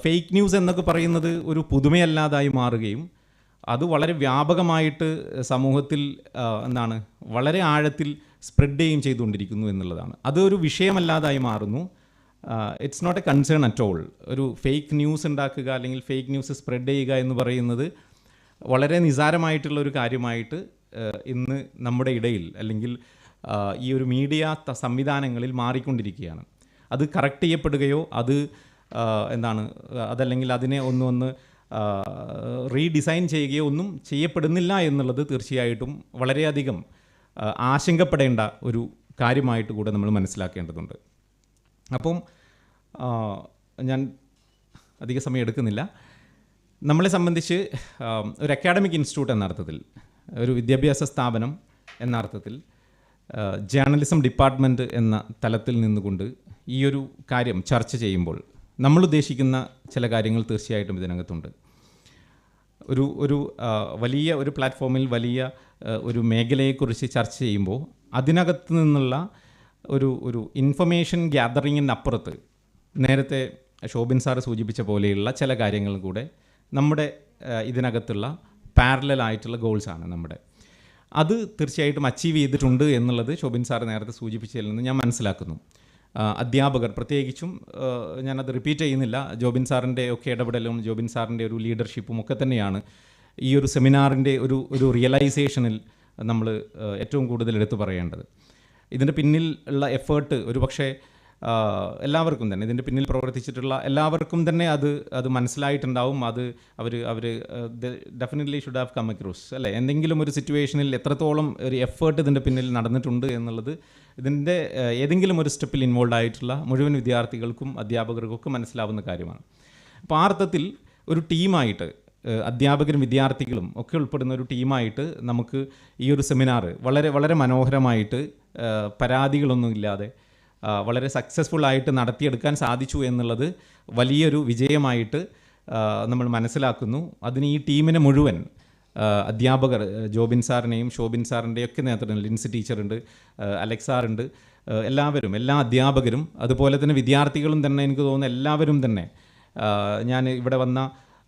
ഫേക്ക് ന്യൂസ് എന്നൊക്കെ പറയുന്നത് ഒരു പുതുമയല്ലാതായി മാറുകയും അത് വളരെ വ്യാപകമായിട്ട് സമൂഹത്തിൽ വളരെ ആഴത്തിൽ സ്പ്രെഡ് ചെയ്യുകയും ചെയ്തുകൊണ്ടിരിക്കുന്നു എന്നുള്ളതാണ്. അതൊരു വിഷയമല്ലാതായി മാറുന്നു. It's not a concern at all. ഒരു ഫേക്ക് ന്യൂസ് ഉണ്ടാക്കുക അല്ലെങ്കിൽ ഫേക്ക് ന്യൂസ് സ്പ്രെഡ് ചെയ്യുക എന്ന് പറയുന്നത് വളരെ നിസാരമായിട്ടുള്ളൊരു കാര്യമായിട്ട് ഇന്ന് നമ്മുടെ ഇടയിൽ അല്ലെങ്കിൽ ഈ ഒരു മീഡിയ സംവിധാനങ്ങളിൽ മാറിക്കൊണ്ടിരിക്കുകയാണ്. അത് കറക്റ്റ് ചെയ്യപ്പെടുകയോ അതല്ലെങ്കിൽ അതിനെ ഒന്ന് റീഡിസൈൻ ചെയ്യുകയോ ഒന്നും ചെയ്യപ്പെടുന്നില്ല എന്നുള്ളത് തീർച്ചയായിട്ടും വളരെയധികം ആശങ്കപ്പെടേണ്ട ഒരു കാര്യമായിട്ട് കൂടെ നമ്മൾ മനസ്സിലാക്കേണ്ടതുണ്ട്. അപ്പം ഞാൻ അധിക സമയം എടുക്കുന്നില്ല. നമ്മളെ സംബന്ധിച്ച് ഒരു അക്കാഡമിക് ഇൻസ്റ്റിറ്റ്യൂട്ട് എന്ന അർത്ഥത്തിൽ, ഒരു വിദ്യാഭ്യാസ സ്ഥാപനം എന്ന അർത്ഥത്തിൽ, ജേർണലിസം ഡിപ്പാർട്ട്മെൻറ്റ് എന്ന തലത്തിൽ നിന്നുകൊണ്ട് ഈ ഒരു കാര്യം ചർച്ച ചെയ്യുമ്പോൾ നമ്മൾ ഉദ്ദേശിക്കുന്ന ചില കാര്യങ്ങൾ തീർച്ചയായിട്ടും ഇതിനകത്തുണ്ട്. ഒരു വലിയ ഒരു പ്ലാറ്റ്ഫോമിൽ വലിയ ഒരു മേഖലയെക്കുറിച്ച് ചർച്ച ചെയ്യുമ്പോൾ അതിനകത്ത് നിന്നുള്ള ഒരു ഇൻഫർമേഷൻ ഗ്യാതറിങ്ങിനപ്പുറത്ത് നേരത്തെ ശോഭിൻ സാറ് സൂചിപ്പിച്ച പോലെയുള്ള ചില കാര്യങ്ങൾ കൂടെ നമ്മുടെ ഇതിനകത്തുള്ള പാരലലായിട്ടുള്ള ഗോൾസാണ് നമ്മുടെ. അത് തീർച്ചയായിട്ടും അച്ചീവ് ചെയ്തിട്ടുണ്ട് എന്നുള്ളത് ശോഭിൻ സാർ നേരത്തെ സൂചിപ്പിച്ചതിൽ നിന്ന് ഞാൻ മനസ്സിലാക്കുന്നു. അധ്യാപകർ പ്രത്യേകിച്ചും, ഞാനത് റിപ്പീറ്റ് ചെയ്യുന്നില്ല, ജോബിൻ സാറിൻ്റെ ഒക്കെ ഇടപെടലും ജോബിൻ സാറിൻ്റെ ഒരു ലീഡർഷിപ്പും ഒക്കെ തന്നെയാണ് ഈ ഒരു സെമിനാറിൻ്റെ ഒരു റിയലൈസേഷനിൽ നമ്മൾ ഏറ്റവും കൂടുതൽ എടുത്തു പറയേണ്ടത്. ഇതിൻ്റെ പിന്നിൽ ഉള്ള എഫേർട്ട് ഒരു പക്ഷേ എല്ലാവർക്കും തന്നെ, ഇതിൻ്റെ പിന്നിൽ പ്രവർത്തിച്ചിട്ടുള്ള എല്ലാവർക്കും തന്നെ അത് മനസ്സിലായിട്ടുണ്ടാവും. അവർ definitely should have come across അല്ലേ. എന്തെങ്കിലും ഒരു സിറ്റുവേഷനിൽ എത്രത്തോളം ഒരു എഫേർട്ട് ഇതിൻ്റെ പിന്നിൽ നടന്നിട്ടുണ്ട് എന്നുള്ളത് ഇതിൻ്റെ ഏതെങ്കിലും ഒരു സ്റ്റെപ്പിൽ ഇൻവോൾവ് ആയിട്ടുള്ള മുഴുവൻ വിദ്യാർത്ഥികൾക്കും അധ്യാപകർക്കൊക്കെ മനസ്സിലാവുന്ന കാര്യമാണ്. അപ്പോൾ ആ അർത്ഥത്തിൽ ഒരു ടീമായിട്ട് അധ്യാപകരും വിദ്യാർത്ഥികളും ഒക്കെ ഉൾപ്പെടുന്ന ഒരു ടീമായിട്ട് നമുക്ക് ഈ ഒരു സെമിനാർ വളരെ വളരെ മനോഹരമായിട്ട് പരാതികളൊന്നും ഇല്ലാതെ വളരെ സക്സസ്ഫുള്ളായിട്ട് നടത്തിയെടുക്കാൻ സാധിച്ചു എന്നുള്ളത് വലിയൊരു വിജയമായിട്ട് നമ്മൾ മനസ്സിലാക്കുന്നു. അതിന് ഈ ടീമിനെ മുഴുവൻ അധ്യാപകർ, ജോബിൻ സാറിനെയും ശോഭിൻ സാറിൻ്റെയൊക്കെ നേതൃത്വത്തിൽ, ലിൻസി ടീച്ചറുണ്ട്, അലക്സാറുണ്ട്, എല്ലാവരും, എല്ലാ അധ്യാപകരും അതുപോലെ തന്നെ വിദ്യാർത്ഥികളും തന്നെ എനിക്ക് തോന്നുന്നു എല്ലാവരും തന്നെ ഞാൻ ഇവിടെ വന്ന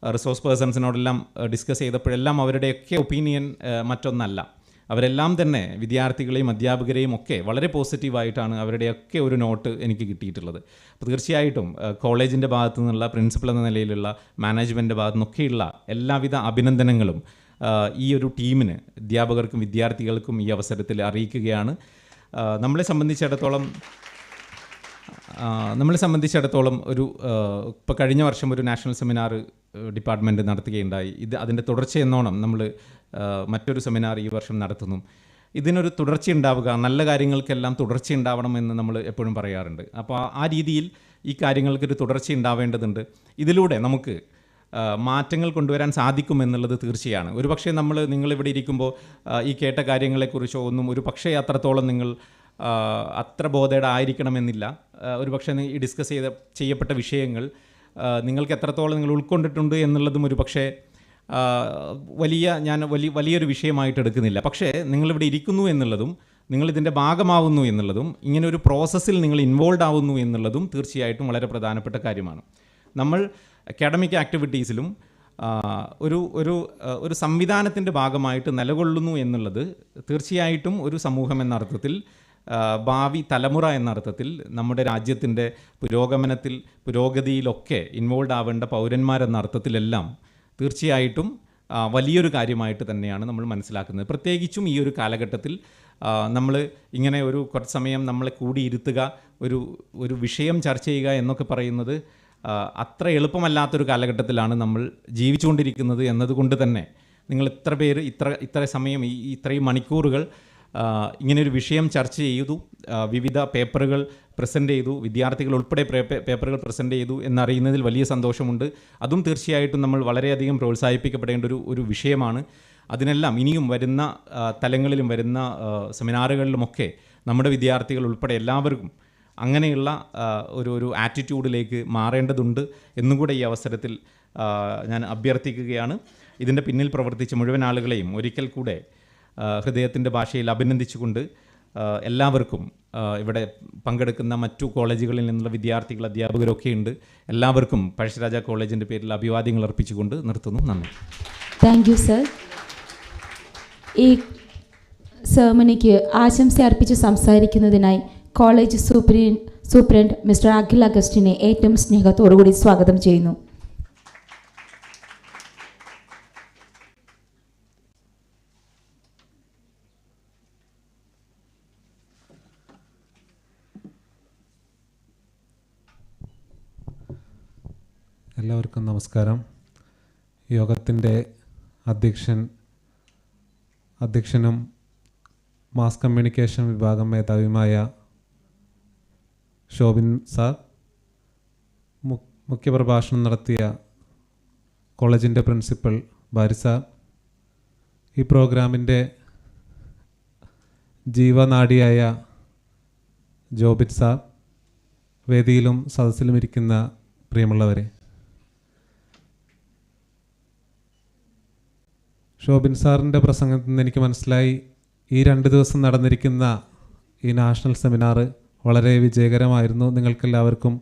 റിസോഴ്സ് പേഴ്സൺസിനോടെല്ലാം ഡിസ്കസ് ചെയ്തപ്പോഴെല്ലാം അവരുടെയൊക്കെ ഒപ്പീനിയൻ മറ്റൊന്നല്ല. അവരെല്ലാം തന്നെ വിദ്യാർത്ഥികളെയും അധ്യാപകരെയും ഒക്കെ വളരെ പോസിറ്റീവായിട്ടാണ് അവരുടെയൊക്കെ ഒരു നോട്ട് എനിക്ക് കിട്ടിയിട്ടുള്ളത്. അപ്പോൾ തീർച്ചയായിട്ടും കോളേജിൻ്റെ ഭാഗത്തു നിന്നുള്ള, പ്രിൻസിപ്പൽ എന്ന നിലയിലുള്ള, മാനേജ്മെൻറ്റിൻ്റെ ഭാഗത്തു നിന്നൊക്കെയുള്ള എല്ലാവിധ അഭിനന്ദനങ്ങളും ഈ ഒരു ടീമിന്, അധ്യാപകർക്കും വിദ്യാർത്ഥികൾക്കും ഈ അവസരത്തിൽ അറിയിക്കുകയാണ്. നമ്മളെ സംബന്ധിച്ചിടത്തോളം ഇപ്പോൾ കഴിഞ്ഞ വർഷം ഒരു നാഷണൽ സെമിനാർ ഡിപ്പാർട്ട്മെൻറ്റ് നടത്തുകയുണ്ടായി. അതിൻ്റെ തുടർച്ചയെന്നോണം നമ്മൾ മറ്റൊരു സെമിനാർ ഈ വർഷം നടത്തുന്നു. ഇതിനൊരു തുടർച്ചയുണ്ടാവുക, നല്ല കാര്യങ്ങൾക്കെല്ലാം തുടർച്ചയുണ്ടാവണമെന്ന് നമ്മൾ എപ്പോഴും പറയാറുണ്ട്. അപ്പോൾ ആ രീതിയിൽ ഈ കാര്യങ്ങൾക്കൊരു തുടർച്ചയുണ്ടാവേണ്ടതുണ്ട്. ഇതിലൂടെ നമുക്ക് മാറ്റങ്ങൾ കൊണ്ടുവരാൻ സാധിക്കുമെന്നുള്ളത് തീർച്ചയാണ്. ഒരുപക്ഷെ നിങ്ങളിവിടെ ഇരിക്കുമ്പോൾ ഈ കേട്ട കാര്യങ്ങളെക്കുറിച്ചോ ഒന്നും ഒരു പക്ഷേ അത്രത്തോളം നിങ്ങൾ അത്ര ബോധേഡ് ആയിരിക്കണമെന്നില്ല. ഒരുപക്ഷെ ഈ ഡിസ്കസ് ചെയ്യപ്പെട്ട വിഷയങ്ങൾ നിങ്ങൾക്ക് എത്രത്തോളം നിങ്ങൾ ഉൾക്കൊണ്ടിട്ടുണ്ട് എന്നുള്ളതും ഒരു പക്ഷേ വലിയൊരു വിഷയമായിട്ട് എടുക്കുന്നില്ല. പക്ഷേ നിങ്ങളിവിടെ ഇരിക്കുന്നു എന്നുള്ളതും നിങ്ങളിതിൻ്റെ ഭാഗമാവുന്നു എന്നുള്ളതും ഇങ്ങനെ ഒരു പ്രോസസ്സിൽ നിങ്ങൾ ഇൻവോൾവ് ആവുന്നു എന്നുള്ളതും തീർച്ചയായിട്ടും വളരെ പ്രധാനപ്പെട്ട കാര്യമാണ്. നമ്മൾ അക്കാഡമിക് ആക്ടിവിറ്റീസിലും ഒരു സംവിധാനത്തിൻ്റെ ഭാഗമായിട്ട് നിലകൊള്ളുന്നു എന്നുള്ളത് തീർച്ചയായിട്ടും ഒരു സമൂഹം എന്ന അർത്ഥത്തിൽ, ഭാവി തലമുറ എന്ന അർത്ഥത്തിൽ, നമ്മുടെ രാജ്യത്തിൻ്റെ പുരോഗതിയിലൊക്കെ ഇൻവോൾവ് ആവേണ്ട പൗരന്മാരെന്ന അർത്ഥത്തിലെല്ലാം തീർച്ചയായിട്ടും വലിയൊരു കാര്യമായിട്ട് തന്നെയാണ് നമ്മൾ മനസ്സിലാക്കുന്നത്. പ്രത്യേകിച്ചും ഈ ഒരു കാലഘട്ടത്തിൽ നമ്മൾ ഇങ്ങനെ കുറച്ച് സമയം നമ്മളെ കൂടിയിരുത്തുക, ഒരു വിഷയം ചർച്ച ചെയ്യുക എന്നൊക്കെ പറയുന്നത് അത്ര എളുപ്പമല്ലാത്തൊരു കാലഘട്ടത്തിലാണ് നമ്മൾ ജീവിച്ചുകൊണ്ടിരിക്കുന്നത് എന്നതുകൊണ്ട് തന്നെ നിങ്ങൾ ഇത്ര സമയം ഇത്രയും മണിക്കൂറുകൾ ഇങ്ങനെയൊരു വിഷയം ചർച്ച ചെയ്തു, വിവിധ പേപ്പറുകൾ പ്രസൻറ്റ് ചെയ്തു, വിദ്യാർത്ഥികൾ ഉൾപ്പെടെ പേപ്പറുകൾ പ്രസൻറ്റ് ചെയ്തു എന്നറിയുന്നതിൽ വലിയ സന്തോഷമുണ്ട്. അതും തീർച്ചയായിട്ടും നമ്മൾ വളരെയധികം പ്രോത്സാഹിപ്പിക്കപ്പെടേണ്ട ഒരു വിഷയമാണ്. അതിനെല്ലാം ഇനിയും വരുന്ന തലങ്ങളിലും വരുന്ന സെമിനാറുകളിലുമൊക്കെ നമ്മുടെ വിദ്യാർത്ഥികൾ ഉൾപ്പെടെ എല്ലാവർക്കും അങ്ങനെയുള്ള ഒരു ആറ്റിറ്റ്യൂഡിലേക്ക് മാറേണ്ടതുണ്ട് എന്നുകൂടെ ഈ അവസരത്തിൽ ഞാൻ അഭ്യർത്ഥിക്കുകയാണ്. ഇതിൻ്റെ പിന്നിൽ പ്രവർത്തിച്ച മുഴുവൻ ആളുകളെയും ഒരിക്കൽ കൂടെ ഹൃദയത്തിൻ്റെ ഭാഷയിൽ അഭിനന്ദിച്ചുകൊണ്ട് എല്ലാവർക്കും, ഇവിടെ പങ്കെടുക്കുന്ന മറ്റു കോളേജുകളിൽ നിന്നുള്ള വിദ്യാർത്ഥികൾ, അധ്യാപകരൊക്കെ ഉണ്ട്, എല്ലാവർക്കും പഴശ്ശിരാജ കോളേജിൻ്റെ പേരിൽ അഭിവാദ്യങ്ങൾ അർപ്പിച്ചുകൊണ്ട് നിർത്തുന്നു. നന്ദി. Thank you sir. ഈ സെർമണിക്ക് ആശംസ അർപ്പിച്ച് സംസാരിക്കുന്നതിനായി കോളേജ് സൂപ്രണ്ട് മിസ്റ്റർ അഖിൽ അഗസ്റ്റിനെ ഏറ്റവും സ്നേഹത്തോടുകൂടി സ്വാഗതം ചെയ്യുന്നു. എല്ലാവർക്കും നമസ്കാരം. യോഗത്തിൻ്റെ അധ്യക്ഷനും മാസ് കമ്മ്യൂണിക്കേഷൻ വിഭാഗം മേധാവിയുമായ ശോഭിൻ സാർ, മുഖ്യപ്രഭാഷണം നടത്തിയ കോളേജിൻ്റെ പ്രിൻസിപ്പൽ ബാരി സാർ, ഈ പ്രോഗ്രാമിൻ്റെ ജീവനാഡിയായ ജോബിൻ സാർ, വേദിയിലും സദസ്സിലും ഇരിക്കുന്ന പ്രിയമുള്ളവരെ, ശോഭിൻ സാറിൻ്റെ പ്രസംഗത്തിൽ നിന്ന് എനിക്ക് മനസ്സിലായി ഈ 2 ദിവസം നടന്നിരിക്കുന്ന ഈ നാഷണൽ സെമിനാർ വളരെ വിജയകരമായിരുന്നു, നിങ്ങൾക്കെല്ലാവർക്കും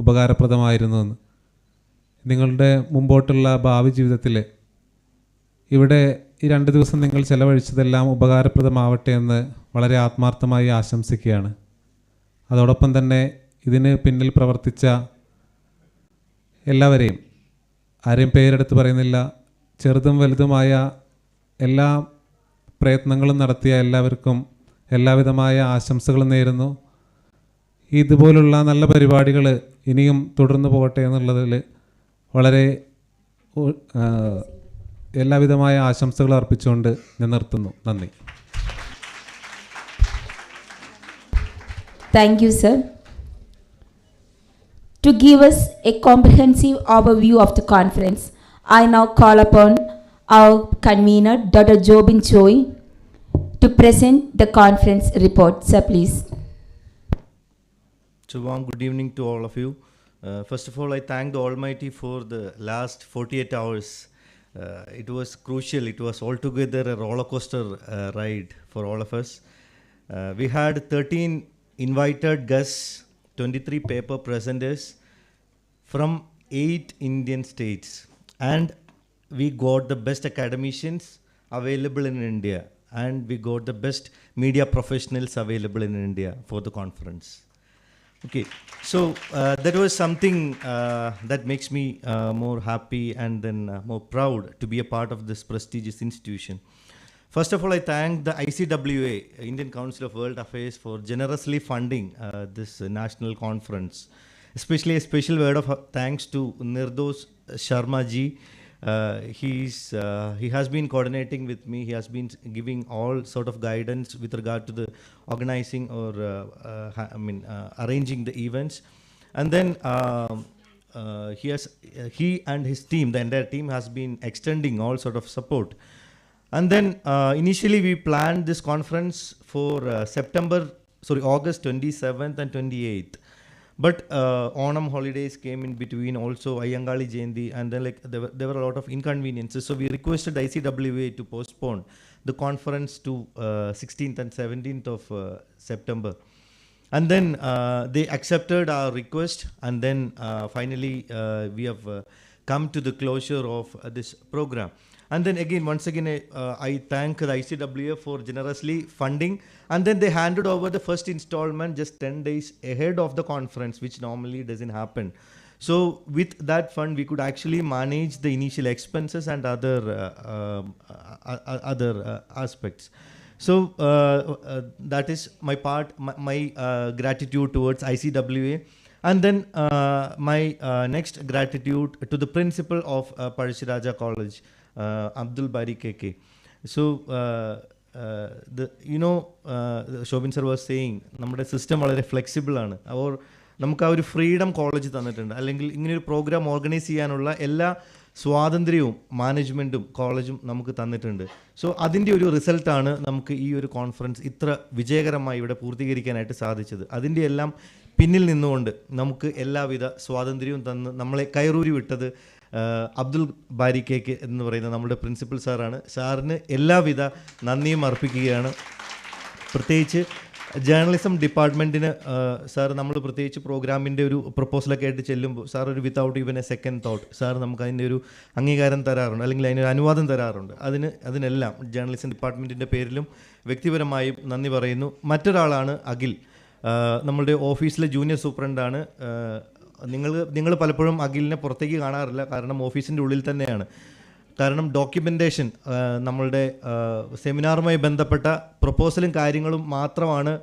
ഉപകാരപ്രദമായിരുന്നു എന്ന്. നിങ്ങളുടെ മുമ്പോട്ടുള്ള ഭാവി ജീവിതത്തിൽ ഇവിടെ ഈ 2 ദിവസം നിങ്ങൾ ചെലവഴിച്ചതെല്ലാം ഉപകാരപ്രദമാവട്ടെ എന്ന് വളരെ ആത്മാർത്ഥമായി ആശംസിക്കുകയാണ്. അതോടൊപ്പം തന്നെ ഇതിന് പിന്നിൽ പ്രവർത്തിച്ച എല്ലാവരെയും, ആരെയും പേരെടുത്ത് പറയുന്നില്ല, ചെറുതും വലുതുമായ എല്ലാ പ്രയത്നങ്ങളും നടത്തിയ എല്ലാവർക്കും എല്ലാവിധമായ ആശംസകളും നേരുന്നു. ഇതുപോലുള്ള നല്ല പരിപാടികൾ ഇനിയും തുടർന്നു പോകട്ടെ എന്നുള്ളതിൽ വളരെ എല്ലാവിധമായ ആശംസകൾ അർപ്പിച്ചുകൊണ്ട് ഞാൻ നിർത്തുന്നു. നന്ദി. Thank you, sir. To give us a comprehensive overview of the conference, I now call upon our convener, Dr. Jobin Choi, to present the conference report. Sir, please. So, warm good evening to all of you. First of all, I thank the Almighty for the last 48 hours. It was crucial. It was altogether a roller coaster ride for all of us. We had 13 invited guests, 23 paper presenters from 8 Indian states, and we got the best academicians available in India, and we got the best media professionals available in India for the conference. Okay, so that was something that makes me more happy and then more proud to be a part of this prestigious institution. First of all, I thank the ICWA, Indian Council of World Affairs, for generously funding this national conference. Especially a special word of thanks to Nirdos Sharma ji. He has been coordinating with me. He has been giving all sort of guidance with regard to the organizing or arranging the events. And then he and his team, the entire team, has been extending all sort of support. And then initially we planned this conference for August 27th and 28th. But Onam holidays came in between, also Ayangali Jayanti, and then like there were a lot of inconveniences. So we requested ICWA to postpone the conference to 16th and 17th of September. And then they accepted our request, and then finally we have come to the closure of this program. And then again, once again, I thank the ICWA for generously funding. And then they handed over the first installment just 10 days ahead of the conference, which normally doesn't happen. So with that fund, we could actually manage the initial expenses and other aspects. So that is my part, my gratitude towards ICWA. And then my next gratitude to the principal of Pazhassiraja College, Abdul Bari KK. So Shobin sir was saying, നമ്മുടെ system വളരെ flexible ആണ്. അവർ നമുക്ക് ആ ഒരു freedom college തന്നിട്ടുണ്ട്, അല്ലെങ്കിൽ ഇങ്ങനെയൊരു programme organise ചെയ്യാനുള്ള എല്ലാ സ്വാതന്ത്ര്യവും മാനേജ്മെൻറ്റും കോളേജും നമുക്ക് തന്നിട്ടുണ്ട്. സോ അതിൻ്റെ ഒരു റിസൾട്ടാണ് നമുക്ക് ഈ ഒരു കോൺഫറൻസ് ഇത്ര വിജയകരമായി ഇവിടെ പൂർത്തീകരിക്കാനായിട്ട് സാധിച്ചത്. അതിൻ്റെ എല്ലാം പിന്നിൽ നിന്നുകൊണ്ട് നമുക്ക് എല്ലാവിധ സ്വാതന്ത്ര്യവും തന്ന് നമ്മളെ കയറൂരി വിട്ടത് അബ്ദുൽ ബാരി കേക്ക് എന്ന് പറയുന്ന നമ്മുടെ പ്രിൻസിപ്പൽ സാറാണ്. സാറിന് എല്ലാവിധ നന്ദിയും അർപ്പിക്കുകയാണ്. പ്രത്യേകിച്ച് ജേർണലിസം ഡിപ്പാർട്ട്മെൻറ്റിന് സാർ നമ്മൾ പ്രത്യേകിച്ച് പ്രോഗ്രാമിൻ്റെ ഒരു പ്രപ്പോസലൊക്കെ ആയിട്ട് ചെല്ലുമ്പോൾ സാർ ഒരു without even A second thought sir നമുക്ക് അതിൻ്റെ ഒരു അംഗീകാരം തരാറുണ്ട്, അല്ലെങ്കിൽ അതിനൊരു അനുവാദം തരാറുണ്ട്. അതിനെല്ലാം ജേർണലിസം ഡിപ്പാർട്ട്മെൻറ്റിൻ്റെ പേരിലും വ്യക്തിപരമായും നന്ദി പറയുന്നു. മറ്റൊരാളാണ് അഖിൽ, നമ്മളുടെ ഓഫീസിലെ ജൂനിയർ സൂപ്രണ്ടാണ്. നിങ്ങൾ പലപ്പോഴും അഖിലിനെ പുറത്തേക്ക് കാണാറില്ല, കാരണം ഓഫീസിൻ്റെ ഉള്ളിൽ തന്നെയാണ്. കാരണം ഡോക്യുമെൻറ്റേഷൻ, നമ്മളുടെ സെമിനാറുമായി ബന്ധപ്പെട്ട പ്രപ്പോസലും കാര്യങ്ങളും മാത്രമാണ്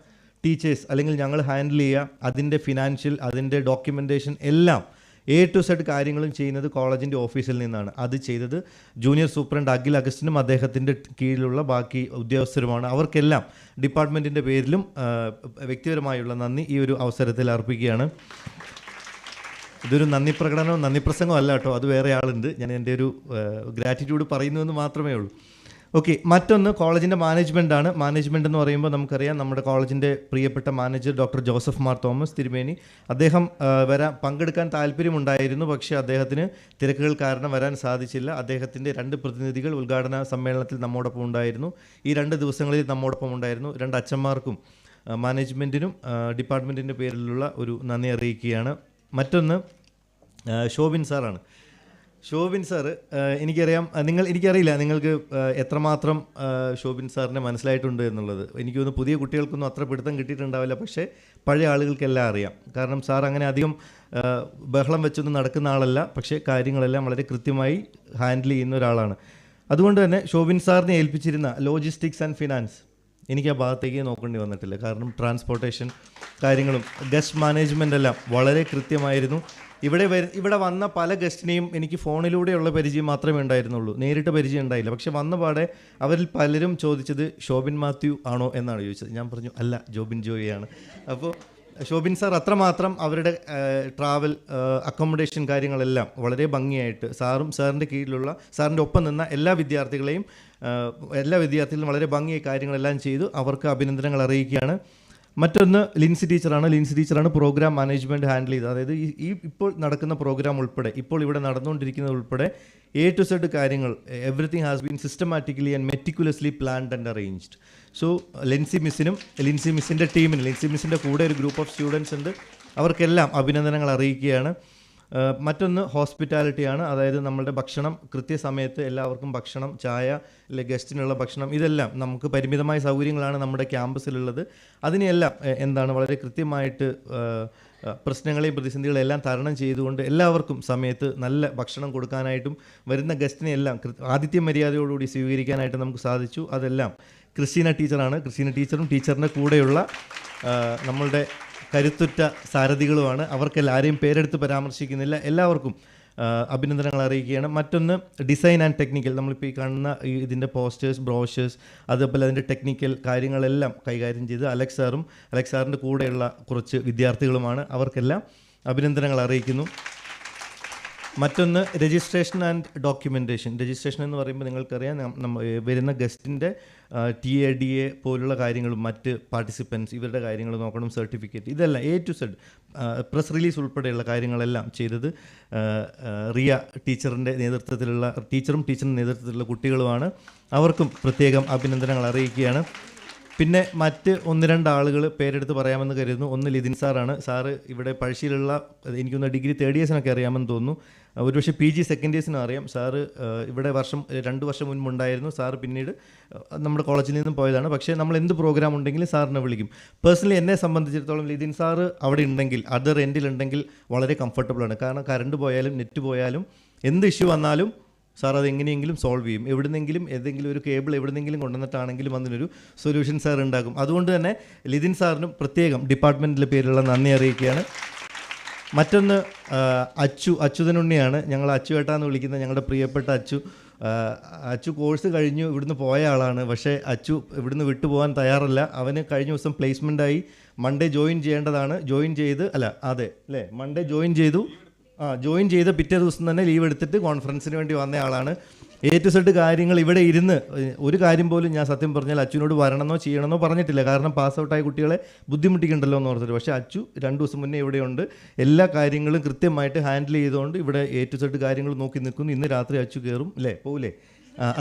ടീച്ചേഴ്സ് അല്ലെങ്കിൽ ഞങ്ങൾ ഹാൻഡിൽ ചെയ്യുക. അതിൻ്റെ ഫിനാൻഷ്യൽ, അതിൻ്റെ ഡോക്യുമെൻറ്റേഷൻ എല്ലാം A to Z കാര്യങ്ങളും ചെയ്യുന്നത് കോളേജിൻ്റെ ഓഫീസിൽ നിന്നാണ്. അത് ചെയ്തത് ജൂനിയർ സൂപ്രണ്ട് അഖിൽ അഗസ്റ്റിനും അദ്ദേഹത്തിൻ്റെ കീഴിലുള്ള ബാക്കി ഉദ്യോഗസ്ഥരുമാണ്. അവർക്കെല്ലാം ഡിപ്പാർട്ട്മെൻറ്റിൻ്റെ പേരിലും വ്യക്തിപരമായുള്ള നന്ദി ഈ ഒരു അവസരത്തിൽ അർപ്പിക്കുകയാണ്. ഇതൊരു നന്ദി പ്രകടനവും നന്ദി പ്രസംഗവും അല്ല കേട്ടോ, അത് വേറെ ആളുണ്ട്. ഞാൻ എൻ്റെ ഒരു ഗ്രാറ്റിറ്റ്യൂഡ് പറയുന്നുവെന്ന് മാത്രമേ ഉള്ളൂ. ഓക്കെ, മറ്റൊന്ന് കോളേജിൻ്റെ മാനേജ്മെൻറ്റാണ്. മാനേജ്മെൻറ്റ് എന്ന് പറയുമ്പോൾ നമുക്കറിയാം, നമ്മുടെ കോളേജിൻ്റെ പ്രിയപ്പെട്ട manager doctor Joseph Mar Thomas തിരുമേനി, അദ്ദേഹം പങ്കെടുക്കാൻ താല്പര്യമുണ്ടായിരുന്നു, പക്ഷേ അദ്ദേഹത്തിന് തിരക്കുകൾ കാരണം വരാൻ സാധിച്ചില്ല. അദ്ദേഹത്തിൻ്റെ 2 പ്രതിനിധികൾ ഉദ്ഘാടന സമ്മേളനത്തിൽ നമ്മോടൊപ്പം ഉണ്ടായിരുന്നു. ഈ 2 ദിവസങ്ങളിൽ നമ്മോടൊപ്പം ഉണ്ടായിരുന്നു. 2 അച്ഛന്മാർക്കും മാനേജ്മെൻറ്റിനും ഡിപ്പാർട്ട്മെൻറ്റിൻ്റെ പേരിലുള്ള ഒരു നന്ദി അറിയിക്കുകയാണ്. മറ്റൊന്ന് ഷോബിൻ സാറാണ്. ഷോബിൻ സാറ് എനിക്കറിയാം, എനിക്കറിയില്ല നിങ്ങൾക്ക് എത്രമാത്രം ഷോബിൻ സാറിനെ മനസ്സിലായിട്ടുണ്ട് എന്നുള്ളത്. എനിക്ക് തോന്നുന്നു പുതിയ കുട്ടികൾക്കൊന്നും അത്ര പിടുത്തം കിട്ടിയിട്ടുണ്ടാവില്ല, പക്ഷേ പഴയ ആളുകൾക്കെല്ലാം അറിയാം. കാരണം സാർ അങ്ങനെ അധികം ബഹളം വെച്ചൊന്നും നടക്കുന്ന ആളല്ല, പക്ഷേ കാര്യങ്ങളെല്ലാം വളരെ കൃത്യമായി ഹാൻഡിൽ ചെയ്യുന്ന ഒരാളാണ്. അതുകൊണ്ട് തന്നെ ഷോബിൻ സാറിനെ ഏൽപ്പിച്ചിരുന്ന ലോജിസ്റ്റിക്സ് ആൻഡ് ഫിനാൻസ് എനിക്ക് ആ ഭാഗത്തേക്ക് നോക്കേണ്ടി വന്നിട്ടില്ല. കാരണം ട്രാൻസ്പോർട്ടേഷൻ കാര്യങ്ങളും ഗസ്റ്റ് മാനേജ്മെൻ്റ് എല്ലാം വളരെ കൃത്യമായിരുന്നു. ഇവിടെ വന്ന പല ഗസ്റ്റിനെയും എനിക്ക് ഫോണിലൂടെയുള്ള പരിചയം മാത്രമേ ഉണ്ടായിരുന്നുള്ളൂ, നേരിട്ട് പരിചയം ഉണ്ടായില്ല. പക്ഷെ വന്ന പാടെ അവരിൽ പലരും ചോദിച്ചത് ഷോബിൻ മാത്യു ആണോ എന്നാണ് ചോദിച്ചത്. ഞാൻ പറഞ്ഞു അല്ല, ജോബിൻ ജോയിയാണ്. അപ്പോൾ ഷോബിൻ സാർ അത്രമാത്രം അവരുടെ ട്രാവൽ അക്കോമഡേഷൻ കാര്യങ്ങളെല്ലാം വളരെ ഭംഗിയായിട്ട് സാറും സാറിൻ്റെ കീഴിലുള്ള സാറിൻ്റെ ഒപ്പം നിന്ന എല്ലാ വിദ്യാർത്ഥികളും വളരെ ഭംഗിയായി കാര്യങ്ങളെല്ലാം ചെയ്തു. അവർക്ക് അഭിനന്ദനങ്ങൾ അറിയിക്കുകയാണ്. മറ്റൊന്ന് ലിൻസി ടീച്ചറാണ് പ്രോഗ്രാം മാനേജ്മെൻറ്റ് ഹാൻഡിൽ ചെയ്തത്. അതായത് ഈ ഇപ്പോൾ നടക്കുന്ന പ്രോഗ്രാം ഉൾപ്പെടെ, ഇപ്പോൾ ഇവിടെ നടന്നുകൊണ്ടിരിക്കുന്നത് ഉൾപ്പെടെ A to Z കാര്യങ്ങൾ, everything has been systematically and meticulously planned and arranged. So Lincy മിസ്സിൻ്റെ ടീമിന്, ലിൻസി മിസ്സിൻ്റെ കൂടെ ഒരു ഗ്രൂപ്പ് ഓഫ് സ്റ്റുഡൻസ് ഉണ്ട്, അവർക്കെല്ലാം അഭിനന്ദനങ്ങൾ അറിയിക്കുകയാണ്. മറ്റൊന്ന് ഹോസ്പിറ്റാലിറ്റിയാണ്. അതായത് നമ്മളുടെ ഭക്ഷണം കൃത്യസമയത്ത് എല്ലാവർക്കും ഭക്ഷണം, ചായ, അല്ലെങ്കിൽ ഗസ്റ്റിനുള്ള ഭക്ഷണം, ഇതെല്ലാം നമുക്ക് പരിമിതമായ സൗകര്യങ്ങളാണ് നമ്മുടെ ക്യാമ്പസിലുള്ളത്. അതിനെല്ലാം വളരെ കൃത്യമായിട്ട് പ്രശ്നങ്ങളെയും പ്രതിസന്ധികളെല്ലാം തരണം ചെയ്തുകൊണ്ട് എല്ലാവർക്കും സമയത്ത് നല്ല ഭക്ഷണം കൊടുക്കാനായിട്ടും വരുന്ന ഗസ്റ്റിനെ എല്ലാം ആതിഥ്യ മര്യാദയോടുകൂടി സ്വീകരിക്കാനായിട്ട് നമുക്ക് സാധിച്ചു. അതെല്ലാം ക്രിസ്റ്റീന ടീച്ചറും ടീച്ചറിൻ്റെ കൂടെയുള്ള നമ്മളുടെ കരുത്തുറ്റ സാരഥികളുമാണ്. അവർക്കെല്ലാം ആരെയും പേരെടുത്ത് പരാമർശിക്കുന്നില്ല, എല്ലാവർക്കും അഭിനന്ദനങ്ങൾ അറിയിക്കുകയാണ്. മറ്റൊന്ന് ഡിസൈൻ ആൻഡ് ടെക്നിക്കൽ, നമ്മളിപ്പോൾ ഈ കാണുന്ന ഇതിൻ്റെ പോസ്റ്റേഴ്സ്, ബ്രോഷേഴ്സ്, അതുപോലെ അതിൻ്റെ ടെക്നിക്കൽ കാര്യങ്ങളെല്ലാം കൈകാര്യം ചെയ്ത് അലക്സ് സാറിൻ്റെ കൂടെയുള്ള കുറച്ച് വിദ്യാർത്ഥികളുമാണ്. അവർക്കെല്ലാം അഭിനന്ദനങ്ങൾ അറിയിക്കുന്നു. മറ്റൊന്ന് രജിസ്ട്രേഷൻ ആൻഡ് ഡോക്യുമെൻറ്റേഷൻ. രജിസ്ട്രേഷൻ എന്ന് പറയുമ്പോൾ നിങ്ങൾക്കറിയാം വരുന്ന ഗസ്റ്റിൻ്റെ TADA പോലുള്ള കാര്യങ്ങളും മറ്റ് പാർട്ടിസിപ്പൻസ് ഇവരുടെ കാര്യങ്ങൾ നോക്കണം, സർട്ടിഫിക്കറ്റ്, ഇതെല്ലാം A to Z press release ഉൾപ്പെടെയുള്ള കാര്യങ്ങളെല്ലാം ചെയ്തത് റിയ ടീച്ചറിൻ്റെ നേതൃത്വത്തിലുള്ള ടീച്ചറിൻ്റെ നേതൃത്വത്തിലുള്ള കുട്ടികളുമാണ്. അവർക്കും പ്രത്യേകം അഭിനന്ദനങ്ങൾ അറിയിക്കുകയാണ്. പിന്നെ മറ്റ് 1-2 ആളുകൾ പേരെടുത്ത് പറയാമെന്ന് കരുതുന്നു. ഒന്ന് ലിതിൻ സാറാണ്. സാറ് ഇവിടെ പഴശ്ശിയിലുള്ള എനിക്കൊന്ന് ഡിഗ്രി 3rd ഇയേഴ്സിനൊക്കെ അറിയാമെന്ന് തോന്നുന്നു. ഒരുപക്ഷെ PG 2nd ഇയേഴ്സിനും അറിയാം. സാറ് ഇവിടെ 2 വർഷം മുൻപുണ്ടായിരുന്നു. സാറ് പിന്നീട് നമ്മുടെ കോളേജിൽ നിന്നും പോയതാണ്. പക്ഷേ നമ്മൾ എന്ത് പ്രോഗ്രാം ഉണ്ടെങ്കിലും സാറിനെ വിളിക്കും. പേഴ്സണലി എന്നെ സംബന്ധിച്ചിടത്തോളം ലിതിൻ സാറ് അവിടെ ഉണ്ടെങ്കിൽ, അതർ എൻഡിലുണ്ടെങ്കിൽ വളരെ കംഫർട്ടബിളാണ്. കാരണം കറണ്ട് പോയാലും നെറ്റ് പോയാലും എന്ത് ഇഷ്യൂ വന്നാലും സാർ അത് എങ്ങനെയെങ്കിലും സോൾവ് ചെയ്യും. എവിടുന്നെങ്കിലും ഏതെങ്കിലും ഒരു കേബിൾ എവിടുന്നെങ്കിലും കൊണ്ടുവന്നിട്ടാണെങ്കിലും അതിനൊരു സൊല്യൂഷൻ സാർ ഉണ്ടാക്കും. അതുകൊണ്ട് തന്നെ ലിതിൻ സാറിനും പ്രത്യേകം ഡിപ്പാർട്ട്മെൻറ്റിൻ്റെ പേരിലുള്ള നന്ദി അറിയിക്കുകയാണ്. മറ്റൊന്ന് അച്യുതനുണ്ണിയാണ്. ഞങ്ങൾ അച്ചുവേട്ടാന്ന് വിളിക്കുന്ന ഞങ്ങളുടെ പ്രിയപ്പെട്ട അച്ചു കോഴ്സ് കഴിഞ്ഞു ഇവിടുന്ന് പോയ ആളാണ്. പക്ഷേ അച്ചു ഇവിടുന്ന് വിട്ടുപോകാൻ തയ്യാറല്ല. അവന് കഴിഞ്ഞ ദിവസം പ്ലേസ്മെൻ്റായി മൺഡേ ജോയിൻ ചെയ്യേണ്ടതാണ്. മൺഡേ ജോയിൻ ചെയ്ത പിറ്റേ ദിവസം തന്നെ ലീവ് എടുത്തിട്ട് കോൺഫറൻസിന് വേണ്ടി വന്ന ആളാണ്. A to Z കാര്യങ്ങൾ ഇവിടെ ഇരുന്ന് ഒരു കാര്യം പോലും ഞാൻ സത്യം പറഞ്ഞാൽ അച്ചുവിനോട് വരണമെന്നോ ചെയ്യണമെന്നോ പറഞ്ഞിട്ടില്ല. കാരണം പാസ് ഔട്ടായ കുട്ടികളെ ബുദ്ധിമുട്ടിക്കണ്ടല്ലോ എന്ന് ഓർത്തിട്ട്. പക്ഷേ അച്ചു 2 ദിവസം മുന്നേ ഇവിടെയുണ്ട്. എല്ലാ കാര്യങ്ങളും കൃത്യമായിട്ട് ഹാൻഡിൽ ചെയ്തുകൊണ്ട് ഇവിടെ A to Z കാര്യങ്ങൾ നോക്കി നിൽക്കുന്നു. ഇന്ന് രാത്രി അച്ചു കയറും, പോവില്ലേ?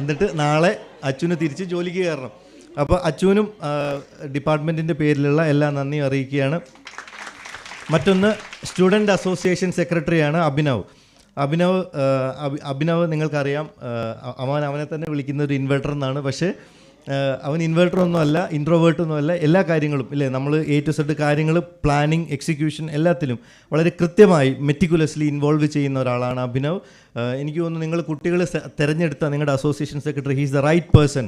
എന്നിട്ട് നാളെ അച്ചുവിന് തിരിച്ച് ജോലിക്ക് കയറണം. അപ്പോൾ അച്ചുവിനും ഡിപ്പാർട്ട്മെൻറ്റിൻ്റെ പേരിലുള്ള എല്ലാ നന്ദിയും അറിയിക്കുകയാണ്. മറ്റൊന്ന് സ്റ്റുഡൻറ്റ് അസോസിയേഷൻ സെക്രട്ടറിയാണ് അഭിനവ്. നിങ്ങൾക്കറിയാം, അവനെ തന്നെ വിളിക്കുന്ന ഒരു ഇൻവെർട്ടർ എന്നാണ്. പക്ഷേ അവൻ ഇൻവെർട്ടറൊന്നും അല്ല, ഇൻട്രോവേർട്ടൊന്നും അല്ല. എല്ലാ കാര്യങ്ങളും നമ്മൾ A to Z കാര്യങ്ങൾ പ്ലാനിങ്, എക്സിക്യൂഷൻ എല്ലാത്തിലും വളരെ കൃത്യമായി മെറ്റിക്കുലസ്ലി ഇൻവോൾവ് ചെയ്യുന്ന ഒരാളാണ് അഭിനവ്. എനിക്ക് തോന്നുന്നു നിങ്ങൾ കുട്ടികൾ തിരഞ്ഞെടുത്ത നിങ്ങളുടെ association secretary he's the right person.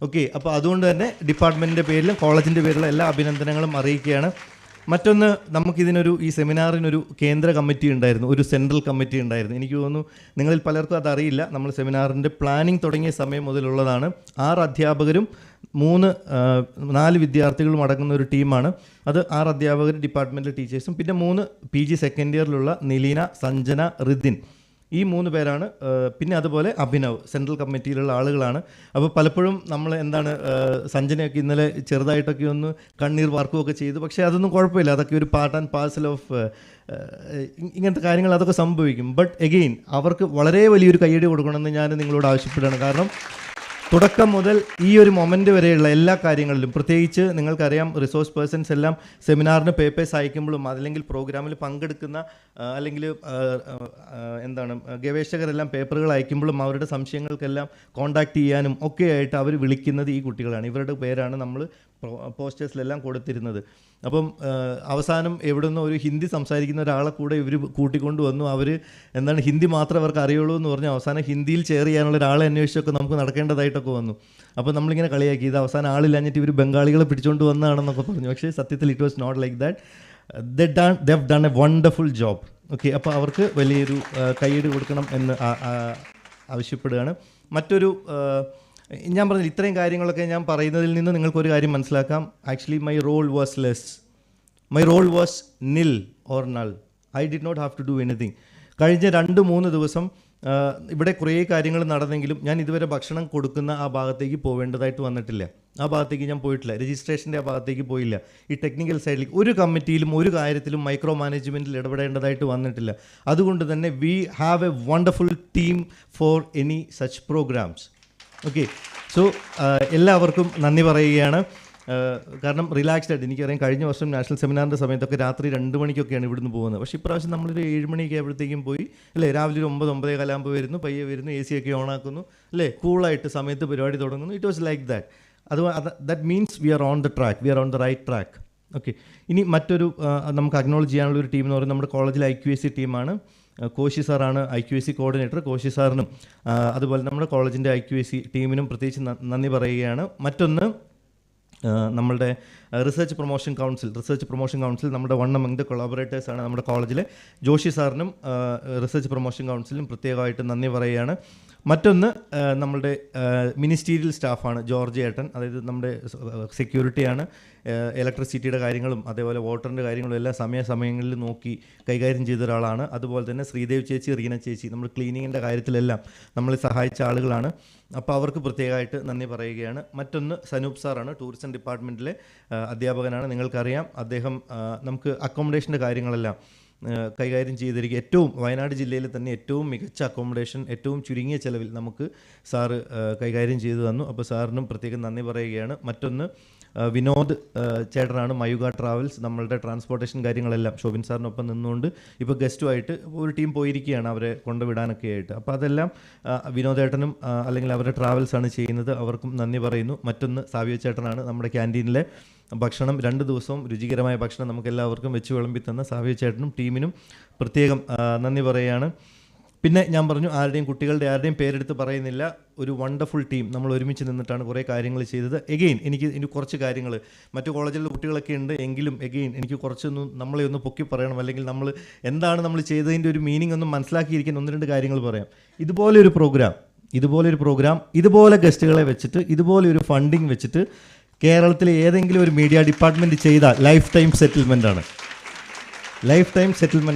Okay, അപ്പോൾ അതുകൊണ്ട് തന്നെ ഡിപ്പാർട്ട്മെൻറ്റിൻ്റെ പേരിലും കോളേജിൻ്റെ പേരിലുള്ള എല്ലാ അഭിനന്ദനങ്ങളും അറിയിക്കുകയാണ്. മറ്റൊന്ന്, ഈ സെമിനാറിനൊരു കേന്ദ്ര കമ്മിറ്റി ഉണ്ടായിരുന്നു, ഒരു സെൻട്രൽ കമ്മിറ്റി ഉണ്ടായിരുന്നു. എനിക്ക് തോന്നുന്നു നിങ്ങളിൽ പലർക്കും അതറിയില്ല. നമ്മൾ സെമിനാറിൻ്റെ പ്ലാനിങ് തുടങ്ങിയ സമയം മുതലുള്ളതാണ്. 6 അധ്യാപകരും 4 വിദ്യാർത്ഥികളും അടങ്ങുന്ന ഒരു ടീമാണ് അത്. 6 അധ്യാപകർ, ഡിപ്പാർട്ട്മെൻറ്റൽ ടീച്ചേഴ്സും, പിന്നെ 3 PG 2nd ഇയറിലുള്ള നിലീന, സഞ്ജന, റിദിൻ, ഈ 3 പേരാണ്. പിന്നെ അതുപോലെ അഭിനവ് സെൻട്രൽ കമ്മിറ്റിയിലുള്ള ആളുകളാണ്. അപ്പോൾ പലപ്പോഴും നമ്മൾ സഞ്ജനയൊക്കെ ഇന്നലെ ചെറുതായിട്ടൊക്കെ ഒന്ന് കണ്ണീർ വാർക്കുകയൊക്കെ ചെയ്തു. പക്ഷേ അതൊന്നും കുഴപ്പമില്ല. അതൊക്കെ ഒരു പാർട്ട് ആൻഡ് പാർസൽ ഓഫ് ഇങ്ങനത്തെ കാര്യങ്ങൾ അതൊക്കെ സംഭവിക്കും. ബട്ട് എഗെയിൻ അവർക്ക് വളരെ വലിയൊരു കയ്യടി കൊടുക്കണമെന്ന് ഞാൻ നിങ്ങളോട് ആവശ്യപ്പെടുകയാണ്. കാരണം തുടക്കം മുതൽ ഈ ഒരു മൊമെൻ്റ് വരെയുള്ള എല്ലാ കാര്യങ്ങളിലും, പ്രത്യേകിച്ച് നിങ്ങൾക്കറിയാം റിസോഴ്സ് പേഴ്സൺസ് എല്ലാം സെമിനാറിന് പേപ്പേഴ്സ് അയക്കുമ്പോഴും അല്ലെങ്കിൽ പ്രോഗ്രാമിൽ പങ്കെടുക്കുന്ന അല്ലെങ്കിൽ ഗവേഷകരെല്ലാം പേപ്പറുകൾ അയക്കുമ്പോഴും അവരുടെ സംശയങ്ങൾക്കെല്ലാം കോൺടാക്റ്റ് ചെയ്യാനും ഒക്കെ ആയിട്ട് അവർ വിളിക്കുന്നത് ഈ കുട്ടികളാണ്. ഇവരുടെ പേരാണ് നമ്മൾ പോസ്റ്റേഴ്സിലെല്ലാം കൊടുത്തിരുന്നത്. അപ്പം അവസാനം എവിടുന്നോ ഒരു ഹിന്ദി സംസാരിക്കുന്ന ഒരാളെ കൂടെ ഇവർ കൂട്ടിക്കൊണ്ട് വന്നു. അവർ ഹിന്ദി മാത്രമേ അവർക്ക് അറിയുള്ളൂ എന്ന് പറഞ്ഞ് അവസാനം ഹിന്ദിയിൽ ഷെയർ ചെയ്യാനുള്ള ഒരാളെ അന്വേഷിച്ചൊക്കെ നമുക്ക് നടക്കേണ്ടതായിട്ടൊക്കെ വന്നു. അപ്പോൾ നമ്മളിങ്ങനെ കളിയാക്കി, ഇത് അവസാനം ആളില്ലാഞ്ഞിട്ട് ഇവർ ബംഗാളികളെ പിടിച്ചുകൊണ്ട് വന്നതാണെന്നൊക്കെ പറഞ്ഞു. പക്ഷേ സത്യത്തിൽ it was not like that. They have done a wonderful job. Okay, അപ്പോൾ അവർക്ക് വലിയൊരു കയ്യടി കൊടുക്കണം എന്ന് ആവശ്യപ്പെടുകയാണ്. മറ്റൊരു ഞാൻ പറഞ്ഞില്ല, ഇത്രയും കാര്യങ്ങളൊക്കെ ഞാൻ പറയുന്നതിൽ നിന്ന് നിങ്ങൾക്കൊരു കാര്യം മനസ്സിലാക്കാം. Actually my role was nil or null. I did not have to do anything. കഴിഞ്ഞ 2-3 ദിവസം ഇവിടെ കുറേ കാര്യങ്ങൾ നടന്നെങ്കിലും ഞാൻ ഇതുവരെ ഭക്ഷണം കൊടുക്കുന്ന ആ ഭാഗത്തേക്ക് പോവേണ്ടതായിട്ട് വന്നിട്ടില്ല. ആ ഭാഗത്തേക്ക് ഞാൻ പോയിട്ടില്ല. രജിസ്ട്രേഷൻ്റെ ആ ഭാഗത്തേക്ക് പോയില്ല. ഈ ടെക്നിക്കൽ സൈഡിലേക്ക് ഒരു കമ്മിറ്റിയിലും ഒരു കാര്യത്തിലും മൈക്രോ മാനേജ്മെൻറ്റിൽ ഇടപെടേണ്ടതായിട്ട് വന്നിട്ടില്ല. അതുകൊണ്ട് തന്നെ we have a wonderful team for any such programs. Okay, so എല്ലാവർക്കും നന്ദി പറയുകയാണ്. കാരണം റിലാക്സ്ഡ് ആയിട്ട്, എനിക്കറിയാം കഴിഞ്ഞ വർഷം നാഷണൽ സെമിനാറിൻ്റെ സമയത്തൊക്കെ രാത്രി 2 മണിക്കൊക്കെയാണ് ഇവിടുന്ന് പോകുന്നത്. പക്ഷേ ഇപ്രാവശ്യം നമ്മളൊരു 7 മണിയൊക്കെ ആയപ്പോഴത്തേക്കും പോയി, രാവിലെ ഒരു 9-9:15 വരുന്നു, പയ്യെ വരുന്നു, AC ഒക്കെ ഓണാക്കുന്നു, കൂളായിട്ട് സമയത്ത് പരിപാടി തുടങ്ങുന്നു. It was like that. That means we are on the track, we are on the right track. Okay, ഇനി മറ്റൊരു നമുക്ക് അക്നോളജ് ചെയ്യാനുള്ള ഒരു ടീം എന്ന് പറയുന്നത് നമ്മുടെ കോളേജിലെ IQAC ടീമാണ്. കോശി സാറാണ് IQAC കോർഡിനേറ്റർ. കോശി സാറിനും അതുപോലെ നമ്മുടെ കോളേജിൻ്റെ IQAC ടീമിനും പ്രത്യേകിച്ച് നന്ദി പറയുകയാണ്. മറ്റൊന്ന് നമ്മളുടെ റിസർച്ച് പ്രൊമോഷൻ കൗൺസിൽ നമ്മുടെ വൺ അമംഗ് ദ കൊളാബറേറ്റേഴ്സാണ് നമ്മുടെ കോളേജിലെ ജോഷി സാറിനും റിസർച്ച് പ്രൊമോഷൻ കൗൺസിലിനും പ്രത്യേകമായിട്ട് നന്ദി പറയുകയാണ്. മറ്റൊന്ന് നമ്മളുടെ മിനിസ്റ്റീരിയൽ സ്റ്റാഫാണ് ജോർജ് ഏട്ടൻ, അതായത് നമ്മുടെ സെക്യൂരിറ്റിയാണ്, ഇലക്ട്രിസിറ്റിയുടെ കാര്യങ്ങളും അതേപോലെ വാട്ടറിൻ്റെ കാര്യങ്ങളും എല്ലാം സമയങ്ങളിൽ നോക്കി കൈകാര്യം ചെയ്ത ഒരാളാണ്. അതുപോലെ തന്നെ ശ്രീദേവ് ചേച്ചി, റീന ചേച്ചി, നമ്മൾ ക്ലീനിങ്ങിൻ്റെ കാര്യത്തിലെല്ലാം നമ്മളെ സഹായിച്ച ആളുകളാണ്. അപ്പോൾ അവർക്ക് പ്രത്യേകമായിട്ട് നന്ദി പറയുകയാണ്. മറ്റൊന്ന് സനൂപ് സാറാണ്, ടൂറിസം ഡിപ്പാർട്ട്മെൻറ്റിലെ അധ്യാപകനാണ്. നിങ്ങൾക്കറിയാം അദ്ദേഹം നമുക്ക് അക്കോമഡേഷൻ്റെ കാര്യങ്ങളെല്ലാം കൈകാര്യം ചെയ്തിരിക്കുക. വയനാട് ജില്ലയിൽ തന്നെ ഏറ്റവും മികച്ച അക്കോമഡേഷൻ ഏറ്റവും ചുരുങ്ങിയ ചെലവിൽ നമുക്ക് സാറ് കൈകാര്യം ചെയ്തു തന്നു. അപ്പോൾ സാറിനും പ്രത്യേകം നന്ദി പറയുകയാണ്. മറ്റൊന്ന് വിനോദ് ചേട്ടനാണ്, മയുക ട്രാവൽസ്, നമ്മളുടെ ട്രാൻസ്പോർട്ടേഷൻ കാര്യങ്ങളെല്ലാം ശോഭിൻ സാറിനൊപ്പം നിന്നുകൊണ്ട് ഇപ്പോൾ ഗസ്റ്റുമായിട്ട് ഒരു ടീം പോയിരിക്കുകയാണ് അവരെ കൊണ്ടുവിടാനൊക്കെ ആയിട്ട്. അപ്പോൾ അതെല്ലാം വിനോദേട്ടനും അല്ലെങ്കിൽ അവരുടെ ട്രാവൽസാണ് ചെയ്യുന്നത്, അവർക്കും നന്ദി പറയുന്നു. മറ്റൊന്ന് സാവിയോ ചേട്ടനാണ്, നമ്മുടെ ക്യാൻറ്റീനിലെ ഭക്ഷണം 2 ദിവസവും രുചികരമായ ഭക്ഷണം നമുക്ക് എല്ലാവർക്കും വെച്ച് വിളമ്പി തന്ന സാവിയോ ചേട്ടനും ടീമിനും പ്രത്യേകം നന്ദി പറയുകയാണ്. പിന്നെ ഞാൻ പറഞ്ഞു കുട്ടികളുടെ ആരുടെയും പേരെടുത്ത് പറയുന്നില്ല, ഒരു വണ്ടർഫുൾ ടീം നമ്മൾ ഒരുമിച്ച് നിന്നിട്ടാണ് കുറേ കാര്യങ്ങൾ ചെയ്തത്. എനിക്ക് കുറച്ച് കാര്യങ്ങൾ മറ്റു കോളേജിലെ കുട്ടികളൊക്കെ ഉണ്ട് എങ്കിലും എനിക്ക് നമ്മളെ ഒന്ന് പൊക്കി പറയണം, അല്ലെങ്കിൽ എന്താണ് നമ്മൾ ചെയ്തതിൻ്റെ ഒരു മീനിങ് ഒന്ന് മനസ്സിലാക്കിയിരിക്കാൻ 1-2 കാര്യങ്ങൾ പറയാം. ഇതുപോലൊരു പ്രോഗ്രാം ഇതുപോലെ ഗസ്റ്റുകളെ വെച്ചിട്ട് ഇതുപോലെ ഒരു ഫണ്ടിങ് വെച്ചിട്ട് കേരളത്തിലെ ഏതെങ്കിലും ഒരു മീഡിയ ഡിപ്പാർട്ട്മെൻറ്റ് ചെയ്താൽ ലൈഫ് ടൈം സെറ്റിൽമെൻ്റ്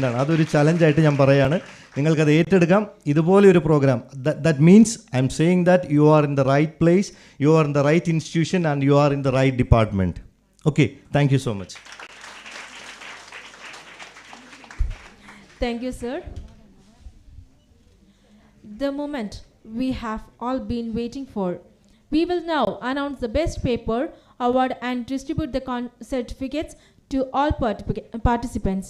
ആണ്. അതൊരു ചലഞ്ചായിട്ട് ഞാൻ പറയുകയാണ്. നിങ്ങൾക്കത് ഏറ്റെടുക്കാം. ഇതുപോലെ ഒരു program that means I am saying that you are in the right place, you are in the right institution and you are in the right department. Okay, thank you so much. Thank you, sir. The moment we have all been waiting for. We will now announce the Best Paper Award and distribute the certificates to all participants.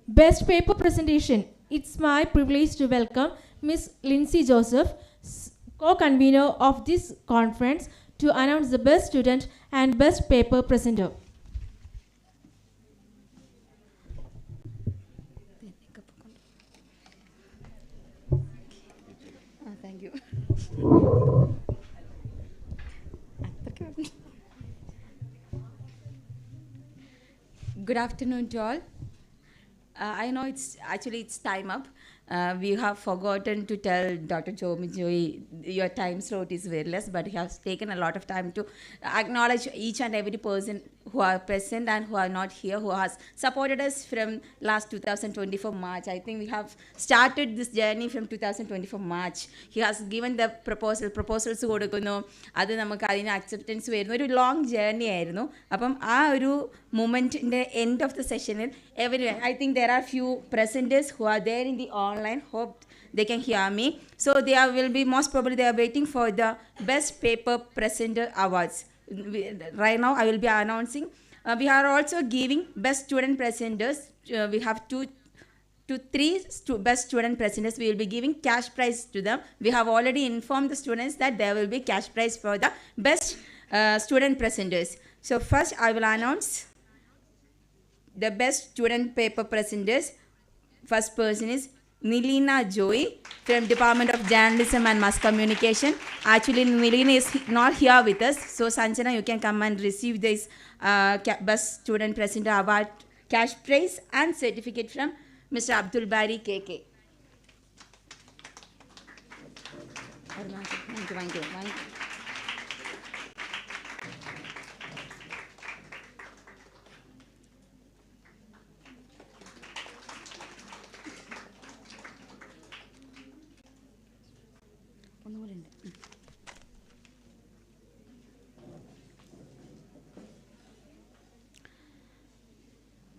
Best Paper Presentation. It's my privilege to welcome Ms. Lindsay Joseph, co-convener of this conference, to announce the Best Student and Best Paper Presenter. Thank you. Good afternoon to all. I know it's time up. We have forgotten to tell Dr. Joy your time slot is very less, but he has taken a lot of time to acknowledge each and every person who are present and who are not here, who has supported us from last 2024 March. I think we have started this journey from 2024 March. He has given the proposals കൊടുക്കുന്നു, അത് നമുക്ക് അതിന് acceptance വരുന്നു. ഒരു long journey ആയിരുന്നു. അപ്പം ആ ഒരു മൂമെൻറ്റിൻ്റെ എൻഡ് ഓഫ് ദ സെഷനിൽ I think there are few presenters who are there in the online. Hope they can hear me. So will be most probably they are waiting for the Best Paper Presenter Awards. Right now I will be announcing. We are also giving Best Student Presenters. We have three best student presenters. We will be giving cash prize to them. We have already informed the students that there will be cash prize for the best student presenters. So first I will announce the best student paper presenters. First person is Nilina Joy from Department of Journalism and Mass Communication. Actually, Nilina is not here with us. So Sanjana, you can come and receive this best student presenter award, cash prize and certificate from Mr. Abdul Bari KK. Thank you.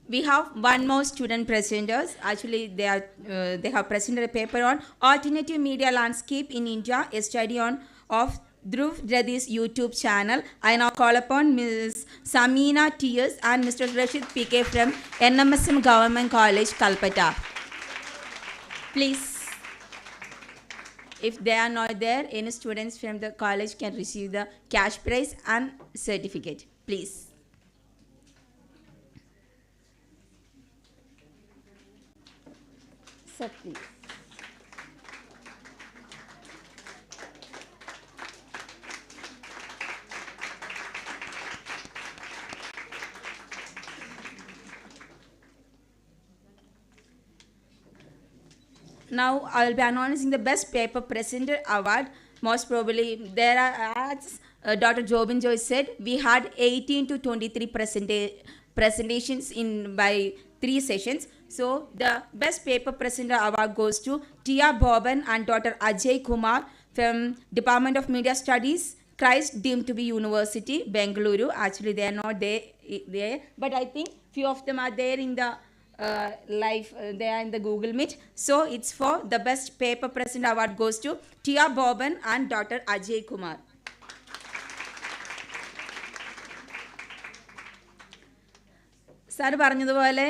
We have one more student presenters. Actually, they have presented a paper on alternative media landscape in India, a study of Dhruv Jadhi's YouTube channel. I now call upon Ms. Samina T.S. and Mr. Rashid P.K. from NMSM Government College, Kalpata. Please, if they are not there, any students from the college can receive the cash prize and certificate. Please. Sir, please. Now I will be announcing the Best Paper Presenter Award. Most probably there are, as Dr. Jobin Joy said, we had 18 to 23 presentations in by 3 sessions. So the Best Paper Presenter Award goes to Tia Boban and Dr. Ajay Kumar from Department of Media Studies, Christ deemed to be University, Bengaluru. Actually, they are not there, but I think few of them are there in the live. They are in the Google Meet. So it's for the Best Paper Presenter Award goes to Tia Boban and Dr. Ajay Kumar. Sir പറഞ്ഞതുപോലെ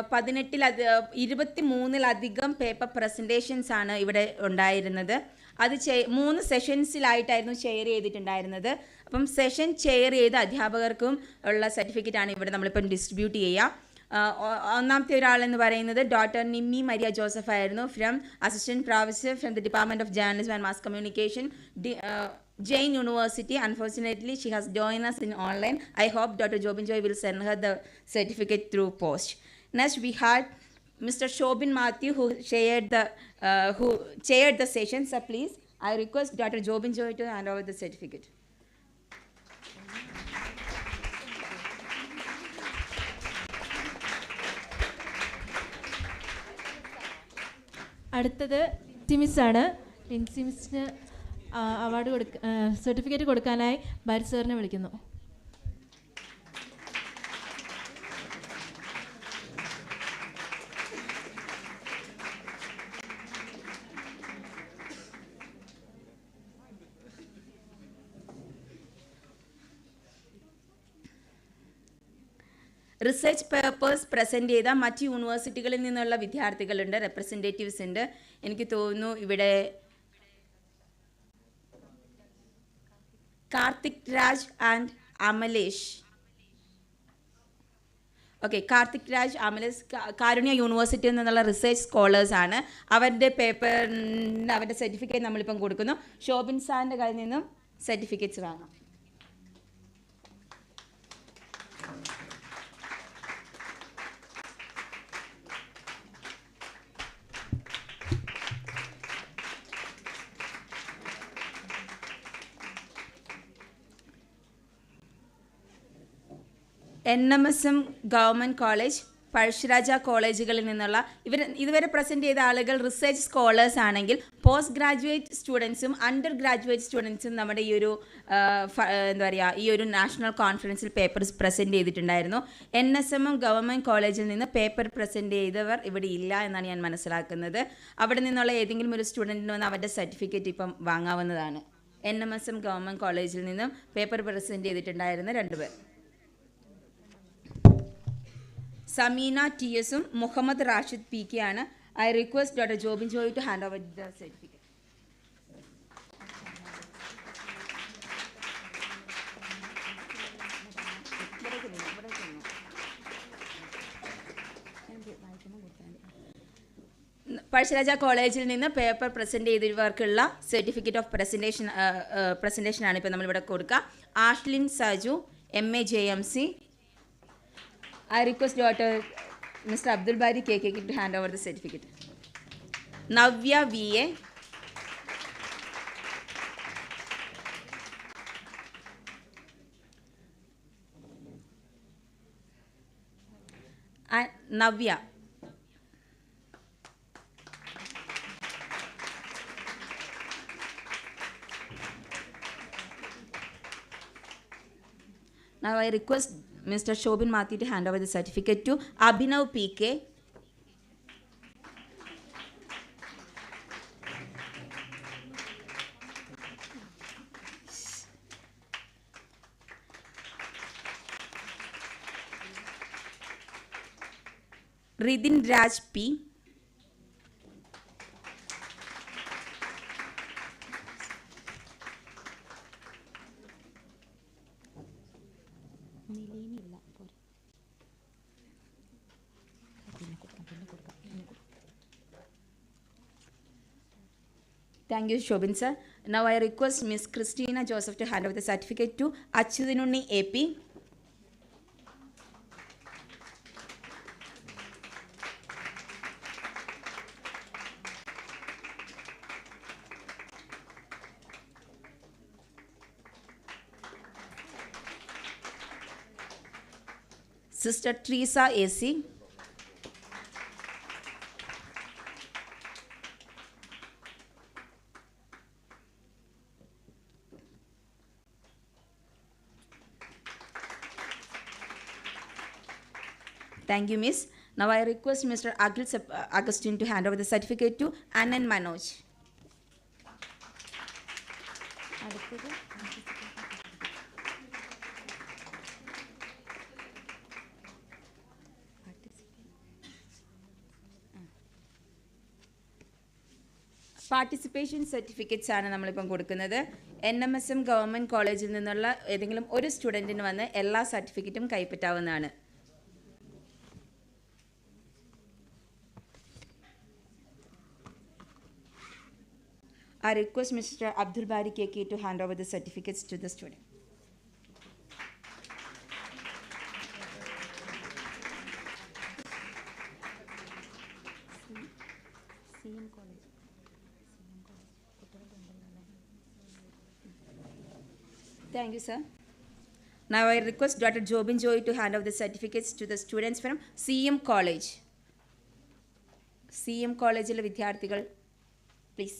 23-ലധികം paper presentations ആണ് ഇവിടെ ഉണ്ടായിരുന്നത്. അത് 3 സെഷൻസിലായിട്ടായിരുന്നു chair ചെയ്തിട്ടുണ്ടായിരുന്നത്. അപ്പം session chair ചെയ്ത അധ്യാപകർക്കും ഉള്ള സർട്ടിഫിക്കറ്റാണ് ഇവിടെ നമ്മളിപ്പം ഡിസ്ട്രിബ്യൂട്ട് ചെയ്യുക. ഒന്നാമത്തെ ഒരാളെന്ന് പറയുന്നത് ഡോക്ടർ നിമ്മി മരിയ ജോസഫ് ആയിരുന്നു, from assistant professor from the department of journalism and mass communication, Jain University. Unfortunately, she has joined us in online. I hope Dr. Jobin Joy will send her the certificate through post. Next, we had Mr. Shobin Matthew, who chaired the session. So please, I request Dr. Jobin Joy to hand over the certificate. അടുത്തത് ലിൻസിമിസ് ലിൻസിമിസിന് award certificate കൊടുക്കാനായി Bharat സാറിനെ വിളിക്കുന്നു. Research papers present ചെയ്ത മറ്റ് യൂണിവേഴ്സിറ്റികളിൽ നിന്നുള്ള വിദ്യാർത്ഥികളുണ്ട്, representatives ഉണ്ട്. എനിക്ക് തോന്നുന്നു ഇവിടെ കാർത്തിക് രാജ് ആൻഡ് അമലേഷ്. ഓക്കെ, കാർത്തിക് രാജ്, അമലേഷ് കാരുണ്യ യൂണിവേഴ്സിറ്റിയിൽ നിന്നുള്ള റിസർച്ച് സ്കോളേഴ്സ് ആണ്. അവരുടെ പേപ്പറിൻ്റെ അവരുടെ സർട്ടിഫിക്കറ്റ് നമ്മളിപ്പം കൊടുക്കുന്നു. ശോഭിൻ സാറിൻ്റെ കയ്യിൽ നിന്നും സർട്ടിഫിക്കറ്റ്സ് വാങ്ങാം. NMSM ഗവൺമെൻറ് കോളേജ്, പഴശ്ശിരാജ കോളേജുകളിൽ നിന്നുള്ള ഇതുവരെ പ്രസൻറ്റ് ചെയ്ത ആളുകൾ റിസർച്ച് സ്കോളേഴ്സ് ആണെങ്കിൽ, പോസ്റ്റ് ഗ്രാജുവേറ്റ് സ്റ്റുഡൻസും അണ്ടർ ഗ്രാജുവേറ്റ് സ്റ്റുഡൻസും നമ്മുടെ ഈ ഒരു ഈ ഒരു നാഷണൽ കോൺഫറൻസിൽ പേപ്പർ പ്രസൻറ്റ് ചെയ്തിട്ടുണ്ടായിരുന്നു. NSM ഗവൺമെൻറ് കോളേജിൽ നിന്ന് പേപ്പർ പ്രസൻറ്റ് ചെയ്തവർ ഇവിടെ ഇല്ല എന്നാണ് ഞാൻ മനസ്സിലാക്കുന്നത്. അവിടെ നിന്നുള്ള ഏതെങ്കിലും ഒരു സ്റ്റുഡൻറ്റിന് വന്ന് അവരുടെ സർട്ടിഫിക്കറ്റ് ഇപ്പം വാങ്ങാവുന്നതാണ്. NMSM ഗവൺമെൻറ് കോളേജിൽ നിന്നും പേപ്പർ പ്രസൻറ്റ് ചെയ്തിട്ടുണ്ടായിരുന്ന 2 പേർ, സമീന TSും മുഹമ്മദ് റാഷിദ് PK ആണ്. I request doctor Jobin Joy to hand over the certificate. Pazhassiraja കോളേജിൽ നിന്ന് പേപ്പർ പ്രസൻറ്റ് ചെയ്തവർക്കുള്ള സർട്ടിഫിക്കറ്റ് ഓഫ് പ്രസൻറ്റേഷനാണ് ഇപ്പോൾ നമ്മളിവിടെ കൊടുക്കുക. Ashlin Saju MA JMC. I request Dr. Mr. Abdul Bari KK to hand over the certificate. Navya VA. And Navya. Now I request Mr. Shobin Matthew to hand over the certificate to Abhinav PK. Ridin Raj P. Thank you, Shobin sir. Now I request Miss Christina Joseph to hand over the certificate to Achudinunni AP. Sister Teresa AC. Thank you, Miss. Now I request Mr. Augustine to hand over the certificate to Anand Manoj. Participation certificates ആണ് നമ്മളിപ്പം കൊടുക്കുന്നത്. NMSM government കോളേജിൽ നിന്നുള്ള ഏതെങ്കിലും ഒരു സ്റ്റുഡൻറ്റിന് വന്ന് എല്ലാ സർട്ടിഫിക്കറ്റും കൈപ്പറ്റാവുന്നതാണ്. I request Mr. Abdul Bari KK to hand over the certificates to the student. Thank you, sir. Now I request Dr. Jobin Joy to hand over the certificates to the students from CM College. CM College വിദ്യാർത്ഥികൾ please.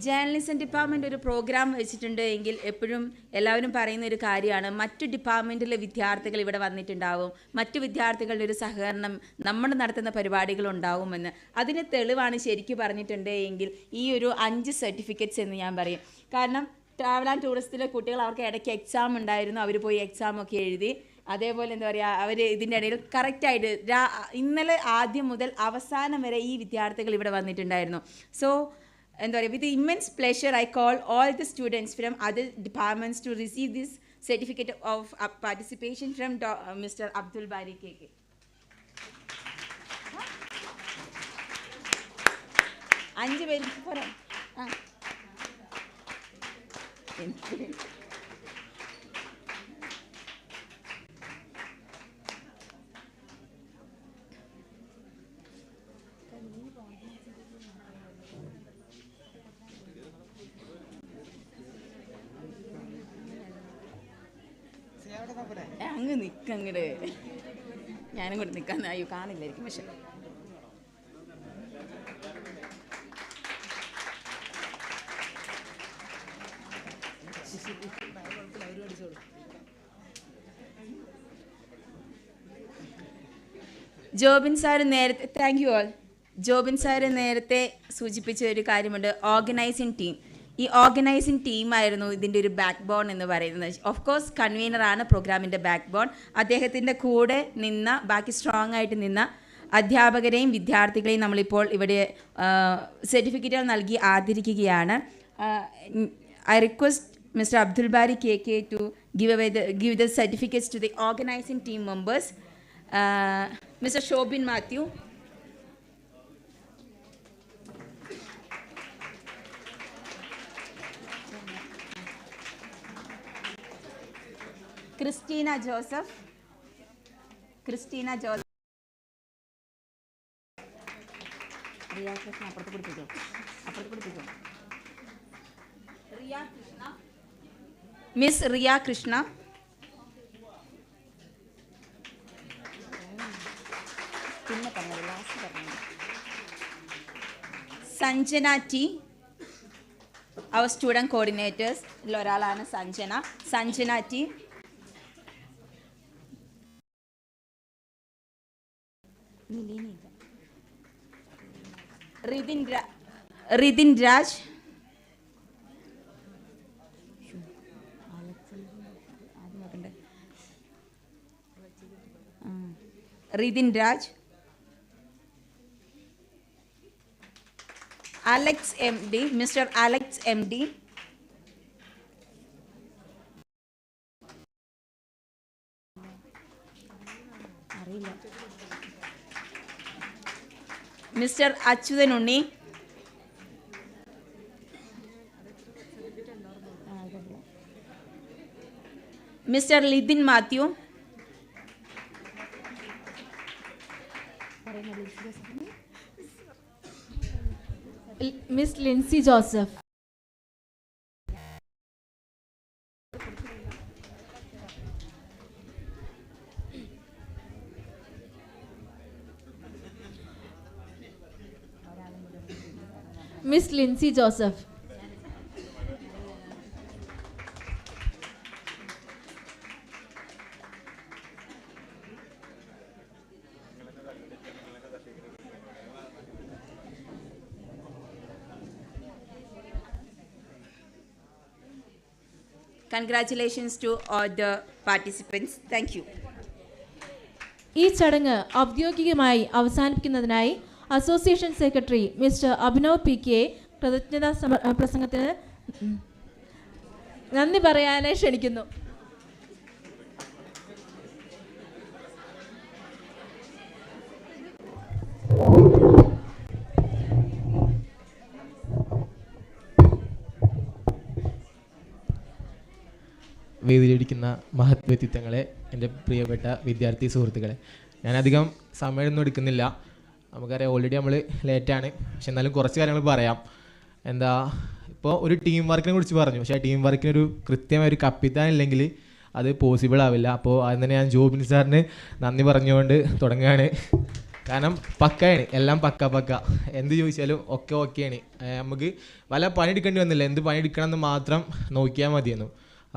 Journalism department ഒരു programme വെച്ചിട്ടുണ്ട് എങ്കിൽ എപ്പോഴും എല്ലാവരും പറയുന്ന ഒരു കാര്യമാണ് മറ്റു ഡിപ്പാർട്ട്മെൻറ്റിലെ വിദ്യാർത്ഥികൾ ഇവിടെ വന്നിട്ടുണ്ടാവും, മറ്റു വിദ്യാർത്ഥികളുടെ ഒരു സഹകരണം നമ്മൾ നടത്തുന്ന പരിപാടികളുണ്ടാവുമെന്ന്. അതിന് തെളിവാണ് ശരിക്കും പറഞ്ഞിട്ടുണ്ട് എങ്കിൽ ഈ ഒരു 5 സർട്ടിഫിക്കറ്റ്സ് എന്ന് ഞാൻ പറയും. കാരണം ട്രാവൽ ആൻഡ് ടൂറിസത്തിലെ കുട്ടികൾ അവർക്ക് ഇടയ്ക്ക് എക്സാം ഉണ്ടായിരുന്നു, അവർ പോയി എക്സാമൊക്കെ എഴുതി. അതേപോലെ എന്താ പറയുക, അവർ ഇതിൻ്റെ ഇടയിൽ കറക്റ്റായിട്ട് ഇന്നലെ ആദ്യം മുതൽ അവസാനം വരെ ഈ വിദ്യാർത്ഥികൾ ഇവിടെ വന്നിട്ടുണ്ടായിരുന്നു. സോ എന്താ പറയുക, with immense pleasure I call all the students from other departments to receive this certificate of participation from Mr. Abdul Bari KK. അഞ്ച് പേർക്ക് പോരാ. അങ്ങ് നിൽക്കങ്ങട്, ഞാനും കൂടെ നിൽക്കാൻ അയ്യോ കാണില്ലായിരിക്കും. പക്ഷെ ജോബിൻ സാറ് നേരത്തെ thank you all. Jobin sir നേരത്തെ സൂചിപ്പിച്ച ഒരു കാര്യമുണ്ട്, ഓർഗനൈസിങ് ടീം. ഈ ഓർഗനൈസിങ് ടീമായിരുന്നു ഇതിൻ്റെ ഒരു ബാക്ക് ബോൺ എന്ന് പറയുന്നത്. ഓഫ് കോഴ്സ് കൺവീനറാണ് പ്രോഗ്രാമിൻ്റെ ബാക്ക് ബോൺ. അദ്ദേഹത്തിൻ്റെ കൂടെ നിന്ന ബാക്കി സ്ട്രോങ് ആയിട്ട് നിന്ന അധ്യാപകരെയും വിദ്യാർത്ഥികളെയും നമ്മളിപ്പോൾ ഇവിടെ സർട്ടിഫിക്കറ്റുകൾ നൽകി ആദരിക്കുകയാണ്. I request Mr. Abdul Bari KK to give the certificates to the organizing team members. Mr. Shobin Matthew. Christina Joseph. Christina Joseph. Riya Krishna. Riya Krishna. Miss Riya Krishna. Sanjana T. Our student coordinators. Loralana Sanjana. Sanjana T. Ridin Raj. Ridin Raj. Alex MD. Mr. Alex MD. Mr. Achyutan Unni. Mr. Lidin Matthew. Miss Lindsay Joseph. Miss Lindsay Joseph. Congratulations to all the participants. Thank you. ഈ ചടങ്ങ് ഔദ്യോഗികമായി അവസാനിപ്പിക്കുന്നതിനായി association secretary mister Abhinav P K കൃതജ്ഞതാ പ്രസംഗത്തിന് നന്ദി പറയാനായി ക്ഷണിക്കുന്നു. വേദിയിലിരിക്കുന്ന മഹത് വ്യക്തിത്വങ്ങളെ, എൻ്റെ പ്രിയപ്പെട്ട വിദ്യാർത്ഥി സുഹൃത്തുക്കളെ, ഞാനധികം സമയമൊന്നും എടുക്കുന്നില്ല. നമുക്കറിയാം ഓൾറെഡി നമ്മൾ ലേറ്റാണ്, പക്ഷെ എന്നാലും കുറച്ച് കാര്യങ്ങൾ പറയാം. ഇപ്പോൾ ഒരു ടീം വർക്കിനെ കുറിച്ച് പറഞ്ഞു, പക്ഷേ ആ ടീം വർക്കിനൊരു കൃത്യമായ ഒരു കപ്പിത്താൻ ഇല്ലെങ്കിൽ അത് പോസിബിൾ ആവില്ല. അപ്പോൾ അതിന് തന്നെ ഞാൻ ജോബിൻ സാറിന് നന്ദി പറഞ്ഞുകൊണ്ട് തുടങ്ങുകയാണ്. കാരണം പക്കയാണ്, എല്ലാം പക്ക എന്ത് ചോദിച്ചാലും ഒക്കെ ഓക്കെയാണ്. നമുക്ക് വല്ല പണിയെടുക്കേണ്ടി വന്നില്ല, എന്ത് പണിയെടുക്കണം എന്ന് മാത്രം നോക്കിയാൽ മതിയെന്നു.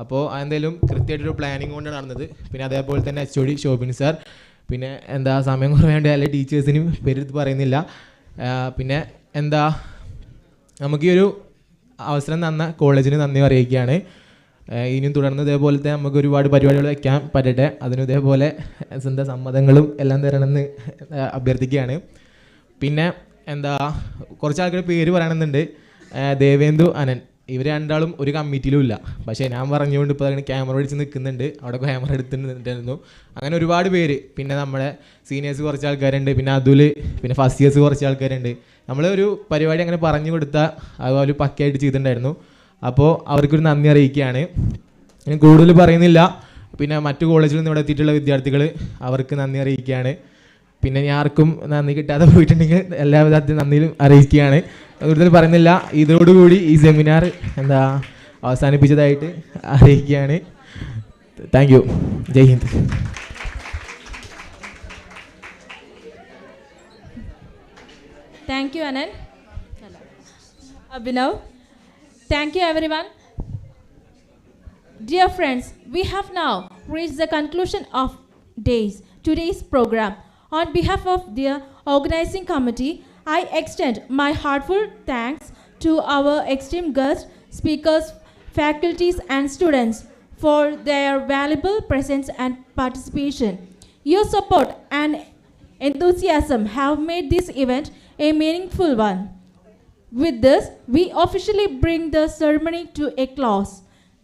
അപ്പോൾ എന്തായാലും കൃത്യമായിട്ടൊരു പ്ലാനിങ് കൊണ്ടാണ് നടന്നത്. പിന്നെ അതേപോലെ തന്നെ HOD ശോഭിൻ സാർ, പിന്നെ സമയം കുറവേണ്ട എല്ലാ ടീച്ചേഴ്സിനും പേരെടുത്ത് പറയുന്നില്ല. പിന്നെ നമുക്ക് ഈ ഒരു അവസരം തന്ന കോളേജിന് നന്ദി അറിയിക്കുകയാണ്. ഇനിയും തുടർന്ന് ഇതേപോലത്തെ നമുക്ക് ഒരുപാട് പരിപാടികൾ വയ്ക്കാൻ പറ്റട്ടെ. അതിന് ഇതേപോലെ സ്വന്തം സമ്മതങ്ങളും എല്ലാം തരണമെന്ന് അഭ്യർത്ഥിക്കുകയാണ്. പിന്നെ കുറച്ച് ആൾക്കാരുടെ പേര് പറയണമെന്നുണ്ട്. ദേവേന്ദു, അനൻ, ഇവർ രണ്ടാളും ഒരു കമ്മിറ്റിയിലും ഇല്ല. പക്ഷേ ഞാൻ പറഞ്ഞുകൊണ്ട് ഇപ്പോൾ അങ്ങനെ ക്യാമറ പിടിച്ച് നിൽക്കുന്നുണ്ട്, അവിടെ ക്യാമറ എടുത്തിട്ടുണ്ടായിരുന്നു. അങ്ങനെ ഒരുപാട് പേര്. പിന്നെ നമ്മുടെ സീനിയേഴ്സ് കുറച്ച് ആൾക്കാരുണ്ട്, പിന്നെ അതുൽ, പിന്നെ ഫസ്റ്റ് ഇയേഴ്സ് കുറച്ച് ആൾക്കാരുണ്ട്. നമ്മൾ ഒരു പരിപാടി അങ്ങനെ പറഞ്ഞു കൊടുത്താൽ അതുപോലെ പക്കയായിട്ട് ചെയ്തിട്ടുണ്ടായിരുന്നു. അപ്പോൾ അവർക്കൊരു നന്ദി അറിയിക്കുകയാണ്. ഞാൻ കൂടുതൽ പറയുന്നില്ല. പിന്നെ മറ്റു കോളേജിൽ നിന്ന് ഇവിടെ എത്തിയിട്ടുള്ള വിദ്യാർത്ഥികൾ, അവർക്ക് നന്ദി അറിയിക്കുകയാണ്. പിന്നെ ഞാൻ ആർക്കും നന്ദി കിട്ടാതെ പോയിട്ടുണ്ടെങ്കിൽ എല്ലാവിധ നന്ദിയും അറിയിക്കുകയാണ്. കൂടുതൽ പറയുന്നില്ല. ഇതോടുകൂടി ഈ സെമിനാർ അവസാനിപ്പിച്ചതായിട്ട് അറിയിക്കുകയാണ്. Thank you. ജയ് Hind. Thank you, Anand. Abhinav. Thank you, everyone. Dear friends, we have now reached the conclusion of today's program. On behalf of the organizing committee, I extend my heartfelt thanks to our esteemed guests, speakers, faculties, and students for their valuable presence and participation. Your support and enthusiasm have made this event a meaningful one. With this, we officially bring the ceremony to a close.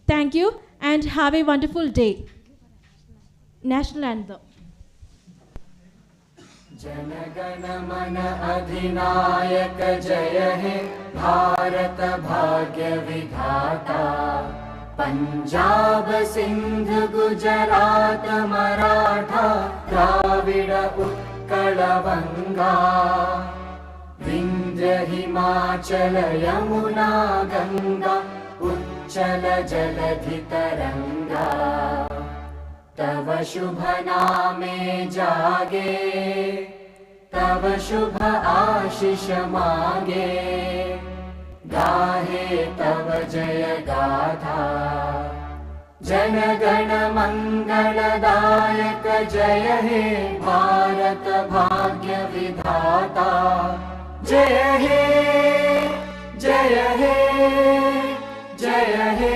Thank you and have a wonderful day. National Anthem. जनगण मन अधिनायक जय हे भारत भाग्य विधाता पंजाब सिंध गुजरात मराठा द्राविड उत्कल बंगा विंध्य हिमाचल यमुना गंगा उच्चल जलधि तरंगा तव शुभ नामे जागे तव शुभ आशीष मागे गाहे तव जय गाथा जन गण मंगलदायक जय हे भारत भाग्य विधाता जय हे जय हे जय हे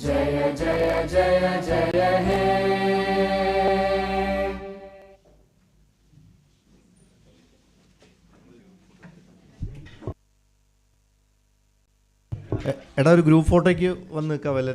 जय जय जय जय हे എടാ ഒരു ഗ്രൂപ്പ് ഫോട്ടോയ്ക്ക് വന്ന് നിൽക്കാം വല്ല